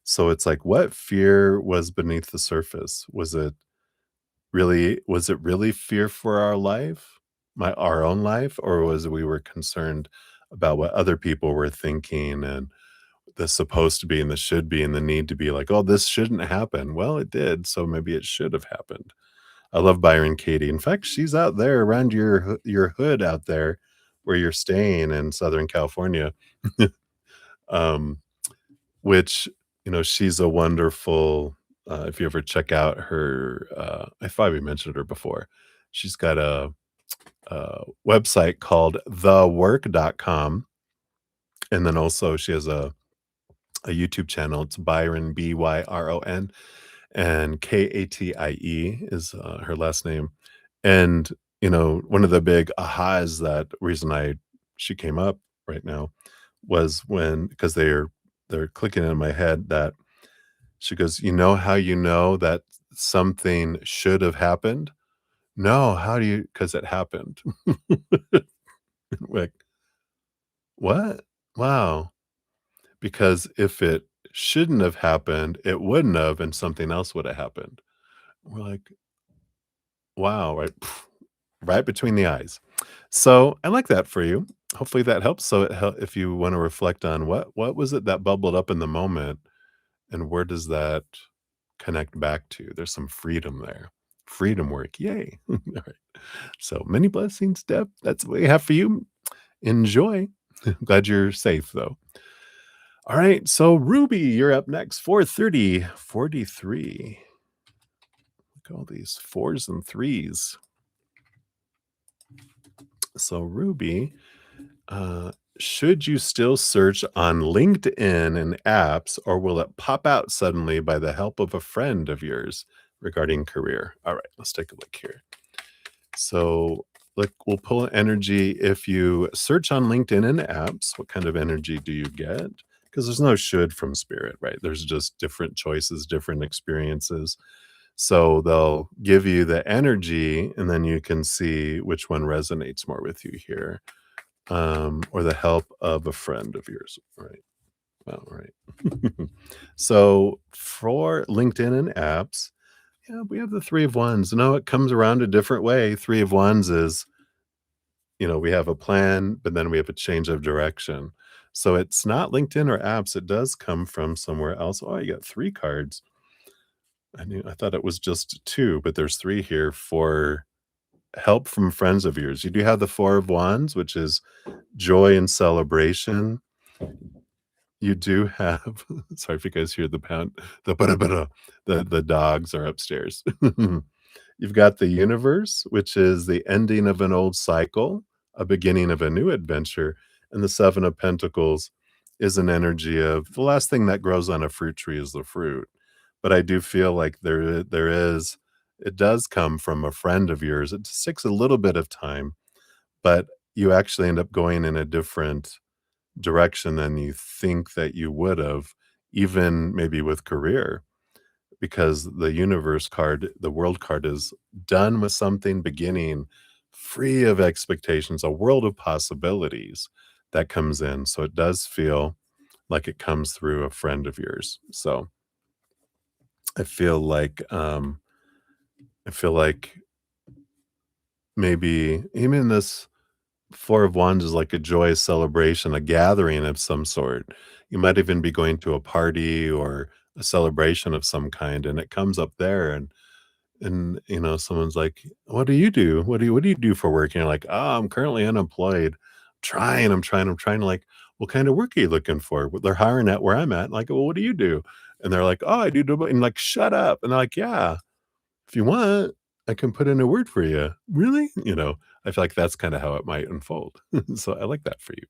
So it's like, what fear was beneath the surface? Was it really fear for our life, our own life, or was we were concerned about what other people were thinking and the supposed to be and the should be and the need to be like, "Oh, this shouldn't happen." Well, it did, so maybe it should have happened. I love Byron Katie. In fact, she's out there around your hood out there where you're staying in Southern California. Um, which, she's a wonderful, if you ever check out her, I probably mentioned her before. She's got a website called thework.com, and then also she has a YouTube channel. It's Byron, Byron, and Katie is, her last name. And, one of the big ahas that reason she came up right now was when because they're clicking in my head that she goes, "You know how you know that something should have happened? No, how do you? Because it happened." Like, "What? Wow." Because if it shouldn't have happened, it wouldn't have, and something else would have happened. We're like, "Wow," right? Right between the eyes. So, I like that for you. Hopefully that helps. So, if you wanna reflect on what was it that bubbled up in the moment, and where does that connect back to? There's some freedom there. Freedom work, yay. Alright. So, many blessings, Deb. That's what we have for you. Enjoy. Glad you're safe, though. Alright, so Ruby, you're up next. 4:30:43. Look at all these 4s and 3s. So, Ruby, Uh, should you still search on LinkedIn and apps, or will it pop out suddenly by the help of a friend of yours regarding career? All right, let's take a look here. So, like, we'll pull an energy if you search on LinkedIn and apps. What kind of energy do you get? Because there's no should from spirit, right? There's just different choices, different experiences. So they'll give you the energy, and then you can see which one resonates more with you here, or the help of a friend of yours, right? Well, right. So for LinkedIn and apps, yeah, we have the 3 of Wands. No, it comes around a different way. 3 of Wands is, we have a plan, but then we have a change of direction. So it's not LinkedIn or apps. It does come from somewhere else. Oh, you got 3 cards. I thought it was just 2, but there's 3 here for help from friends of yours. You do have the 4 of Wands, which is joy and celebration. You do have sorry if you guys hear the pound the bada bada, the dogs are upstairs. You've got the universe, which is the ending of an old cycle, a beginning of a new adventure, and the 7 of Pentacles is an energy of the last thing that grows on a fruit tree is the fruit. But I do feel like there is it does come from a friend of yours. It just takes a little bit of time, but you actually end up going in a different direction than you think that you would have, even maybe with career, because the universe card, the world card is done with something, beginning free of expectations, a world of possibilities that comes in. So it does feel like it comes through a friend of yours. So I feel like, I feel like maybe even this 4 of Wands is like a joyous celebration, a gathering of some sort. You might even be going to a party or a celebration of some kind, and it comes up there, and someone's like, "What do you do? What do you do for work?" And you're like, "Oh, I'm currently unemployed. I'm trying to like, what kind of work are you looking for?" "Well, they're hiring at where I'm at." Like, "Well, what do you do?" And they're like, "Oh, I do," and like, "Shut up." And they're like, "Yeah. If you want, I can put in a word for you." "Really?" I feel like that's kinda how it might unfold. So I like that for you.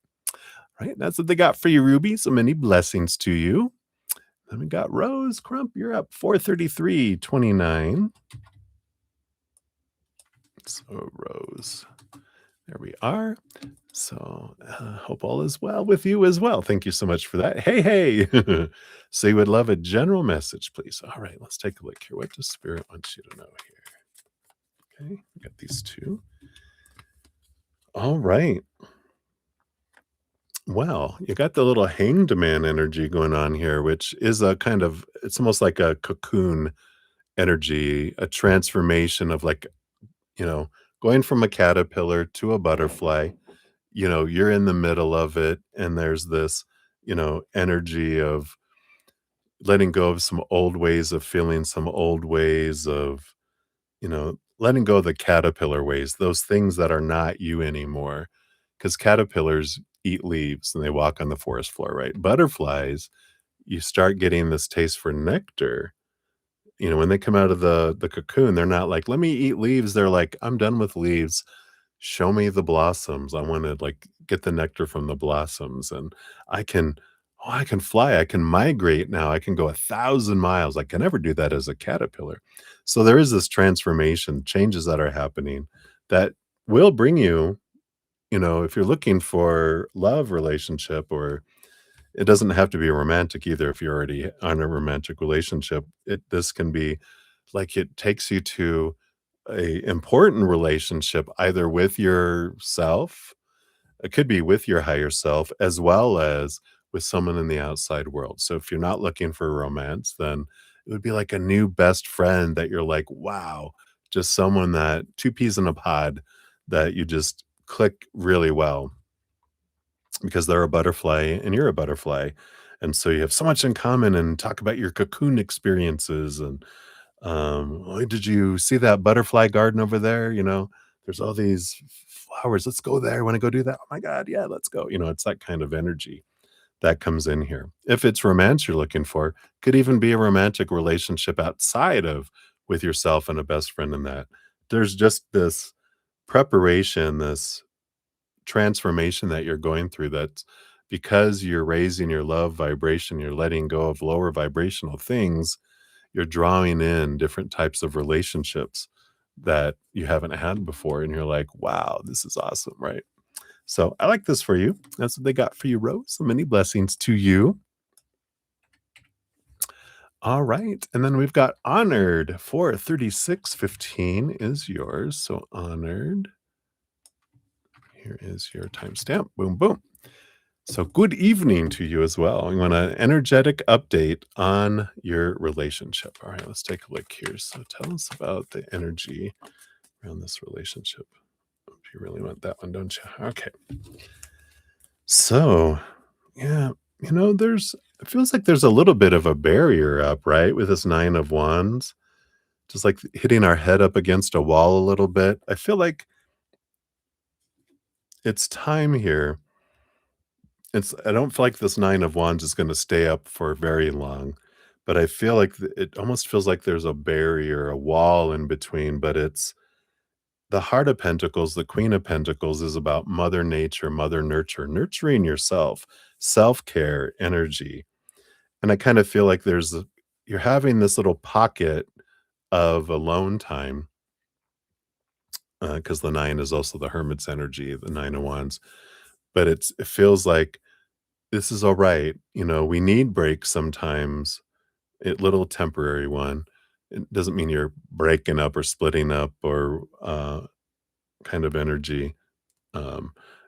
Right, that's what they got for you, Ruby. So many blessings to you. Then we got Rose Crump. You're up 4:33:29. So Rose, there we are. So hope all is well with you as well. Thank you so much for that. Hey, hey. So you would love a general message, please. All right, let's take a look here. What does Spirit want you to know here? Okay, we got these 2. All right. Well, you got the little hanged man energy going on here, which is a kind of it's almost like a cocoon energy, a transformation of like, you know, going from a caterpillar to a butterfly. You're in the middle of it, and there's this, energy of letting go of some old ways of feeling, some old ways of, letting go of the caterpillar ways, those things that are not you anymore. Because caterpillars eat leaves and they walk on the forest floor, right? Butterflies, you start getting this taste for nectar. When they come out of the cocoon, they're not like, "Let me eat leaves." They're like, "I'm done with leaves. Show me the blossoms. I wanna, like, get the nectar from the blossoms, and I can I can fly. I can migrate now. I can go 1,000 miles." I can never do that as a caterpillar. So there is this transformation, changes that are happening that will bring you, if you're looking for love relationship, or it doesn't have to be romantic either if you're already on a romantic relationship. This can be like it takes you to a important relationship either with yourself, it could be with your higher self, as well as with someone in the outside world. So if you're not looking for romance, then it would be like a new best friend that you're like, wow, just someone that 2 peas in a pod that you just click really well because they're a butterfly and you're a butterfly. And so you have so much in common and talk about your cocoon experiences and "Oh, did you see that butterfly garden over there? There's all these flowers. Let's go there. Want to go do that? Oh my God, yeah, let's go." It's that kind of energy that comes in here. If it's romance you're looking for, could even be a romantic relationship outside of with yourself and a best friend in that. There's just this preparation, this transformation that you're going through that's because you're raising your love vibration, you're letting go of lower vibrational things, you're drawing in different types of relationships that you haven't had before, and you're like, "Wow, this is awesome," right? So, I like this for you. That's what they got for you, Rose. So many blessings to you. Alright, and then we've got Honored for 3615 is yours. So, Honored, here is your timestamp. Boom, boom. So, good evening to you as well. You want an energetic update on your relationship. All right, let's take a look here. So, tell us about the energy around this relationship. You really want that one, don't you? Okay. So, yeah, it feels like there's a little bit of a barrier up, right? With this 9 of Wands, just like hitting our head up against a wall a little bit. I feel like it's time here. I don't feel like this 9 of Wands is going to stay up for very long, but I feel like it almost feels like there's a barrier, a wall in between, but it's the Heart of Pentacles, the Queen of Pentacles is about Mother Nature, Mother Nurture, nurturing yourself, self-care energy. And I kind of feel like you're having this little pocket of alone time, because the 9 is also the Hermit's energy, the 9 of Wands. But it feels like this is all right. We need breaks sometimes, a little temporary one. It doesn't mean you're breaking up or splitting up or kind of energy.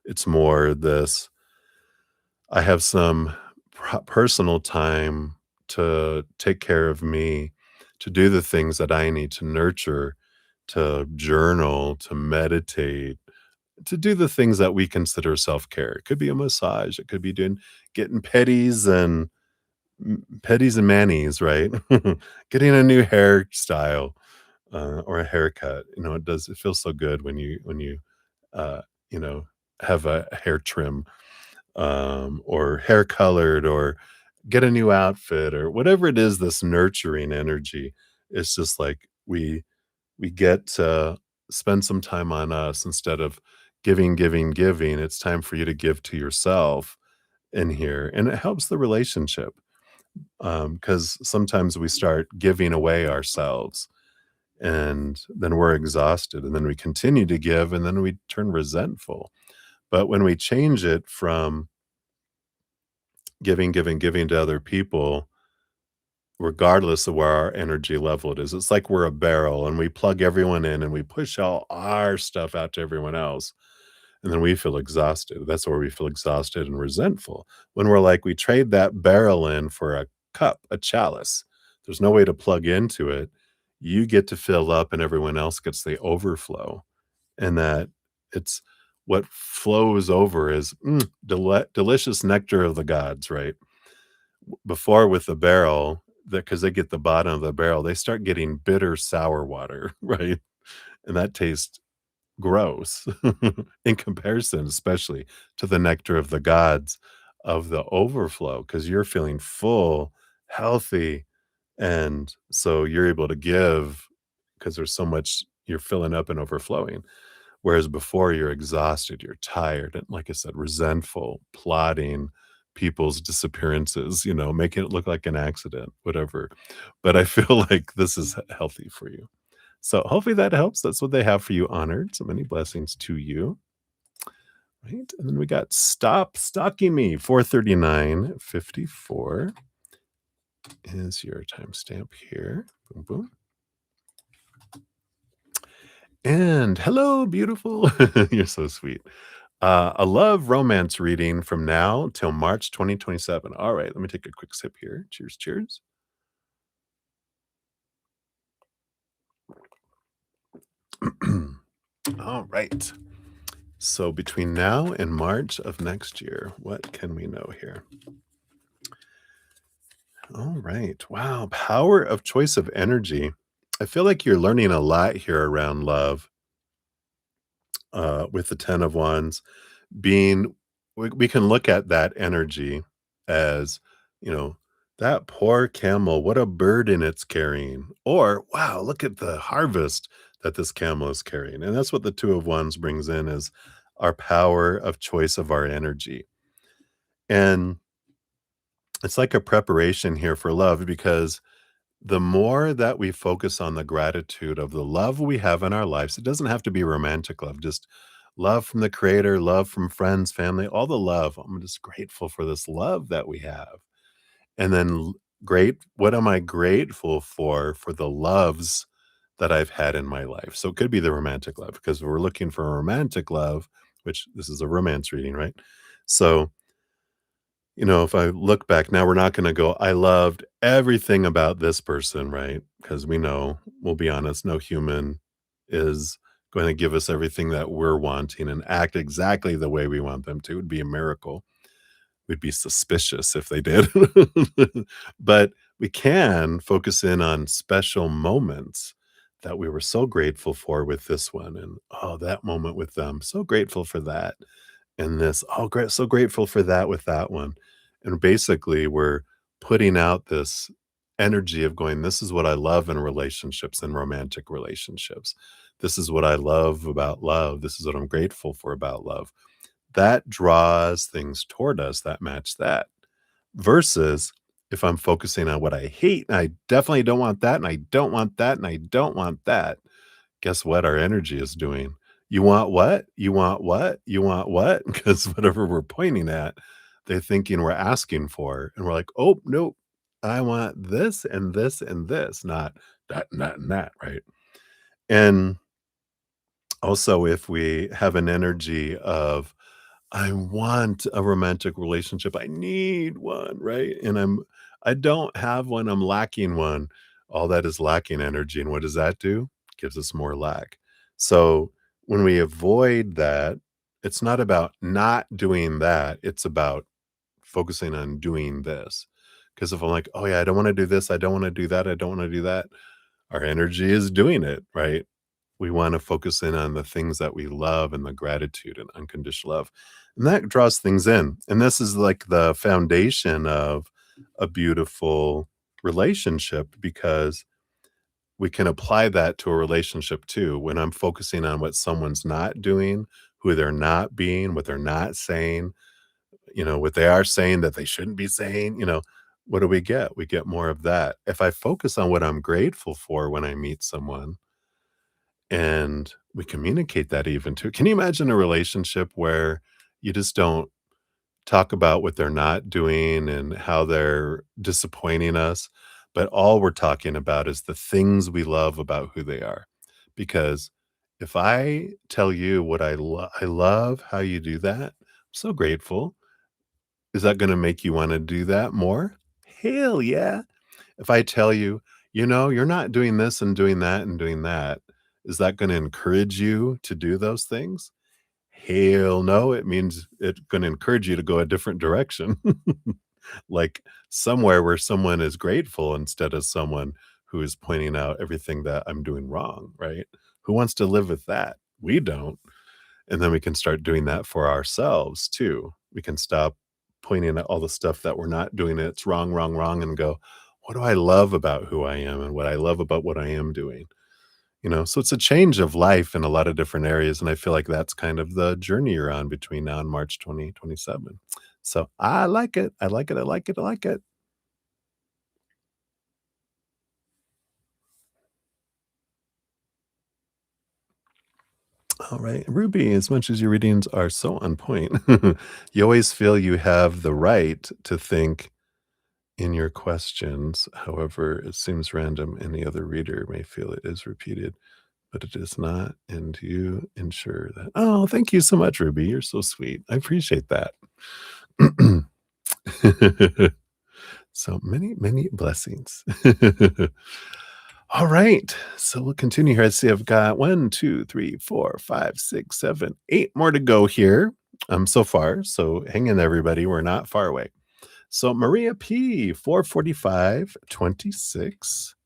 It's more this I have some personal time to take care of me, to do the things that I need to nurture, to journal, to meditate, to do the things that we consider self-care. It could be a massage, it could be getting petties and manis, right? Getting a new hairstyle, or a haircut. It feels so good when you, uh, you know, have a hair trim, or hair colored, or get a new outfit, or whatever it is, this nurturing energy. It's just like we get to spend some time on us instead of giving, giving, giving. It's time for you to give to yourself in here. And it helps the relationship. Because sometimes we start giving away ourselves and then we're exhausted and then we continue to give and then we turn resentful. But when we change it from giving, giving, giving to other people, regardless of where our energy level it is, it's like we're a barrel and we plug everyone in and we push all our stuff out to everyone else. And then we feel exhausted. That's where we feel exhausted and resentful. When we're like, we trade that barrel in for a cup, a chalice. There's no way to plug into it. You get to fill up and everyone else gets the overflow. And that it's what flows over is, delicious nectar of the gods, right? Before with the barrel, because they get the bottom of the barrel, they start getting bitter sour water, right? And that tastes gross in comparison, especially to the nectar of the gods of the overflow, because you're feeling full, healthy, and so you're able to give because there's so much you're filling up and overflowing. Whereas before you're exhausted, you're tired, and like I said, resentful, plotting people's disappearances, making it look like an accident, whatever. But I feel like this is healthy for you. So hopefully that helps. That's what they have for you honored. So many blessings to you. Right. And then we got Stop Stalking Me, 43954 is your timestamp here. Boom, boom. And hello, beautiful. You're so sweet. A love romance reading from now till March 2027. All right, let me take a quick sip here. Cheers, cheers. All right. So between now and March of next year, what can we know here? All right. Wow. Power of choice of energy. I feel like you're learning a lot here around love with the 10 of Wands being, we can look at that energy as, you know, that poor camel, what a burden it's carrying. Or, wow, look at the harvest that this camel is carrying. And that's what the Two of Wands brings in is our power of choice of our energy. And it's like a preparation here for love because the more that we focus on the gratitude of the love we have in our lives, it doesn't have to be romantic love, just love from the creator, love from friends, family, all the love. I'm just grateful for this love that we have. And then what am I grateful for the loves that I've had in my life? So it could be the romantic love because we're looking for a romantic love, which this is a romance reading, right? So if I look back now, we're not gonna go, "I loved everything about this person," right? Because we know, we'll be honest, no human is going to give us everything that we're wanting and act exactly the way we want them to. It would be a miracle. We'd be suspicious if they did. But we can focus in on special moments that we were so grateful for with this one, and, "Oh, that moment with them, so grateful for that." And this, "Oh, great, so grateful for that with that one." And basically, we're putting out this energy of going, "This is what I love in relationships and romantic relationships. This is what I love about love. This is what I'm grateful for about love." That draws things toward us that match that. Versus if I'm focusing on what I hate, and I definitely don't want that, and I don't want that, and I don't want that, guess what our energy is doing? You want what? You want what? You want what? Because whatever we're pointing at, they're thinking we're asking for, and we're like, "Oh, nope. I want this and this and this, not that and that and that," right? And also, if we have an energy of, "I want a romantic relationship. I need one," right? And I don't have one. I'm lacking one. All that is lacking energy. And what does that do? Gives us more lack. So when we avoid that, it's not about not doing that. It's about focusing on doing this. Because if I'm like, "Oh yeah, I don't want to do this. I don't want to do that. I don't want to do that," our energy is doing it, right? We wanna focus in on the things that we love and the gratitude and unconditional love, and that draws things in, and this is like the foundation of a beautiful relationship because we can apply that to a relationship too. When I'm focusing on what someone's not doing, who they're not being, what they're not saying, what they are saying that they shouldn't be saying, what do we get? We get more of that. If I focus on what I'm grateful for when I meet someone, and we communicate that even too. Can you imagine a relationship where you just don't talk about what they're not doing and how they're disappointing us, but all we're talking about is the things we love about who they are? Because if I tell you what I love how you do that, I'm so grateful. Is that gonna make you wanna do that more? Hell yeah. If I tell you, "You're not doing this and doing that and doing that," is that gonna encourage you to do those things? Hell no, it means it's gonna encourage you to go a different direction. Like, somewhere where someone is grateful instead of someone who is pointing out everything that I'm doing wrong, right? Who wants to live with that? We don't. And then we can start doing that for ourselves too. We can stop pointing at all the stuff that we're not doing. It's wrong, wrong, wrong, and go, what do I love about who I am and what I love about what I am doing? So it's a change of life in a lot of different areas. And I feel like that's kind of the journey you're on between now and March 2027. So I like it. I like it. I like it. I like it. All right. Ruby, as much as your readings are so on point, you always feel you have the right to think in your questions. However, it seems random. Any other reader may feel it is repeated, but it is not. And you ensure that. Oh, thank you so much, Ruby. You're so sweet. I appreciate that. So many, many blessings. All right. So we'll continue here. I see I've got 1, 2, 3, 4, 5, 6, 7, 8 more to go here so far. So hang in there, everybody. We're not far away. So Maria P, 44526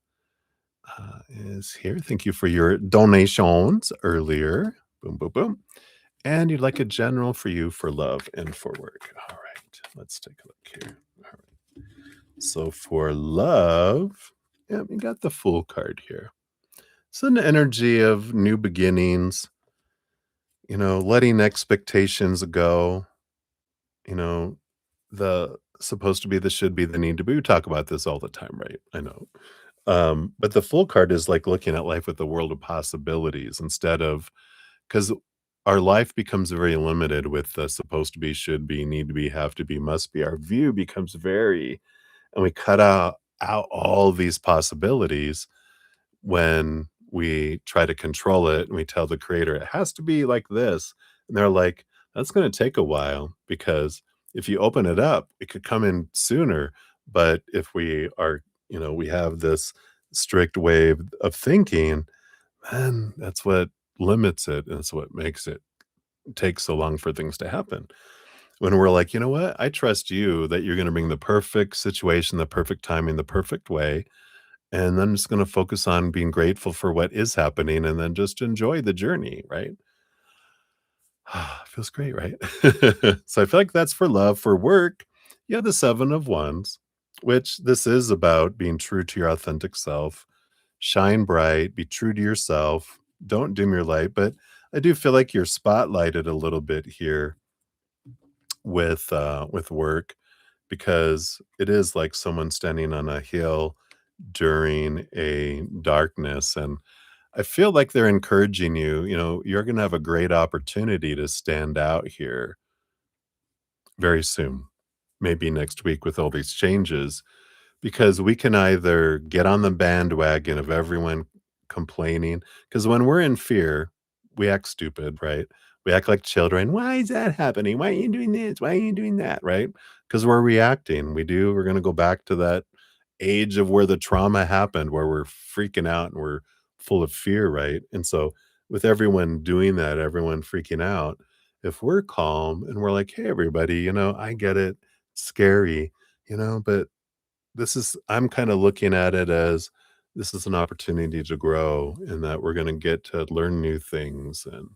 is here. Thank you for your donations earlier. Boom, boom, boom. And you'd like a general for you for love and for work. All right. Let's take a look here. All right. So for love, yeah, we got the Fool card here. So an energy of new beginnings, letting expectations go, you know, the supposed to be, the should be, the need to be. We talk about this all the time, right? I know. But the Fool card is like looking at life with the world of possibilities instead of, because our life becomes very limited with the supposed to be, should be, need to be, have to be, must be. Our view becomes very, and we cut out all these possibilities when we try to control it and we tell the creator it has to be like this. And they're like, that's going to take a while because if you open it up, it could come in sooner. But if we are, we have this strict way of thinking, then that's what limits it. And that's what makes it take so long for things to happen. When we're like, you know what? I trust you that you're going to bring the perfect situation, the perfect timing, the perfect way. And I'm just gonna focus on being grateful for what is happening and then just enjoy the journey, right? Feels great, right? So I feel like that's for love. For work, you have the 7 of Wands, which this is about being true to your authentic self. Shine bright, be true to yourself, don't dim your light, but I do feel like you're spotlighted a little bit here with work because it is like someone standing on a hill during a darkness, and I feel like they're encouraging you, you're gonna have a great opportunity to stand out here very soon, maybe next week with all these changes, because we can either get on the bandwagon of everyone complaining, because when we're in fear, we act stupid, right? We act like children. Why is that happening? Why are you doing this? Why are you doing that? Right? Because we're reacting. We're going to go back to that age of where the trauma happened, where we're freaking out and we're full of fear, right? And so, with everyone doing that, everyone freaking out, if we're calm and we're like, hey, everybody, I get it, scary, but I'm kind of looking at it as this is an opportunity to grow and that we're going to get to learn new things. And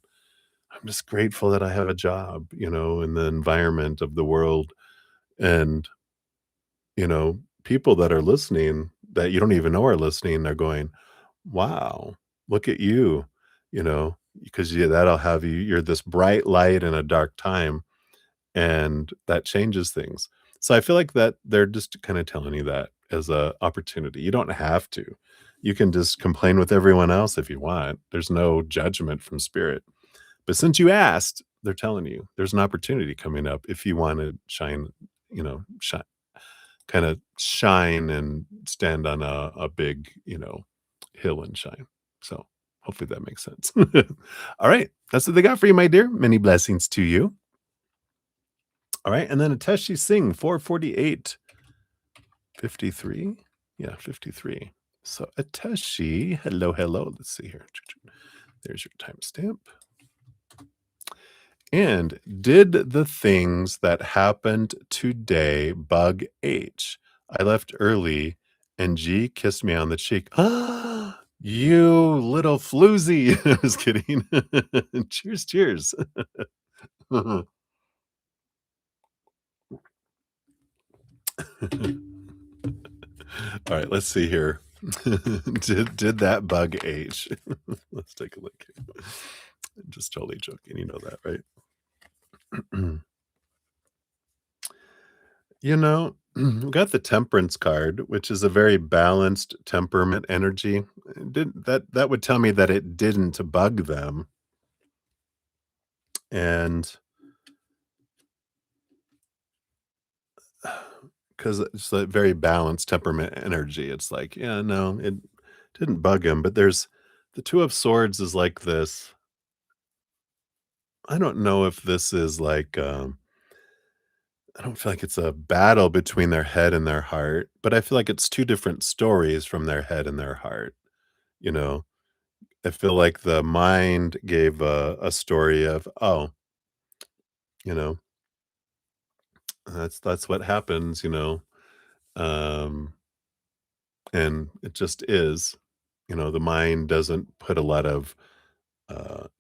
I'm just grateful that I have a job, in the environment of the world. And, people that are listening that you don't even know are listening are going, wow, look at you, because that'll have you're this bright light in a dark time and that changes things. So I feel like that they're just kind of telling you that as a opportunity. You don't have to. You can just complain with everyone else if you want. There's no judgment from spirit. But since you asked, they're telling you there's an opportunity coming up if you want to shine, shine, kind of shine and stand on a big, hill and shine. So hopefully that makes sense. All right. That's what they got for you, my dear. Many blessings to you. All right, and then Ateshi Singh, 44853. Yeah, 53. So Ateshi, hello, hello. Let's see here. There's your timestamp. And did the things that happened today bug H? I left early and G kissed me on the cheek. You little floozy. I was kidding. Cheers, cheers. All right, let's see here. Did that bug H? Let's take a look here. I'm just totally joking. You know that, right? You know, we got the temperance card, which is a very balanced temperament energy. That would tell me that it didn't bug them, and because it's a very balanced temperament energy, it's like, yeah, no, it didn't bug him. But there's the Two of Swords is like this. I don't know if this is like I don't feel like it's a battle between their head and their heart, but I feel like it's two different stories from their head and their heart, you know? I feel like the mind gave a story of, "Oh, you know, that's what happens," um, and it just is. The mind doesn't put a lot of,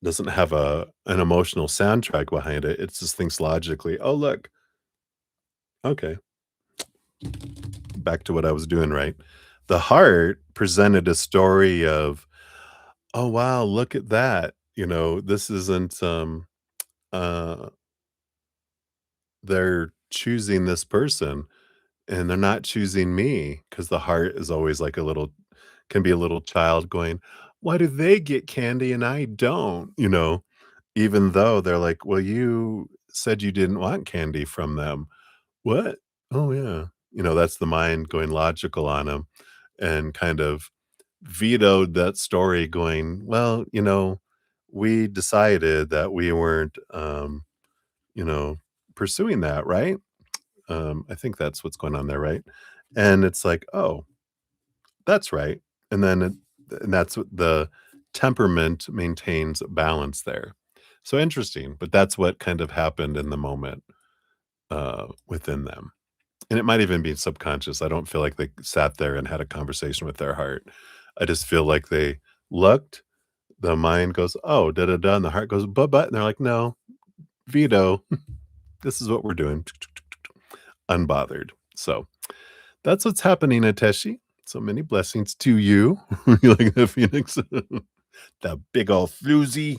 doesn't have an emotional soundtrack behind it. It just thinks logically, "Oh, look, okay, back to what I was doing right." The heart presented a story of, "Oh, wow, look at that." This isn't, uh, they're choosing this person. And they're not choosing me because the heart is always like a little can be a little child going, "Why do they get candy and I don't?" Even though they're like, "Well, you said you didn't want candy from them." "What? Oh, yeah." That's the mind going logical on them and kind of vetoed that story going, "Well, we decided that we weren't, you know, pursuing that, right?" I think that's what's going on there, right? And it's like, "Oh, that's right." And then and that's what the temperament maintains balance there. So interesting, but that's what kind of happened in the moment, within them. And it might even be subconscious. I don't feel like they sat there and had a conversation with their heart. I just feel like they looked, the mind goes, "Oh, da, da, da," and the heart goes, "But," and they're like, "No, veto. This is what we're doing." Unbothered. So that's what's happening, Ateshi. So many blessings to you. You like the phoenix? The big old floozy.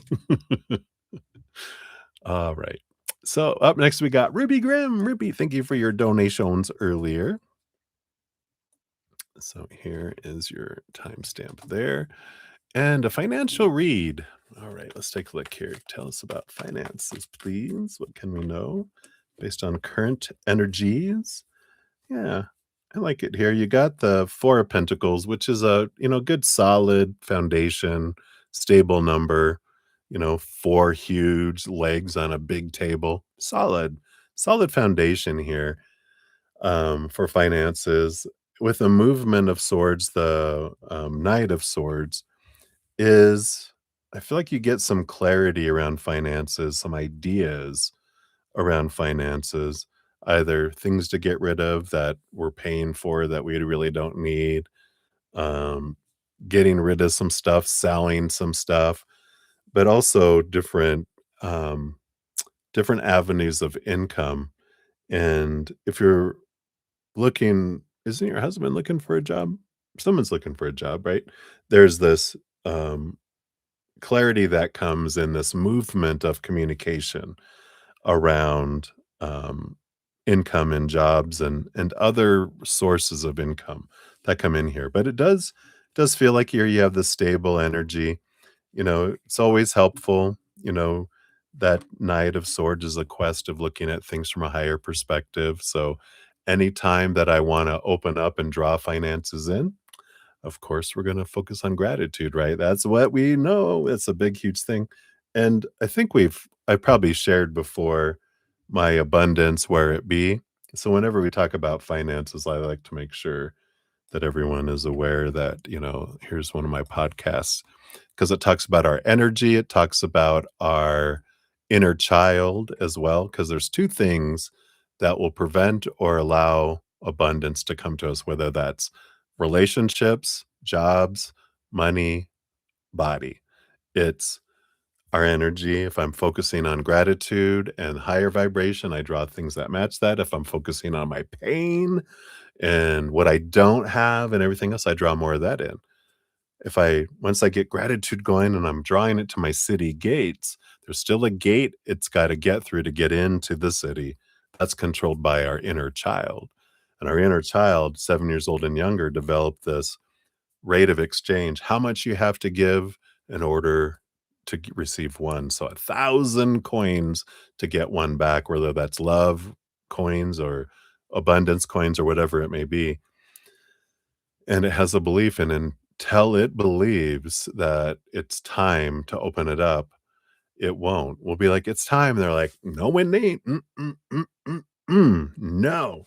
All right. So up next, we got Ruby Grimm. Ruby, thank you for your donations earlier. So here is your timestamp there. And a financial read. All right, let's take a look here. Tell us about finances, please. What can we know based on current energies? Yeah, I like it here. You got the Four of Pentacles, which is a, good solid foundation, stable number, four huge legs on a big table. Solid foundation here, for finances. With a movement of swords, the Knight of Swords is, I feel like you get some clarity around finances, some ideas around finances, either things to get rid of that we're paying for that we really don't need, um, getting rid of some stuff, selling some stuff, but also um, different avenues of income. And if you're looking, isn't your husband looking for a job? Someone's looking for a job, right? There's this um, clarity that comes in this movement of communication around, um, income and jobs and other sources of income that come in here. But it does feel like here you have the stable energy. It's always helpful. That Knight of Swords is a quest of looking at things from a higher perspective. So anytime that I want to open up and draw finances in, of course, we're gonna focus on gratitude, right? That's what we know. It's a big, huge thing. And I think I probably shared before my abundance where it be. So whenever we talk about finances, I like to make sure that everyone is aware that, here's one of my podcasts because it talks about our energy, it talks about our inner child as well, because there's 2 things that will prevent or allow abundance to come to us, whether that's relationships, jobs, money, body. It's our energy. If I'm focusing on gratitude and higher vibration, I draw things that match that. If I'm focusing on my pain and what I don't have and everything else, I draw more of that in. If I once I get gratitude going and I'm drawing it to my city gates, there's still a gate it's gotta get through to get into the city. That's controlled by our inner child. And our inner child, 7 years old and younger, developed this rate of exchange, how much you have to give in order to receive one. So 1,000 coins to get one back, whether that's love coins or abundance coins or whatever it may be. And it has a belief, and until it believes that it's time to open it up, it won't. We'll be like, "It's time." They're like, "No, it ain't. No,"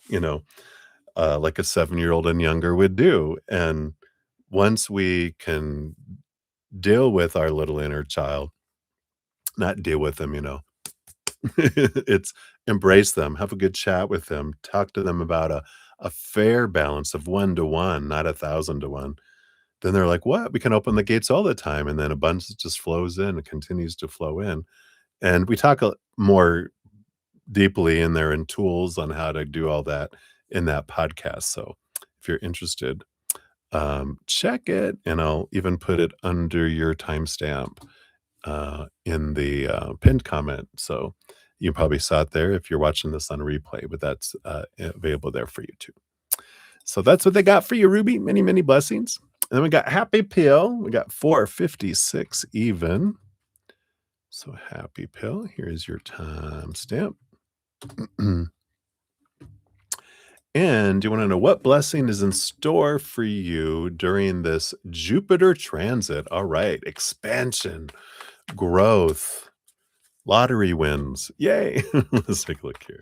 like a 7-year-old and younger would do. And once we can deal with our little inner child, not deal with them, it's embrace them, have a good chat with them, talk to them about a fair balance of 1 to 1, not 1,000 to 1. Then they're like, "What? We can open the gates all the time," and then abundance just flows in and continues to flow in. And we talk more deeply in there in tools on how to do all that in that podcast. So if you're interested, check it, and I'll even put it under your timestamp in the pinned comment. So you probably saw it there if you're watching this on replay, but that's available there for you too. So that's what they got for you, Ruby. Many, many blessings. And then we got Happy Pill. We got 456 even. So Happy Pill, here's your timestamp. And you want to know what blessing is in store for you during this Jupiter transit? All right, expansion, growth, lottery wins. Yay. Let's take a look here.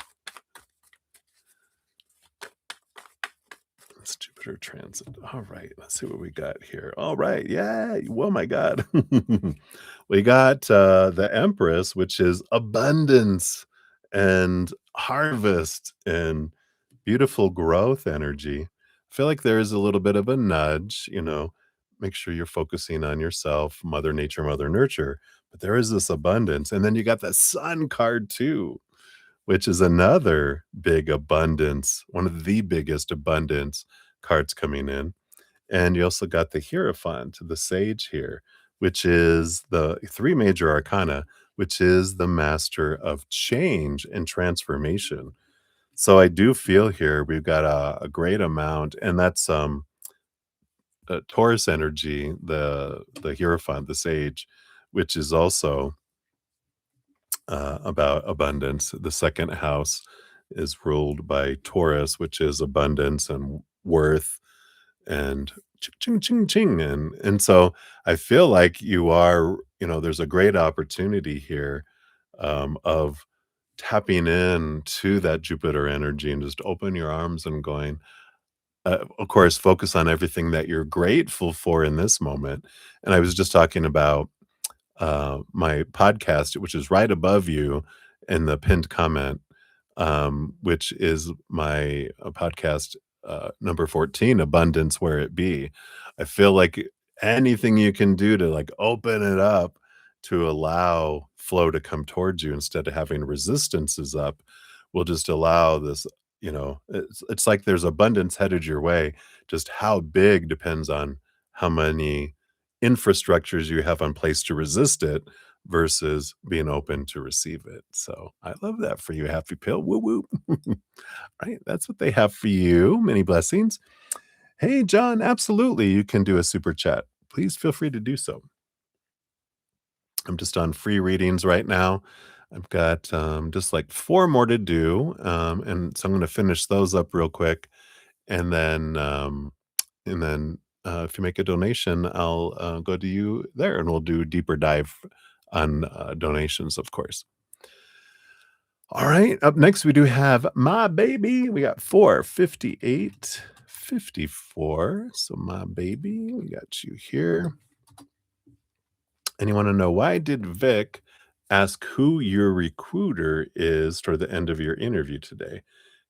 It's Jupiter transit. All right, let's see what we got here. All right, yeah. Oh my God. We got the Empress, which is abundance and harvest and beautiful growth energy. I feel like there is a little bit of a nudge, make sure you're focusing on yourself, Mother Nature, Mother Nurture. But there is this abundance. And then you got the Sun card too, which is another big abundance, one of the biggest abundance cards coming in. And you also got the Hierophant, the Sage here, which is the 3 major arcana, which is the master of change and transformation. So I do feel here we've got a great amount, and that's Taurus energy, the Hierophant, the Sage, which is also about abundance. The second house is ruled by Taurus, which is abundance and worth and ching, ching, ching, ching. And so I feel like you are, there's a great opportunity here of tapping in to that Jupiter energy and just open your arms and going, of course, focus on everything that you're grateful for in this moment. And I was just talking about my podcast, which is right above you in the pinned comment, which is my podcast number 14, Abundance Where It Be. I feel like anything you can do to like open it up to allow flow to come towards you instead of having resistances up will just allow this. It's like there's abundance headed your way. Just how big depends on how many infrastructures you have in place to resist it versus being open to receive it. So I love that for you, Happy Pill. Woo woo. Right. That's what they have for you. Many blessings. Hey, John, absolutely. You can do a super chat. Please feel free to do so. I'm just on free readings right now. I've got just like 4 more to do. And so I'm going to finish those up real quick. And then if you make a donation, I'll go to you there and we'll do a deeper dive on donations, of course. All right. Up next, we do have My Baby. We got 458, 54. So, My Baby, we got you here. And you want to know, why did Vic Ask who your recruiter is toward the end of your interview today.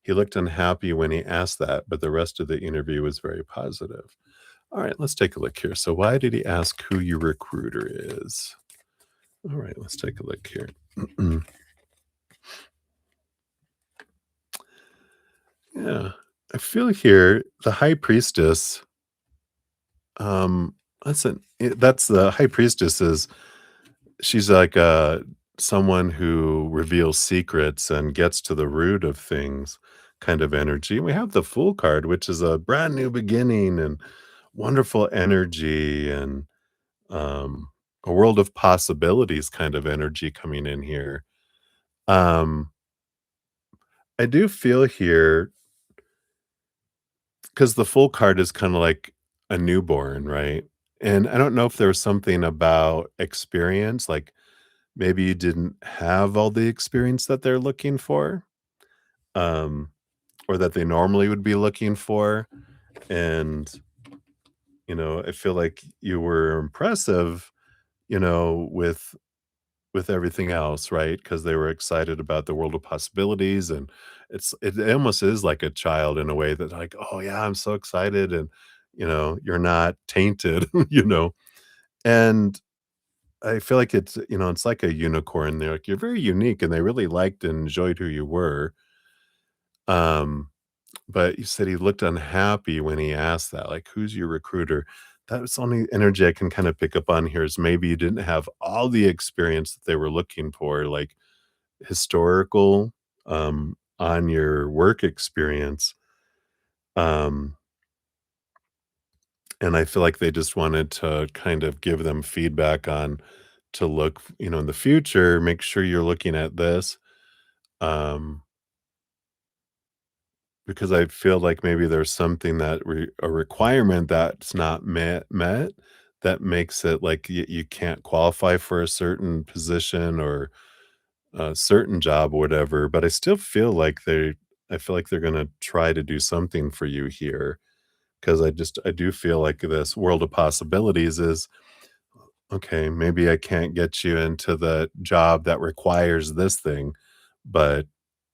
He looked unhappy when he asked that, but the rest of the interview was very positive. All right, let's take a look here. So, why did he ask who your recruiter is? All right, let's take a look here. Yeah, I feel here the high priestess. Um, that's the high priestess is she's like someone who reveals secrets and gets to the root of things, kind of energy. We have the Fool card, which is a brand new beginning and wonderful energy and um, a world of possibilities kind of energy coming in here. Um, I do feel here because the Fool card is kind of like a newborn, right? And I don't know if there's something about experience, like maybe you didn't have all the experience that they're looking for, um, or that they normally would be looking for. And, I feel like you were impressive, with everything else, right? Because they were excited about the world of possibilities, and it almost is like a child in a way that like, "Oh, yeah, I'm so excited," and, you're not tainted, And I feel like it's like a unicorn. They're like, "You're very unique," and they really liked and enjoyed who you were. Um, but you said he looked unhappy when he asked that, like, "Who's your recruiter?" That's the only energy I can kinda pick up on here is maybe you didn't have all the experience that they were looking for, like, historical, on your work experience, um, and I feel like they just wanted to kind of give them feedback on to look, in the future, make sure you're looking at this, um, because I feel like maybe there's something that a requirement that's not met that makes it like you can't qualify for a certain position or a certain job or whatever, but I still feel like I feel like they're gonna try to do something for you here because I do feel like this world of possibilities is, okay, maybe I can't get you into the job that requires this thing, but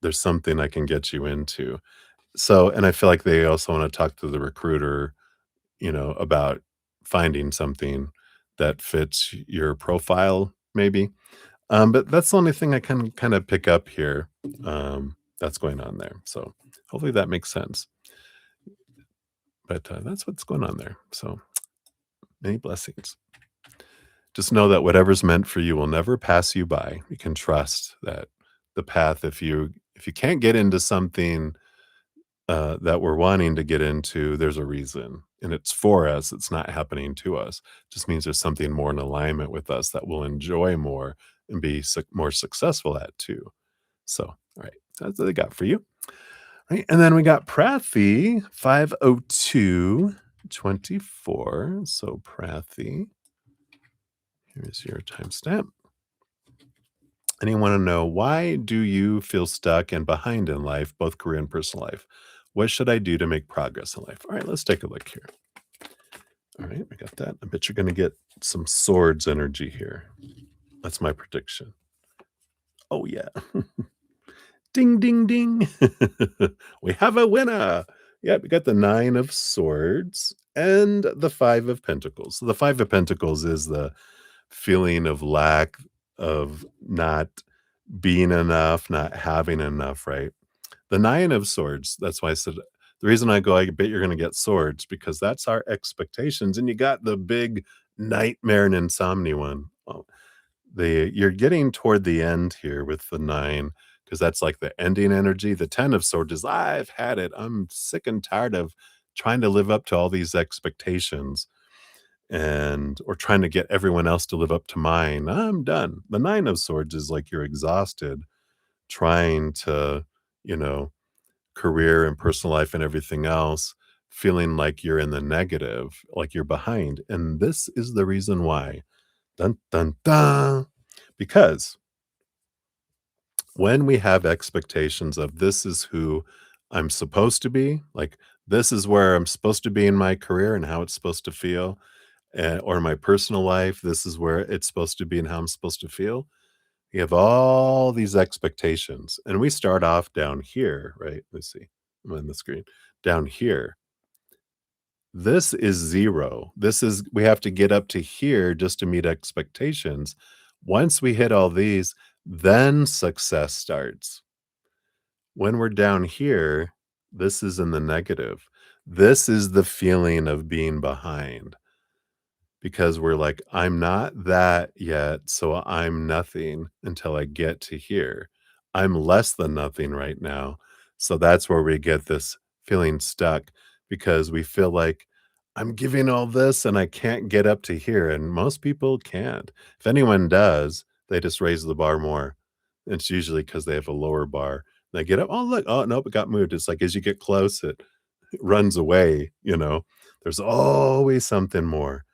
there's something I can get you into. So and I feel like they also wanna talk to the recruiter, about finding something that fits your profile maybe. But that's the only thing I can kinda pick up here, that's going on there. So hopefully that makes sense. But, that's what's going on there. So many blessings. Just know that whatever's meant for you will never pass you by. You can trust that the path if you can't get into something, that we're wanting to get into, there's a reason, and it's for us, it's not happening to us. Just means there's something more in alignment with us that we'll enjoy more and be more successful at too. So, all right, that's what I got for you. Right, and then we got Prathy 50224. So Prathy, here's your timestamp. And you want to know, why do you feel stuck and behind in life, both career and personal life? What should I do to make progress in life? All right, let's take a look here. All right, we got that. I bet you're going to get some swords energy here. That's my prediction. Oh, yeah. Ding, ding, ding. We have a winner. Yep, we got the 9 of swords and the 5 of pentacles. So the 5 of pentacles is the feeling of lack, of not being enough, not having enough, right? The 9 of swords, that's why I said the reason I go, I bet you're gonna get swords because that's our expectations, and you got the big nightmare and insomnia one. Well, you're getting toward the end here with the 9 because that's like the ending energy. The 10 of swords is, "I've had it. I'm sick and tired of trying to live up to all these expectations and or trying to get everyone else to live up to mine. I'm done." The 9 of swords is like you're exhausted trying to, you know, career and personal life and everything else, feeling like you're in the negative, like you're behind. And this is the reason why. Dun, dun, dun. Because when we have expectations of this is who I'm supposed to be, like this is where I'm supposed to be in my career and how it's supposed to feel, or my personal life, this is where it's supposed to be and how I'm supposed to feel. We have all these expectations, and we start off down here, right? Let's see. I'm on the screen. Down here. This is 0. This is we have to get up to here just to meet expectations. Once we hit all these, then success starts. When we're down here, this is in the negative. This is the feeling of being behind because we're like, I'm not that yet, so I'm nothing until I get to here. I'm less than nothing right now. So that's where we get this feeling stuck because we feel like I'm giving all this and I can't get up to here. And most people can't. If anyone does, they just raise the bar more. It's usually because they have a lower bar. They get up, oh, look, oh, nope, it got moved. It's like as you get close, it runs away, you know. There's always something more.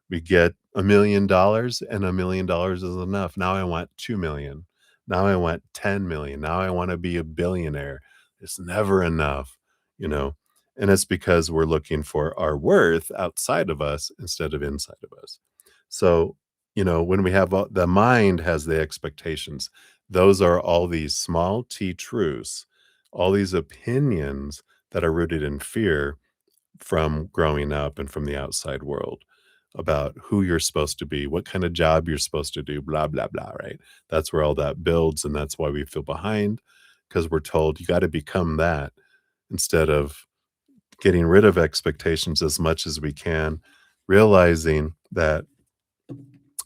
We get $1,000,000 and $1,000,000 is enough. Now I want 2,000,000. Now I want 10,000,000. Now I wanna be a billionaire. It's never enough, you know? And it's because we're looking for our worth outside of us instead of inside of us. So, when we have the mind has the expectations. Those are all these small T truths, all these opinions that are rooted in fear from growing up and from the outside world about who you're supposed to be, what kind of job you're supposed to do, blah, blah, blah, right? That's where all that builds. And that's why we feel behind because we're told you got to become that instead of getting rid of expectations as much as we can, realizing that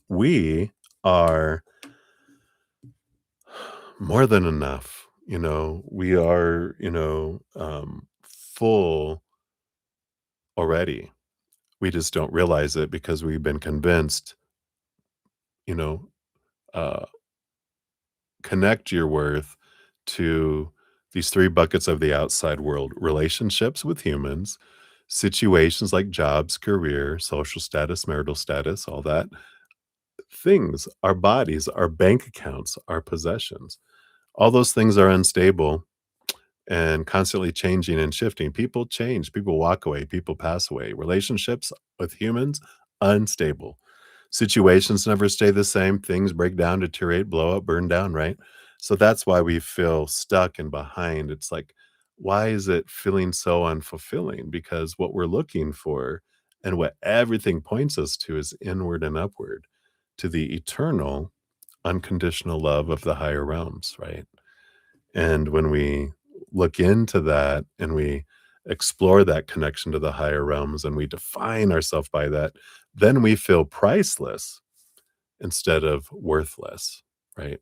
we are more than enough. We are, full already. We just don't realize it because we've been convinced, you know, uh, connect your worth to these 3 buckets of the outside world: relationships with humans, situations like jobs, career, social status, marital status, all that, things, our bodies, our bank accounts, our possessions. All those things are unstable and constantly changing and shifting. People change, people walk away, people pass away. Relationships with humans, unstable. Situations never stay the same. Things break down, deteriorate, blow up, burn down, right? So that's why we feel stuck and behind. It's like, why is it feeling so unfulfilling? Because what we're looking for and what everything points us to is inward and upward to the eternal, unconditional love of the higher realms, right? And when we look into that and we explore that connection to the higher realms and we define ourselves by that, then we feel priceless instead of worthless, right?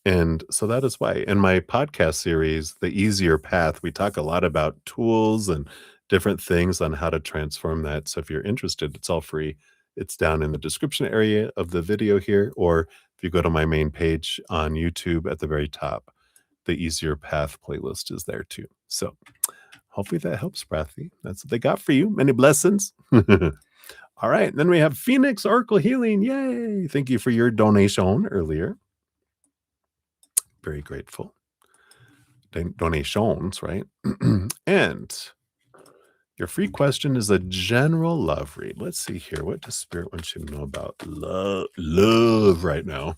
And so that is why in my podcast series, The Easier Path, we talk a lot about tools and different things on how to transform that. So if you're interested, it's all free. It's down in the description area of the video here, or if you go to my main page on YouTube at the very top, the Easier Path playlist is there too. So hopefully that helps, Prathy. That's what they got for you. Many blessings. All right. Then we have Phoenix Oracle Healing. Yay. Thank you for your donation earlier. Very grateful. Donations, right? And your free question is a general love read. Let's see here. What does Spirit want you to know about love right now?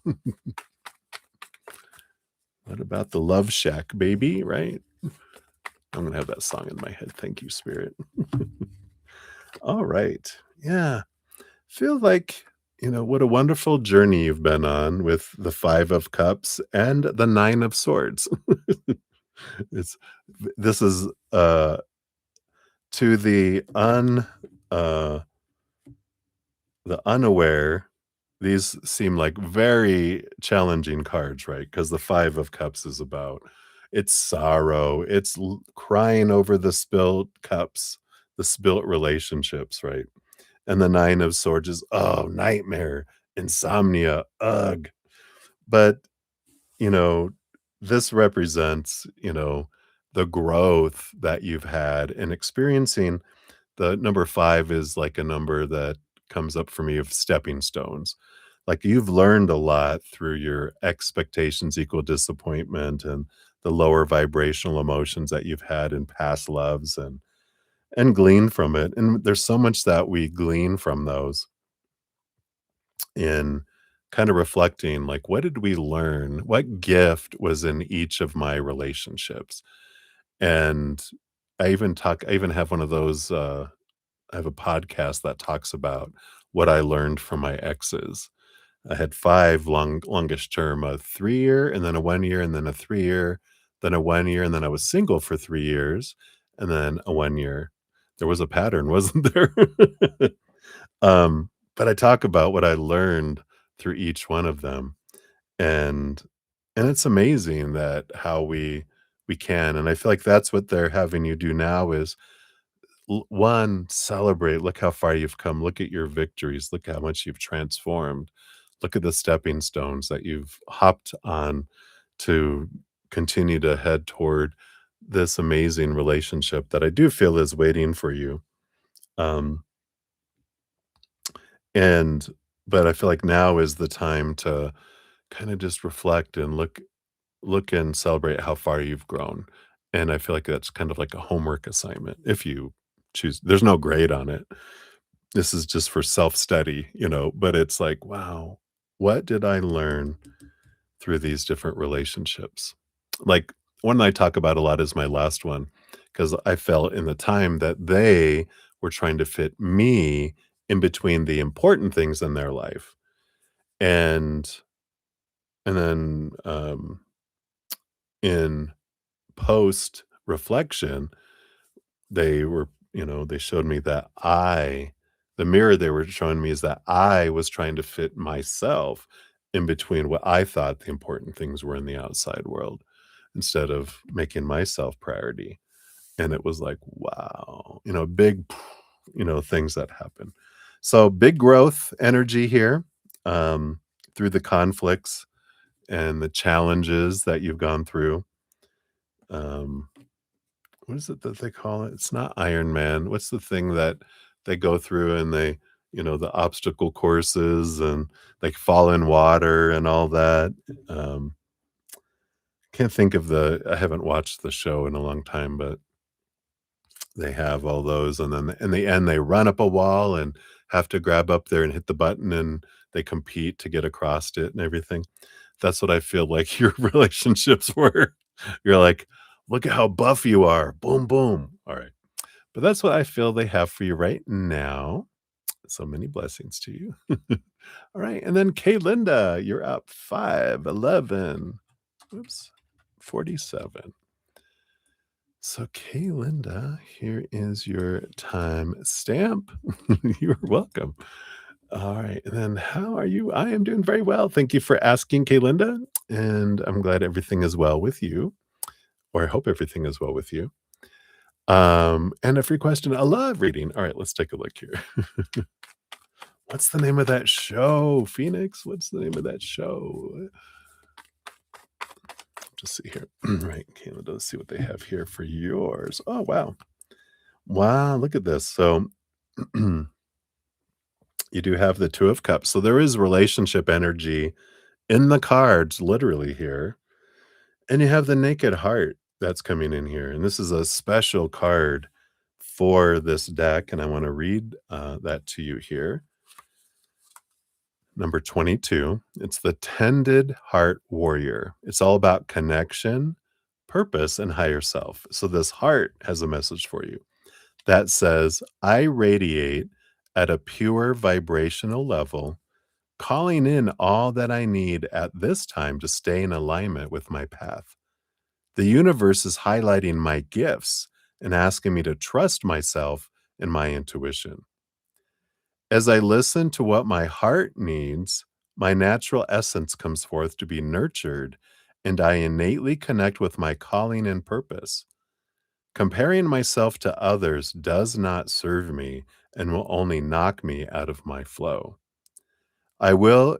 What about the Love Shack, baby, right? I'm going to have that song in my head. Thank you, Spirit. All right. Yeah. Feel like, what a wonderful journey you've been on with the 5 of Cups and the 9 of Swords. It's this is to uh the unaware, these seem like very challenging cards, right? Because the 5 of Cups is about it's sorrow, it's crying over the spilt cups, the spilt relationships, right? And the 9 of Swords is, oh, nightmare, insomnia, ugh. But, you know, this represents, the growth that you've had and experiencing. The number 5 is like a number that comes up for me of stepping stones. Like, you've learned a lot through your expectations equal disappointment and the lower vibrational emotions that you've had in past loves and glean from it, and there's so much that we glean from those in kind of reflecting, like, what did we learn? What gift was in each of my relationships? And I even have one of those, I have a podcast that talks about what I learned from my exes. I had 5 longest term, a 3-year, and then a 1-year, and then a 3-year, then a 1-year, and then I was single for 3 years, and then a 1-year. There was a pattern, wasn't there? But I talk about what I learned through each one of them, and it's amazing that how we can, and I feel like that's what they're having you do now is 1, celebrate, look how far you've come, look at your victories, look how much you've transformed, look at the stepping stones that you've hopped on to continue to head toward this amazing relationship that I do feel is waiting for you. Um, and but I feel like now is the time to kind of just reflect and look and celebrate how far you've grown. And I feel like that's kind of like a homework assignment if you choose. There's no grade on it. This is just for self-study, but it's like, wow, what did I learn through these different relationships? Like, one I talk about a lot is my last one, because I felt in the time that they were trying to fit me in between the important things in their life. And then in post reflection, they showed me that the mirror they were showing me is that I was trying to fit myself in between what I thought the important things were in the outside world instead of making myself priority. And it was like, wow, big, things that happen. So big growth energy here, through the conflicts and the challenges that you've gone through. Um, what is it that they call it? It's not Iron Man. What's the thing that they go through and the obstacle courses and they fall in water and all that? Um, can't think of I haven't watched the show in a long time, but they have all those. And then in the end, they run up a wall and have to grab up there and hit the button and they compete to get across it and everything. That's what I feel like your relationships were. You're like, look at how buff you are. Boom, boom. All right. But that's what I feel they have for you right now. So many blessings to you. All right. And then Kay Linda, you're up 511. Oops. 47. So Kay Linda, here is your time stamp. You're welcome. All right. And then how are you? I am doing very well. Thank you for asking, Kay Linda. And I'm glad everything is well with you, or I hope everything is well with you. And a free question. I love reading. All right, let's take a look here. What's the name of that show? Phoenix? What's the name of that show? Just see here. Right, Canada. Let's see what they have here for yours. Oh, wow. Wow, look at this. So you do have the Two of Cups. So there is relationship energy in the cards, literally here. And you have the Naked Heart that's coming in here. And this is a special card for this deck. And I want to read that to you here. Number 22. It's the Tended Heart Warrior. It's all about connection, purpose, and higher self. So this heart has a message for you that says, I radiate at a pure vibrational level, calling in all that I need at this time to stay in alignment with my path. The universe is highlighting my gifts and asking me to trust myself and my intuition. As I listen to what my heart needs, my natural essence comes forth to be nurtured, and I innately connect with my calling and purpose. Comparing myself to others does not serve me and will only knock me out of my flow. I will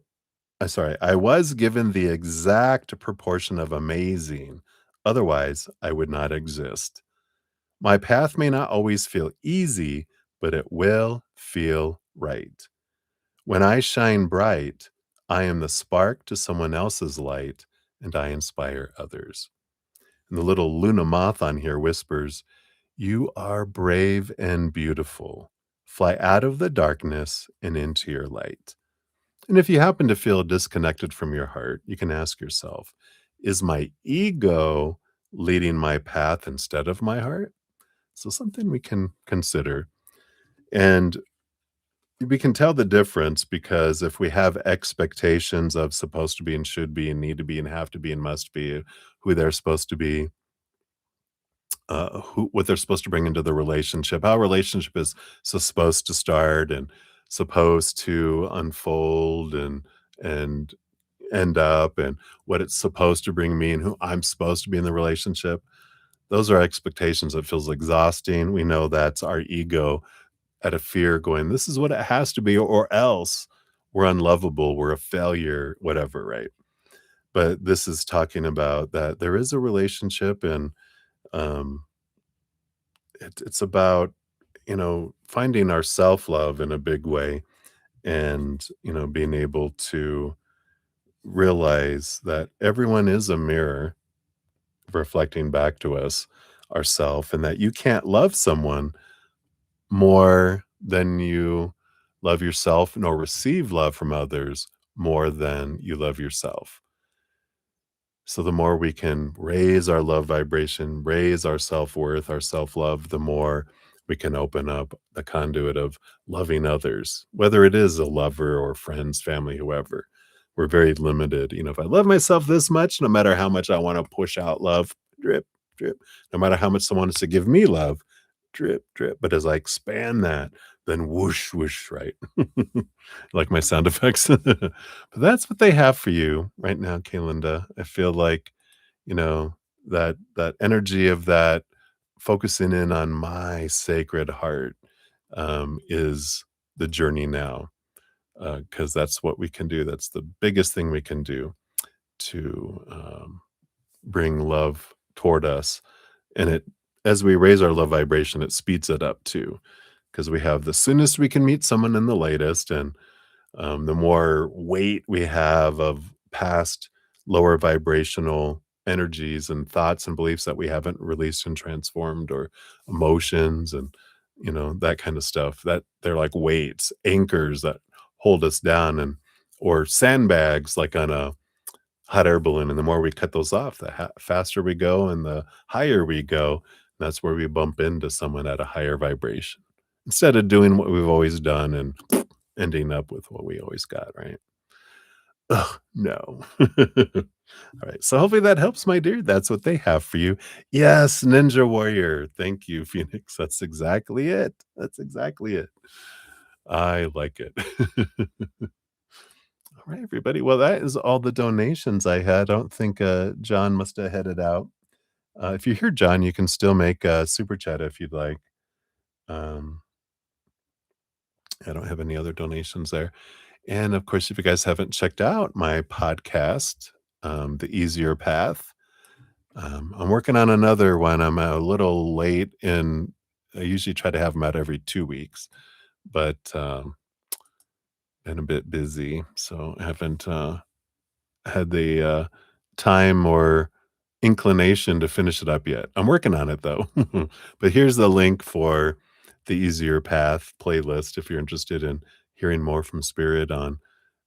I was given the exact proportion of amazing. Otherwise, I would not exist. My path may not always feel easy, but it will feel right. When I shine bright, I am the spark to someone else's light, and I inspire others. And the little Luna moth on here whispers, you are brave and beautiful. Fly out of the darkness and into your light. And if you happen to feel disconnected from your heart, you can ask yourself, is my ego leading my path instead of my heart? So something we can consider. And we can tell the difference because if we have expectations of supposed to be and should be and need to be and have to be and must be, who they're supposed to be, who what they're supposed to bring into the relationship, how a relationship is supposed to start and supposed to unfold and end up and what it's supposed to bring me and who I'm supposed to be in the relationship. Those are expectations that feels exhausting. We know that's our ego at a fear going, this is what it has to be, or else we're unlovable, we're a failure, whatever, right? But this is talking about that there is a relationship and um, it's about, finding our self love in a big way and, being able to realize that everyone is a mirror reflecting back to us ourself and that you can't love someone more than you love yourself nor receive love from others more than you love yourself. So the more we can raise our love vibration, raise our self-worth, our self-love, the more we can open up the conduit of loving others, whether it is a lover or friends, family, whoever. We're very limited. If I love myself this much, no matter how much I want to push out love, drip, drip, no matter how much someone wants to give me love, drip, drip. But as I expand that, then whoosh, whoosh, right? Like my sound effects. But that's what they have for you right now, Kalinda. I feel like, you know, that energy of that focusing in on my sacred heart is the journey now. Because that's what we can do. That's the biggest thing we can do to bring love toward us. And it, as we raise our love vibration, it speeds it up too. Because we have the soonest we can meet someone and the latest, and the more weight we have of past lower vibrational energies and thoughts and beliefs that we haven't released and transformed, or emotions and that kind of stuff, that they're like weights, anchors that hold us down, and or sandbags like on a hot air balloon. And the more we cut those off, the faster we go and the higher we go. That's where we bump into someone at a higher vibration instead of doing what we've always done and ending up with what we always got, right? Ugh, no. All right. So hopefully that helps, my dear. That's what they have for you. Yes, Ninja Warrior. Thank you, Phoenix. That's exactly it. That's exactly it. I like it. All right, everybody. Well, that is all the donations I had. I don't think John must have headed out. If you hear John, you can still make a super chat if you'd like. Um, I don't have any other donations there. And of course, if you guys haven't checked out my podcast, The Easier Path, I'm working on another one. I'm a little late in, I usually try to have them out every 2 weeks, but been a bit busy. So I haven't had the time or inclination to finish it up yet. I'm working on it though. But here's the link for the Easier Path playlist if you're interested in hearing more from Spirit on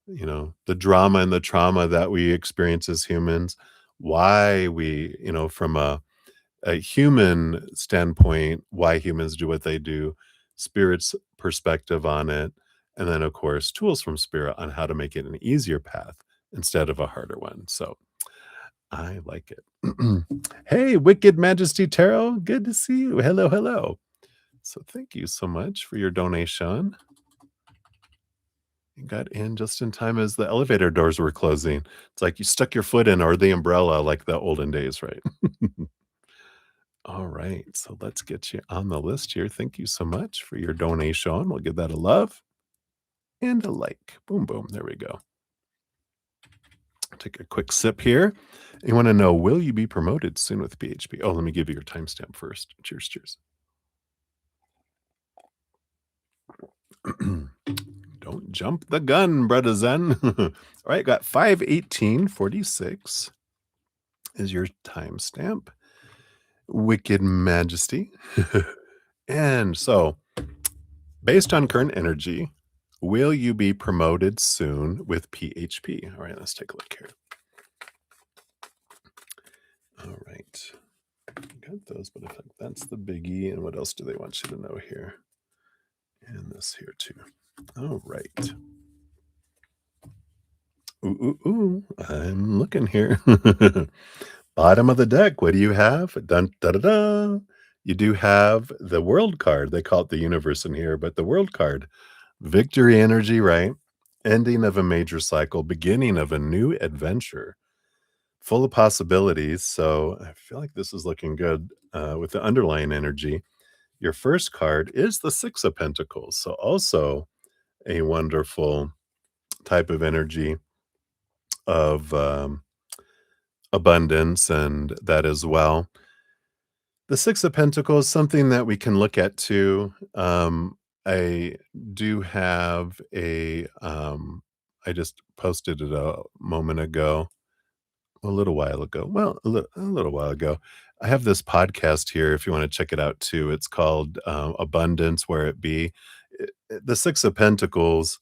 the drama and the trauma that we experience as humans, why we, from a human standpoint, why humans do what they do, Spirit's perspective on it, and then, of course, tools from Spirit on how to make it an easier path instead of a harder one. So I like it. Hey, Wicked Majesty Tarot, good to see you. Hello, hello. So thank you so much for your donation. You got in just in time as the elevator doors were closing. It's like you stuck your foot in or the umbrella like the olden days, right? All right, so let's get you on the list here. Thank you so much for your donation. We'll give that a love and a like. Boom, boom. There we go. Take a quick sip here. You want to know, will you be promoted soon with PHP? Oh, let me give you your timestamp first. Cheers, cheers. Don't jump the gun, bruddaZEN. All right, got 5/18/46 is your timestamp. Wicked Majesty. And so, based on current energy, Will you be promoted soon with PHP? All right, let's take a look here. All right. Got those, but I think that's the biggie. And what else do they want you to know here? And this here too. All right. Ooh, ooh, ooh. I'm looking here. Bottom of the deck, what do you have? Dun da da da. You do have the world card. They call it the universe in here, but the world card. Victory energy, right? Ending of a major cycle, beginning of a new adventure, full of possibilities. So I feel like this is looking good with the underlying energy. Your first card is the Six of Pentacles. So also a wonderful type of energy of abundance and that as well. The Six of Pentacles, something that we can look at too. I do have I just posted it a moment ago, a little while ago. Well, a little while ago. I have this podcast here if you want to check it out too. It's called Abundance Where It Be. The Six of Pentacles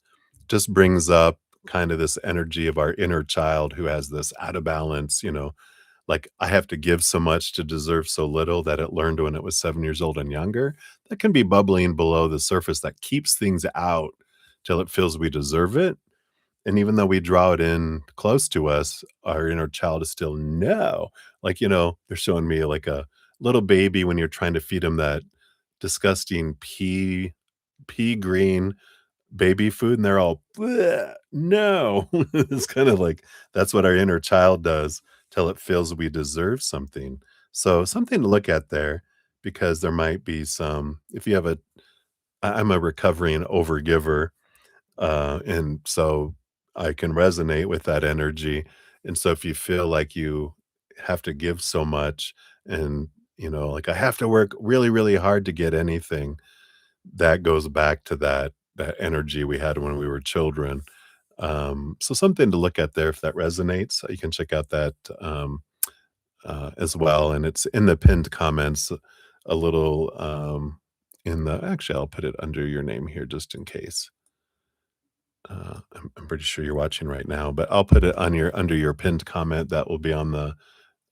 just brings up kind of this energy of our inner child who has this out of balance, like I have to give so much to deserve so little that it learned when it was 7 years old and younger. That can be bubbling below the surface that keeps things out till it feels we deserve it. And even though we draw it in close to us, our inner child is still no. Like, they're showing me like a little baby when you're trying to feed him that disgusting pea green baby food, and they're all, "Bleh, no." It's kind of like that's what our inner child does till it feels we deserve something. So, something to look at there because there might be some if you have I'm a recovering overgiver, and so I can resonate with that energy, and so if you feel like you have to give so much and, like, I have to work really, really hard to get anything, that goes back to that energy we had when we were children. So something to look at there if that resonates. You can check out that as well, and it's in the pinned comments a little in the actually I'll put it under your name here just in case. I'm pretty sure you're watching right now, but I'll put it on your under your pinned comment that will be on the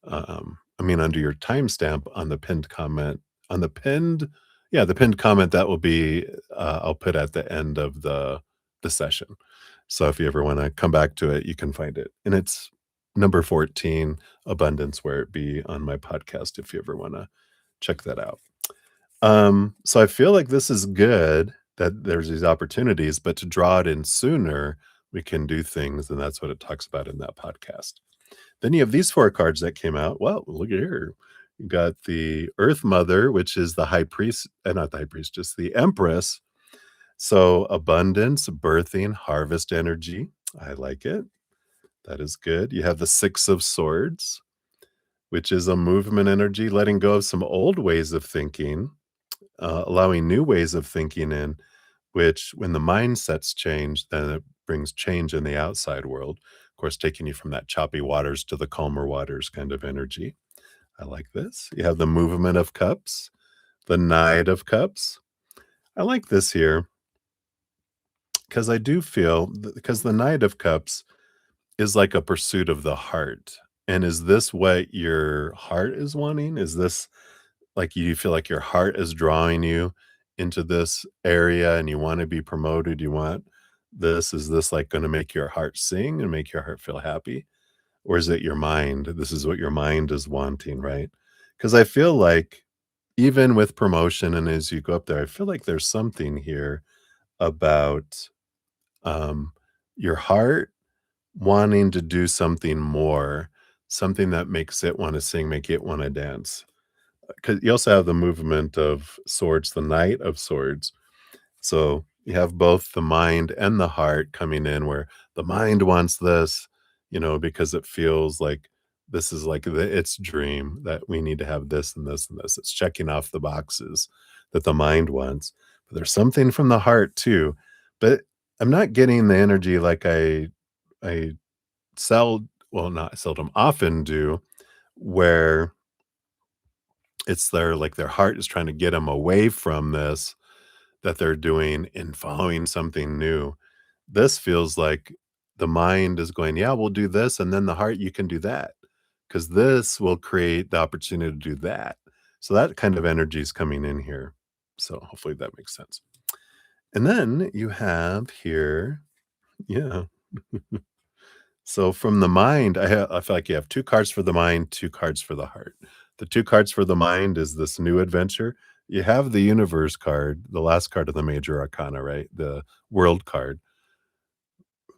under your timestamp on the pinned comment on the pinned yeah, the pinned comment that will be, I'll put at the end of the session. So if you ever wanna come back to it, you can find it. And it's number 14, Abundance Where It Be on my podcast if you ever wanna check that out. So I feel like this is good that there's these opportunities, but to draw it in sooner, we can do things, and that's what it talks about in that podcast. Then you have these 4 cards that came out. Well, look at here. You got the Earth Mother, which is the high priest not the high priestess, the Empress. So abundance, birthing, harvest energy. I like it. That is good. You have the Six of Swords, which is a movement energy, letting go of some old ways of thinking, allowing new ways of thinking in, which when the mindsets change, then it brings change in the outside world. Of course, taking you from that choppy waters to the calmer waters kind of energy. I like this. You have the movement of cups, the Knight of Cups. I like this here because I do feel because the Knight of Cups is like a pursuit of the heart. And is this what your heart is wanting? Is this like you feel like your heart is drawing you into this area and you want to be promoted? You want this? Is this like going to make your heart sing and make your heart feel happy? Or is it your mind? This is what your mind is wanting, right? Because I feel like even with promotion and as you go up there, I feel like there's something here about um, your heart wanting to do something more, something that makes it want to sing, make it want to dance. Because you also have the movement of swords, the Knight of Swords. So you have both the mind and the heart coming in where the mind wants this, because it feels like this is like its dream that we need to have this and this and this. It's checking off the boxes that the mind wants. But there's something from the heart too. But I'm not getting the energy like I not seldom, often do, where it's their like their heart is trying to get them away from this that they're doing in following something new. This feels like the mind is going, "Yeah, we'll do this," and then the heart, "You can do that, because this will create the opportunity to do that." So that kind of energy is coming in here. So hopefully that makes sense. And then you have here, yeah. So from the mind, I feel like you have 2 cards for the mind, 2 cards for the heart. The 2 cards for the mind is this new adventure. You have the universe card, the last card of the major arcana, right? The world card.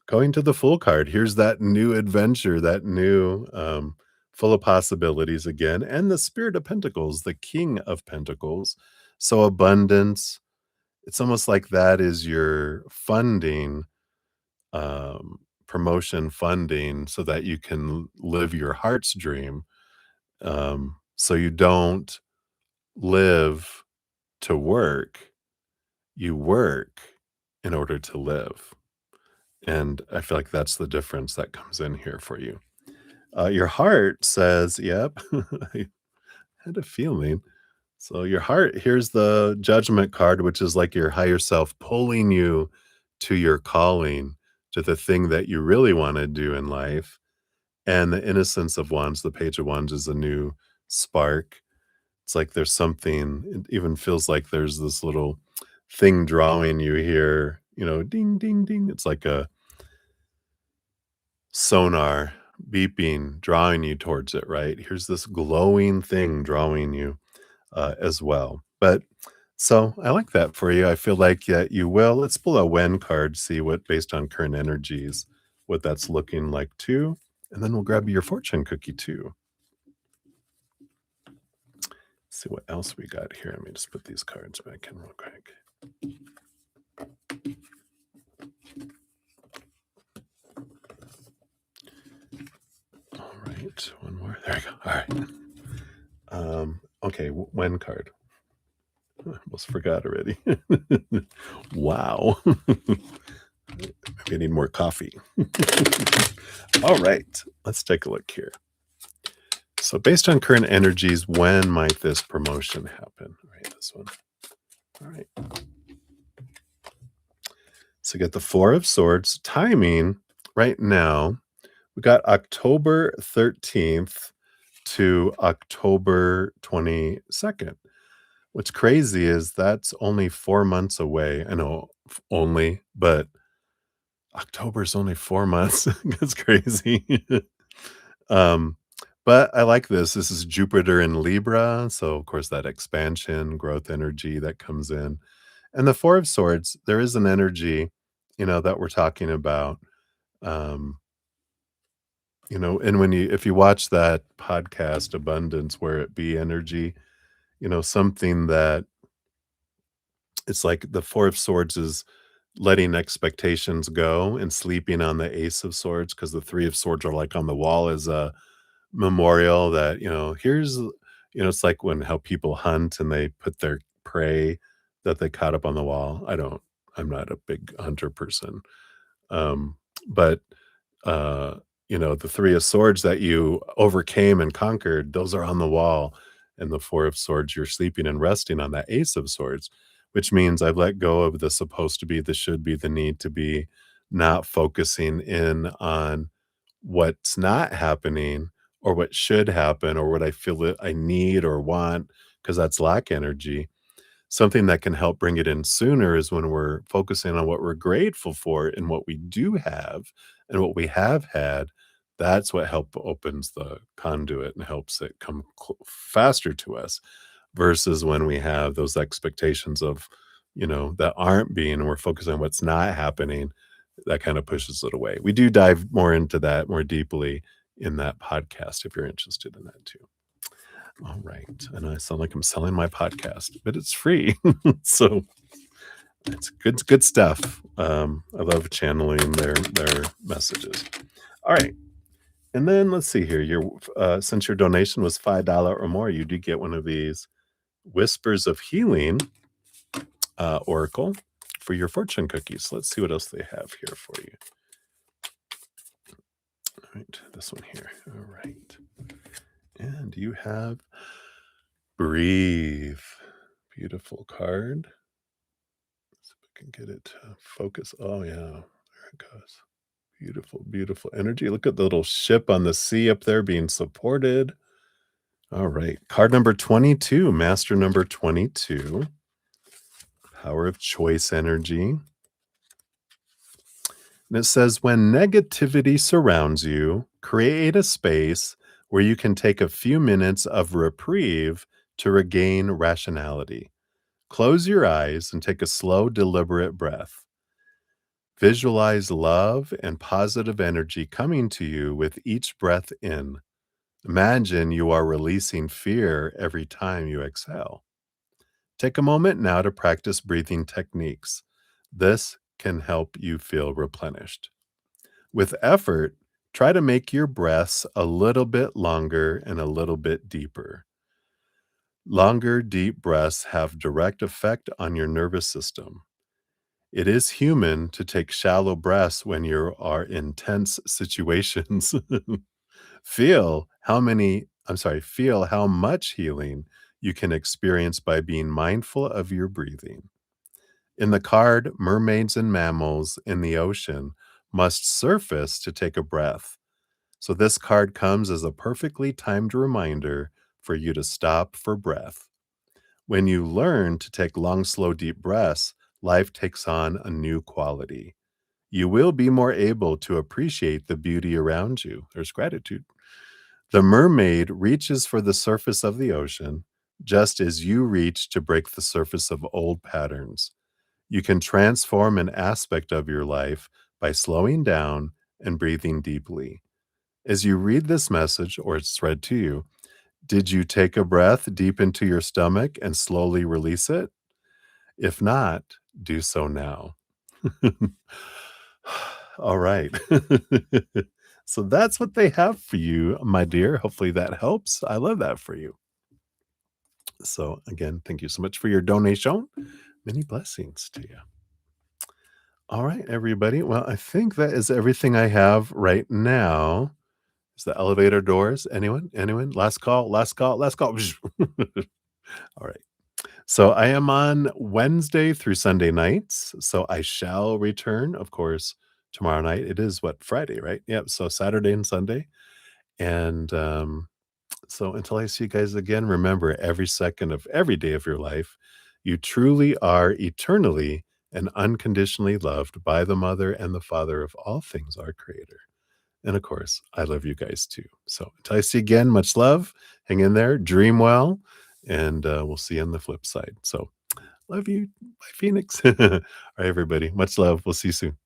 Going to the full card, here's that new adventure, that new, full of possibilities again, and the Spirit of Pentacles, the King of Pentacles. So abundance, it's almost like that is your funding, promotion funding so that you can live your heart's dream. So you don't live to work, you work in order to live. And I feel like that's the difference that comes in here for you. Your heart says, yep, I had a feeling. So your heart, here's the judgment card, which is like your higher self pulling you to your calling, to the thing that you really want to do in life. And the innocence of wands, the page of wands is a new spark. It's like there's something, it even feels like there's this little thing drawing you here, ding, ding, ding. It's like a sonar beeping, drawing you towards it, right? Here's this glowing thing drawing you as well. But so I like that for you. I feel like you will. Let's pull a when card, see what based on current energies, what that's looking like too. And then we'll grab your fortune cookie too. See what else we got here. Let me just put these cards back in real quick. All right, one more. There we go. All right. Okay, when card. I almost forgot already. Wow. Maybe I need more coffee. All right, let's take a look here. So based on current energies, when might this promotion happen? All right, this one. All right. So get the Four of Swords. Timing right now, we got October 13th to October 22nd. What's crazy is that's only 4 months away. I know only, but October's only 4 months. That's crazy. Um, but I like this. This is Jupiter in Libra, so of course that expansion, growth energy that comes in. And the Four of Swords, there is an energy, that we're talking about. Um, and if you watch that podcast Abundance, where it be energy, something that it's like the Four of Swords is letting expectations go and sleeping on the Ace of Swords, because the Three of Swords are like on the wall as a memorial that, it's like when how people hunt and they put their prey that they caught up on the wall. I'm not a big hunter person. But uh, the Three of Swords that you overcame and conquered, those are on the wall. And the Four of Swords, you're sleeping and resting on that Ace of Swords, which means I've let go of the supposed to be, the should be, the need to be, not focusing in on what's not happening or what should happen or what I feel that I need or want, because that's lack energy. Something that can help bring it in sooner is when we're focusing on what we're grateful for and what we do have and what we have had. That's what help opens the conduit and helps it come faster to us, versus when we have those expectations of, that aren't being, and we're focused on what's not happening, that kind of pushes it away. We do dive more into that more deeply in that podcast if you're interested in that too. All right. And I sound like I'm selling my podcast, but it's free. So it's good stuff. I love channeling their messages. All right. And then let's see here. Since your donation was $5 or more, you do get one of these Whispers of Healing oracle for your fortune cookies. Let's see what else they have here for you. All right, this one here. All right. And you have Breathe. Beautiful card. can get it to focus. Oh, yeah. There it goes. Beautiful, beautiful energy. Look at the little ship on the sea up there being supported. All right. Card number 22, master number 22, power of choice energy. And it says, when negativity surrounds you, create a space where you can take a few minutes of reprieve to regain rationality. Close your eyes and take a slow, deliberate breath. Visualize love and positive energy coming to you with each breath in. Imagine you are releasing fear every time you exhale. Take a moment now to practice breathing techniques. This can help you feel replenished. With effort, try to make your breaths a little bit longer and a little bit deeper. Longer, deep breaths have direct effect on your nervous system. It is human to take shallow breaths when you are in tense situations. Feel how much healing you can experience by being mindful of your breathing. In the card, mermaids and mammals in the ocean must surface to take a breath. So this card comes as a perfectly timed reminder for you to stop for breath. When you learn to take long, slow, deep breaths, life takes on a new quality. You will be more able to appreciate the beauty around you. There's gratitude. The mermaid reaches for the surface of the ocean, just as you reach to break the surface of old patterns. You can transform an aspect of your life by slowing down and breathing deeply. As you read this message, or it's read to you, did you take a breath deep into your stomach and slowly release it? If not, do so now. All right. So that's what they have for you, my dear. Hopefully that helps. I love that for you. So again, thank you so much for your donation. Many blessings to you. All right, everybody. Well, I think that is everything I have right now. Is the elevator doors? Anyone? Anyone? Last call, last call, last call. All right. So I am on Wednesday through Sunday nights. So I shall return, of course, tomorrow night. It is what, Friday, right? Yep. So Saturday and Sunday. And so until I see you guys again, remember every second of every day of your life, you truly are eternally and unconditionally loved by the mother and the father of all things, our creator. And of course, I love you guys too. So until I see you again, much love. Hang in there, dream well, and we'll see you on the flip side. So love you. Bye, Phoenix. All right, everybody. Much love. We'll see you soon.